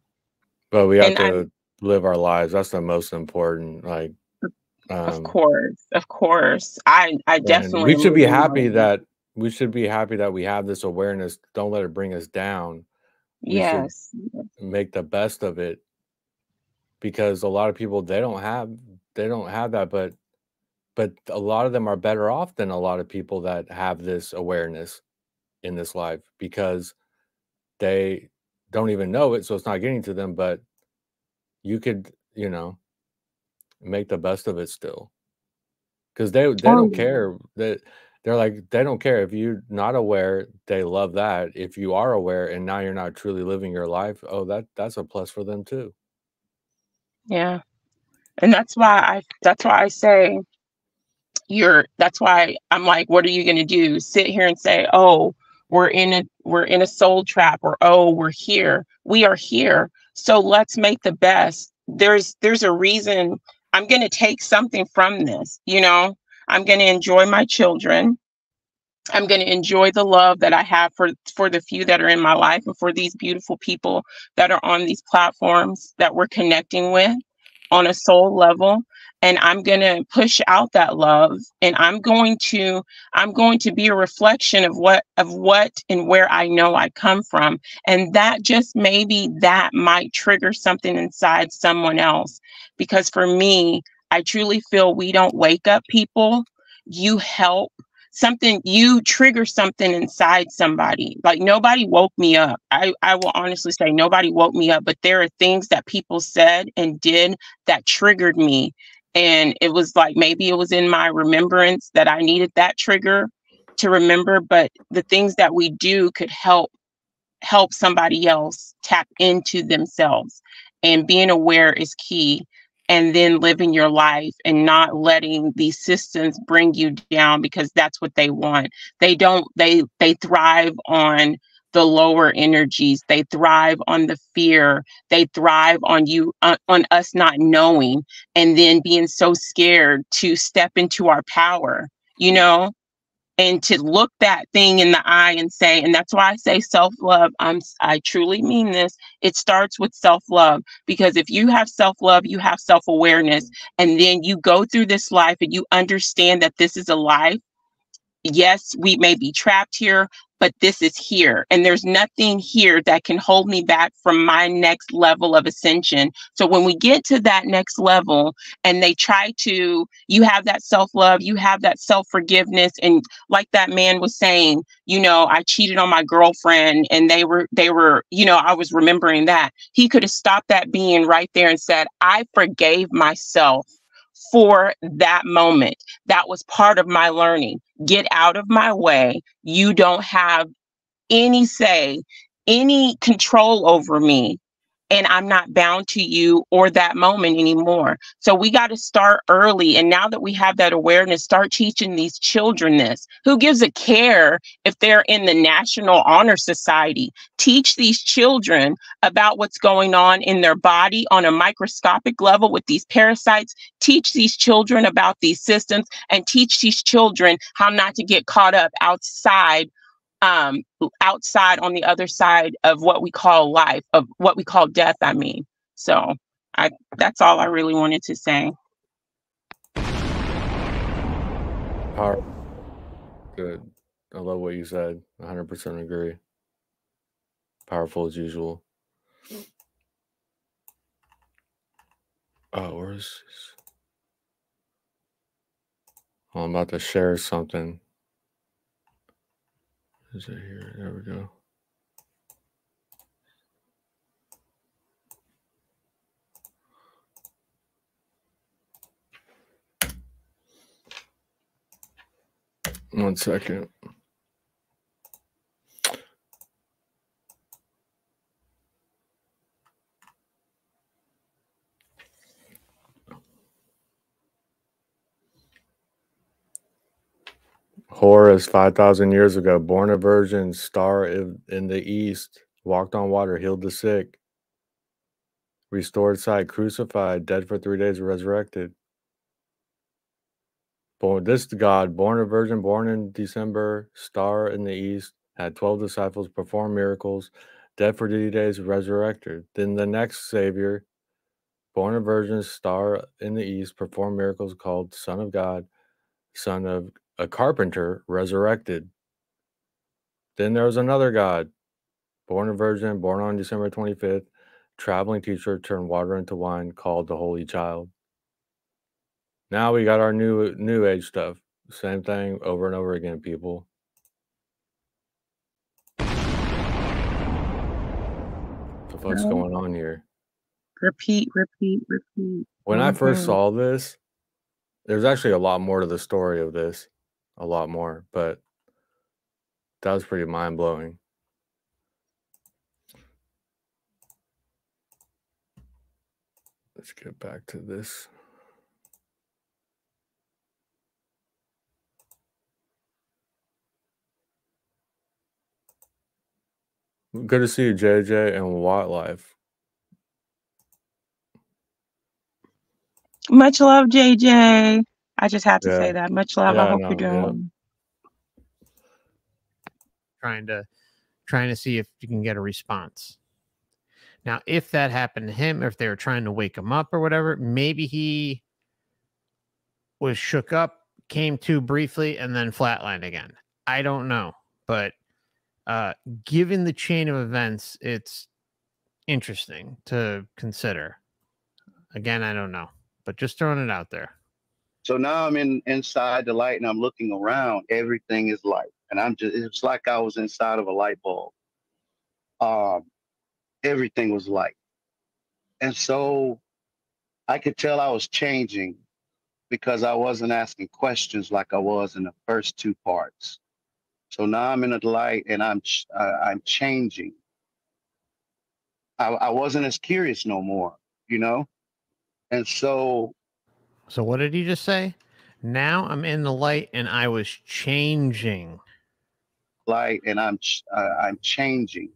But we have And to live our lives. That's the most important. Like, of course. I and definitely we should be am happy living my that we have this awareness. Don't let it bring us down. We should yes. make the best of it, because a lot of people, they don't have that, but a lot of them are better off than a lot of people that have this awareness in this life, because they don't even know it, so it's not getting to them. But you could, make the best of it still, because they Oh, don't yeah. care. They're like, they don't care if you're not aware. They love that. If you are aware and now you're not truly living your life, oh, that's a plus for them too. Yeah. And that's why I say that's why I'm like, what are you going to do? Sit here and say, oh, we're in a soul trap, or oh, we're here. We are here. So let's make the best. There's a reason. I'm going to take something from this, I'm going to enjoy my children. I'm going to enjoy the love that I have for the few that are in my life, and for these beautiful people that are on these platforms that we're connecting with on a soul level. And I'm going to push out that love, and I'm going to be a reflection of what and where I know I come from. And that just maybe that might trigger something inside someone else. Because for me, I truly feel we don't wake up people. You help something, you trigger something inside somebody. Like, nobody woke me up. I will honestly say nobody woke me up, but there are things that people said and did that triggered me. And it was like, maybe it was in my remembrance that I needed that trigger to remember. But the things that we do could help somebody else tap into themselves, and being aware is key. And then living your life and not letting these systems bring you down, because that's what they want. They thrive on the lower energies. They thrive on the fear. They thrive on on us not knowing, and then being so scared to step into our power, and to look that thing in the eye and say, and that's why I say self-love. I truly mean this. It starts with self-love, because if you have self-love, you have self-awareness, and then you go through this life and you understand that this is a life. Yes, we may be trapped here, but this is here. And there's nothing here that can hold me back from my next level of ascension. So when we get to that next level, and you have that self-love, you have that self-forgiveness. And like that man was saying, I cheated on my girlfriend, and they were, I was remembering that. He could have stopped that being right there and said, I forgave myself for that moment. That was part of my learning. Get out of my way. You don't have any say, any control over me, and I'm not bound to you or that moment anymore. So we got to start early. And now that we have that awareness, start teaching these children this. Who gives a care if they're in the National Honor Society? Teach these children about what's going on in their body on a microscopic level with these parasites. Teach these children about these systems, and teach these children how not to get caught up outside on the other side of what we call life, of what we call death. So that's all I really wanted to say. Good. I love what you said. 100% agree. Powerful as usual. Oh, where is this? Oh, I'm about to share something. Is it here? There we go. One second. Horus, 5,000 years ago, born a virgin, star in the east, walked on water, healed the sick, restored sight, crucified, dead for 3 days, resurrected. Born, this God, born a virgin, born in December, star in the east, had 12 disciples, performed miracles, dead for 3 days, resurrected. Then the next Savior, born a virgin, star in the east, performed miracles, called Son of God, son of a carpenter, resurrected. Then there was another God, born a virgin, born on December 25th, traveling teacher, turned water into wine, called the Holy Child. Now we got our new age stuff. Same thing over and over again, people. What the fuck's going on here? Repeat, repeat, repeat. When I first saw this, there's actually a lot more to the story of this. A lot more, but that was pretty mind-blowing. Let's get back to this. Good to see you, JJ and Wildlife. Much love, JJ. I just have to Yeah. say that. Much love. I hope you're doing well. Trying to see if you can get a response. Now, if that happened to him, or if they were trying to wake him up or whatever, maybe he was shook up, came to briefly, and then flatlined again. I don't know. But given the chain of events, it's interesting to consider. Again, I don't know, but just throwing it out there. So now I'm inside the light and I'm looking around. Everything is light. And it's like I was inside of a light bulb. Everything was light. And so I could tell I was changing because I wasn't asking questions like I was in the first two parts. So now I'm in the light and I'm changing. I wasn't as curious no more, you know? And so what did you just say? Now I'm in the light and I was changing. Light and I'm changing.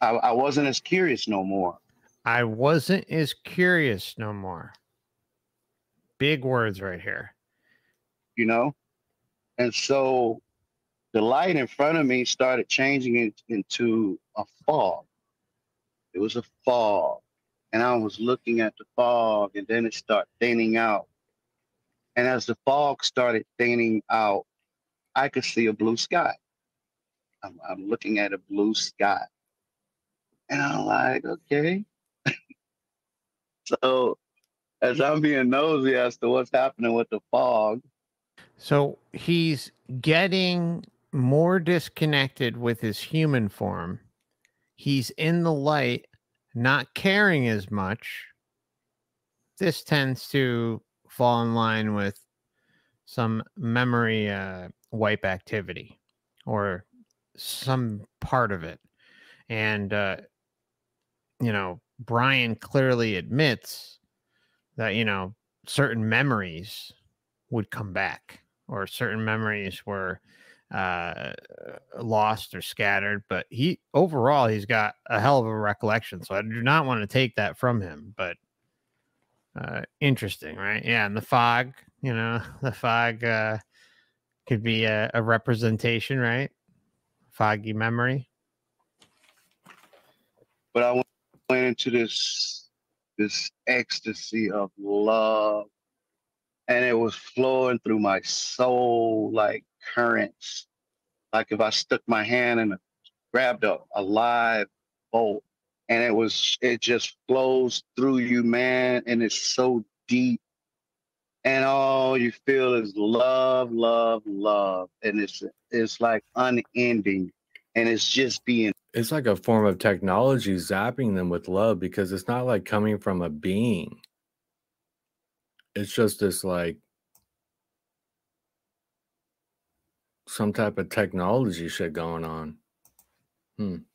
I wasn't as curious no more. I wasn't as curious no more. Big words right here. You know? And so the light in front of me started changing into a fog. It was a fog. And I was looking at the fog and then it started thinning out. And as the fog started thinning out, I could see a blue sky. I'm looking at a blue sky. And I'm like, okay. So as I'm being nosy as to what's happening with the fog. So he's getting more disconnected with his human form. He's in the light, not caring as much. This tends to fall in line with some memory wipe activity or some part of it. And, you know, Brian clearly admits that, you know, certain memories would come back or certain memories were lost or scattered, but overall he's got a hell of a recollection. So I do not want to take that from him, but interesting, right? Yeah. And the fog, you know, the fog could be a representation, right? Foggy memory. But I went into this ecstasy of love, and it was flowing through my soul like currents. Like if I stuck my hand and grabbed a live bolt, and it just flows through you, man, and it's so deep. And all you feel is love, love, love. And it's like unending. And it's just being. It's like a form of technology zapping them with love because it's not like coming from a being. It's just this like some type of technology shit going on. And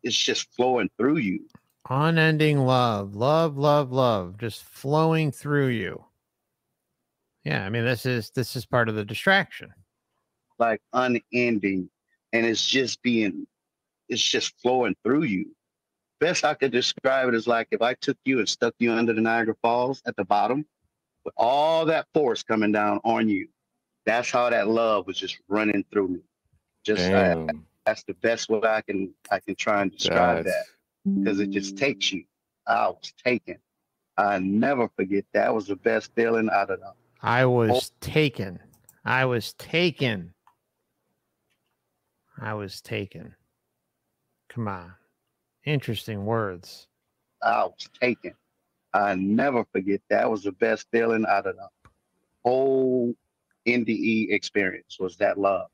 it's just flowing through you. Unending love, love, love, love, just flowing through you. Yeah, I mean, this is part of the distraction. Like unending, and it's just being it's just flowing through you. Best I could describe it is like if I took you and stuck you under the Niagara Falls at the bottom with all that force coming down on you. That's how that love was just running through me. Just that's the best way I can try and describe that, because it just takes you. I was taken. I never forget that. Was the best feeling out of them. I was taken. I was taken. I was taken. Come on. Interesting words. I was taken. I never forget that. Was the best feeling out of the whole NDE experience, was that love.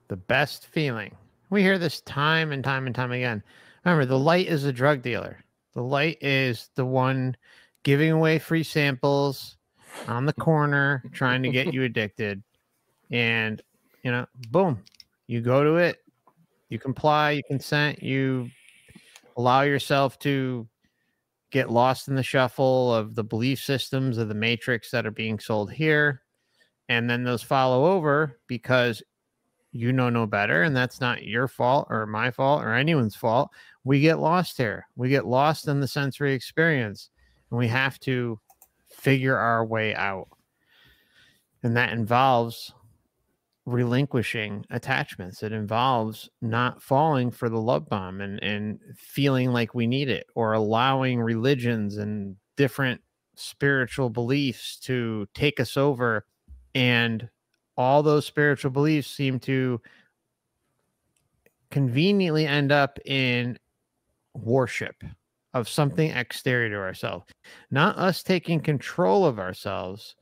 The best feeling. We hear this time and time and time again. Remember, the light is a drug dealer. The light is the one giving away free samples on the corner, trying to get you addicted. And, you know, boom, you go to it, you comply, you consent, you allow yourself to get lost in the shuffle of the belief systems of the matrix that are being sold here. And then those follow over because you know no better, and that's not your fault or my fault or anyone's fault. We get lost here. We get lost in the sensory experience, and we have to figure our way out. And that involves relinquishing attachments. It involves not falling for the love bomb and feeling like we need it, or allowing religions and different spiritual beliefs to take us over. And all those spiritual beliefs seem to conveniently end up in worship of something exterior to ourselves, not us taking control of ourselves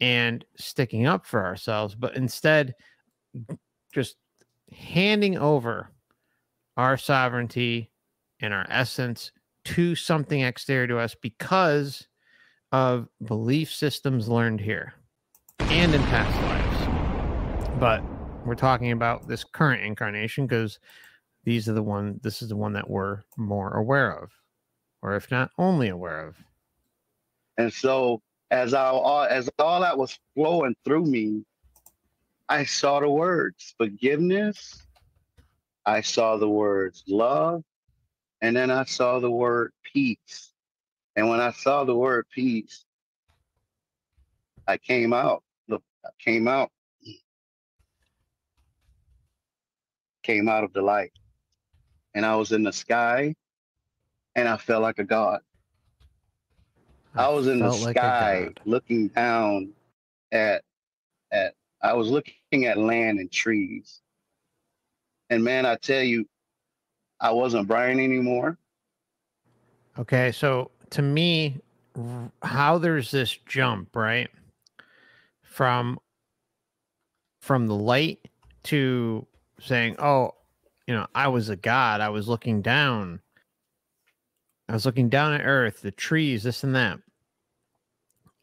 and sticking up for ourselves, but instead just handing over our sovereignty and our essence to something exterior to us because of belief systems learned here and in past lives. But we're talking about this current incarnation because this is the one that we're more aware of, or if not only aware of. And so as all that was flowing through me, I saw the words forgiveness, I saw the words love, and then I saw the word peace. And when I saw the word peace, I came out. Look, I came out of the light. And I was in the sky, and I felt like a god. I was in the sky looking down at I was looking at land and trees. And man, I tell you, I wasn't Brian anymore. Okay, so to me, how there's this jump, right? From the light to saying, oh, you know, I was a god. I was looking down. I was looking down at Earth, the trees, this and that.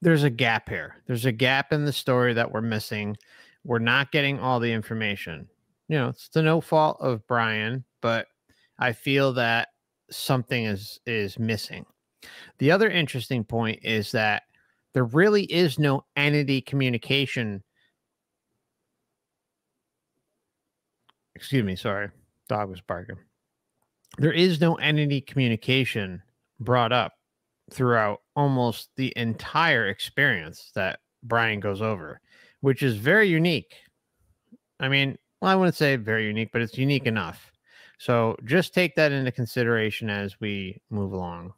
There's a gap here. There's a gap in the story that we're missing. We're not getting all the information. You know, it's the no fault of Brian, but I feel that something is missing. The other interesting point is that there really is no entity communication. Excuse me, sorry. Dog was barking. There is no entity communication brought up throughout almost the entire experience that Brian goes over, which is very unique. I mean, well, I wouldn't say very unique, but it's unique enough. So just take that into consideration as we move along.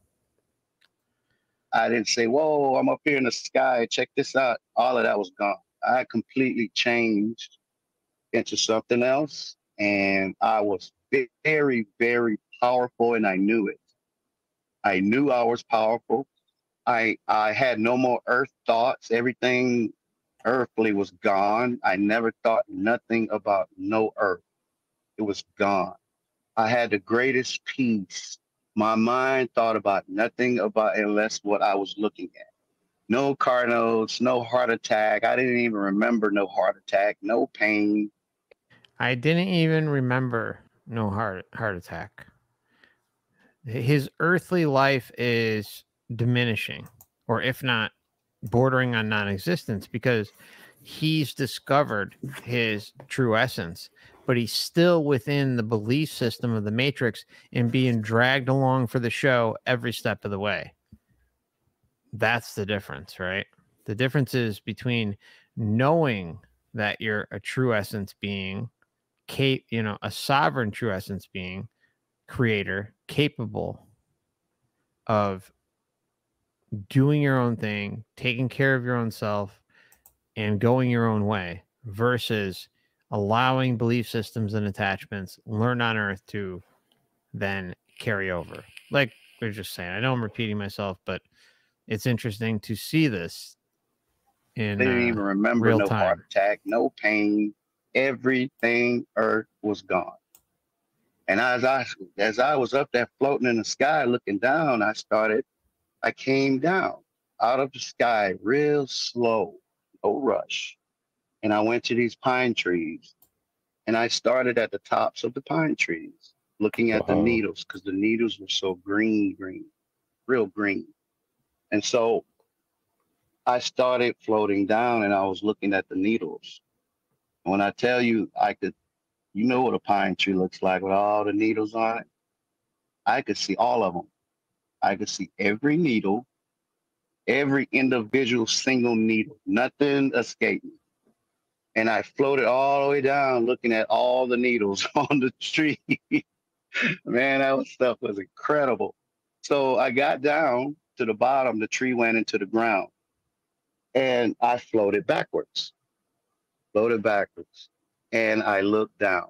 I didn't say, whoa, I'm up here in the sky. Check this out. All of that was gone. I completely changed into something else. And I was very, very powerful, and I knew it. I knew I was powerful. I had no more earth thoughts. Everything earthly was gone. I never thought nothing about no earth. It was gone. I had the greatest peace. My mind thought about nothing about unless what I was looking at. No car notes, no heart attack. I didn't even remember no heart attack, no pain. I didn't even remember no heart attack. His earthly life is diminishing, or if not bordering on non-existence, because he's discovered his true essence. but he's still within the belief system of the Matrix and being dragged along for the show every step of the way. That's the difference, right? The difference is between knowing that you're a true essence being, a sovereign true essence being, creator, capable of doing your own thing, taking care of your own self, and going your own way, versus allowing belief systems and attachments learned on Earth to then carry over. Like we're just saying, I know I'm repeating myself, but it's interesting to see this in Didn't even remember real no time. heart attack, no pain. Everything Earth was gone. And as I was up there floating in the sky looking down, I came down out of the sky real slow, no rush. And I went to these pine trees, and I started at the tops of the pine trees, looking at the needles, because the needles were so green, real green. And so I started floating down, and I was looking at the needles. When I tell you, you know what a pine tree looks like with all the needles on it. I could see all of them. I could see every needle, every individual single needle. Nothing escaped me. And I floated all the way down looking at all the needles on the tree. Man, that stuff was incredible. So I got down to the bottom, the tree went into the ground. And I floated backwards. And I looked down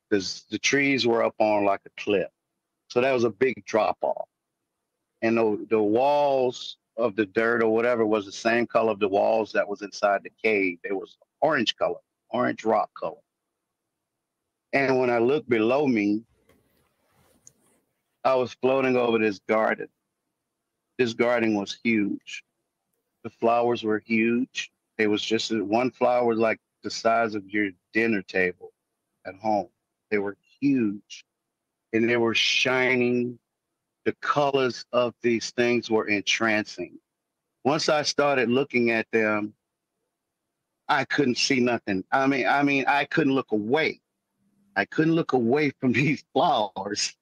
because the trees were up on like a cliff. So that was a big drop off. And the walls of the dirt or whatever was the same color of the walls that was inside the cave. It was orange color, orange rock color. And when I looked below me, I was floating over this garden. This garden was huge. The flowers were huge. It was just one flower was like the size of your dinner table at home. They were huge and they were shining. The colors of these things were entrancing. Once I started looking at them, I couldn't see nothing. I mean, I couldn't look away. I couldn't look away from these flowers.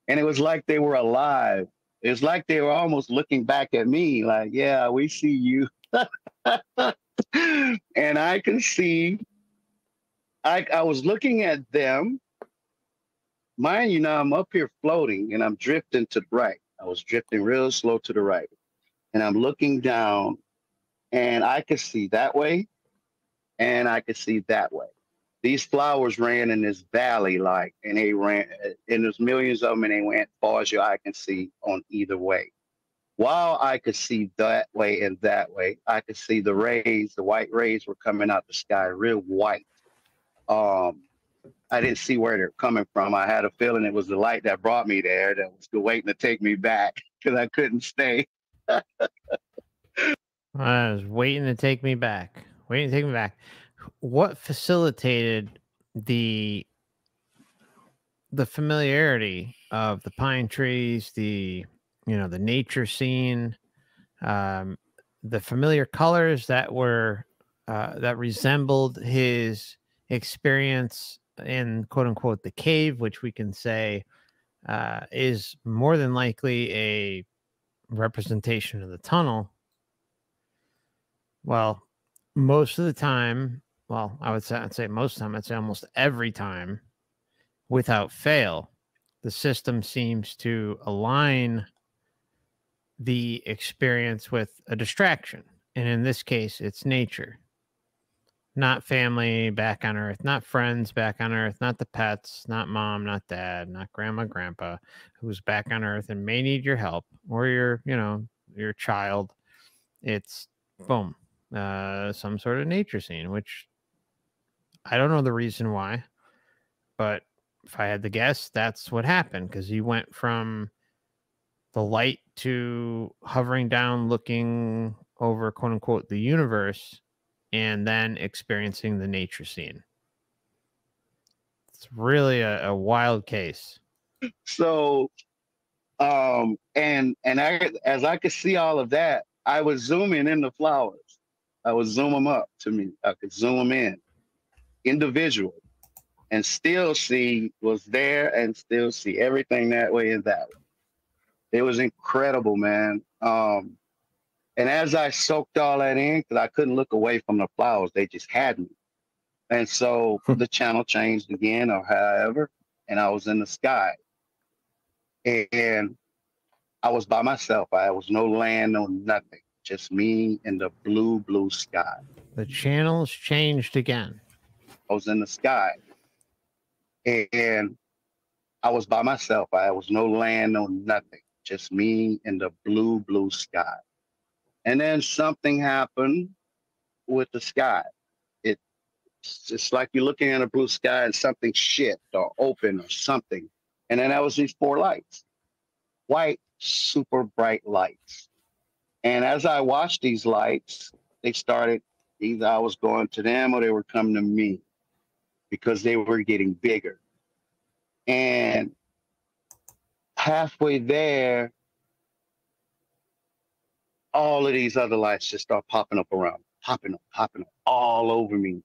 And it was like they were alive. It was like they were almost looking back at me like, yeah, we see you. And I could see, I was looking at them. Mind you, now I'm up here floating and I'm drifting to the right. I was drifting real slow to the right. And I'm looking down and I could see that way and I could see that way. These flowers ran in this valley, and they ran, and there's millions of them, and they went far as your eye can see on either way. While I could see that way and that way, I could see the rays, the white rays were coming out the sky, real white. I didn't see where they're coming from. I had a feeling it was the light that brought me there that was still waiting to take me back because I couldn't stay. I was waiting to take me back. What facilitated the familiarity of the pine trees, the nature scene, the familiar colors that were that resembled his experience in quote unquote the cave, which we can say is more than likely a representation of the tunnel? Well, most of the time, I'd say most of the time, I'd say almost every time, without fail, the system seems to align the experience with a distraction. And in this case, it's nature. Not family back on Earth, not friends back on Earth, not the pets, not mom, not dad, not grandma, grandpa, who's back on Earth and may need your help, or your child. It's boom, some sort of nature scene, which I don't know the reason why, but if I had to guess, that's what happened, because he went from the light to hovering down, looking over, quote unquote, the universe, and then experiencing the nature scene. It's really a wild case. So, and as I could see all of that, I was zooming in the flowers. I would zoom them up to me. I could zoom them in individually. and still see was there and still see everything that way and that way. It was incredible, man. And as I soaked all that in, because I couldn't look away from the flowers, they just had me. And so the channel changed again, or however, and I was in the sky. And I was by myself. I was no land, no nothing. Just me and the blue, blue sky. The channels changed again. I was in the sky. And I was by myself. I was no land, no nothing. Just me and the blue, blue sky. And then something happened with the sky. It's like you're looking at a blue sky and something shift or open or something. And then that was these 4 lights. White, super bright lights. And as I watched these lights, they started, either I was going to them or they were coming to me because they were getting bigger. And halfway there, all of these other lights just start popping up around, popping up all over me.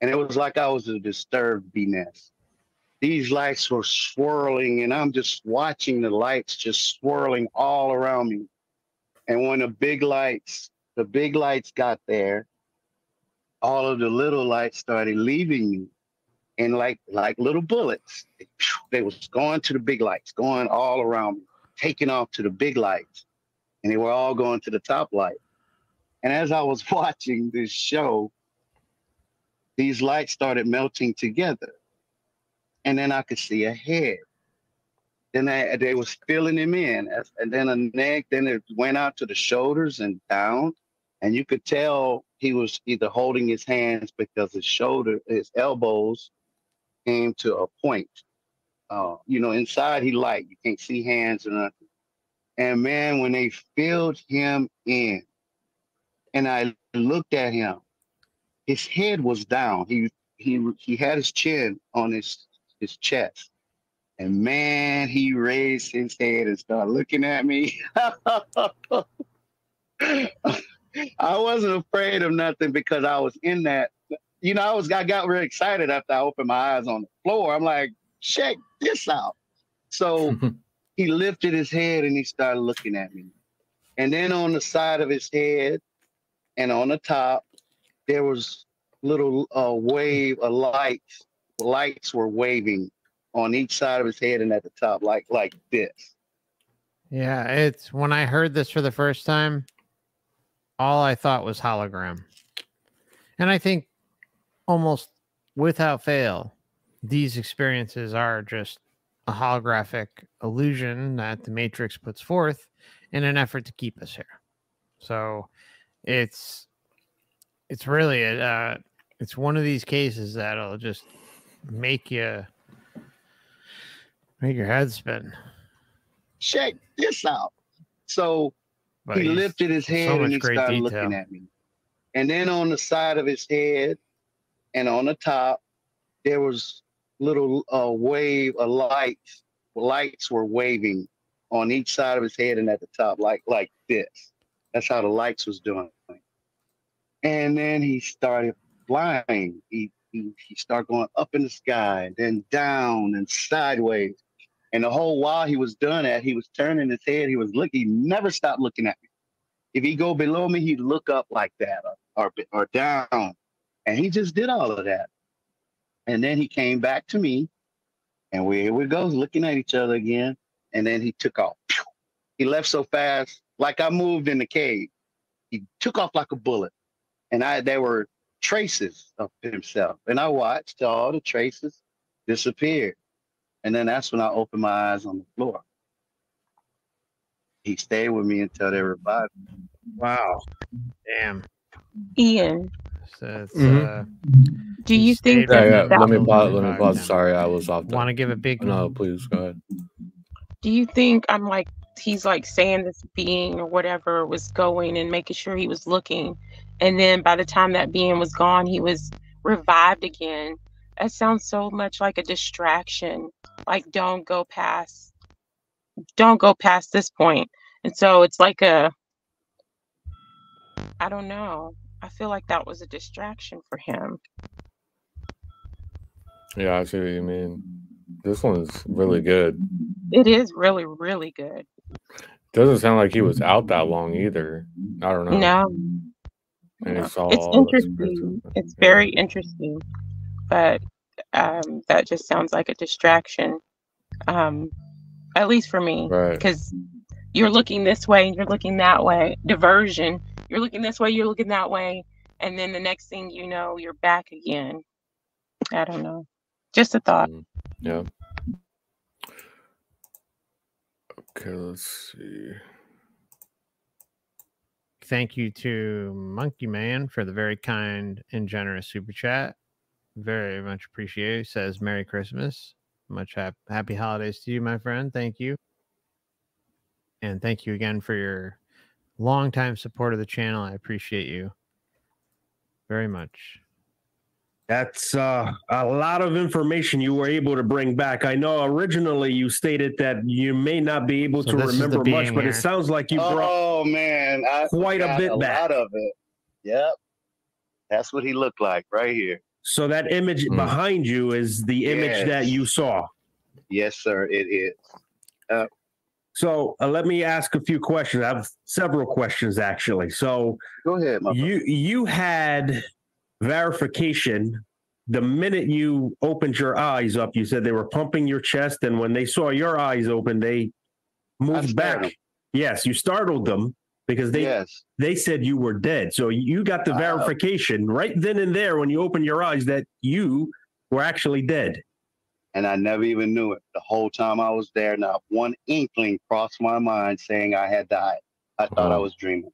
And it was like I was a disturbed bee nest. These lights were swirling, and I'm just watching the lights just swirling all around me. And when the big lights got there, all of the little lights started leaving me. And like little bullets, they was going to the big lights, going all around me, taking off to the big lights. And they were all going to the top light. And as I was watching this show, these lights started melting together. And then I could see a head. Then they was filling him in. And then a neck, then it went out to the shoulders and down. And you could tell he was either holding his hands because his elbows came to a point. Inside he light. You can't see hands or nothing. And man, when they filled him in, and I looked at him, his head was down. He had his chin on his chest. And man, he raised his head and started looking at me. I wasn't afraid of nothing because I was in that. I got really excited after I opened my eyes on the floor. I'm like, check this out. So he lifted his head and he started looking at me. And then on the side of his head and on the top, there was little wave of lights. Lights were waving on each side of his head and at the top, like this. Yeah, it's when I heard this for the first time, all I thought was hologram. And I think almost without fail, these experiences are just a holographic illusion that the Matrix puts forth in an effort to keep us here. So it's really it's one of these cases that'll just make your head spin. Check this out. So he lifted his head and he started looking at me. And then on the side of his head and on the top, there was little wave of lights. Lights were waving on each side of his head and at the top, like this. That's how the lights was doing. And then he started flying. He started going up in the sky, then down and sideways. And the whole while he was doing that, he was turning his head. He was looking. He never stopped looking at me. If he go below me, he'd look up like that or down. And he just did all of that. And then he came back to me, and here we go, looking at each other again. And then he took off. He left so fast, like I moved in the cave. He took off like a bullet. And there were traces of himself. And I watched all the traces disappear. And then that's when I opened my eyes on the floor. He stayed with me until they revived me. Wow. Damn. Ian. So do you think that let me pause. Sorry, I was off. Want to give a big no, please go ahead. Do you think he's like saying this being or whatever was going and making sure he was looking, and then by the time that being was gone, he was revived again? That sounds so much like a distraction. Like don't go past this point. And so it's like I don't know. I feel like that was a distraction for him. Yeah, I see what you mean. This one's really good. It is really, really good. Doesn't sound like he was out that long either. I don't know. No, And he saw it's all the spirits. interesting. It's very interesting, but that just sounds like a distraction. At least for me, Right. because you're looking this way and you're looking that way. Diversion. You're looking this way, you're looking that way, and then the next thing you know, you're back again. I don't know. Just a thought. Yeah. Okay, let's see. Thank you to Monkey Man for the very kind and generous super chat. Very much appreciated. Says Merry Christmas. Much happy holidays to you, my friend. Thank you. And thank you again for your longtime support of the channel. I appreciate you very much. That's a lot of information you were able to bring back. I know originally you stated that you may not be able to remember much, but it sounds like you brought man, I quite a forgot bit back. lot of it. Yep. That's what he looked like right here. So that image behind you is the image that you saw. Yes, sir, it is. So let me ask a few questions. I have several questions, actually. So go ahead, my brother. You had verification the minute you opened your eyes up. You said they were pumping your chest, and when they saw your eyes open, they moved back. Yes, you startled them because they said you were dead. So you got the verification right then and there when you opened your eyes that you were actually dead. And I never even knew it. The whole time I was there, not one inkling crossed my mind saying I had died. I thought I was dreaming.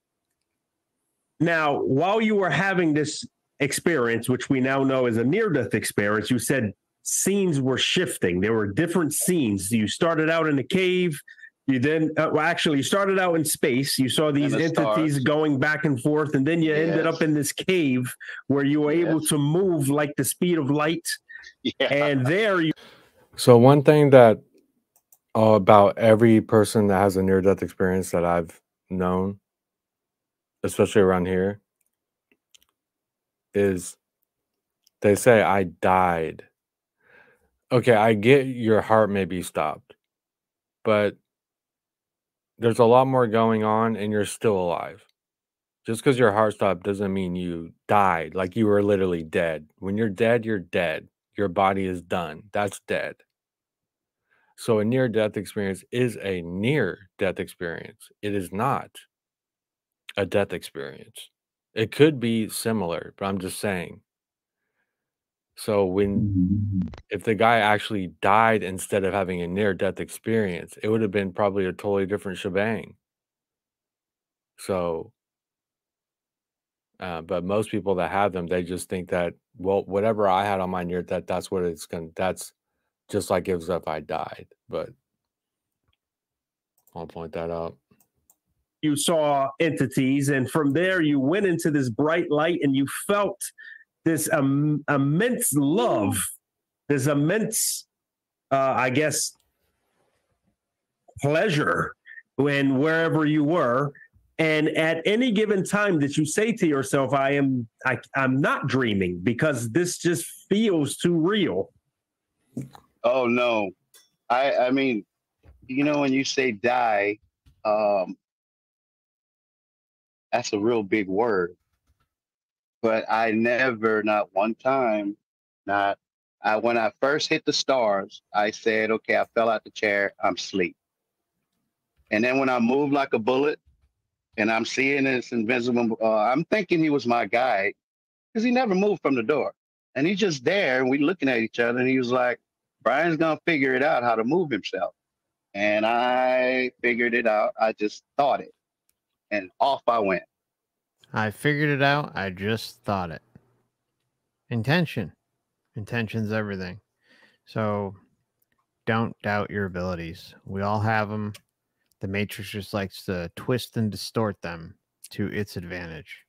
Now, while you were having this experience, which we now know is a near-death experience, you said scenes were shifting. There were different scenes. You started out in a cave. You then, you started out in space. You saw these entities going back and forth, and then you ended up in this cave where you were able to move like the speed of light. And there you. So one thing that about every person that has a near-death experience that I've known, especially around here, is they say, I died. Okay, I get your heart may be stopped, but there's a lot more going on and you're still alive. Just because your heart stopped doesn't mean you died, like you were literally dead. When you're dead, you're dead. Your body is done. That's dead. So a near-death experience is a near-death experience. It is not a death experience. It could be similar, but I'm just saying. So if the guy actually died instead of having a near-death experience, it would have been probably a totally different shebang. So, but most people that have them, they just think that, well, whatever I had on my near-death, that's what it's going to, that's just like it was if I died. But I'll point that out. You saw entities, and from there you went into this bright light and you felt this immense love, this immense, I guess, pleasure when wherever you were. And at any given time that you say to yourself, I'm not dreaming because this just feels too real. Oh, no. I mean, you know, when you say die, that's a real big word. But I never, not one time, when I first hit the stars, I said, okay, I fell out the chair, I'm asleep. And then when I moved like a bullet and I'm seeing this invisible, I'm thinking he was my guide because he never moved from the door. And he's just there and we looking at each other and he was like, Brian's going to figure it out how to move himself. And I figured it out. I just thought it. And off I went. I figured it out. I just thought it. Intention. Intention's everything. So don't doubt your abilities. We all have them. The Matrix just likes to twist and distort them to its advantage.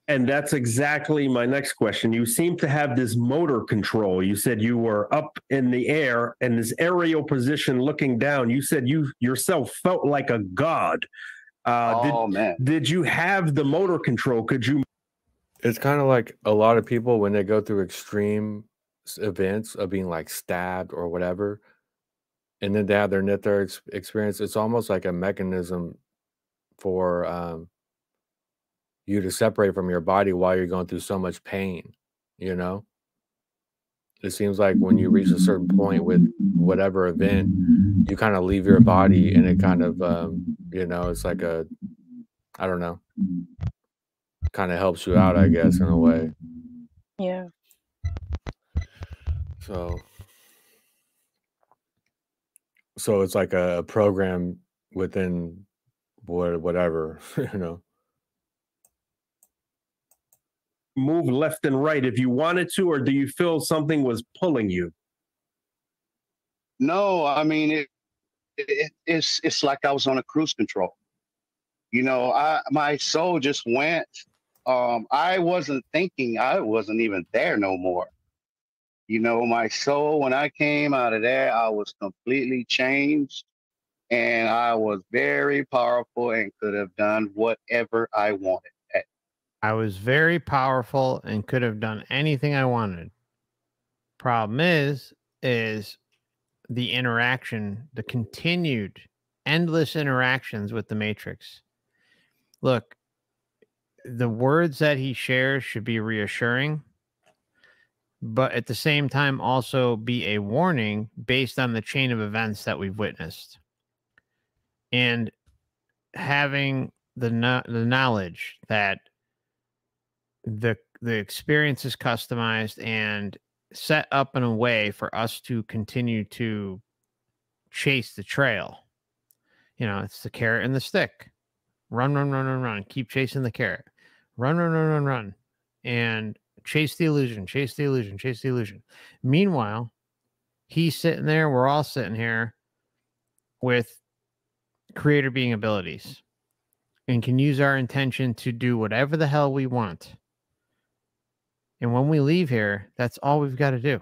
And that's exactly my next question. You seem to have this motor control. You said you were up in the air in this aerial position looking down. You said you yourself felt like a god. Man. Did you have the motor control? Could you? It's kind of like a lot of people when they go through extreme events of being like stabbed or whatever, and then they have their near-death experience. It's almost like a mechanism for you to separate from your body while you're going through so much pain, you know? It seems like when you reach a certain point with whatever event, you kind of leave your body, and it kind of, you know, it's like a, I don't know, kind of helps you out, I guess, in a way. Yeah. So it's like a program within whatever, you know. Move left and right if you wanted to, or do you feel something was pulling you? No, I mean it's like I was on a cruise control. You know, my soul just went. I wasn't thinking. I wasn't even there no more. You know, my soul, when I came out of there, I was completely changed, and I was very powerful and could have done whatever I wanted. I was very powerful and could have done anything I wanted. Problem is the interaction, the continued endless interactions with the Matrix. Look, the words that he shares should be reassuring, but at the same time also be a warning based on the chain of events that we've witnessed. And having the knowledge that the experience is customized and set up in a way for us to continue to chase the trail. You know, it's the carrot and the stick. Run, run, run, run, run. Keep chasing the carrot. Run, run, run, run, run. And chase the illusion, chase the illusion, chase the illusion. Meanwhile, he's sitting there. We're all sitting here with creator being abilities and can use our intention to do whatever the hell we want. And when we leave here, that's all we've got to do.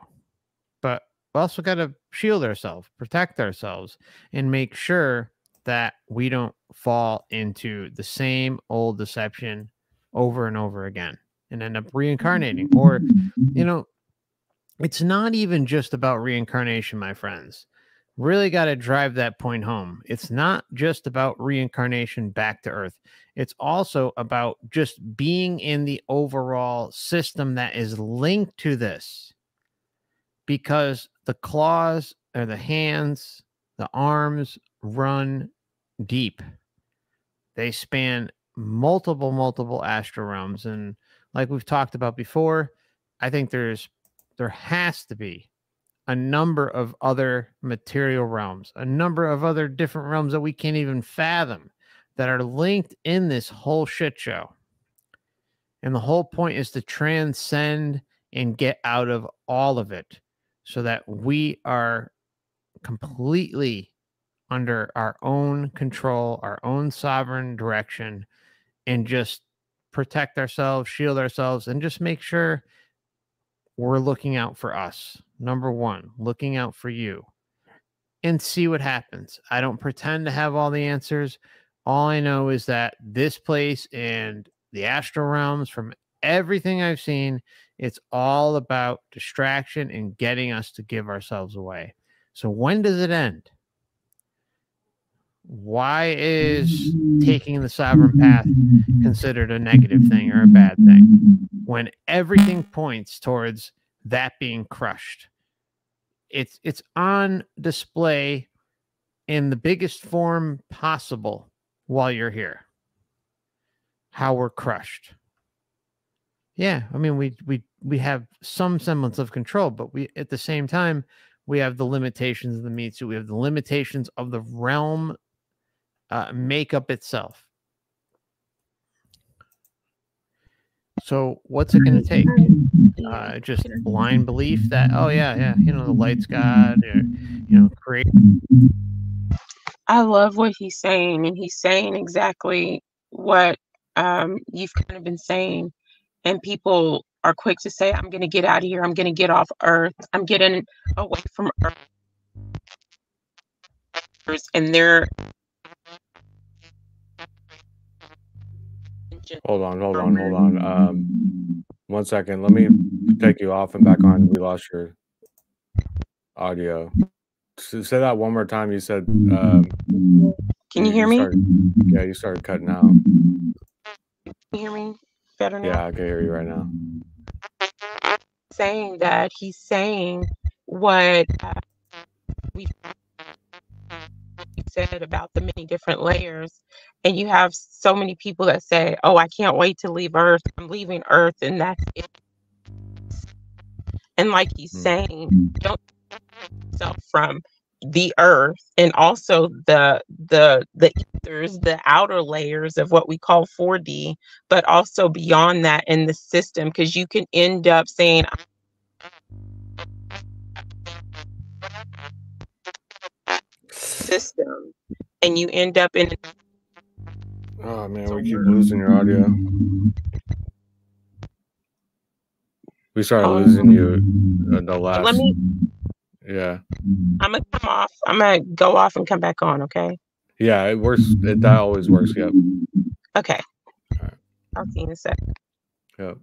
But we also got to shield ourselves, protect ourselves, and make sure that we don't fall into the same old deception over and over again and end up reincarnating. Or, you know, it's not even just about reincarnation, my friends. Really got to drive that point home. It's not just about reincarnation back to Earth. It's also about just being in the overall system that is linked to this. Because the claws or the hands, the arms run deep. They span multiple astral realms. And like we've talked about before, I think there has to be a number of other material realms, a number of other different realms that we can't even fathom that are linked in this whole shit show. And the whole point is to transcend and get out of all of it so that we are completely under our own control, our own sovereign direction, and just protect ourselves, shield ourselves, and just make sure we're looking out for us. Number one, looking out for you, and see what happens. I don't pretend to have all the answers. All I know is that this place and the astral realms, from everything I've seen, it's all about distraction and getting us to give ourselves away. So when does it end? Why is taking the sovereign path considered a negative thing or a bad thing when everything points towards that being crushed? It's on display in the biggest form possible while you're here. How we're crushed. Yeah, I mean we have some semblance of control, but we at the same time we have the limitations of the meat suit. We have the limitations of the realm makeup itself. So what's it going to take? Just blind belief that, oh yeah, you know, the light's God, or, you know, create. I love what he's saying, and he's saying exactly what you've kind of been saying. And people are quick to say, I'm going to get out of here. I'm going to get off Earth. I'm getting away from Earth. And they're Hold on. 1 second. Let me take you off and back on. We lost your audio. So say that one more time. You said. Can you hear me? Yeah, you started cutting out. Can you hear me better now? Yeah, I can hear you right now. Saying that he's saying what we said about the many different layers, and you have so many people that say, "Oh, I can't wait to leave Earth. I'm leaving Earth, and that's it." And like he's saying, don't yourself from the Earth, and also the ethers, the outer layers of what we call 4D, but also beyond that in the system, because you can end up saying system, and you end up in. Oh man, we keep losing your audio. We started losing you the last. Let me. Yeah. I'm gonna come off. I'm gonna go off and come back on. Okay. Yeah, it works. That always works. Yep. Okay. Right. I'll see you in a second. Yep.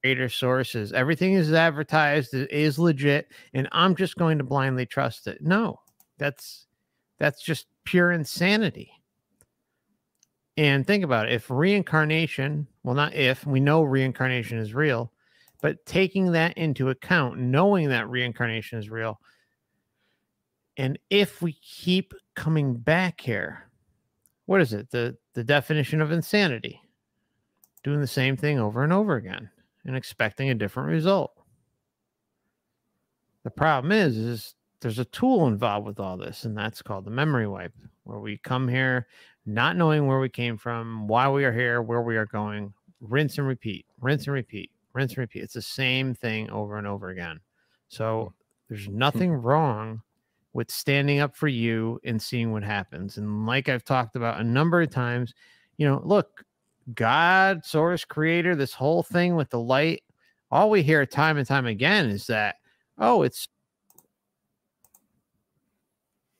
Creator sources. Everything is advertised, is legit, and I'm just going to blindly trust it. No, that's just pure insanity. And think about it. If reincarnation, well, not if, we know reincarnation is real, but taking that into account, knowing that reincarnation is real, and if we keep coming back here, what is it? The definition of insanity. Doing the same thing over and over again and expecting a different result. The problem is there's a tool involved with all this, and that's called the memory wipe, where we come here not knowing where we came from, why we are here, where we are going, rinse and repeat, rinse and repeat, rinse and repeat. It's the same thing over and over again. So there's nothing wrong with standing up for you and seeing what happens. And like I've talked about a number of times, look, God, source, creator, this whole thing with the light, all we hear time and time again is that, oh, it's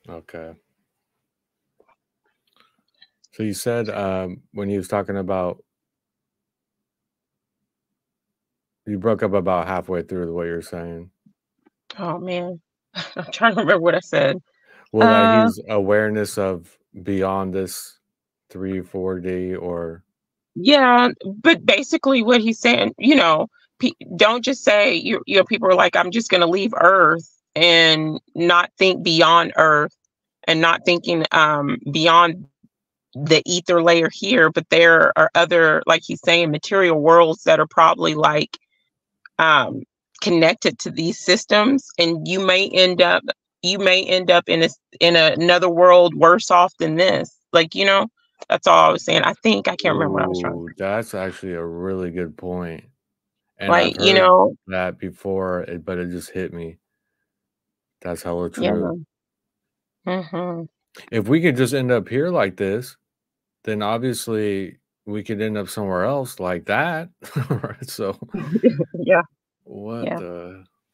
okay. So you said when you was talking about, you broke up about halfway through what you're saying. Oh man, I'm trying to remember what I said. Well, that he's awareness of beyond this 3-4D or. Yeah, but basically what he's saying, don't just say people are like, I'm just going to leave Earth and not think beyond Earth and not thinking beyond the ether layer here, but there are other, like he's saying, material worlds that are probably like connected to these systems, and you may end up in another world worse off than this. Like, that's all I was saying. I can't remember what I was trying to say. That's actually a really good point. And like, I've heard that before, but it just hit me. That's hella true. Yeah. Mm-hmm. If we could just end up here like this, then obviously we could end up somewhere else like that. Right? So yeah.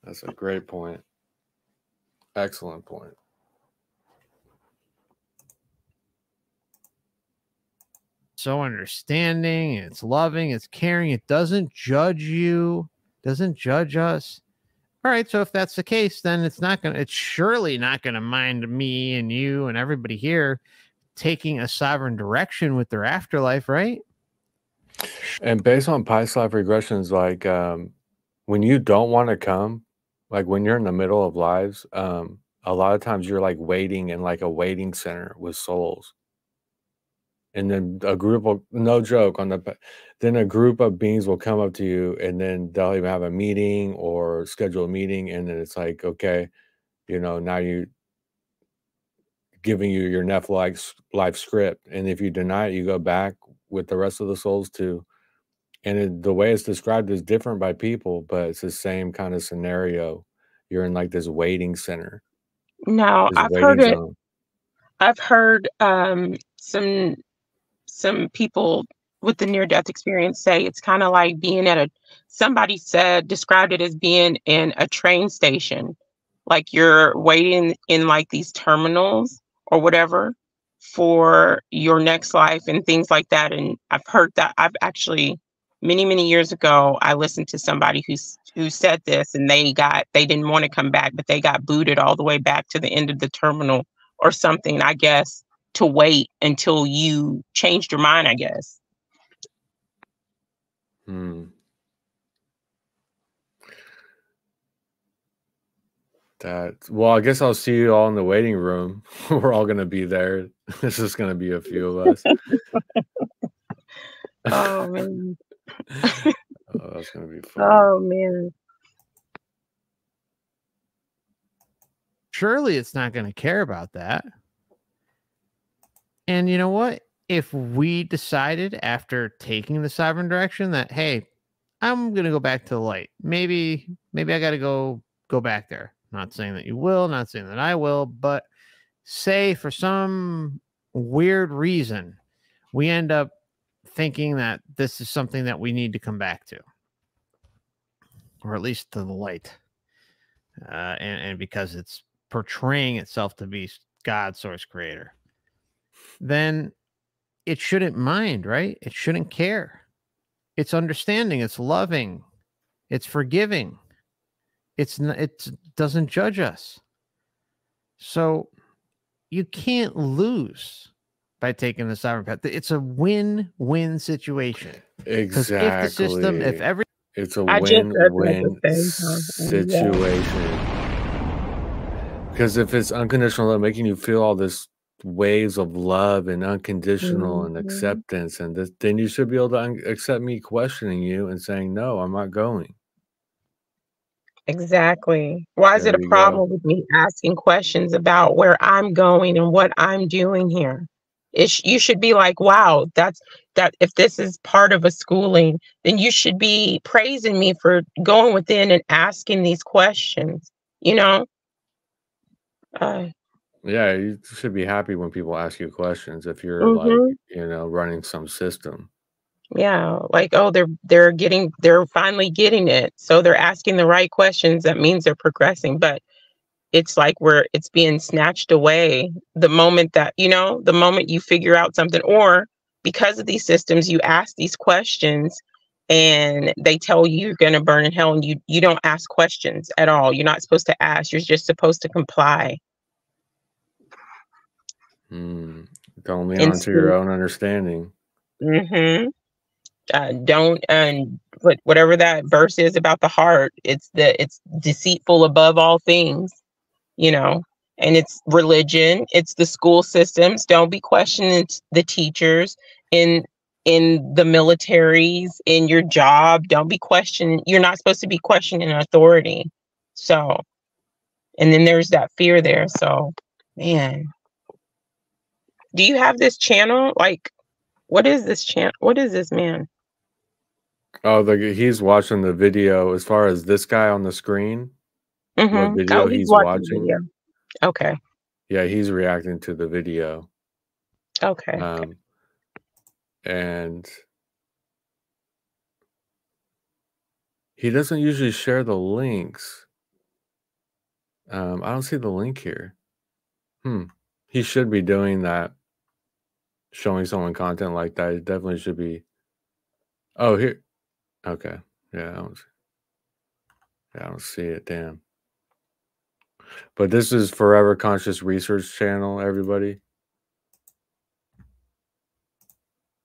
That's a great point. Excellent point. So understanding, it's loving, it's caring, it doesn't judge you, doesn't judge us. All right, so if that's the case, then it's surely not gonna mind me and you and everybody here taking a sovereign direction with their afterlife, right? And based on past life regressions, like when you don't want to come, like when you're in the middle of lives, a lot of times you're like waiting in like a waiting center with souls. And then a group of, no joke, then a group of beings will come up to you, and then they'll even have a meeting or schedule a meeting. And then it's like, okay, now you giving you your life script. And if you deny it, you go back with the rest of the souls too. And the way it's described is different by people, but it's the same kind of scenario. You're in like this waiting center. No, I've heard it. I've heard some people with the near-death experience say it's kind of like being somebody described it as being in a train station. Like you're waiting in like these terminals or whatever for your next life and things like that. And I've heard that. I've actually many years ago, I listened to somebody who said this, and they didn't want to come back, but they got booted all the way back to the end of the terminal or something, I guess, to wait until you changed your mind, I guess. Well, I guess I'll see you all in the waiting room. We're all going to be there. This is going to be a few of us. Oh, man. Oh, that's going to be fun. Oh, man. Surely it's not going to care about that. And you know what? If we decided after taking the sovereign direction that, hey, I'm going to go back to the light. Maybe I got to go back there. Not saying that you will, not saying that I will, but say for some weird reason, we end up thinking that this is something that we need to come back to, or at least to the light. And because it's portraying itself to be God, source, creator, then it shouldn't mind, right? It shouldn't care. It's understanding. It's loving. It's forgiving. It doesn't judge us. So you can't lose by taking the sovereign path. It's a win-win situation. Exactly. If the system, if every, it's a win-win situation. Because if it's unconditional love, making you feel all this waves of love and unconditional and acceptance, and this, then you should be able to accept me questioning you and saying, no, I'm not going. Exactly. Why is it a problem with me asking questions about where I'm going and what I'm doing here? You should be like, wow, that if this is part of a schooling, then you should be praising me for going within and asking these questions, you know? Yeah, you should be happy when people ask you questions if you're like, you know, running some system. Yeah, like, oh, they're finally getting it. So they're asking the right questions. That means they're progressing. But it's like it's being snatched away the moment that, you know, the moment you figure out something, or because of these systems, you ask these questions and they tell you you're going to burn in hell, and you don't ask questions at all. You're not supposed to ask. You're just supposed to comply. Don't lean onto your own understanding. Don't, and whatever that verse is about the heart, it's deceitful above all things, you know, and it's religion, it's the school systems. Don't be questioning the teachers in the militaries, in your job. Don't be questioning. You're not supposed to be questioning authority. So, and then there's that fear there. So, man, do you have this channel? Like, what is this channel? What is this, man? Oh, he's watching the video. As far as this guy on the screen, what video he's watching? Okay. Yeah, he's reacting to the video. Okay. And he doesn't usually share the links. I don't see the link here. He should be doing that. Showing someone content like that, it definitely should be. Oh, here. Okay. Yeah, I don't see it. Damn. But this is Forever Conscious Research channel, everybody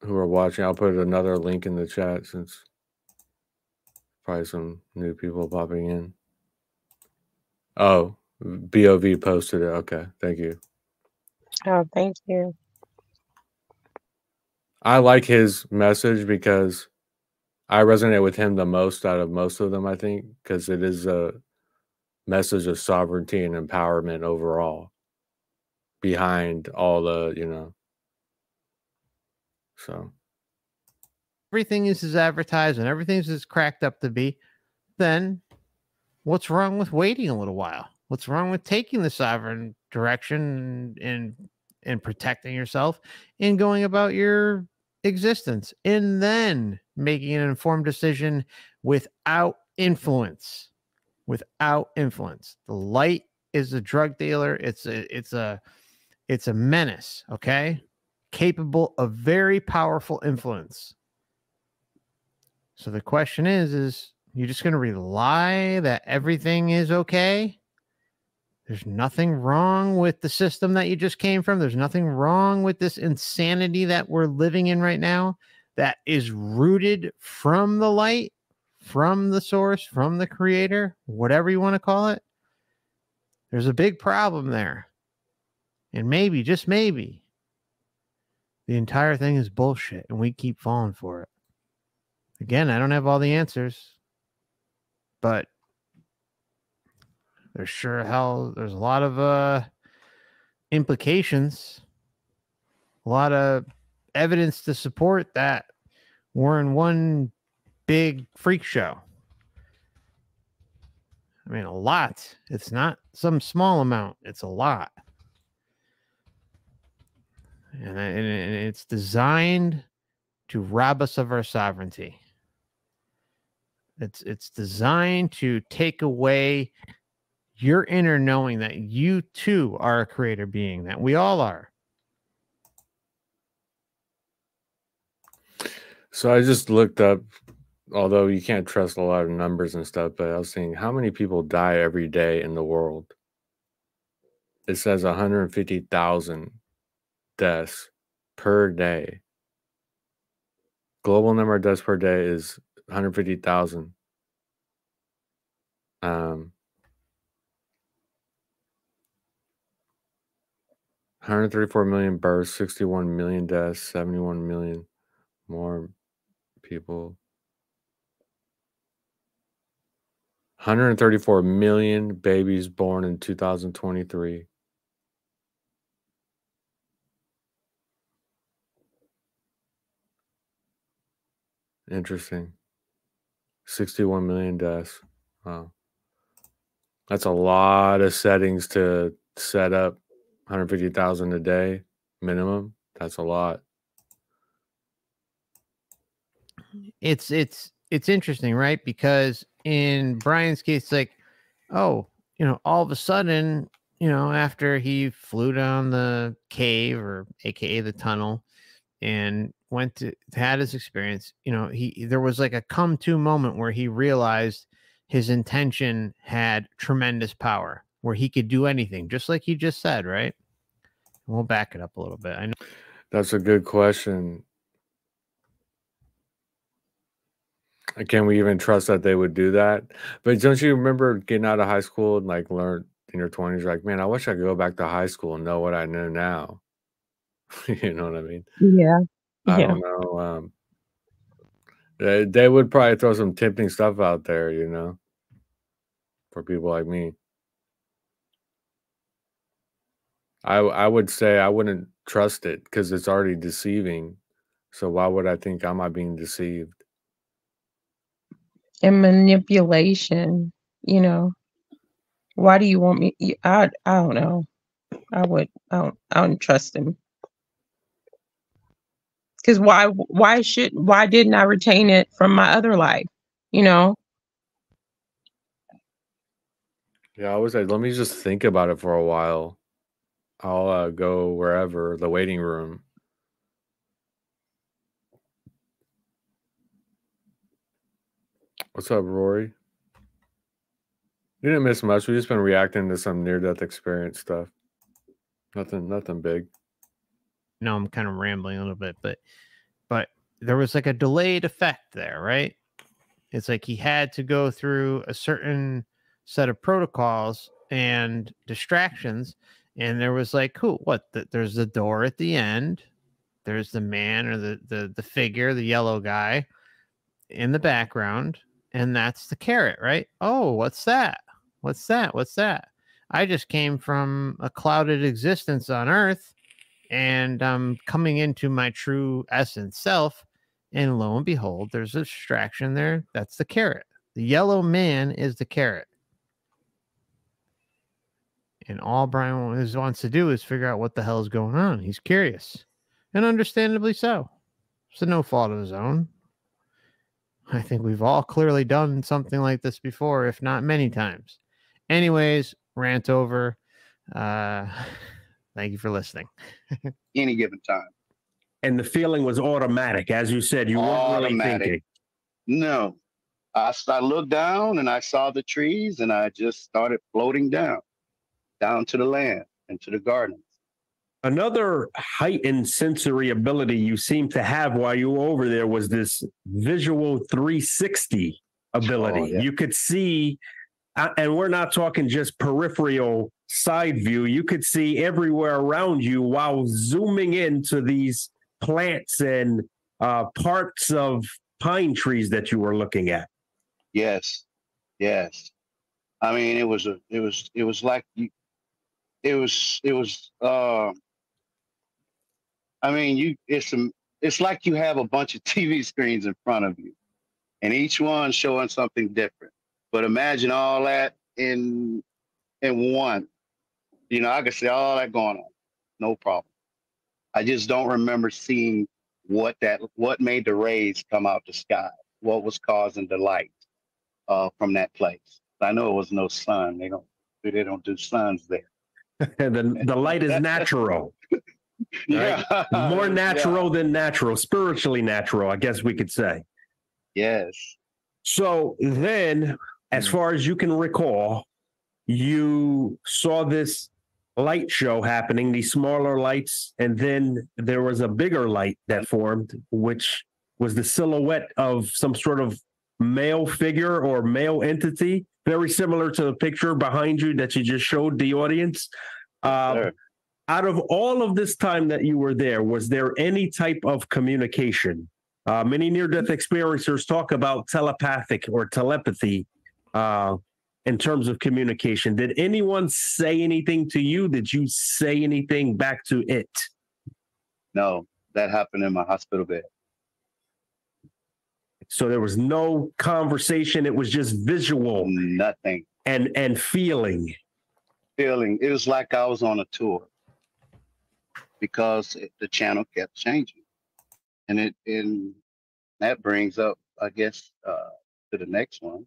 who are watching. I'll put another link in the chat since probably some new people popping in. Oh, BOV posted it. Okay, thank you. Oh, thank you. I like his message because I resonate with him the most out of most of them, I think, because it is a message of sovereignty and empowerment overall behind all the, you know, so. Everything is advertised and everything is cracked up to be, then what's wrong with waiting a little while? What's wrong with taking the sovereign direction and protecting yourself and going about your existence and then making an informed decision without influence? Without influence. The light is a drug dealer. It's a menace, okay? Capable of very powerful influence. So the question is you just going to rely that everything is okay? There's nothing wrong with the system that you just came from. There's nothing wrong with this insanity that we're living in right now that is rooted from the light, from the source, from the creator, whatever you want to call it. There's a big problem there. And maybe, just maybe, the entire thing is bullshit and we keep falling for it. Again, I don't have all the answers, but there's sure hell, there's a lot of implications, a lot of evidence to support that we're in one big freak show. I mean, a lot. It's not some small amount. It's a lot. And it's designed to rob us of our sovereignty. It's designed to take away your inner knowing that you too are a creator being, that we all are. So I just looked up, although you can't trust a lot of numbers and stuff, but I was seeing how many people die every day in the world. It says 150,000 deaths per day. Global number of deaths per day is 150,000. 134 million births, 61 million deaths, 71 million more people. 134 million babies born in 2023. Interesting. 61 million deaths. Wow. That's a lot of settings to set up. 150,000 a day minimum. That's a lot. It's interesting, right? Because in Brian's case, it's like, oh, all of a sudden, after he flew down the cave, or AKA the tunnel, and went to had his experience, there was like a come to moment where he realized his intention had tremendous power, where he could do anything, just like you just said, right? We'll back it up a little bit. I know that's a good question. Can we even trust that they would do that? But don't you remember getting out of high school and like learn in your 20s, like, man, I wish I could go back to high school and know what I know now. You know what I mean? Yeah. I don't know. They would probably throw some tempting stuff out there, for people like me. I would say I wouldn't trust it because it's already deceiving. So why would I think I'm not being deceived? And manipulation, why do you want me? I don't know. I don't trust him. Because why didn't I retain it from my other life? Yeah, I always say, let me just think about it for a while. I'll go wherever, the waiting room. What's up, Rory? You didn't miss much. We've just been reacting to some near-death experience stuff. Nothing big. No, I'm kind of rambling a little bit, but there was like a delayed effect there, right? It's like he had to go through a certain set of protocols and distractions, and there was like, cool, there's the door at the end, there's the man or the figure, the yellow guy in the background, and that's the carrot, right? Oh, what's that? What's that? I just came from a clouded existence on Earth, and I'm coming into my true essence self, and lo and behold, there's a distraction there. That's the carrot. The yellow man is the carrot. And all Brian wants to do is figure out what the hell is going on. He's curious, and understandably so. It's no fault of his own. I think we've all clearly done something like this before, if not many times. Anyways, rant over. Thank you for listening. Any given time. And the feeling was automatic. As you said, you weren't really thinking. No. I looked down and I saw the trees and I just started floating down to the land and to the gardens. Another heightened sensory ability you seem to have while you were over there was this visual 360 ability. Oh, yeah. You could see, and we're not talking just peripheral side view, you could see everywhere around you while zooming into these plants and parts of pine trees that you were looking at. Yes. Yes. I mean, it was like I mean, it's like you have a bunch of TV screens in front of you, and each one showing something different. But imagine all that in one. You know, I could see all that going on, no problem. I just don't remember seeing what made the rays come out the sky, what was causing the light from that place. I know it was no sun. They don't do suns there. The light is natural. Yeah. Right? More natural than natural, spiritually natural, I guess we could say. Yes. So then, as far as you can recall, you saw this light show happening, these smaller lights, and then there was a bigger light that formed, which was the silhouette of some sort of male figure or male entity, very similar to the picture behind you that you just showed the audience. Out of all of this time that you were there, was there any type of communication? Many near-death experiencers talk about telepathic or telepathy in terms of communication. Did anyone say anything to you? Did you say anything back to it? No, that happened in my hospital bed. So there was no conversation. It was just visual. Nothing. And feeling. Feeling. It was like I was on a tour because the channel kept changing. And that brings up, I guess, to the next one.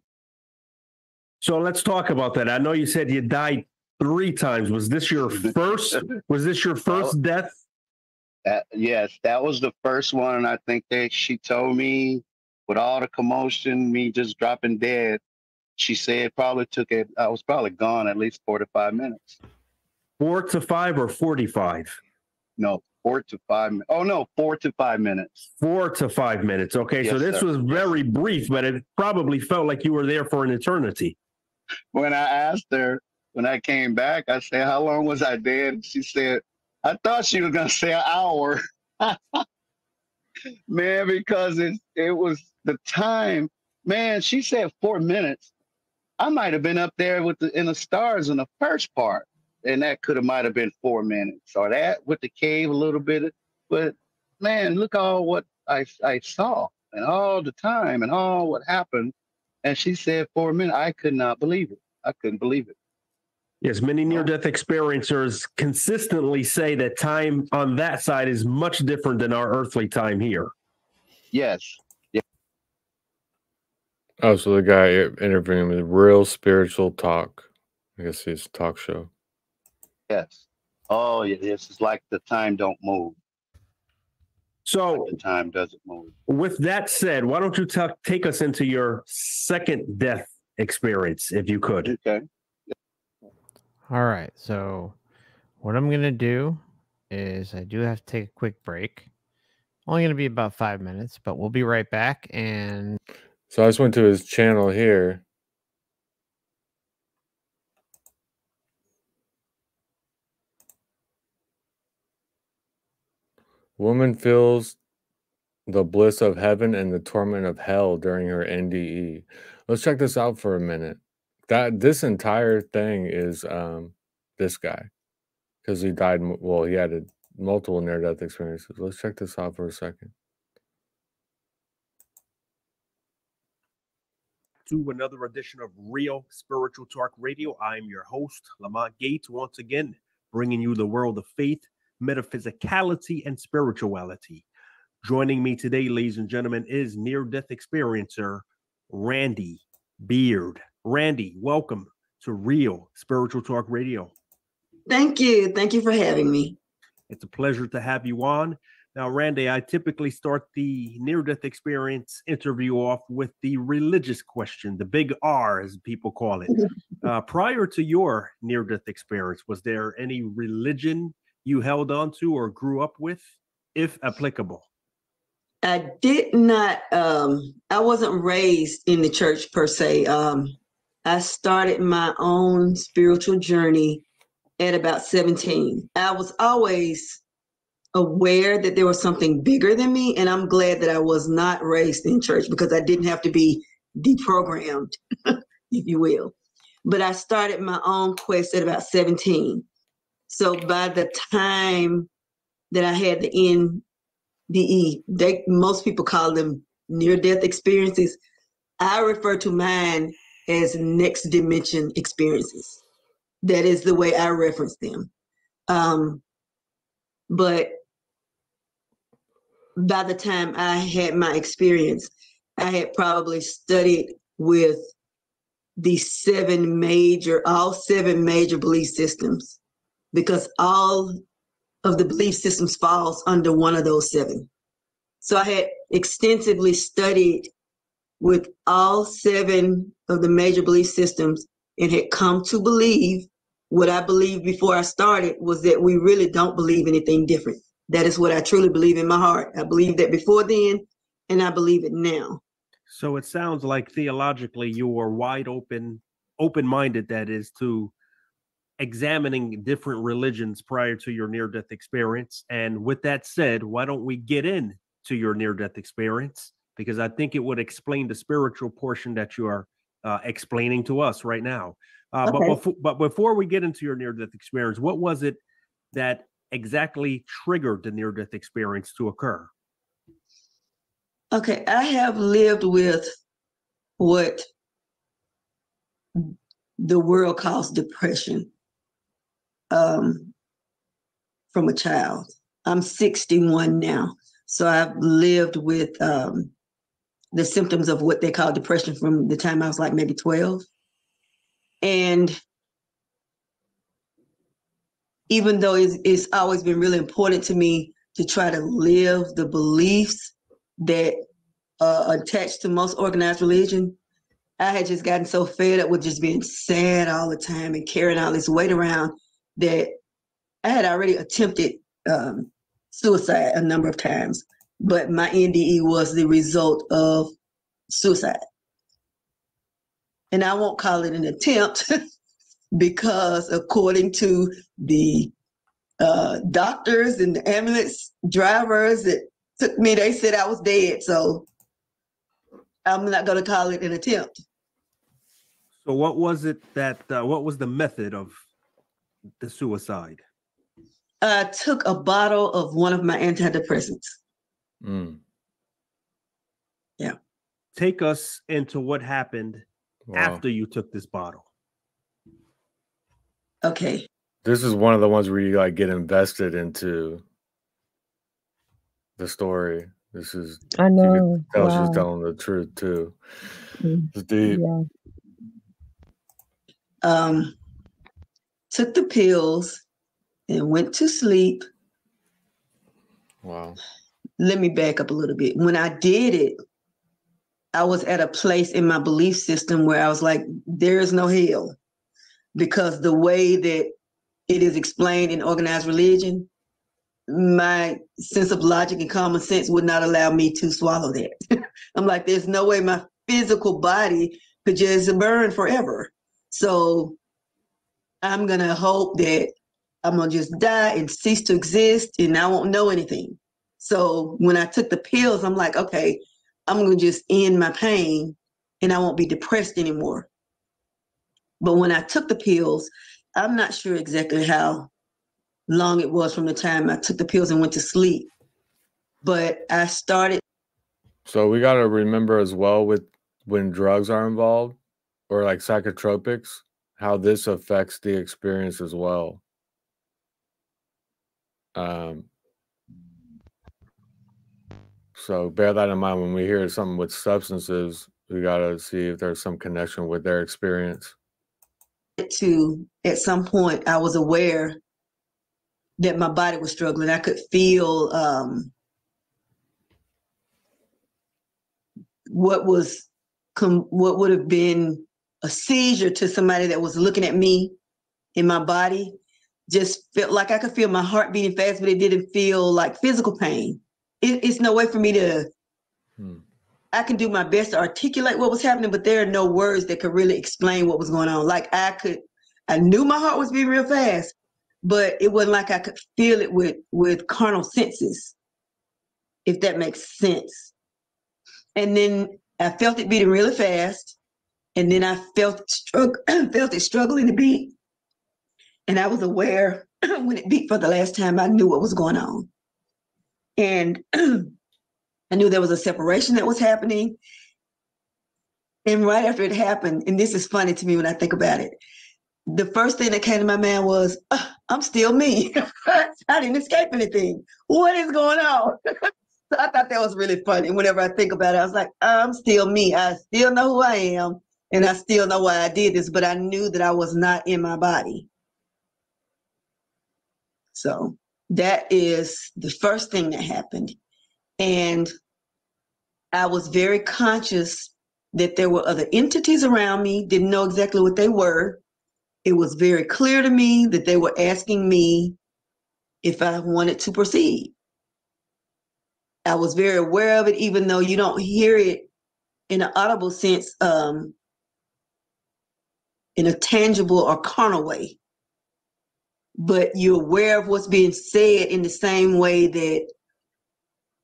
So let's talk about that. I know you said you died 3 times. Was this your first? Was this your first death? Yes, that was the first one. And I think she told me, with all the commotion, me just dropping dead, she said I was probably gone at least 4 to 5 minutes. 4 to 5 or 45? No, 4 to 5 minutes. Oh, no, 4 to 5 minutes. 4 to 5 minutes. Okay, yes, so this was very brief, but it probably felt like you were there for an eternity. When I asked her, when I came back, I said, how long was I dead? She said, I thought she was going to say an hour. Man, because it was the time. Man, she said 4 minutes. I might have been up there in the stars in the first part, and that might have been 4 minutes, or that with the cave a little bit. But man, look all what I saw, and all the time, and all what happened. And she said 4 minutes. I could not believe it. I couldn't believe it. Yes, many near-death experiencers consistently say that time on that side is much different than our earthly time here. Yes. Yeah. Oh, so the guy interviewing with Real Spiritual Talk. I guess his talk show. Yes. Oh, yes. It's like the time don't move. So like the time doesn't move. With that said, why don't you take us into your second death experience, if you could? Okay. All right. So what I'm going to do is I do have to take a quick break. Only going to be about 5 minutes, but we'll be right back. And so I just went to his channel here. Woman feels the bliss of heaven and the torment of hell during her NDE. Let's check this out for a minute. This entire thing is this guy, because he died. Well, he had multiple near-death experiences. Let's check this out for a second. To another edition of Real Spiritual Talk Radio. I'm your host, Lamont Gates, once again bringing you the world of faith, metaphysicality, and spirituality. Joining me today, ladies and gentlemen, is near-death experiencer Randy Beard. Randy, welcome to Real Spiritual Talk Radio. Thank you. Thank you for having me. It's a pleasure to have you on. Now, Randy, I typically start the near-death experience interview off with the religious question, the big R, as people call it. Prior to your near-death experience, was there any religion you held on to or grew up with, if applicable? I did not, I wasn't raised in the church per se. I started my own spiritual journey at about 17. I was always aware that there was something bigger than me, and I'm glad that I was not raised in church because I didn't have to be deprogrammed, if you will. But I started my own quest at about 17. So by the time that I had the NDE, most people call them near-death experiences. I refer to mine as next dimension experiences. That is the way I reference them. But by the time I had my experience, I had probably studied with the all seven major belief systems, because all of the belief systems falls under one of those seven. So I had extensively studied with all seven of the major belief systems and had come to believe what I believed before I started was that we really don't believe anything different. That is what I truly believe in my heart. I believed that before then, and I believe it now. So it sounds like theologically you were wide open-minded, that is, to examining different religions prior to your near-death experience. And with that said, why don't we get into your near-death experience? Because I think it would explain the spiritual portion that you are explaining to us right now. Okay. But before we get into your near-death experience, what was it that exactly triggered the near-death experience to occur? Okay, I have lived with what the world calls depression from a child. I'm 61 now, so I've lived with the symptoms of what they call depression from the time I was like maybe 12. And even though it's always been really important to me to try to live the beliefs that are attached to most organized religion, I had just gotten so fed up with just being sad all the time and carrying all this weight around that I had already attempted suicide a number of times, but my NDE was the result of suicide. And I won't call it an attempt because according to the doctors and the ambulance drivers that took me, they said I was dead. So I'm not going to call it an attempt. So what was it that, what was the method of the suicide? I took a bottle of one of my antidepressants. Yeah. Take us into what happened after you took this bottle. Okay. This is one of the ones where you like get invested into the story. This is, I know. you can tell she's Wow. telling the truth too. Mm. It's deep. Yeah. Took the pills and went to sleep. Wow. Let me back up a little bit. When I did it, I was at a place in my belief system where I was like, there is no hell, because the way that it is explained in organized religion, my sense of logic and common sense would not allow me to swallow that. I'm like, there's no way my physical body could just burn forever. So I'm going to hope that I'm going to just die and cease to exist and I won't know anything. So when I took the pills, I'm like, okay, I'm going to just end my pain and I won't be depressed anymore. But when I took the pills, I'm not sure exactly how long it was from the time I took the pills and went to sleep. But I started. So we got to remember as well with when drugs are involved or like psychotropics, how this affects the experience as well. So bear that in mind when we hear something with substances. We got to see if there's some connection with their experience. At some point, I was aware that my body was struggling. I could feel what would have been a seizure to somebody that was looking at me in my body. Just felt like I could feel my heart beating fast, but it didn't feel like physical pain. It's no way for me to, I can do my best to articulate what was happening, but there are no words that could really explain what was going on. Like I knew my heart was beating real fast, but it wasn't like I could feel it with carnal senses, if that makes sense. And then I felt it beating really fast, and then I felt it struggling to beat. And I was aware when it beat for the last time, I knew what was going on. And I knew there was a separation that was happening. And right after it happened, and this is funny to me when I think about it, the first thing that came to my mind was, I'm still me. I didn't escape anything. What is going on? So I thought that was really funny. Whenever I think about it, I was like, I'm still me. I still know who I am, and I still know why I did this, but I knew that I was not in my body. So that is the first thing that happened. And I was very conscious that there were other entities around me, didn't know exactly what they were. It was very clear to me that they were asking me if I wanted to proceed. I was very aware of it, even though you don't hear it in an audible sense, in a tangible or carnal way. But you're aware of what's being said in the same way that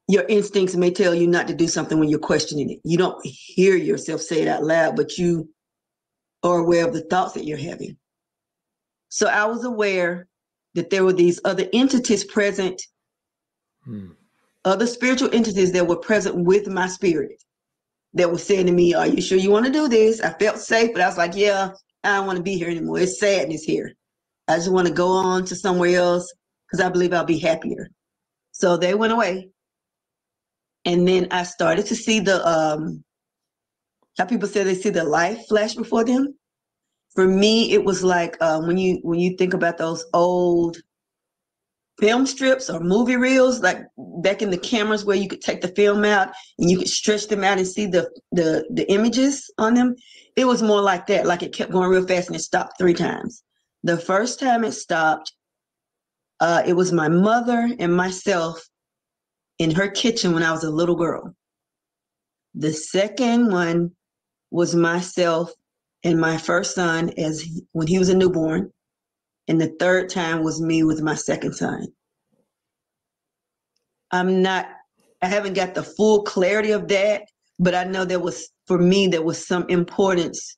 your instincts may tell you not to do something when you're questioning it. You don't hear yourself say it out loud, but you are aware of the thoughts that you're having. So I was aware that there were these other entities present, other spiritual entities that were present with my spirit that were saying to me, are you sure you want to do this? I felt safe, but I was like, yeah, I don't want to be here anymore. It's sadness here. I just want to go on to somewhere else because I believe I'll be happier. So they went away. And then I started to see the, how people say they see the light flash before them. For me, it was like when you think about those old film strips or movie reels, like back in the cameras where you could take the film out and you could stretch them out and see the images on them. It was more like that, like it kept going real fast and it stopped 3 times. The first time it stopped, it was my mother and myself in her kitchen when I was a little girl. The second one was myself and my first son when he was a newborn. And the third time was me with my second son. I haven't got the full clarity of that, but I know for me, there was some importance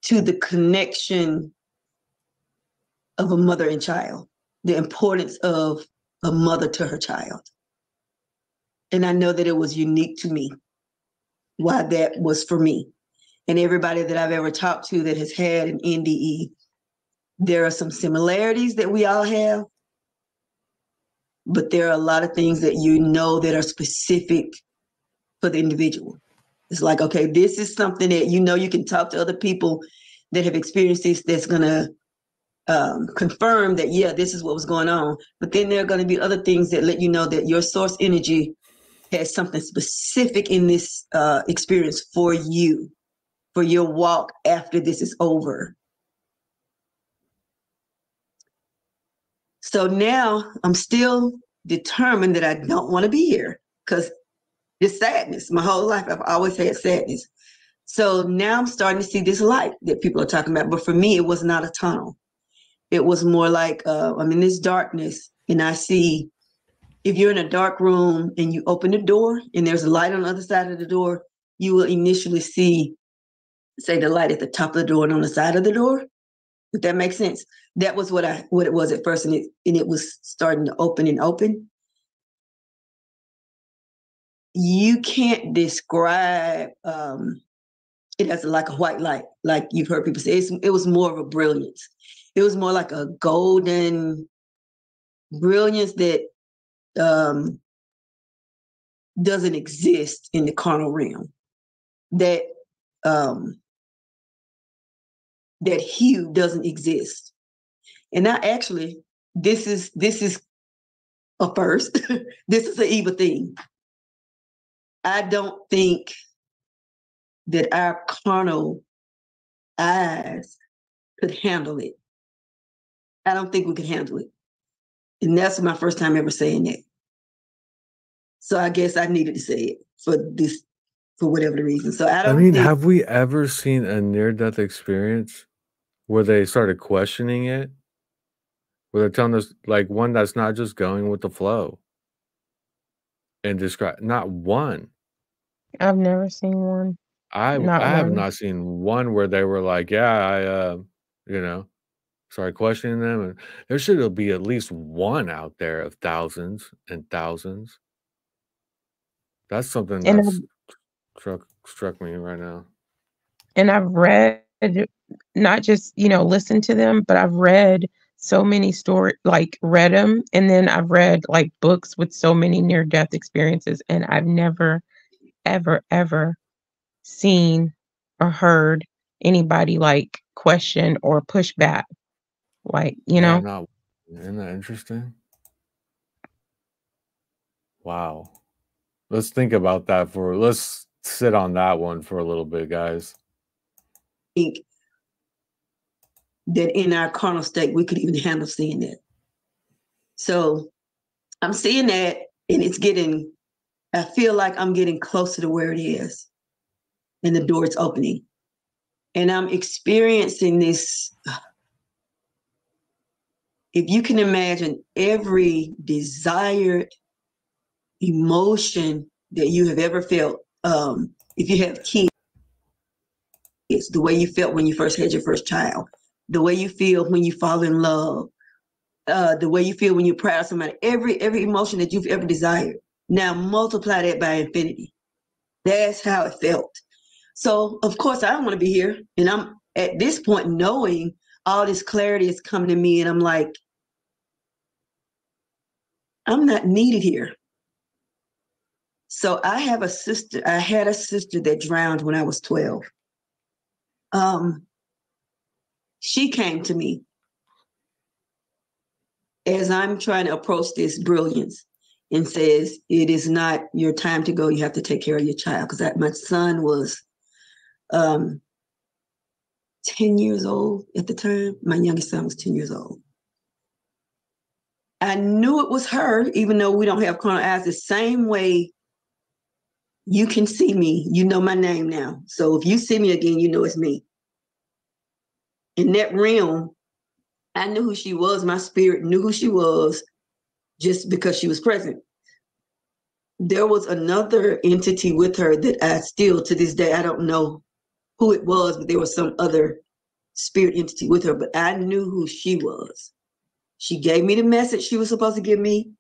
to the connection of a mother and child, the importance of a mother to her child. And I know that it was unique to me, why that was for me. And everybody that I've ever talked to that has had an NDE, there are some similarities that we all have, but there are a lot of things that you know that are specific for the individual. It's like, okay, this is something that you know you can talk to other people that have experienced this that's going to confirm that, yeah, this is what was going on. But then there are going to be other things that let you know that your source energy has something specific in this experience for you, for your walk after this is over. So now I'm still determined that I don't want to be here because it's sadness. My whole life, I've always had sadness. So now I'm starting to see this light that people are talking about. But for me, it was not a tunnel. It was more like I'm in this darkness and I see, if you're in a dark room and you open the door and there's a light on the other side of the door, you will initially see, say, the light at the top of the door and on the side of the door. If that makes sense. That was what it was at first, and it was starting to open and open. You can't describe it as like a white light, like you've heard people say. It was more of a brilliance. It was more like a golden brilliance that doesn't exist in the carnal realm. That hue doesn't exist. And now actually, this is a first. This is an evil thing. I don't think that our carnal eyes could handle it. I don't think we could handle it. And that's my first time ever saying that. So I guess I needed to say it for whatever the reason. So I don't think, have we ever seen a near-death experience where they started questioning it? Where they're telling us, like, one that's not just going with the flow and describe, not one. I've never seen one. I Not have one. not seen one where they were like, yeah, started questioning them. And there should be at least one out there of thousands and thousands. That's something And that's struck me right now. And I've read, not just, listened to them, but I've read so many read them. And then I've read like books with so many near-death experiences. And I've never, ever, ever seen or heard anybody like question or push back. Like, Yeah, isn't that interesting? Wow. Let's think about that let's sit on that one for a little bit, guys. I think that in our carnal state, we could even handle seeing that. So I'm seeing that, and I feel like I'm getting closer to where it is, and the door is opening. And I'm experiencing this. If you can imagine every desired emotion that you have ever felt, if you have kids, it's the way you felt when you first had your first child, the way you feel when you fall in love, the way you feel when you're proud of somebody, every emotion that you've ever desired. Now multiply that by infinity. That's how it felt. So of course I don't want to be here. And I'm at this point knowing all this clarity is coming to me, and I'm like, I'm not needed here. So I had a sister that drowned when I was 12. She came to me as I'm trying to approach this brilliance and says, it is not your time to go. You have to take care of your child. Because my son was 10 years old at the time. My youngest son was 10 years old. I knew it was her, even though we don't have carnal eyes. The same way you can see me, you know my name now. So if you see me again, you know it's me. In that realm, I knew who she was. My spirit knew who she was just because she was present. There was another entity with her that I still, to this day, I don't know who it was, but there was some other spirit entity with her, but I knew who she was. She gave me the message she was supposed to give me,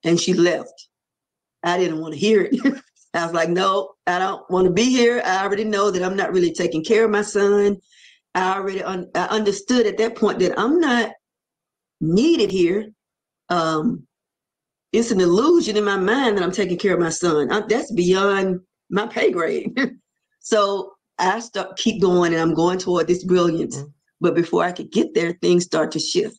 and she left. I didn't want to hear it. I was like, no, I don't want to be here. I already know that I'm not really taking care of my son. I understood at that point that I'm not needed here. It's an illusion in my mind that I'm taking care of my son. That's beyond my pay grade. So I keep going, and I'm going toward this brilliance. But before I could get there, things start to shift.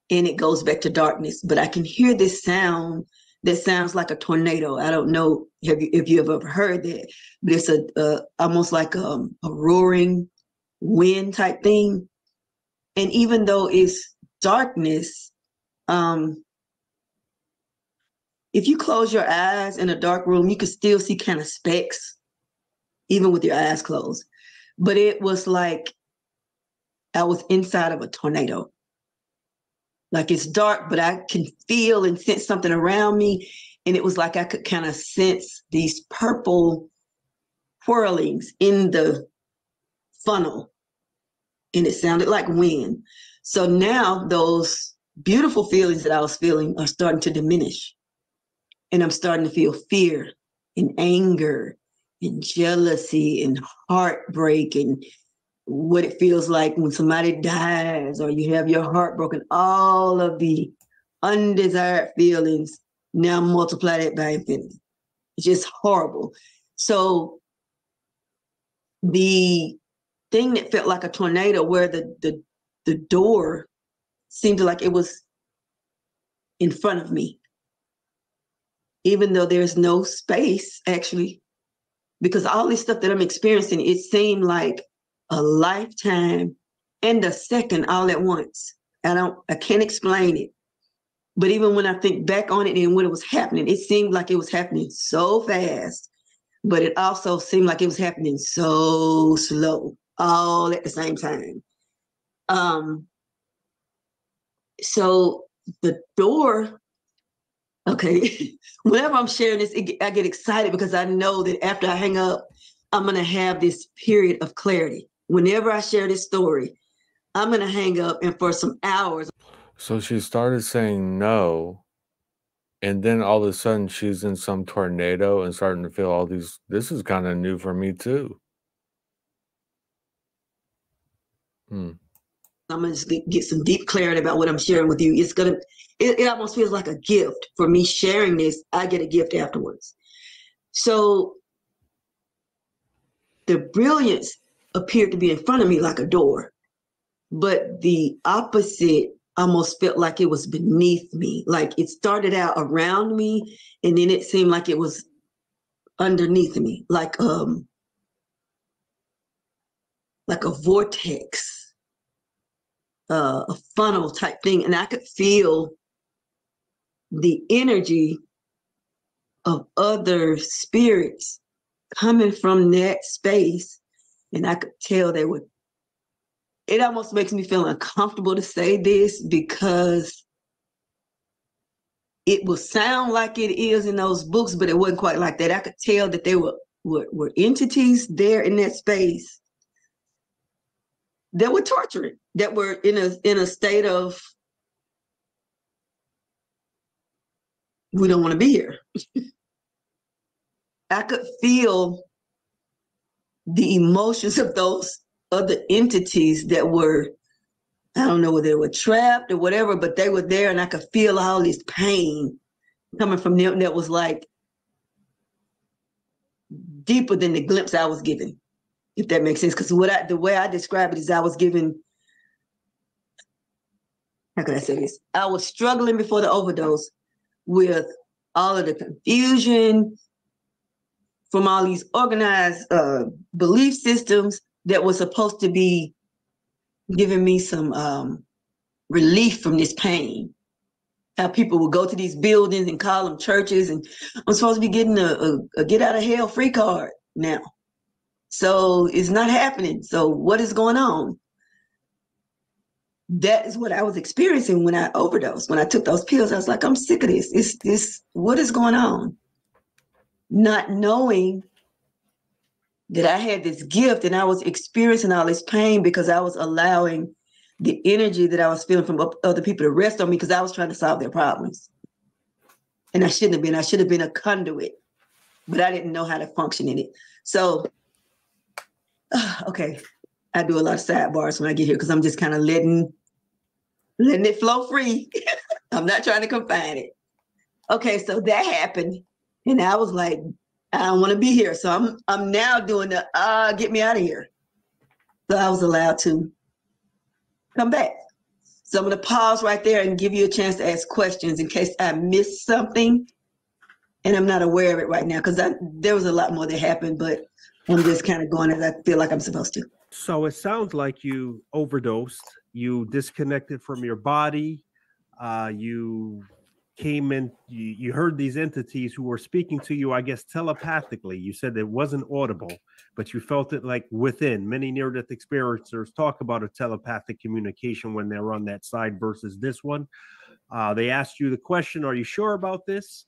And it goes back to darkness. But I can hear this sound that sounds like a tornado. I don't know if you have ever heard that, but it's almost like a roaring wind type thing. And even though it's darkness, if you close your eyes in a dark room, you can still see kind of specks, even with your eyes closed. But it was like I was inside of a tornado. Like it's dark, but I can feel and sense something around me. And it was like I could kind of sense these purple whirlings in the funnel. And it sounded like wind. So now those beautiful feelings that I was feeling are starting to diminish. And I'm starting to feel fear and anger and jealousy and heartbreak and what it feels like when somebody dies or you have your heart broken. All of the undesired feelings now multiply that by infinity. It's just horrible. So the thing that felt like a tornado, where the door seemed like it was in front of me, even though there's no space actually, because all this stuff that I'm experiencing, it seemed like a lifetime and a second all at once. I can't explain it. But even when I think back on it and when it was happening, it seemed like it was happening so fast, but it also seemed like it was happening so slow, all at the same time. So the door, okay, whenever I'm sharing this, I get excited because I know that after I hang up, I'm going to have this period of clarity. Whenever I share this story, I'm going to hang up, and for some hours. So she started saying no, and then all of a sudden she's in some tornado and starting to feel all these. This is kind of new for me too. I'm gonna just get some deep clarity about what I'm sharing with you. It almost feels like a gift for me sharing this. I get a gift afterwards. So the brilliance appeared to be in front of me like a door, but the opposite almost felt like it was beneath me. Like it started out around me, and then it seemed like it was underneath me, like a vortex, a funnel type thing. And I could feel the energy of other spirits coming from that space. And I could tell they would. It almost makes me feel uncomfortable to say this because it will sound like it is in those books, but it wasn't quite like that. I could tell that there were entities there in that space that were torturing, that were in a state of, we don't want to be here. I could feel the emotions of those other entities that were, I don't know whether they were trapped or whatever, but they were there, and I could feel all this pain coming from them that was like deeper than the glimpse I was given, if that makes sense. Because the way I describe it is I was given, how can I say this? I was struggling before the overdose with all of the confusion from all these organized belief systems that were supposed to be giving me some relief from this pain. How people would go to these buildings and call them churches, and I'm supposed to be getting a get out of hell free card now. So it's not happening. So what is going on? That is what I was experiencing when I overdosed. When I took those pills, I was like, I'm sick of this. What is going on? Not knowing that I had this gift and I was experiencing all this pain because I was allowing the energy that I was feeling from other people to rest on me because I was trying to solve their problems. And I shouldn't have been. I should have been a conduit, but I didn't know how to function in it. So, okay, I do a lot of sidebars when I get here because I'm just kind of letting it flow free. I'm not trying to confine it. Okay, so that happened, and I was like, I don't want to be here. So I'm now doing the get me out of here. So I was allowed to come back. So I'm going to pause right there and give you a chance to ask questions in case I missed something and I'm not aware of it right now, because there was a lot more that happened, but I'm just kind of going as I feel like I'm supposed to. So it sounds like you overdosed, you disconnected from your body, you came in, you heard these entities who were speaking to you, I guess, telepathically. You said it wasn't audible, but you felt it like within. Many near-death experiencers talk about a telepathic communication when they're on that side versus this one. They asked you the question, are you sure about this?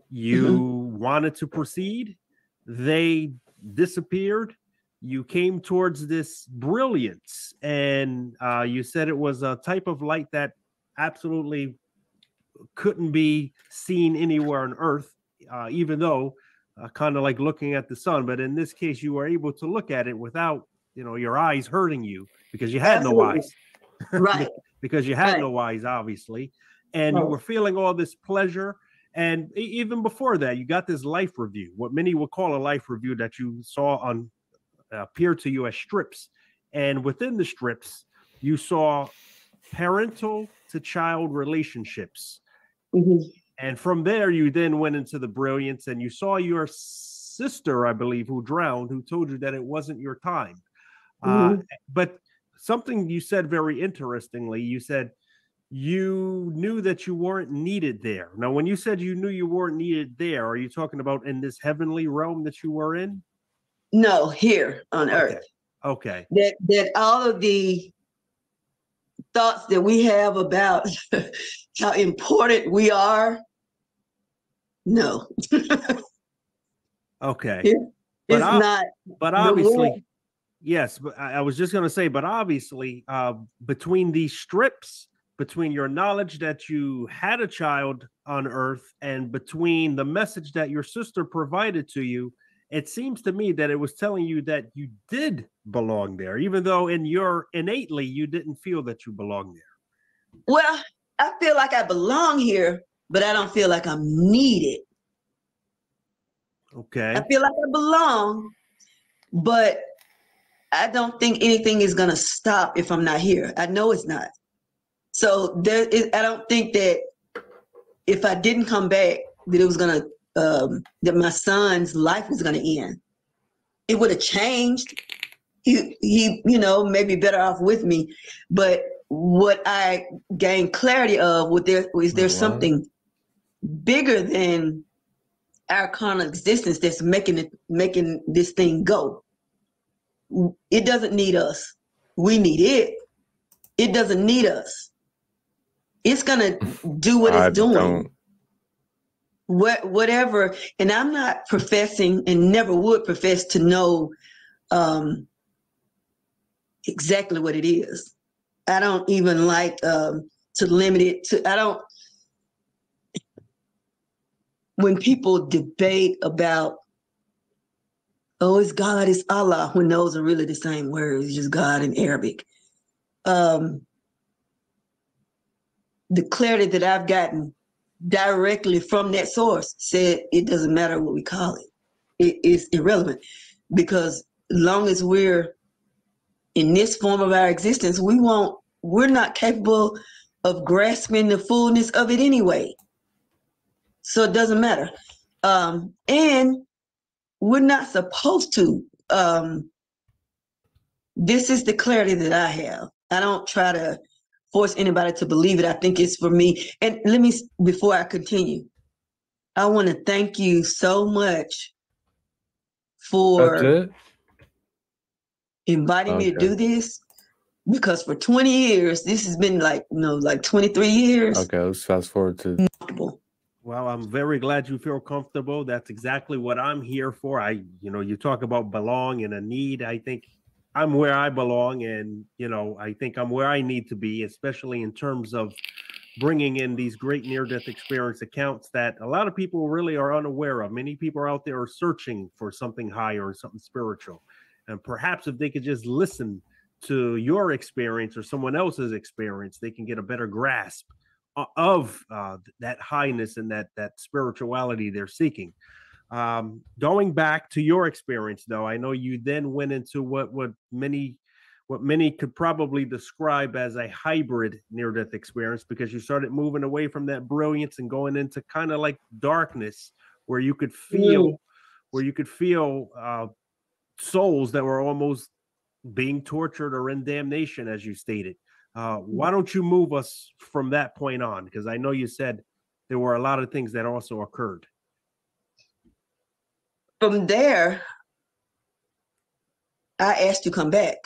You wanted to proceed. They disappeared. You came towards this brilliance, and you said it was a type of light that absolutely couldn't be seen anywhere on Earth, even though kind of like looking at the sun. But in this case, you were able to look at it without, your eyes hurting you because you had no eyes. Right. Because you had no eyes, obviously. And you were feeling all this pleasure. And even before that, you got this life review, what many would call a life review, that you saw on appear to you as strips. And within the strips, you saw parental to child relationships. And from there, you then went into the brilliance, and you saw your sister, I believe, who drowned, who told you that it wasn't your time. But something you said very interestingly, you said you knew that you weren't needed there. Now, when you said you knew you weren't needed there, are you talking about in this heavenly realm that you were in? No, here on earth. Okay. That all of the thoughts that we have about how important we are, no. Okay. It's not. But obviously, yes, but I was just going to say, but obviously, between these strips, between your knowledge that you had a child on earth and between the message that your sister provided to you, it seems to me that it was telling you that you did belong there, even though innately you didn't feel that you belonged there. Well, I feel like I belong here, but I don't feel like I'm needed. Okay. I feel like I belong, but I don't think anything is going to stop if I'm not here. I know it's not. So I don't think that if I didn't come back, that it was going to, that my son's life was going to end. It would have changed. He, maybe better off with me. But what I gained clarity of, is there something bigger than our carnal existence that's making this thing go. It doesn't need us. We need it. It doesn't need us. It's gonna do what it's doing. Whatever. And I'm not professing, and never would profess, to know exactly what it is. I don't even like to limit it to. When people debate about, oh, it's God, it's Allah, when those are really the same words, just God in Arabic. The clarity that I've gotten directly from that source said it doesn't matter what we call it. It is irrelevant, because as long as we're in this form of our existence, we're not capable of grasping the fullness of it anyway. So it doesn't matter. And we're not supposed to. This is the clarity that I have. I don't try to force anybody to believe it. I think it's for me. And before I continue, I want to thank you so much for inviting me to do this, because for 20 years, this has been like 23 years. Okay, let's fast forward to. Well, I'm very glad you feel comfortable. That's exactly what I'm here for. You talk about belong and a need. I think I'm where I belong, and, I think I'm where I need to be, especially in terms of bringing in these great near-death experience accounts that a lot of people really are unaware of. Many people out there are searching for something higher and something spiritual. And perhaps if they could just listen to your experience or someone else's experience, they can get a better grasp of that highness and that spirituality they're seeking. Going back to your experience, though, I know you then went into what many could probably describe as a hybrid near-death experience, because you started moving away from that brilliance and going into kind of like darkness, where you could feel souls that were almost being tortured or in damnation, as you stated. Why don't you move us from that point on? Because I know you said there were a lot of things that also occurred. From there, I asked to come back,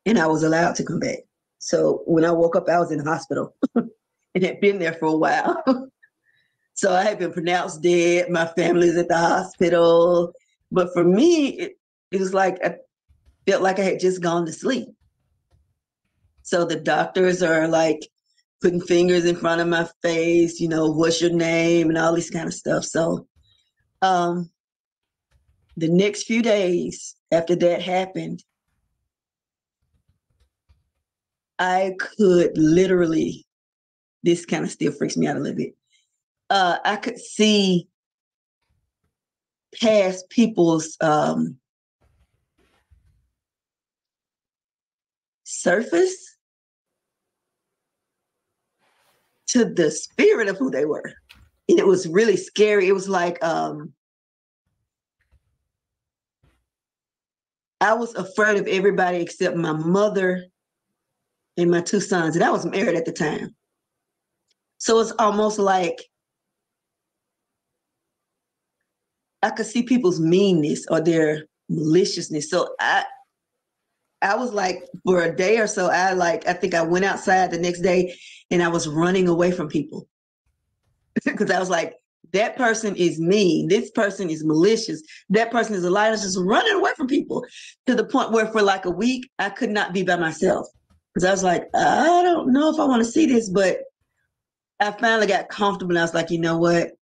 and I was allowed to come back. So when I woke up, I was in the hospital and had been there for a while. So I had been pronounced dead. My family's at the hospital. But for me, it was like I felt like I had just gone to sleep. So the doctors are like putting fingers in front of my face, what's your name and all this kind of stuff. So the next few days after that happened, I could literally, this kind of still freaks me out a little bit. I could see past people's surface to the spirit of who they were. And it was really scary. It was like I was afraid of everybody except my mother and my 2 sons. And I was married at the time. So it's almost like I could see people's meanness or their maliciousness. So I was like, for a day or so, I think I went outside the next day and I was running away from people. Because I was like, that person is mean. This person is malicious. That person is a liar. I was just running away from people to the point where for like a week, I could not be by myself. Because I was like, I don't know if I want to see this, but I finally got comfortable and I was like, you know what?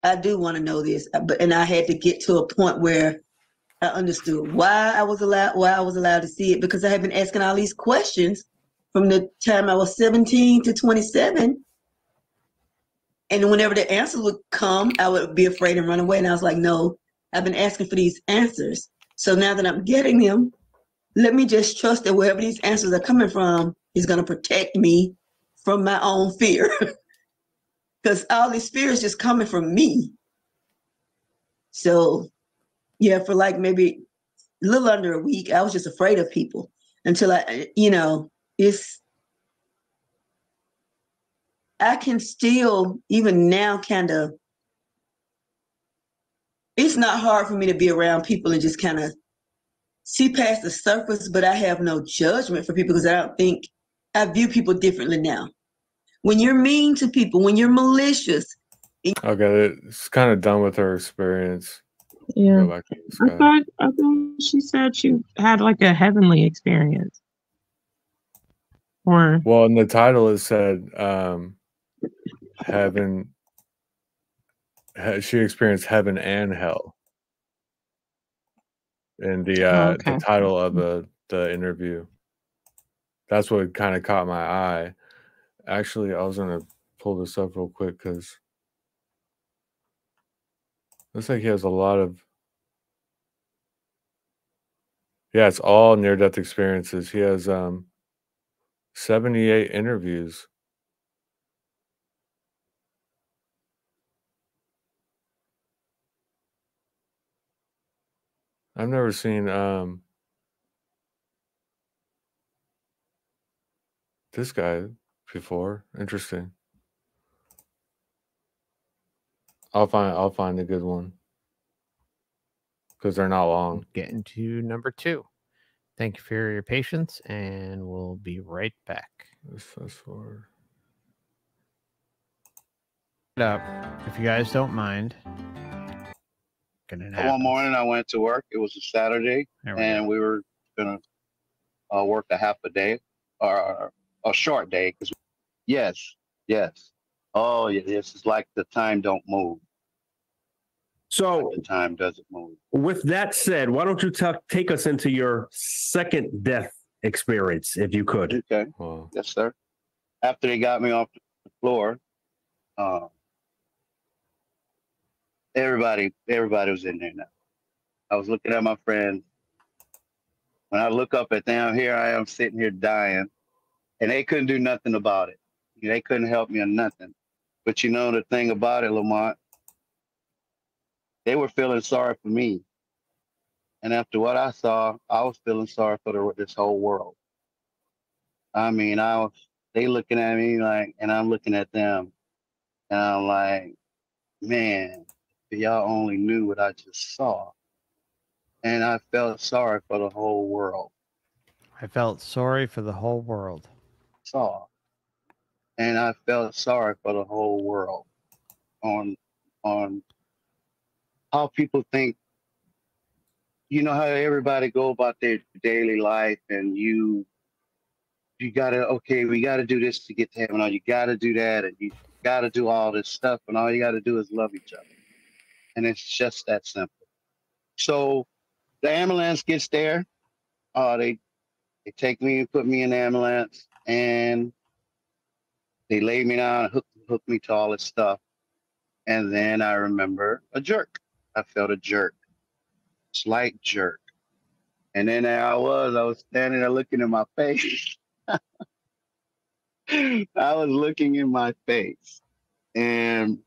I do want to know this. And I had to get to a point where I understood why I was allowed to see it, because I had been asking all these questions from the time I was 17 to 27. And whenever the answers would come, I would be afraid and run away. And I was like, no, I've been asking for these answers. So now that I'm getting them, let me just trust that wherever these answers are coming from is going to protect me from my own fear. Because all this fear is just coming from me. So yeah, for like maybe a little under a week, I was just afraid of people until I can still, even now, kind of, it's not hard for me to be around people and just kind of see past the surface, but I have no judgment for people because I view people differently now. When you're mean to people, when you're malicious. Okay, it's kind of done with her experience. Yeah. Go back to this guy. I thought she said she had like a heavenly experience. Or Well, in the title it said heaven. She experienced heaven and hell. In the title of the interview. That's what kind of caught my eye. Actually, I was gonna pull this up real quick because looks like he has a lot of. Yeah, it's all near-death experiences. He has 78 interviews. I've never seen this guy before. Interesting. I'll find a good one because they're not long. Getting to number 2. Thank you for your patience, and we'll be right back. Fast forward. If you guys don't mind. One morning I went to work. It was a Saturday, and we were gonna work a half a day or a short day. Yes. Oh, yes. It's like the time don't move. So the time doesn't move. With that said, why don't you take us into your second death experience, if you could? Okay. Yes, sir. After they got me off the floor, everybody was in there now. I was looking at my friends. When I look up at them, here I am sitting here dying, and they couldn't do nothing about it. They couldn't help me or nothing. But you know the thing about it, Lamont, they were feeling sorry for me. And after what I saw, I was feeling sorry for this whole world. I mean, they looking at me like, and I'm looking at them, and I'm like, man, if y'all only knew what I just saw. And I felt sorry for the whole world. I felt sorry for the whole world. And I felt sorry for the whole world on how people think. You know how everybody go about their daily life, and you gotta, we gotta do this to get to heaven, or you gotta do that, and you gotta do all this stuff, and all you gotta do is love each other. And it's just that simple. So the ambulance gets there. They take me and put me in the ambulance, and they lay me down and hook me to all this stuff. And then I remember a jerk. I felt a jerk, slight jerk. And then there I was standing there looking in my face. I was looking in my face. And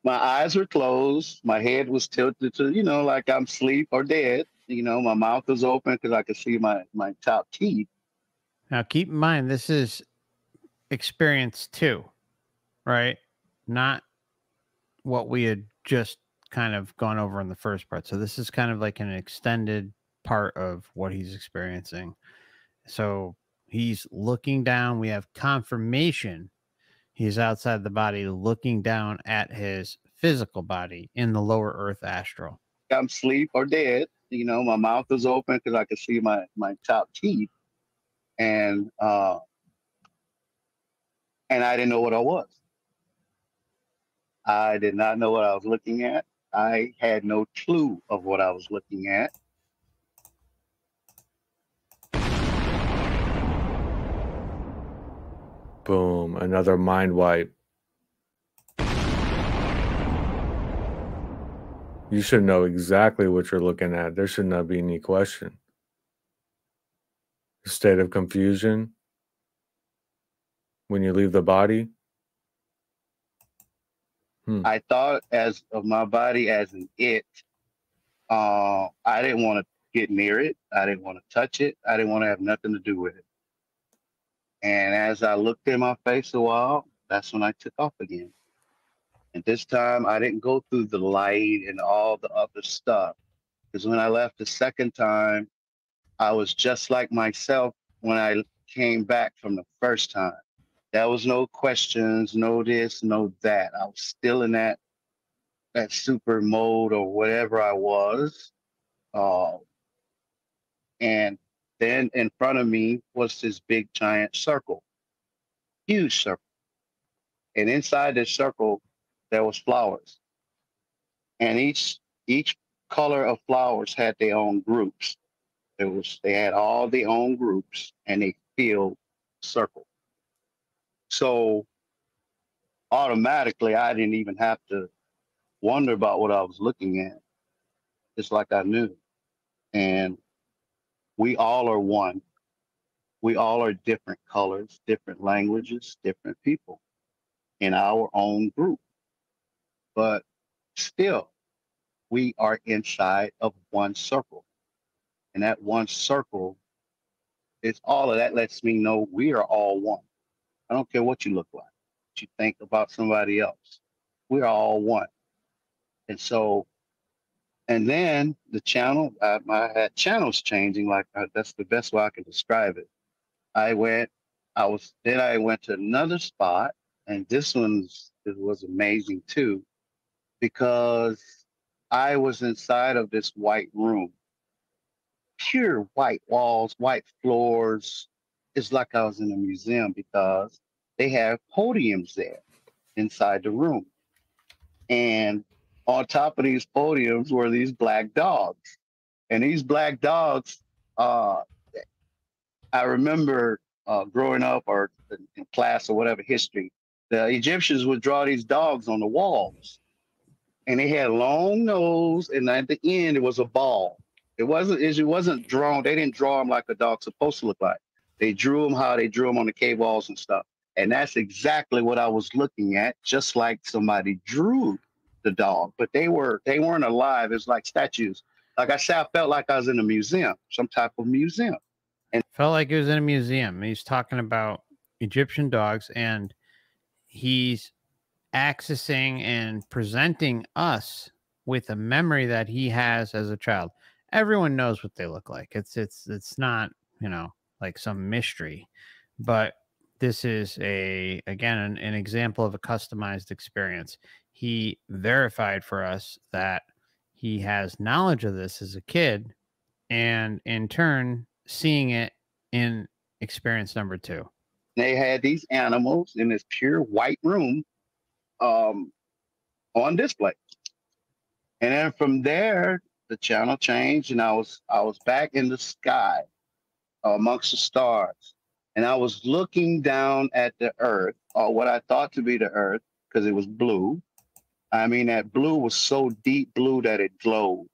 my eyes were closed. My head was tilted to, like I'm asleep or dead. My mouth was open because I could see my top teeth. Now, keep in mind, this is experience 2, right? Not what we had just kind of gone over in the first part. So this is kind of like an extended part of what he's experiencing. So he's looking down. We have confirmation he's outside the body, looking down at his physical body in the lower earth astral. I'm asleep or dead. My mouth was open because I could see my top teeth. And I didn't know what I was. I did not know what I was looking at. I had no clue of what I was looking at. Boom, another mind wipe. You should know exactly what you're looking at. There should not be any question. A state of confusion when you leave the body. I thought as of my body as an it. I didn't want to get near it. I didn't want to touch it. I didn't want to have nothing to do with it. And as I looked in my face a while, that's when I took off again. And this time I didn't go through the light and all the other stuff. Because when I left the second time, I was just like myself when I came back from the first time. There was no questions, no this, no that. I was still in that super mode or whatever I was. And then in front of me was this big giant circle, huge circle. And inside this circle, there was flowers. And each color of flowers had their own groups. They had all their own groups and they filled the circle. So automatically, I didn't even have to wonder about what I was looking at. It's like I knew. And we all are one. We all are different colors, different languages, different people in our own group. But still, we are inside of one circle. And that one circle is all of that lets me know we are all one. I don't care what you look like, what you think about somebody else. We're all one. And so, and then the channel, I had channels changing, that's the best way I can describe it. I went to another spot, and this it was amazing too, because I was inside of this white room, pure white walls, white floors. It's like I was in a museum because they have podiums there inside the room. And on top of these podiums were these black dogs. And these black dogs, I remember growing up or in class or whatever history, the Egyptians would draw these dogs on the walls. And they had long nose, and at the end, it was a ball. It wasn't drawn. They didn't draw them like a dog's supposed to look like. They drew them how they drew them on the cave walls and stuff. And that's exactly what I was looking at, just like somebody drew the dog. But they weren't alive. It's like statues. Like I said, I felt like I was in a museum, some type of museum. And felt like it was in a museum. He's talking about Egyptian dogs, and he's accessing and presenting us with a memory that he has as a child. Everyone knows what they look like. It's not, like some mystery, but this is again an example of a customized experience. He verified for us that he has knowledge of this as a kid, and in turn seeing it in experience number 2. They had these animals in this pure white room on display. And then from there, the channel changed, and I was back in the sky amongst the stars. And I was looking down at the earth, or what I thought to be the earth, because it was blue. I mean, that blue was so deep blue that it glowed.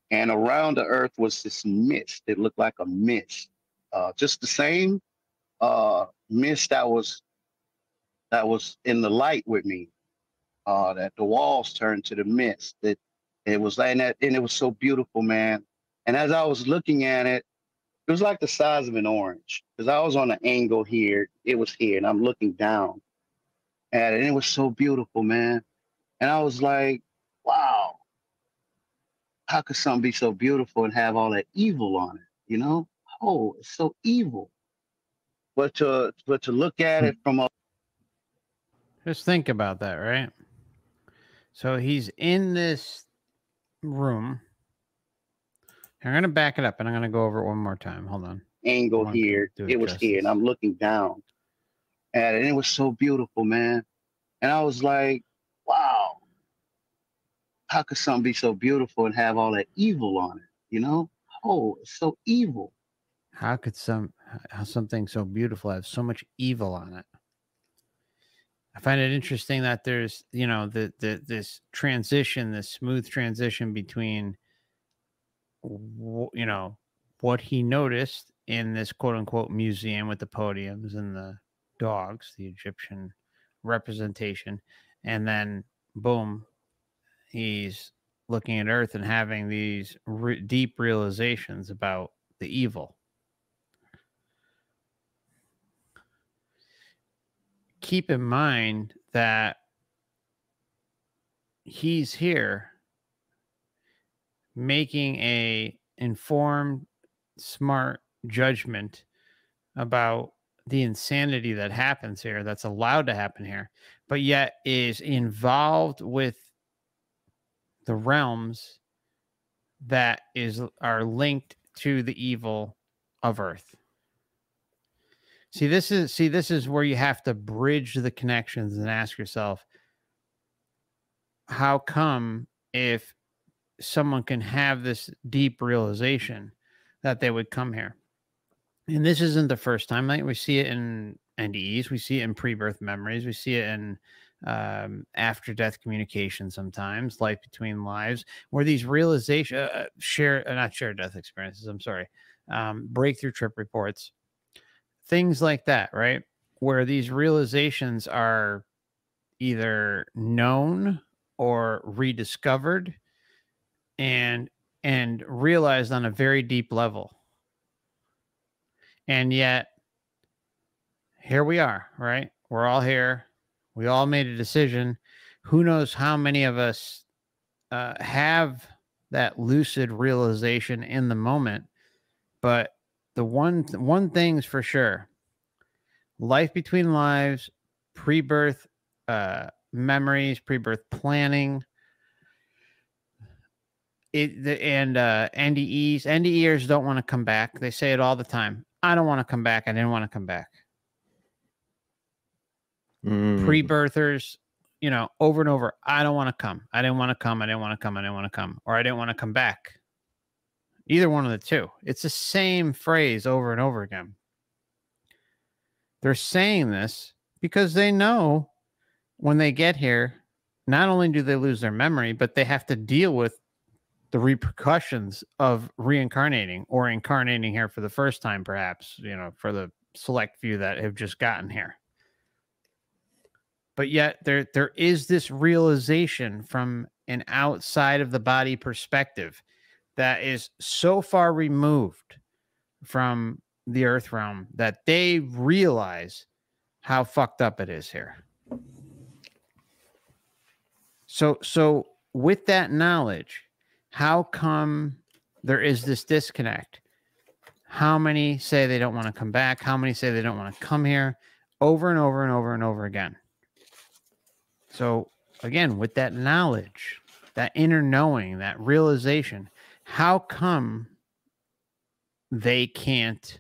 And around the earth was this mist. It looked like a mist. Just the same mist that was that was in the light with me. That the walls turned to the mist. That it was like that, and it was so beautiful, man. And as I was looking at it, it was like the size of an orange, because I was on an angle here. It was here, and I'm looking down at it, and it was so beautiful, man. And I was like, wow, how could something be so beautiful and have all that evil on it? You know, oh, it's so evil. But to look at it from a Just think about that, right? So he's in this room. I'm going to back it up and I'm going to go over it one more time. Hold on. angle here, it was here, and I'm looking down at it, and it was so beautiful, man. And I was like, wow, how could something be so beautiful and have all that evil on it? You know, oh, it's so evil. How could something so beautiful have so much evil on it? I find it interesting that there's, you know, this transition, this smooth transition between, you know, what he noticed in this quote unquote museum with the podiums and the dogs, the Egyptian representation, and then boom, he's looking at Earth and having these deep realizations about the evil. Keep in mind that he's here making a informed, smart judgment about the insanity that happens here, that's allowed to happen here, but yet is involved with the realms that are linked to the evil of Earth. See, this is where you have to bridge the connections and ask yourself, how come if someone can have this deep realization that they would come here? And this isn't the first time. Like, we see it in NDEs, we see it in pre-birth memories, we see it in after-death communication sometimes, life between lives, where these realizations, not shared death experiences, I'm sorry, breakthrough trip reports, things like that, right? Where these realizations are either known or rediscovered and realized on a very deep level. And yet, here we are, right? We're all here. We all made a decision. Who knows how many of us have that lucid realization in the moment? But the one thing's for sure: life between lives, pre-birth memories, pre-birth planning, NDEers don't want to come back. They say it all the time. I don't want to come back. I didn't want to come back. Pre-birthers, you know, over and over, I don't want to come. I didn't want to come. I didn't want to come. I didn't want to come. Or I didn't want to come back. Either one of the two. It's the same phrase over and over again. They're saying this because they know when they get here, not only do they lose their memory, but they have to deal with the repercussions of reincarnating or incarnating here for the first time, perhaps, you know, for the select few that have just gotten here. But yet there is this realization from an outside of the body perspective that is so far removed from the earth realm that they realize how fucked up it is here. So with that knowledge, how come there is this disconnect? How many say they don't want to come back? How many say they don't want to come here? Over and over and over and over again. So again, with that knowledge, that inner knowing, that realization, how come they can't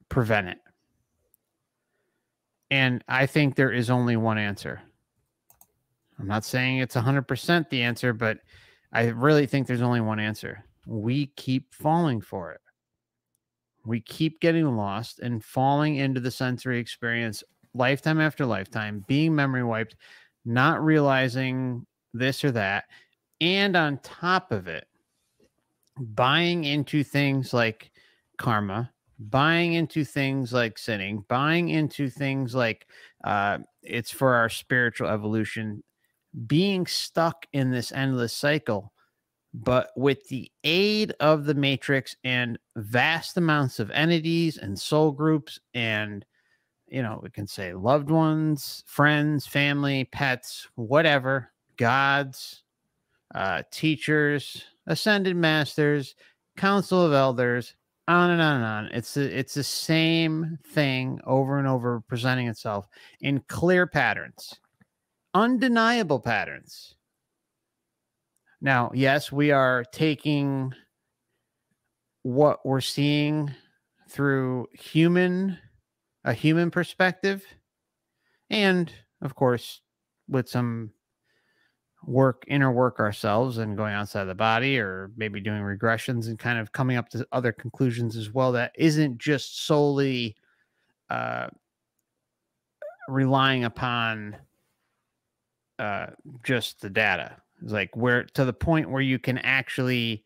prevent it? And I think there is only one answer. I'm not saying it's 100% the answer, but I really think there's only one answer. We keep falling for it. We keep getting lost and falling into the sensory experience lifetime after lifetime, being memory wiped, not realizing this or that. And on top of it, buying into things like karma, buying into things like sinning, buying into things like it's for our spiritual evolution, being stuck in this endless cycle. But with the aid of the Matrix and vast amounts of entities and soul groups and, you know, we can say loved ones, friends, family, pets, whatever, gods, teachers, ascended masters, council of elders, on and on and on. It's the same thing over and over, presenting itself in clear patterns, undeniable patterns. Now, yes, we are taking what we're seeing through a human perspective, and of course, with some inner work ourselves and going outside the body, or maybe doing regressions and kind of coming up to other conclusions as well, that isn't just solely relying upon just the data. It's like where to the point where you can actually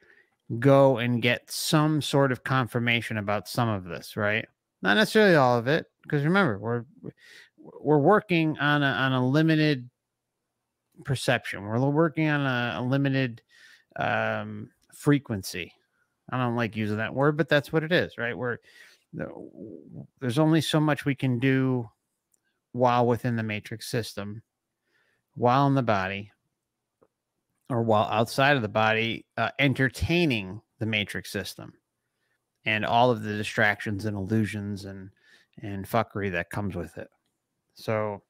go and get some sort of confirmation about some of this, right? Not necessarily all of it, because remember, we're working on a limited perception. We're working on a limited frequency. I don't like using that word, but that's what it is, right? There's only so much we can do while within the Matrix system, while in the body, or while outside of the body, entertaining the Matrix system and all of the distractions and illusions and fuckery that comes with it. So,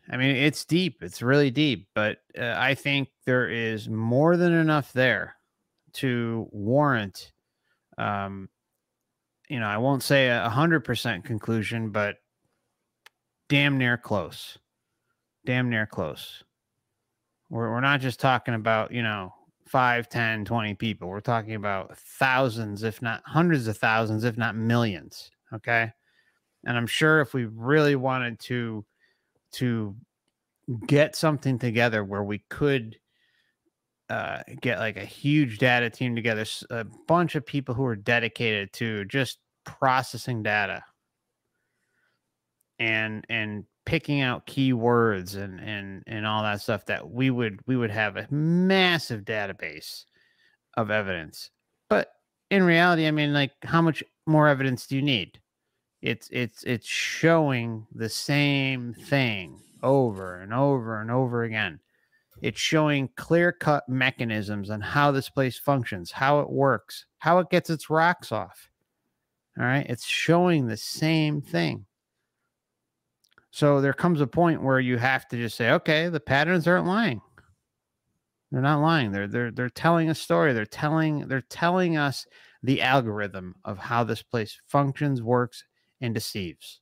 I mean, it's deep. It's really deep, but I think there is more than enough there to warrant, I won't say 100% conclusion, but damn near close. Damn near close. We're not just talking about, 5, 10, 20 people. We're talking about thousands, if not hundreds of thousands, if not millions. Okay. And I'm sure if we really wanted to get something together where we could get like a huge data team together, a bunch of people who are dedicated to just processing data and picking out keywords and all that stuff, that we would have a massive database of evidence. But in reality, I mean, like, how much more evidence do you need? It's showing the same thing over and over and over again. It's showing clear-cut mechanisms on how this place functions, how it works, how it gets its rocks off. All right. It's showing the same thing. So there comes a point where you have to just say, okay, the patterns aren't lying. They're not lying. They're telling a story. They're telling us the algorithm of how this place functions, works, and deceives.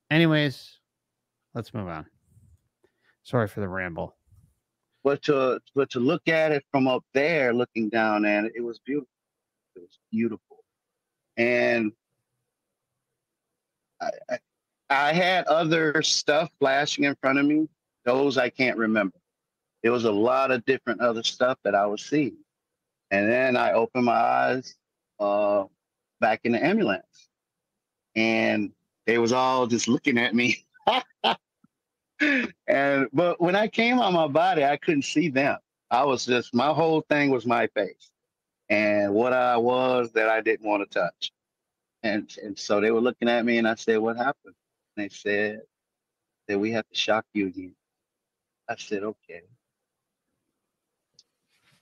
Anyways, let's move on. Sorry for the ramble. But to look at it from up there, looking down at it, it was beautiful. It was beautiful. And I had other stuff flashing in front of me. Those I can't remember. There was a lot of different other stuff that I was seeing. And then I opened my eyes back in the ambulance. And they was all just looking at me. But when I came out my body, I couldn't see them. I was just, my whole thing was my face and what I was that I didn't want to touch. And so they were looking at me and I said, what happened? And they said that we have to shock you again. I said, okay.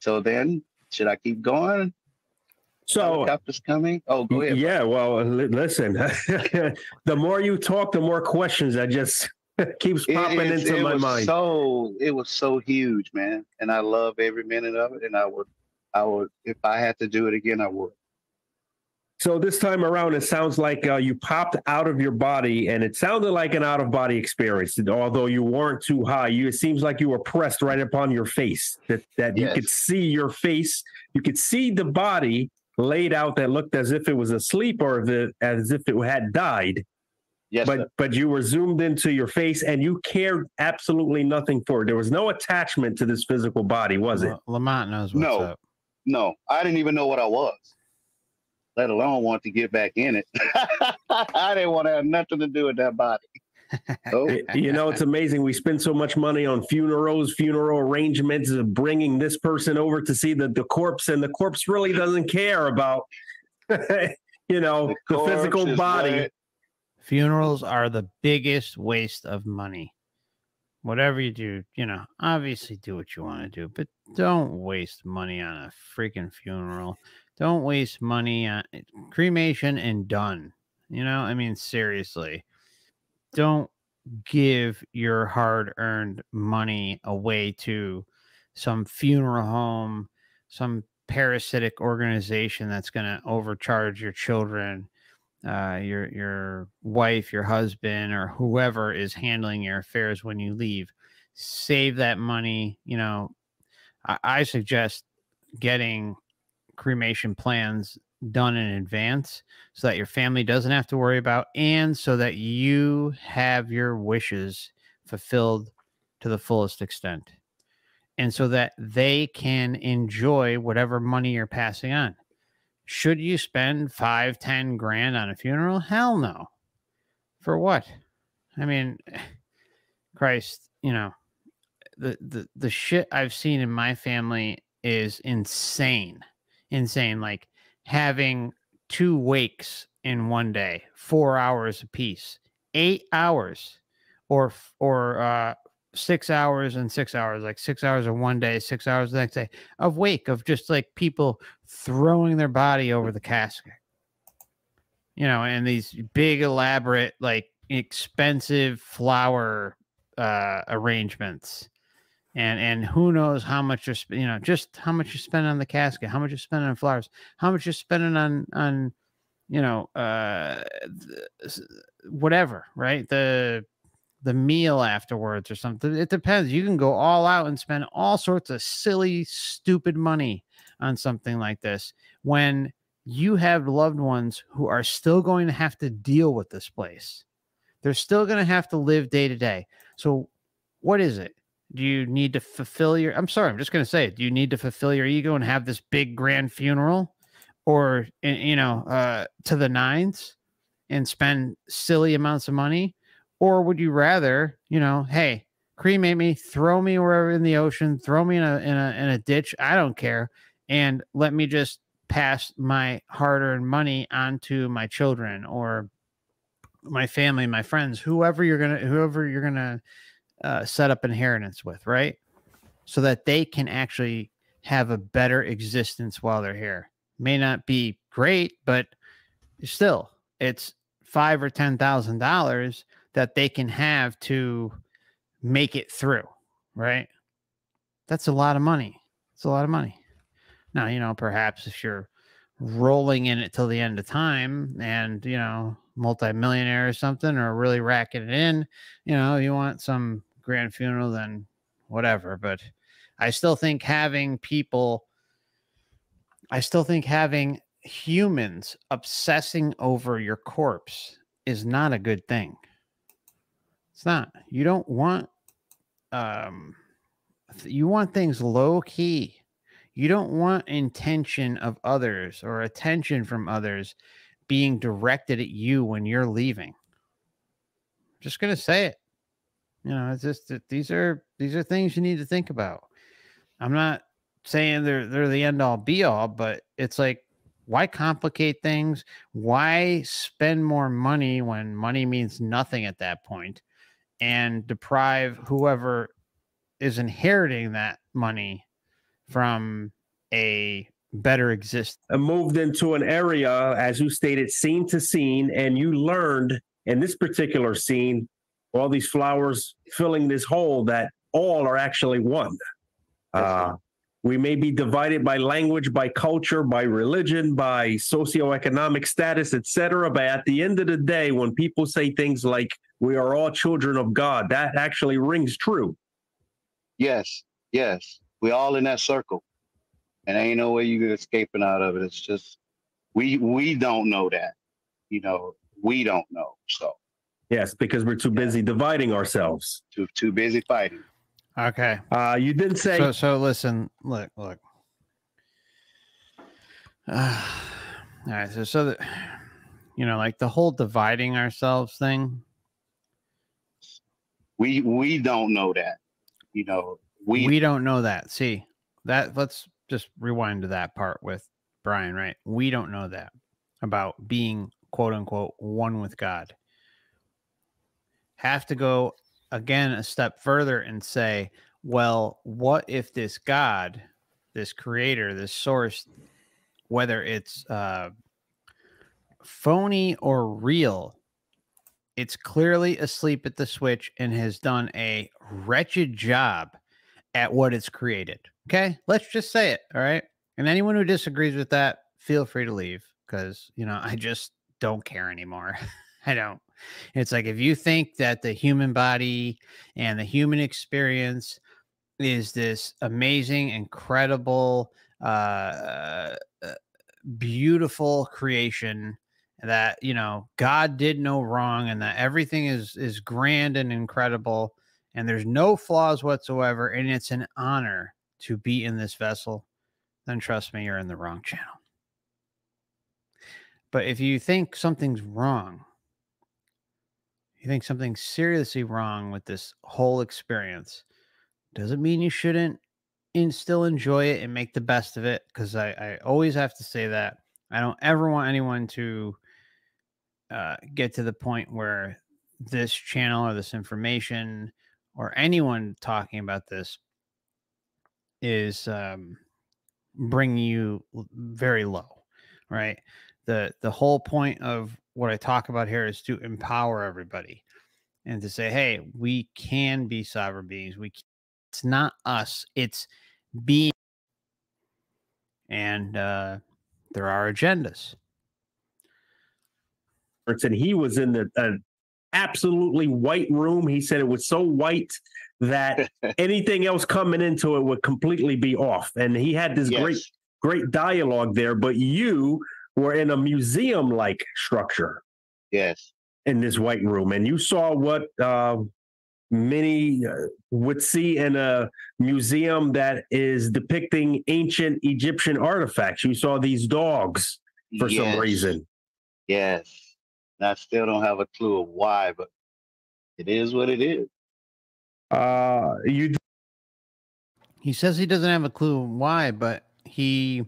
So then, should I keep going? So helicopters coming. Oh, go ahead. Yeah, well, listen, the more you talk, the more questions that just keeps popping into my mind. It was so huge, man. And I love every minute of it. And I would, if I had to do it again, I would. So this time around, it sounds like you popped out of your body, and it sounded like an out-of-body experience. Although you weren't too high, it seems like you were pressed right upon your face. That you could see your face, you could see the body laid out that looked as if it was asleep or as if it had died. Yes, but you were zoomed into your face, and you cared absolutely nothing for it. There was no attachment to this physical body, was it? Lamont knows what's up. No, I didn't even know what I was. let alone want to get back in it. I didn't want to have nothing to do with that body. Oh. You know, it's amazing. We spend so much money on funerals, funeral arrangements, of bringing this person over to see the corpse, and the corpse really doesn't care about, you know, the physical body. Funerals are the biggest waste of money. Whatever you do, you know, obviously do what you want to do, but don't waste money on a freaking funeral. Don't waste money on cremation and done. You know, I mean, seriously. Don't give your hard-earned money away to some funeral home, some parasitic organization that's going to overcharge your children, your wife, your husband, or whoever is handling your affairs when you leave. Save that money. You know, I suggest getting cremation plans done in advance so that your family doesn't have to worry about, and so that you have your wishes fulfilled to the fullest extent, and so that they can enjoy whatever money you're passing on. Should you spend 5-10 grand on a funeral? Hell no. For what? I mean, Christ, you know, the shit I've seen in my family is insane. Like having 2 wakes in one day, 4 hours apiece, 8 hours, or 6 hours and 6 hours, like 6 hours of one day, 6 hours the next day of wake, of just like people throwing their body over the casket, you know, and these big, elaborate, like expensive flower arrangements. And who knows how much you're, you know, just how much you spend on the casket, how much you spend on flowers, how much you're spending on, you know, whatever, right? The meal afterwards or something. It depends. You can go all out and spend all sorts of silly, stupid money on something like this when you have loved ones who are still going to have to deal with this place. They're still going to have to live day to day. So what is it? Do you need to fulfill your, I'm sorry, I'm just going to say it. Do you need to fulfill your ego and have this big grand funeral, or, you know, to the nines and spend silly amounts of money? Or would you rather, you know, hey, cremate me, throw me wherever in the ocean, throw me in a ditch, I don't care, and let me just pass my hard-earned money onto my children or my family, my friends, whoever you're gonna set up inheritance with, right? So that they can actually have a better existence while they're here. May not be great, but still, it's $5,000 or $10,000 that they can have to make it through, right? That's a lot of money. It's a lot of money. Now, you know, perhaps if you're rolling in it till the end of time and, you know, multimillionaire or something, or really racking it in, you know, you want some grand funeral, then whatever. But I still think having humans obsessing over your corpse is not a good thing. It's not. You don't want, you want things low key. You don't want intention of others or attention from others being directed at you when you're leaving. I'm just going to say it. You know, it's just that these are things you need to think about. I'm not saying they're the end all be all, but it's like, why complicate things? Why spend more money when money means nothing at that point, and deprive whoever is inheriting that money from a better existence? I moved into an area, as you stated, scene to scene, and you learned in this particular scene, all these flowers filling this hole, that all are actually one. We may be divided by language, by culture, by religion, by socioeconomic status, etc. But at the end of the day, when people say things like, we are all children of God, that actually rings true. Yes, yes. We're all in that circle. And ain't no way you're escaping out of it. It's just, we don't know that. You know, we don't know. So. Yes, because we're too busy dividing ourselves. Too busy fighting. Okay. You didn't say. So listen, look. All right, so that, like the whole dividing ourselves thing. We don't know that. We don't know that. See, that let's just rewind to that part with Brian, right? We don't know that about being quote unquote one with God. Have to go again a step further and say, well, what if this God, this creator, this source, whether it's phony or real, it's clearly asleep at the switch and has done a wretched job at what it's created. Okay, let's just say it. All right, and anyone who disagrees with that, feel free to leave, because I just don't care anymore. I don't. It's like, if you think that the human body and the human experience is this amazing, incredible, beautiful creation that God did no wrong, and that everything is grand and incredible, and there's no flaws whatsoever, and it's an honor to be in this vessel, then trust me, you're in the wrong channel. But if you think something's wrong, you think something's seriously wrong with this whole experience, doesn't mean you shouldn't still enjoy it and make the best of it, because I always have to say that. I don't ever want anyone to get to the point where this channel or this information or anyone talking about this is bringing you very low, right? The whole point of what I talk about here is to empower everybody and to say, hey, we can be sovereign beings. It's not us, it's being. And there are agendas. And he was in an absolutely white room. He said it was so white that anything else coming into it would completely be off. And he had this great dialogue there. But you were in a museum-like structure. Yes. In this white room. And you saw what many would see in a museum that is depicting ancient Egyptian artifacts. You saw these dogs for some reason. Yes. I still don't have a clue of why, but it is what it is. He says he doesn't have a clue why, but he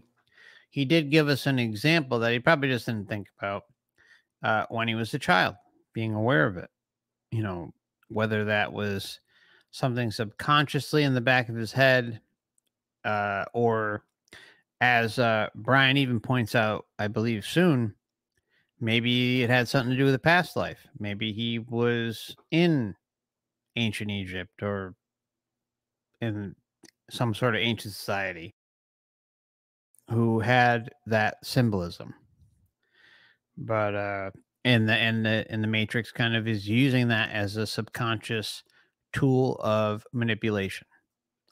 did give us an example that he probably just didn't think about when he was a child, being aware of it. Whether that was something subconsciously in the back of his head, or as Brian even points out, I believe soon, maybe it had something to do with a past life. Maybe he was in ancient Egypt or in some sort of ancient society who had that symbolism. But and the Matrix kind of is using that as a subconscious tool of manipulation.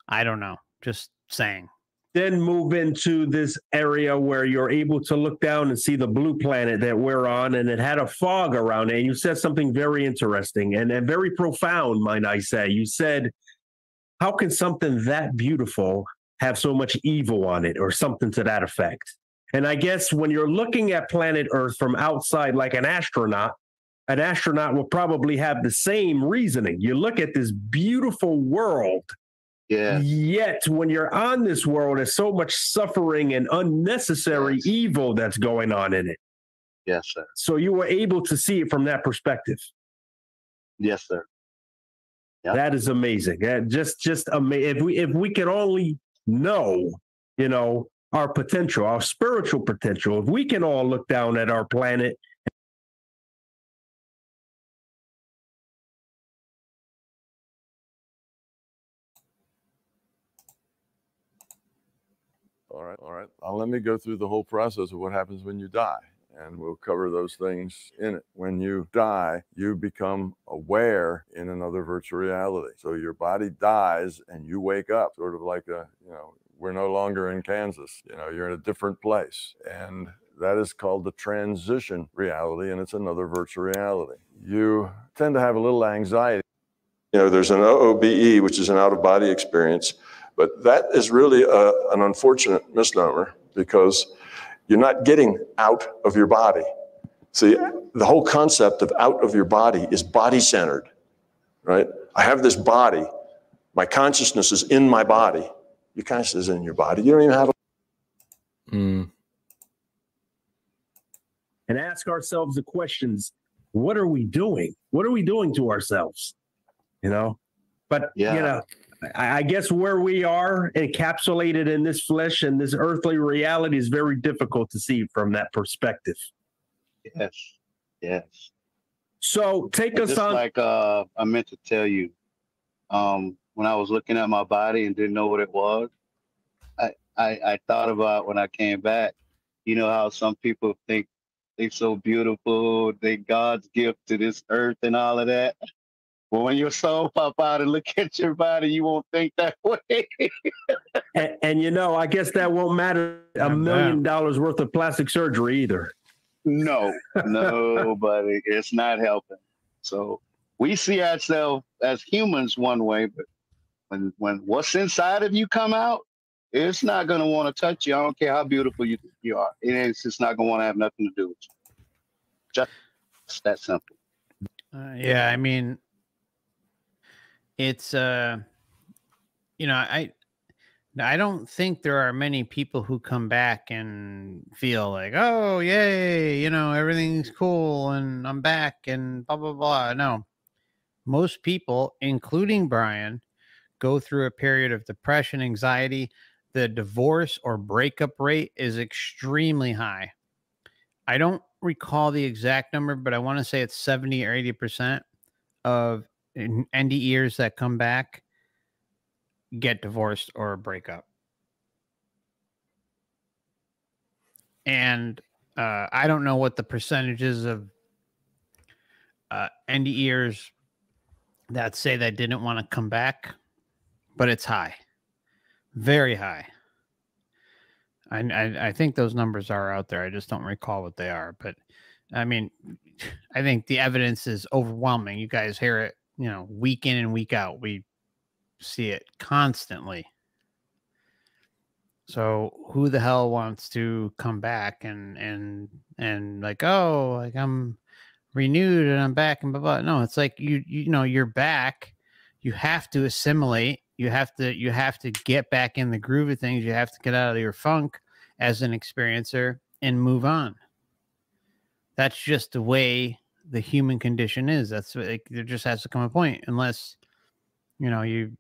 I don't know, just saying. Then move into this area where you're able to look down and see the blue planet that we're on, and it had a fog around it. And you said something very interesting and very profound, might I say. You said, how can something that beautiful have so much evil on it, or something to that effect? And I guess when you're looking at planet Earth from outside, like an astronaut will probably have the same reasoning. You look at this beautiful world, yet when you're on this world, there's so much suffering and unnecessary evil that's going on in it. Yes, sir. So you were able to see it from that perspective. Yes, sir. Yep. That is amazing. Just amazing. If we could only know, our potential, our spiritual potential, if we can all look down at our planet. All right. Let me go through the whole process of what happens when you die, and we'll cover those things in it. When you die, you become aware in another virtual reality. So your body dies and you wake up, sort of like we're no longer in Kansas. You're in a different place. And that is called the transition reality, and it's another virtual reality. You tend to have a little anxiety. There's an OOBE, which is an out-of-body experience, but that is really an unfortunate misnomer, because You're not getting out of your body. See, the whole concept of out of your body is body-centered, right? I have this body. My consciousness is in my body. Your consciousness is in your body. You don't even have a... And ask ourselves the questions, what are we doing? What are we doing to ourselves? You know? But, you know, I guess where we are encapsulated in this flesh and this earthly reality is very difficult to see from that perspective. Yes, yes. So take us just on. Like I meant to tell you, when I was looking at my body and didn't know what it was, I thought about when I came back, you know how some people think they're so beautiful, they God's gift to this earth and all of that. Well, when your soul pop out and look at your body, you won't think that way. and you know, I guess that won't matter $1 million worth of plastic surgery either. No, nobody. It's not helping. So we see ourselves as humans one way, but when what's inside of you come out, it's not going to want to touch you. I don't care how beautiful you are. It's just not going to want to have nothing to do with you. Just that simple. Yeah, I mean, it's you know, I don't think there are many people who come back and feel like, oh, yay, you know, everything's cool and I'm back and blah, blah, blah. No, most people, including Brian, go through a period of depression, anxiety. The divorce or breakup rate is extremely high. I don't recall the exact number, but I want to say it's 70 or 80% of NDEers that come back get divorced or break up. And I don't know what the percentages of NDEers that say they didn't want to come back, but it's high, very high. I think those numbers are out there. I just don't recall what they are. But I mean, I think the evidence is overwhelming. You guys hear it, you know, week in and week out. We see it constantly. So who the hell wants to come back and like, oh, like I'm renewed and I'm back and blah, blah. No, it's like you know, you're back. You have to assimilate. You have to get back in the groove of things. You have to get out of your funk as an experiencer and move on. That's just the way the human condition is. That's like, there just has to come a point, unless, you know, you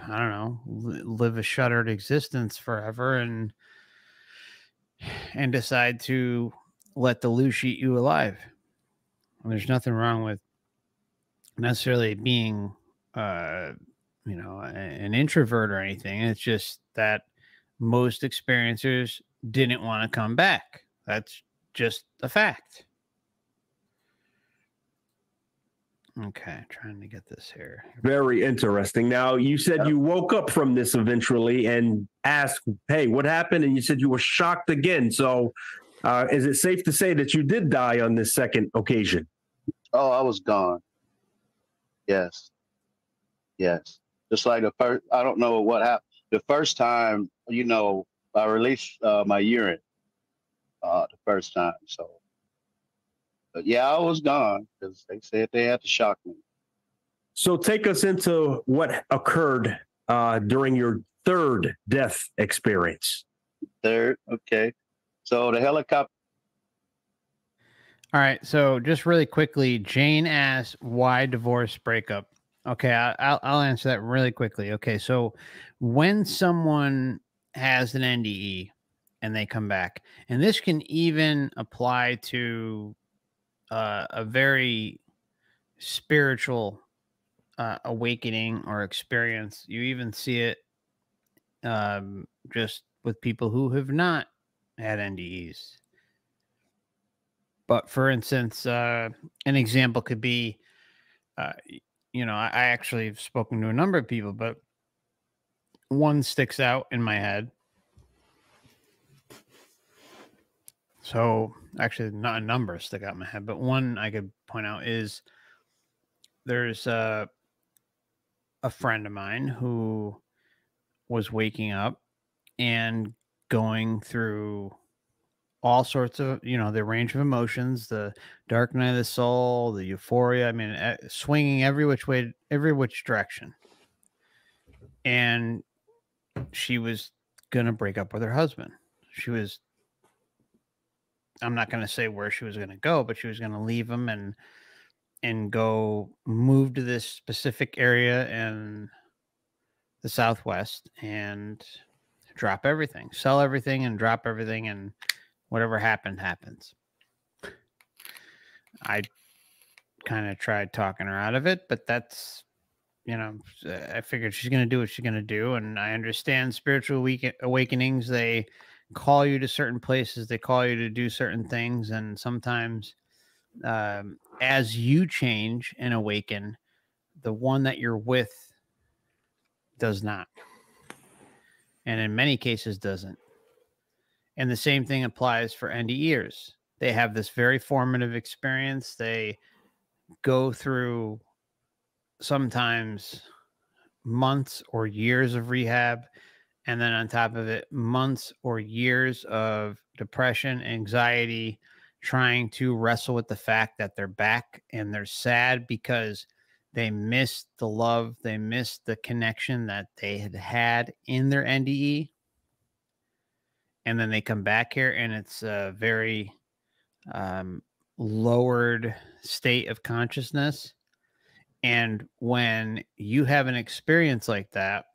I don't know, live a shuttered existence forever and decide to let the loose eat you alive. And there's nothing wrong with necessarily being, you know, an introvert or anything. It's just that most experiencers didn't want to come back. That's just a fact. Okay, trying to get this here. Very interesting. Now, you said you woke up from this eventually and asked, hey, what happened? And you said you were shocked again. So is it safe to say that you did die on this second occasion? Oh, I was gone. Yes. Yes. Just like the first, I don't know what happened. The first time, you know, I released my urine the first time. So, but yeah, I was gone because they said they had to shock me. So take us into what occurred during your third death experience. Third, okay. So the helicopter. All right. So just really quickly, Jane asked, why divorce breakup? Okay, I'll answer that really quickly. Okay, so when someone has an NDE and they come back, and this can even apply to a very spiritual awakening or experience. You even see it just with people who have not had NDEs. But for instance, an example could be, you know, I actually have spoken to a number of people, but one sticks out in my head. So actually not a number stick out in my head, but one I could point out is there's a friend of mine who was waking up and going through all sorts of, the range of emotions, the dark night of the soul, the euphoria. I mean, swinging every which way, every which direction. And she was going to break up with her husband. I'm not going to say where she was going to go, but she was going to leave him and go move to this specific area in the Southwest and drop everything, sell everything and drop everything, and whatever happens. I kind of tried talking her out of it, but that's, I figured she's going to do what she's going to do. And I understand spiritual awakenings. They call you to certain places. They call you to do certain things. And sometimes as you change and awaken, the one that you're with does not. And in many cases doesn't. And the same thing applies for NDEers. They have this very formative experience. They go through sometimes months or years of rehab. And then on top of it, months or years of depression, anxiety, trying to wrestle with the fact that they're back, and they're sad because they missed the love, they missed the connection that they had in their NDE. And then they come back here and it's a very lowered state of consciousness. And when you have an experience like that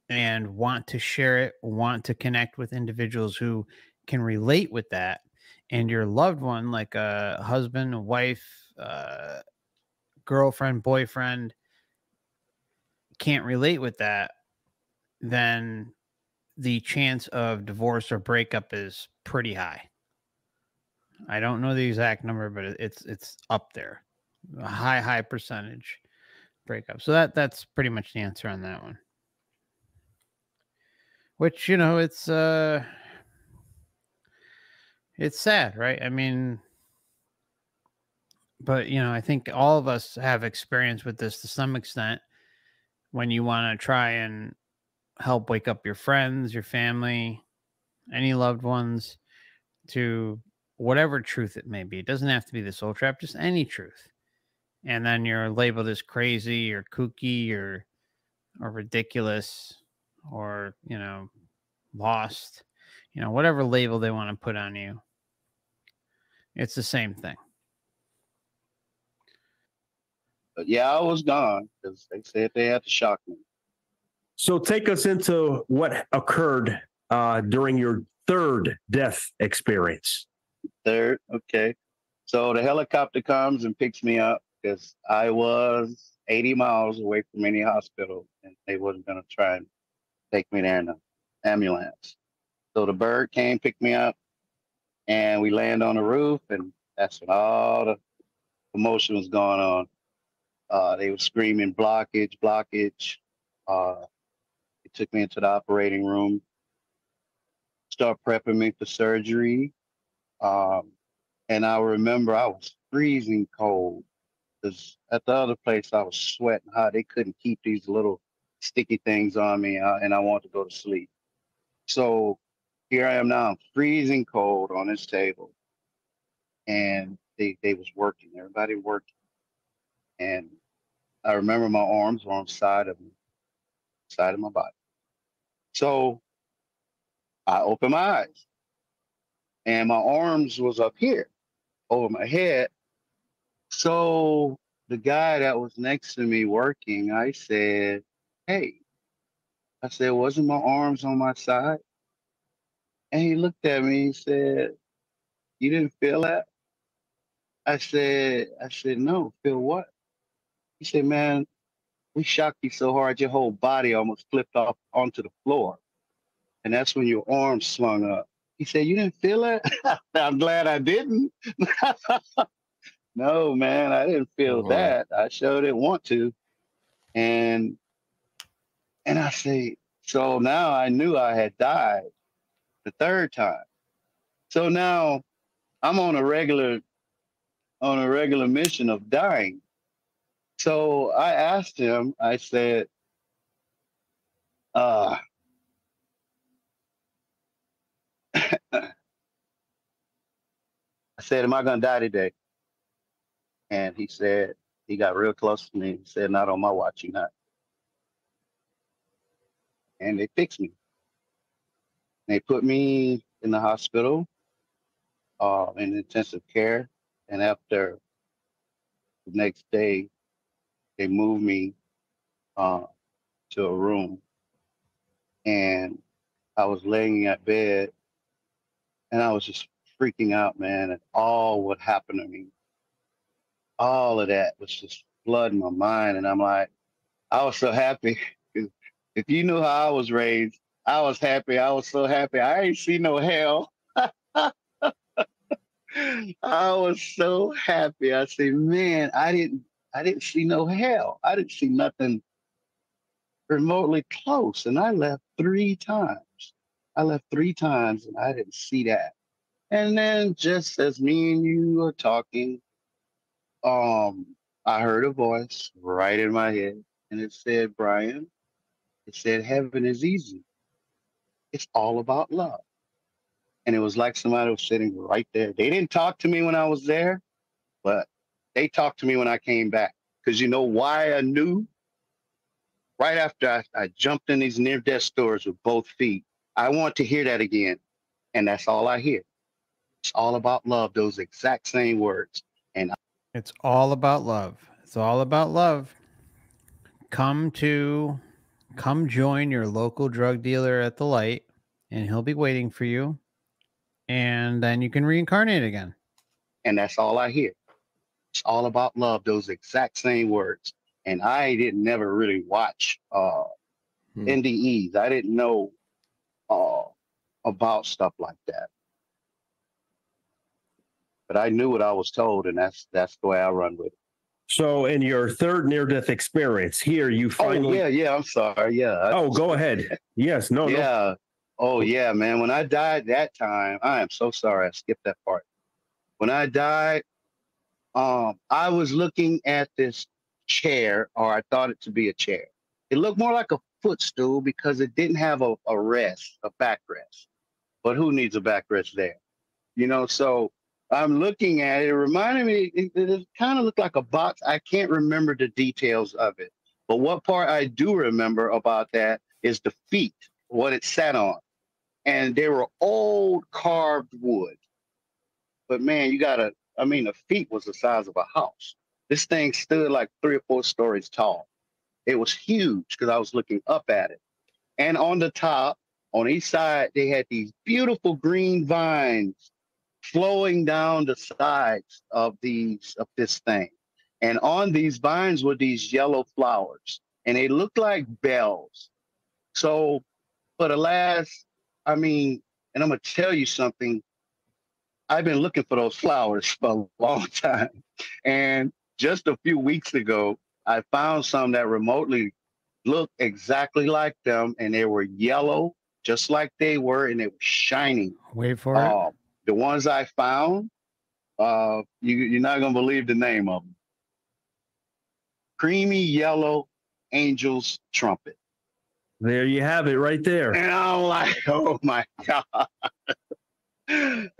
and want to share it, want to connect with individuals who can relate with that, and your loved one, like a husband, a wife, girlfriend, boyfriend, can't relate with that, then the chance of divorce or breakup is pretty high. I don't know the exact number, but it's up there. A high percentage breakup. So that's pretty much the answer on that one. Which, it's sad, right? I mean, but I think all of us have experience with this to some extent when you want to try and help wake up your friends, your family, any loved ones to whatever truth it may be. It doesn't have to be the soul trap, just any truth. And then you're labeled as crazy or kooky or ridiculous or, lost, whatever label they want to put on you. It's the same thing. But yeah, I was gone because they said they had to shock me. So take us into what occurred during your third death experience. Third, okay. So the helicopter comes and picks me up because I was 80 miles away from any hospital, and they wasn't going to try and take me there in an ambulance. So the bird came, picked me up, and we land on the roof, and that's when all the commotion was going on. They were screaming, blockage, blockage. They took me into the operating room, start prepping me for surgery. And I remember I was freezing cold because at the other place I was sweating hot. They couldn't keep these little sticky things on me, and I wanted to go to sleep. So here I am now, I'm freezing cold on this table. And they was working, everybody working. And I remember my arms were on the side of my body. So I opened my eyes and my arms was up here over my head. So the guy that was next to me working, I said, hey, I said, wasn't my arms on my side? And he looked at me and said, you didn't feel that? I said, no, feel what? He said, man, we shocked you so hard, your whole body almost flipped off onto the floor. And that's when your arms swung up. He said, you didn't feel it? I'm glad I didn't. No, man, I didn't feel that. I sure didn't want to. And I say, so now I knew I had died the third time. So now I'm on a regular mission of dying. So I asked him, I said, said, am I going to die today? And he said, he got real close to me. He said, not on my watch, you're not. And they fixed me. They put me in the hospital, in intensive care. And after the next day, they moved me to a room. And I was laying in that bed, and I was just freaking out, man, at all what happened to me. All of that was just flooding my mind. And I'm like, I was so happy. If you knew how I was raised, I was happy. I was so happy. I ain't see no hell. I was so happy. I said, man, I didn't see no hell. I didn't see nothing remotely close. And I left 3 times. I left 3 times and I didn't see that. And then just as me and you were talking, I heard a voice right in my head, and it said, Brian, it said, heaven is easy. It's all about love. And it was like somebody was sitting right there. They didn't talk to me when I was there, but they talked to me when I came back. Because you know why I knew? Right after I jumped in these near-death stores with both feet, I want to hear that again. And that's all I hear. It's all about love, those exact same words. And It's all about love. It's all about love. Come join your local drug dealer at the light, and he'll be waiting for you. And then you can reincarnate again. And that's all I hear. It's all about love, those exact same words. And I didn't never really watch NDEs. I didn't know about stuff like that. But I knew what I was told, and that's the way I run with it. So in your third near-death experience here, you finally... Oh, yeah, I'm sorry. Yeah. Oh, go ahead. Yes, no. Oh, yeah, man. When I died that time, I am so sorry. I skipped that part. When I died, I was looking at this chair, or I thought it to be a chair. It looked more like a footstool because it didn't have a rest, a backrest. But who needs a backrest there? You know, so I'm looking at it. It reminded me, it kind of looked like a box. I can't remember the details of it. But what part I do remember about that is the feet, what it sat on. And they were old carved wood. But man, the feet was the size of a house. This thing stood like 3 or 4 stories tall. It was huge because I was looking up at it. And on the top, on each side, they had these beautiful green vines flowing down the sides of this thing. And on these vines were these yellow flowers, and they looked like bells. So for the last, and I'm going to tell you something, I've been looking for those flowers for a long time. And just a few weeks ago, I found some that remotely looked exactly like them, and they were yellow, just like they were, and they were shining. Wait for it. The ones I found, you're not going to believe the name of them. Creamy yellow angel's trumpet. There you have it right there. And I'm like, oh my God.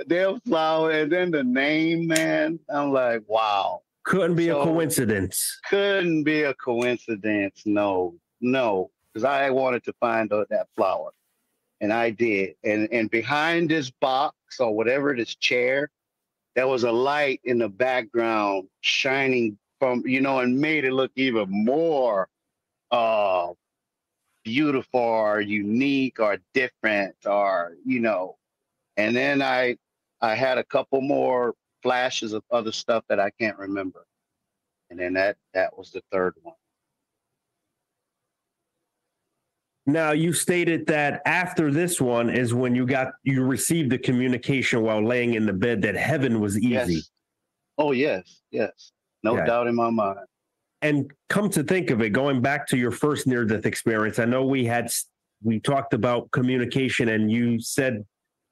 Their flower, and then the name, man. I'm like, wow. Couldn't be a coincidence. Couldn't be a coincidence. No, because I wanted to find that flower. And I did. And behind this box or whatever, this chair, there was a light in the background shining from, and made it look even more beautiful or unique or different or, And then I had a couple more flashes of other stuff that I can't remember. And then that was the third one. Now, you stated that after this one is when you received the communication while laying in the bed that heaven was easy. Yes. Oh, yes. No doubt in my mind. And come to think of it, going back to your first near-death experience, I know we talked about communication, and you said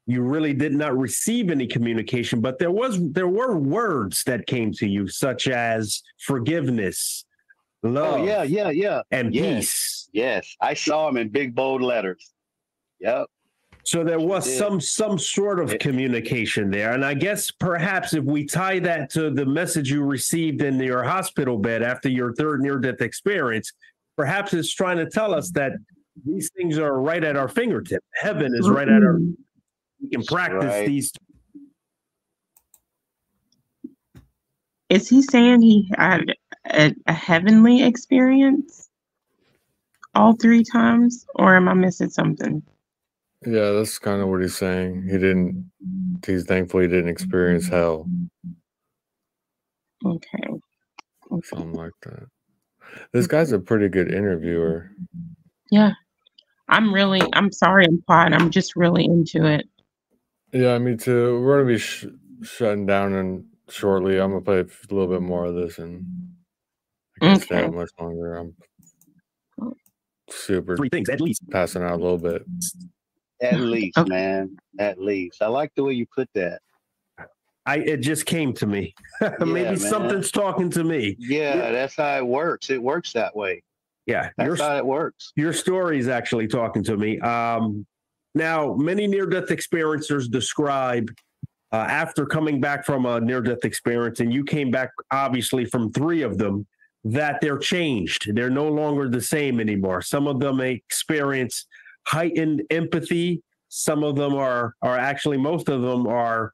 you really did not receive any communication, but there were words that came to you, such as forgiveness, love, yeah. and yes. peace. Yes, I saw them in big bold letters. Yep. So there was some sort of communication there. And I guess perhaps if we tie that to the message you received in your hospital bed after your third near-death experience, perhaps it's trying to tell us that these things are right at our fingertip. Heaven is right at our, we can practice these. Is he saying he had a heavenly experience all 3 times, or am I missing something? Yeah, that's kind of what he's saying. He's thankful he didn't experience hell. Okay. Something like that. This guy's a pretty good interviewer. Yeah. I'm sorry I'm quiet. I'm just really into it. Yeah, me too. We're going to be shutting down shortly. I'm going to play a little bit more of this, and I can't stay out much longer. I'm super 3 things, at least. Passing out a little bit. At least, man. At least. I like the way you put that. It just came to me. Maybe something's talking to me. Yeah, that's how it works. It works that way. Yeah, that's how it works. Your story is actually talking to me. Now, many near-death experiencers describe after coming back from a near-death experience, and you came back obviously from 3 of them, that they're changed. They're no longer the same anymore. Some of them experience heightened empathy. Some of them are actually, most of them are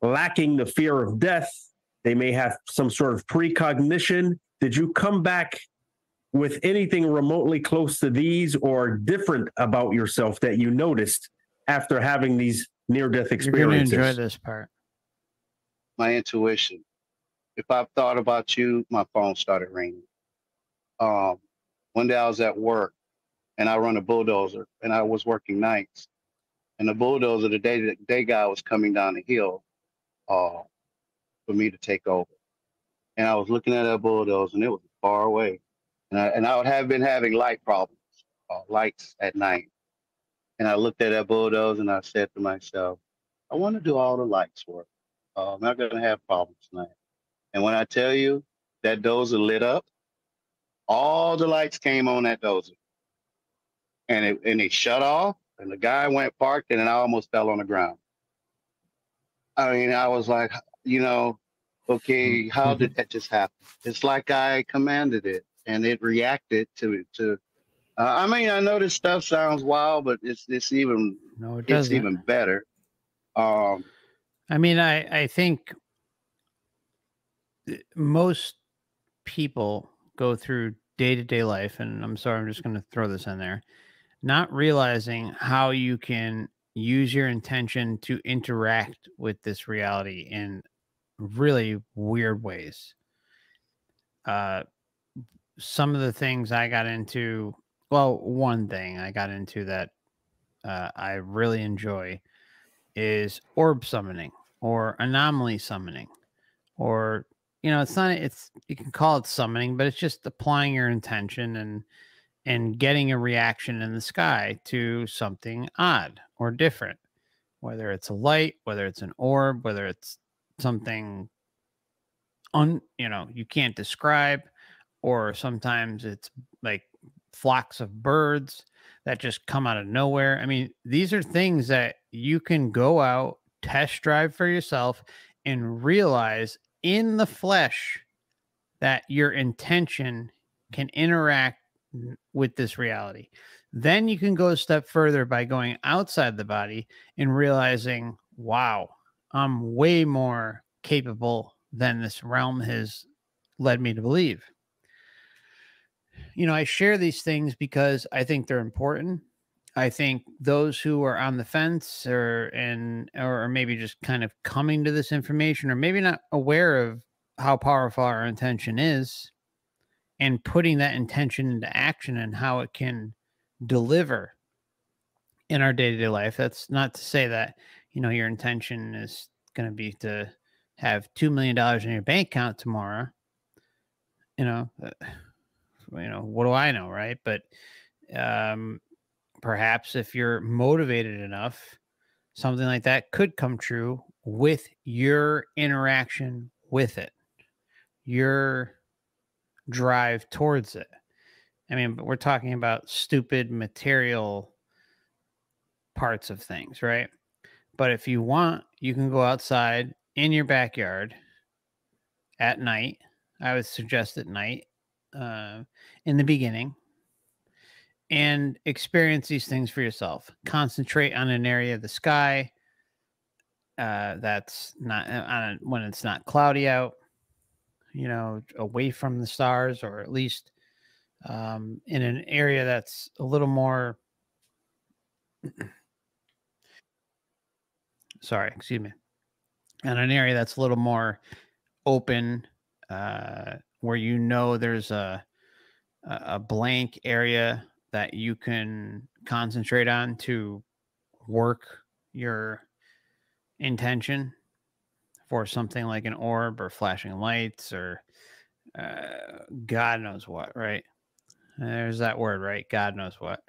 lacking the fear of death. They may have some sort of precognition. Did you come back with anything remotely close to these or different about yourself that you noticed after having these near-death experiences? You're going to enjoy this part. My intuition. If I've thought about you, my phone started ringing. One day I was at work and I run a bulldozer and I was working nights. And the bulldozer, the day guy was coming down the hill for me to take over. And I was looking at that bulldozer and it was far away. And I would have been having light problems, lights at night. And I looked at that bulldozer and I said to myself, I want to do all the lights work. I'm not going to have problems tonight. And when I tell you that dozer lit up, all the lights came on that dozer. And it shut off and the guy went parked and then I almost fell on the ground. I mean, I was like, okay, how did that just happen? It's like I commanded it and it reacted to I mean, I know this stuff sounds wild, but it's even better. I mean, I think most people go through day-to-day life, and I'm sorry, I'm just going to throw this in there, not realizing how you can use your intention to interact with this reality in really weird ways. Some of the things I got into, well, one thing I got into that I really enjoy is orb summoning or anomaly summoning, or it's not, you can call it summoning, but it's just applying your intention and getting a reaction in the sky to something odd or different, whether it's a light, whether it's an orb, whether it's something you can't describe, or sometimes it's like flocks of birds that just come out of nowhere. I mean, these are things that you can go out, test drive for yourself, and realize in the flesh that your intention can interact with this reality. Then you can go a step further by going outside the body and realizing, wow, I'm way more capable than this realm has led me to believe. I share these things because I think they're important. I think those who are on the fence or maybe just kind of coming to this information, or maybe not aware of how powerful our intention is, and putting that intention into action and how it can deliver in our day-to-day life. That's not to say that, your intention is going to be to have $2 million in your bank account tomorrow. What do I know, right? But perhaps if you're motivated enough, something like that could come true with your interaction with it, your drive towards it. I mean, but we're talking about stupid material parts of things, right? But if you want, you can go outside in your backyard at night. I would suggest at night, in the beginning, and experience these things for yourself. Concentrate on an area of the sky that's not when it's not cloudy out, away from the stars, or at least in an area that's a little more sorry, excuse me, in an area that's a little more open, where there's a blank area that you can concentrate on to work your intention for something like an orb or flashing lights or God knows what, right? There's that word, right? God knows what.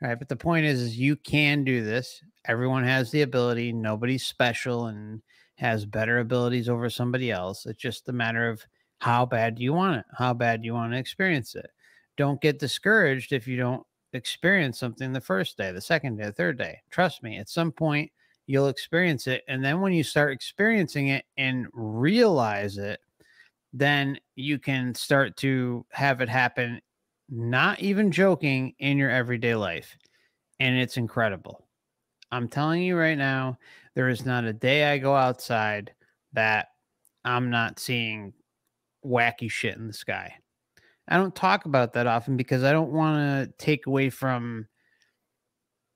Right. But the point is you can do this. Everyone has the ability. Nobody's special and has better abilities over somebody else. It's just a matter of how bad do you want it? How bad do you want to experience it? Don't get discouraged if you don't experience something the first day, the second day, the third day. Trust me, at some point you'll experience it. And then when you start experiencing it and realize it, then you can start to have it happen, not even joking, in your everyday life. And it's incredible. I'm telling you right now, there is not a day I go outside that I'm not seeing wacky shit in the sky. I don't talk about that often because I don't want to take away from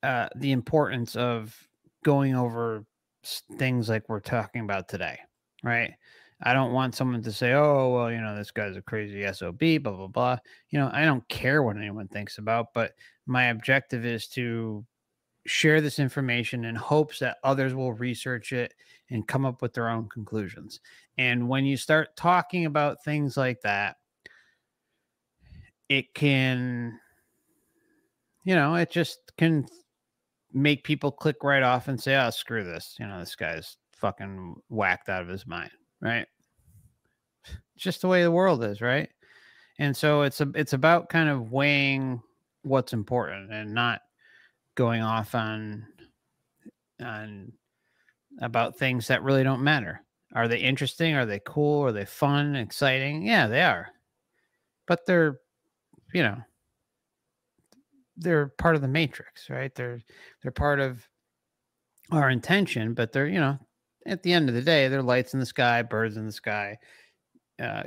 the importance of going over things like we're talking about today, right? I don't want someone to say, oh, well, this guy's a crazy SOB, blah, blah, blah. I don't care what anyone thinks about, but my objective is to share this information in hopes that others will research it and come up with their own conclusions. And when you start talking about things like that, it can, it just can make people click right off and say, oh, screw this. This guy's fucking whacked out of his mind, right? It's just the way the world is, right? And so it's about kind of weighing what's important and not going off on about things that really don't matter. Are they interesting? Are they cool? Are they fun, exciting? Yeah, they are. But they're part of the matrix, right? They're part of our intention, but they're, at the end of the day, they're lights in the sky, birds in the sky,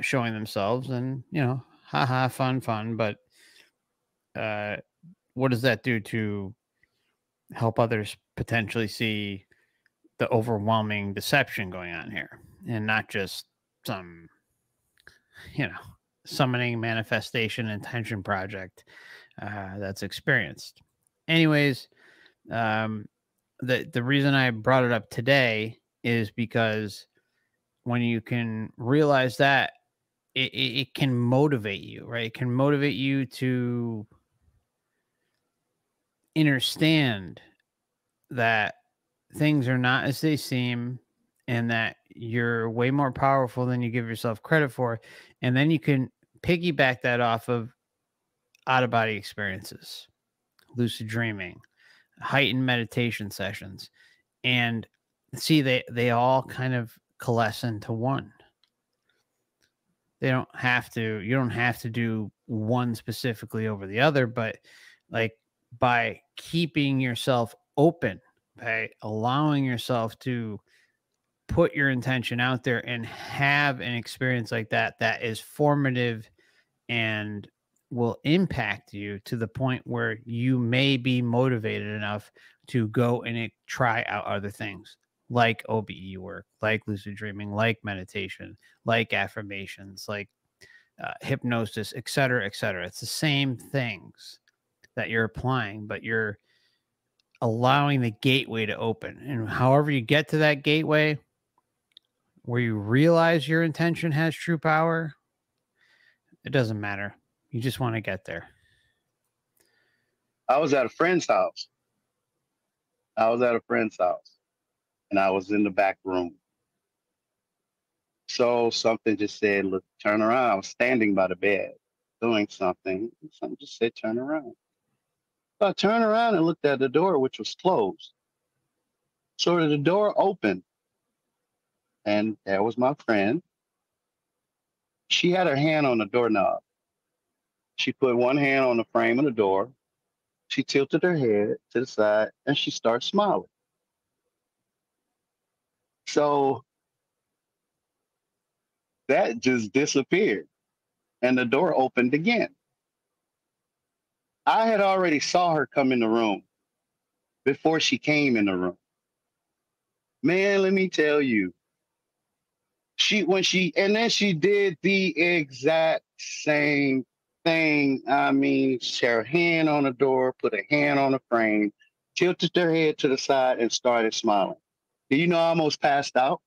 showing themselves, and haha, fun. But what does that do to help others potentially see the overwhelming deception going on here, and not just some, summoning manifestation intention project that's experienced? Anyways, the reason I brought it up today is because when you can realize that, it can motivate you, right? It can motivate you to understand that things are not as they seem, and that you're way more powerful than you give yourself credit for. And then you can piggyback that off of out-of-body experiences, lucid dreaming, heightened meditation sessions, and see, they all kind of coalesce into one. You don't have to do one specifically over the other, but like by keeping yourself open, by allowing yourself to put your intention out there and have an experience like that is formative and will impact you to the point where you may be motivated enough to go and try out other things like OBE work, like lucid dreaming, like meditation, like affirmations, like hypnosis, et cetera, et cetera. It's the same things that you're applying, but you're allowing the gateway to open. And however you get to that gateway where you realize your intention has true power, it doesn't matter. You just want to get there. I was at a friend's house. And I was in the back room. So something just said, look, turn around. I was standing by the bed doing something. Something just said, turn around. So I turned around and looked at the door, which was closed. So the door opened, and there was my friend. She had her hand on the doorknob. She put one hand on the frame of the door. She tilted her head to the side, and she started smiling. So that just disappeared, and the door opened again. I had already saw her come in the room before she came in the room. Man, let me tell you, and then she did the exact same thing. I mean, she had her hand on the door, put a hand on the frame, tilted her head to the side, and started smiling. Do you know I almost passed out?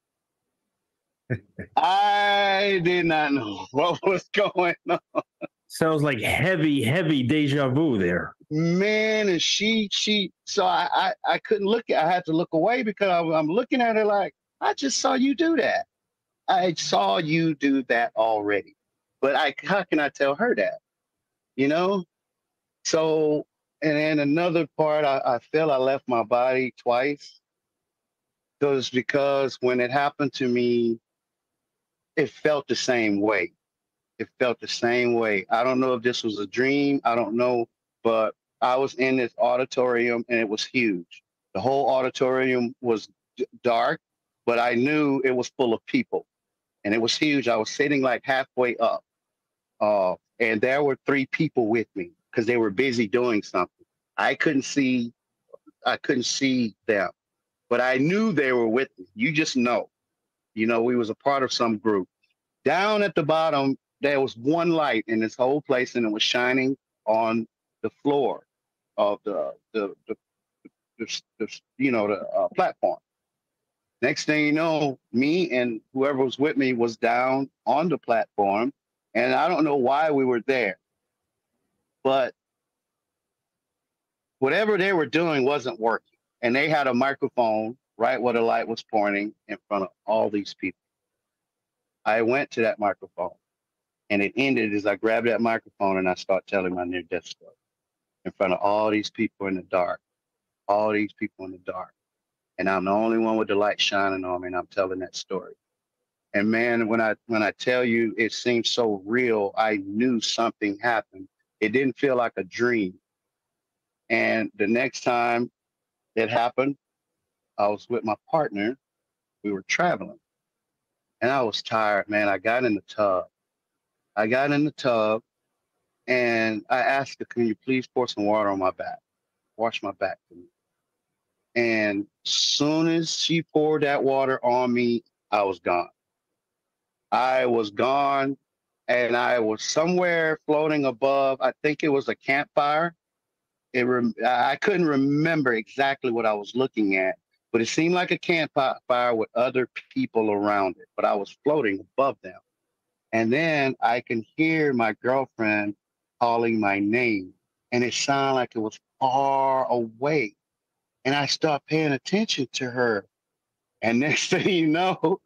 I did not know what was going on. Sounds like heavy deja vu there. Man, and so I couldn't look I had to look away because I'm looking at her like, I just saw you do that. I saw you do that already. But how can I tell her that? You know? So, and then another part, I feel I left my body twice. Because when it happened to me, it felt the same way. It felt the same way. I don't know if this was a dream. I don't know. But I was in this auditorium and it was huge. The whole auditorium was dark, but I knew it was full of people. And it was huge. I was sitting like halfway up. And there were 3 people with me because they were busy doing something. I couldn't see them, but I knew they were with me. You just know. You know, we was a part of some group. Down at the bottom, there was one light in this whole place, and it was shining on the floor of the platform. Next thing you know, me and whoever was with me was down on the platform, and I don't know why we were there, but whatever they were doing wasn't working, and they had a microphone right where the light was pointing in front of all these people. I went to that microphone, and it ended as I grabbed that microphone and I started telling my near-death story in front of all these people in the dark, all these people in the dark. And I'm the only one with the light shining on me, and I'm telling that story. And man, when I tell you it seemed so real, I knew something happened. It didn't feel like a dream. And the next time it happened, I was with my partner. We were traveling. And I was tired, man. I got in the tub and I asked her, can you please pour some water on my back? Wash my back for me. And soon as she poured that water on me, I was gone. I was gone, and I was somewhere floating above. I think it was a campfire. I couldn't remember exactly what I was looking at, but it seemed like a campfire with other people around it. But I was floating above them. And then I can hear my girlfriend calling my name, and it sounded like it was far away. And I start paying attention to her. And next thing you know,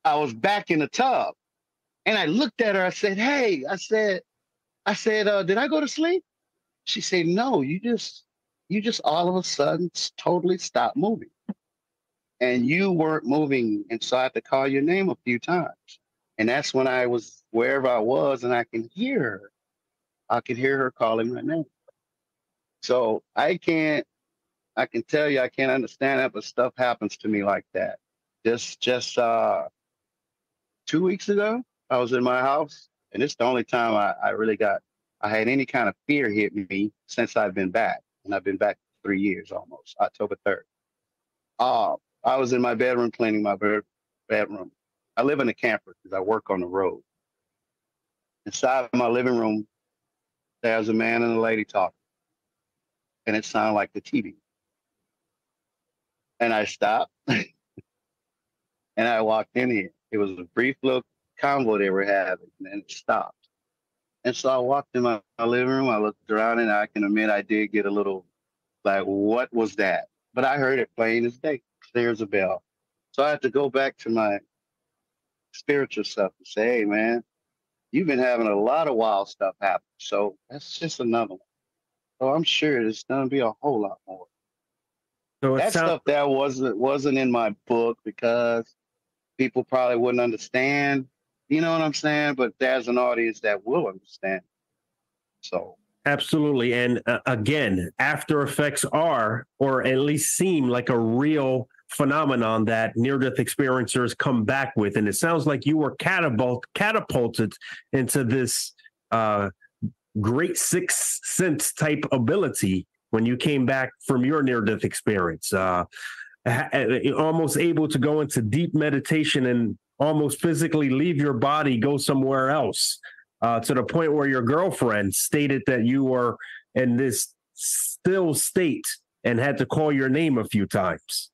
I was back in the tub. And I looked at her. I said, hey, I said, did I go to sleep? She said, no, you just all of a sudden totally stopped moving. And you weren't moving. And so I had to call your name a few times. And that's when I was wherever I was, and I can hear her. I could hear her calling my name. So I can tell you, I can't understand that, but stuff happens to me like that. Just 2 weeks ago, I was in my house, and it's the only time I had any kind of fear hit me since I've been back. And I've been back 3 years almost, October 3rd. I was in my bedroom cleaning my bedroom. I live in a camper because I work on the road. Inside my living room, there's a man and a lady talking. And it sounded like the TV. And I stopped and I walked in here. It was a brief little convo they were having, and then it stopped. And so I walked in my living room. I looked around, and I can admit I did get a little like, what was that? But I heard it plain as day, clear as a bell. So I had to go back to my spiritual self and say, hey, man, you've been having a lot of wild stuff happen. So that's just another one. So I'm sure there's gonna be a whole lot more. So That stuff that wasn't in my book because people probably wouldn't understand. You know what I'm saying? But there's an audience that will understand. So absolutely. And again, after effects are, or at least seem like a real phenomenon that near-death experiencers come back with. And it sounds like you were catapulted into this great sixth sense type ability when you came back from your near-death experience. Almost able to go into deep meditation and almost physically leave your body, go somewhere else, to the point where your girlfriend stated that you were in this still state and had to call your name a few times.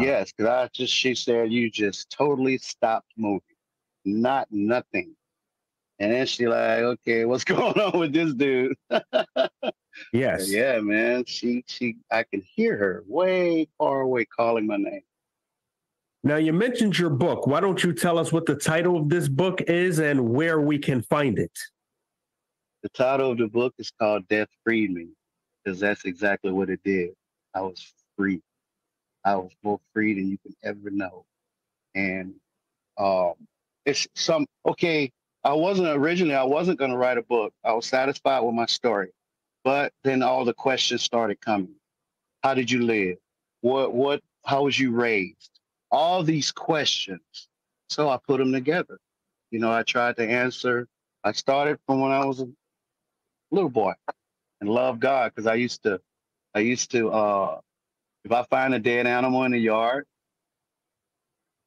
yes, because she said you just totally stopped moving, nothing. And then she like, okay, what's going on with this dude? Yes. Yeah, man. I can hear her way far away calling my name. Now, you mentioned your book. Why don't you tell us what the title of this book is and where we can find it? The title of the book is called Death Freed Me, because that's exactly what it did. I was free. I was more free than you can ever know. And it's okay, I wasn't going to write a book. I was satisfied with my story. But then all the questions started coming. How did you live? How was you raised? All these questions. So I put them together. You know, I tried to answer. I started from when I was a little boy and loved God, because I used to, if I find a dead animal in the yard,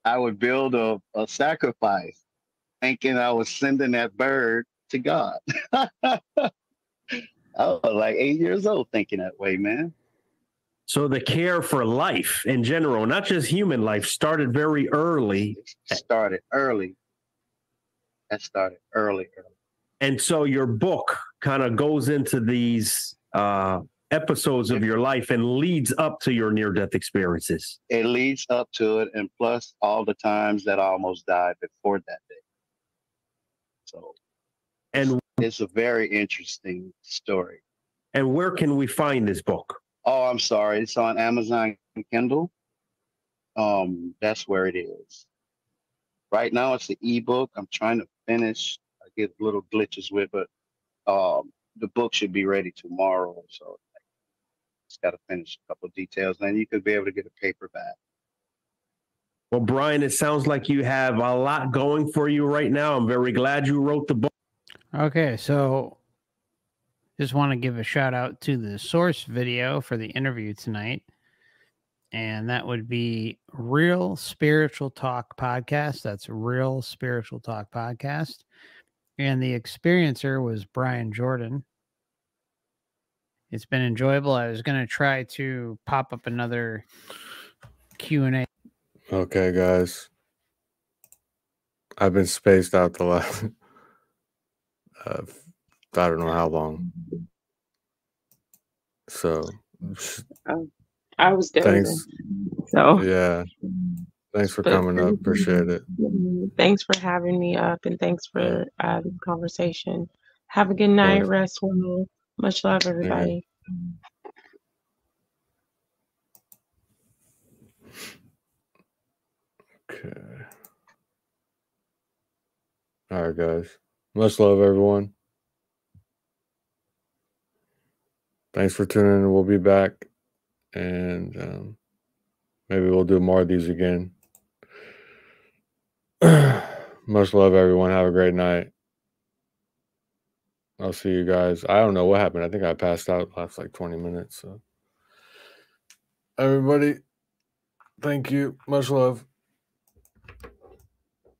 I would build a sacrifice, thinking I was sending that bird to God. I was like 8 years old thinking that way, man. So the care for life in general, not just human life, started very early. That started early. And so your book kind of goes into these episodes of your life and leads up to your near-death experiences. It leads up to it, and plus all the times that I almost died before that day. So it's a very interesting story. And where can we find this book? Oh, I'm sorry. It's on Amazon Kindle. That's where it is. Right now it's the ebook. I'm trying to finish. I get little glitches with it, but the book should be ready tomorrow. So I just got to finish a couple of details, and then you could be able to get a paperback. Well, Brian, it sounds like you have a lot going for you right now. I'm very glad you wrote the book. Okay, so just want to give a shout out to the source video for the interview tonight. And that would be Real Spiritual Talk Podcast. That's Real Spiritual Talk Podcast. And the experiencer was Brian Jordan. It's been enjoyable. I was going to try to pop up another Q&A. Okay, guys. I've been spaced out the last, I don't know how long. So, I was there. Thanks. So yeah. Thanks for coming up. Appreciate it. Thanks for having me up, and thanks for the conversation. Have a good night. Rest well. Much love, everybody. Okay. All right, guys. Much love, everyone. Thanks for tuning in. We'll be back, and maybe we'll do more of these again. Much love, everyone. Have a great night. I'll see you guys. I don't know what happened. I think I passed out last like 20 minutes. So, everybody, thank you. Much love.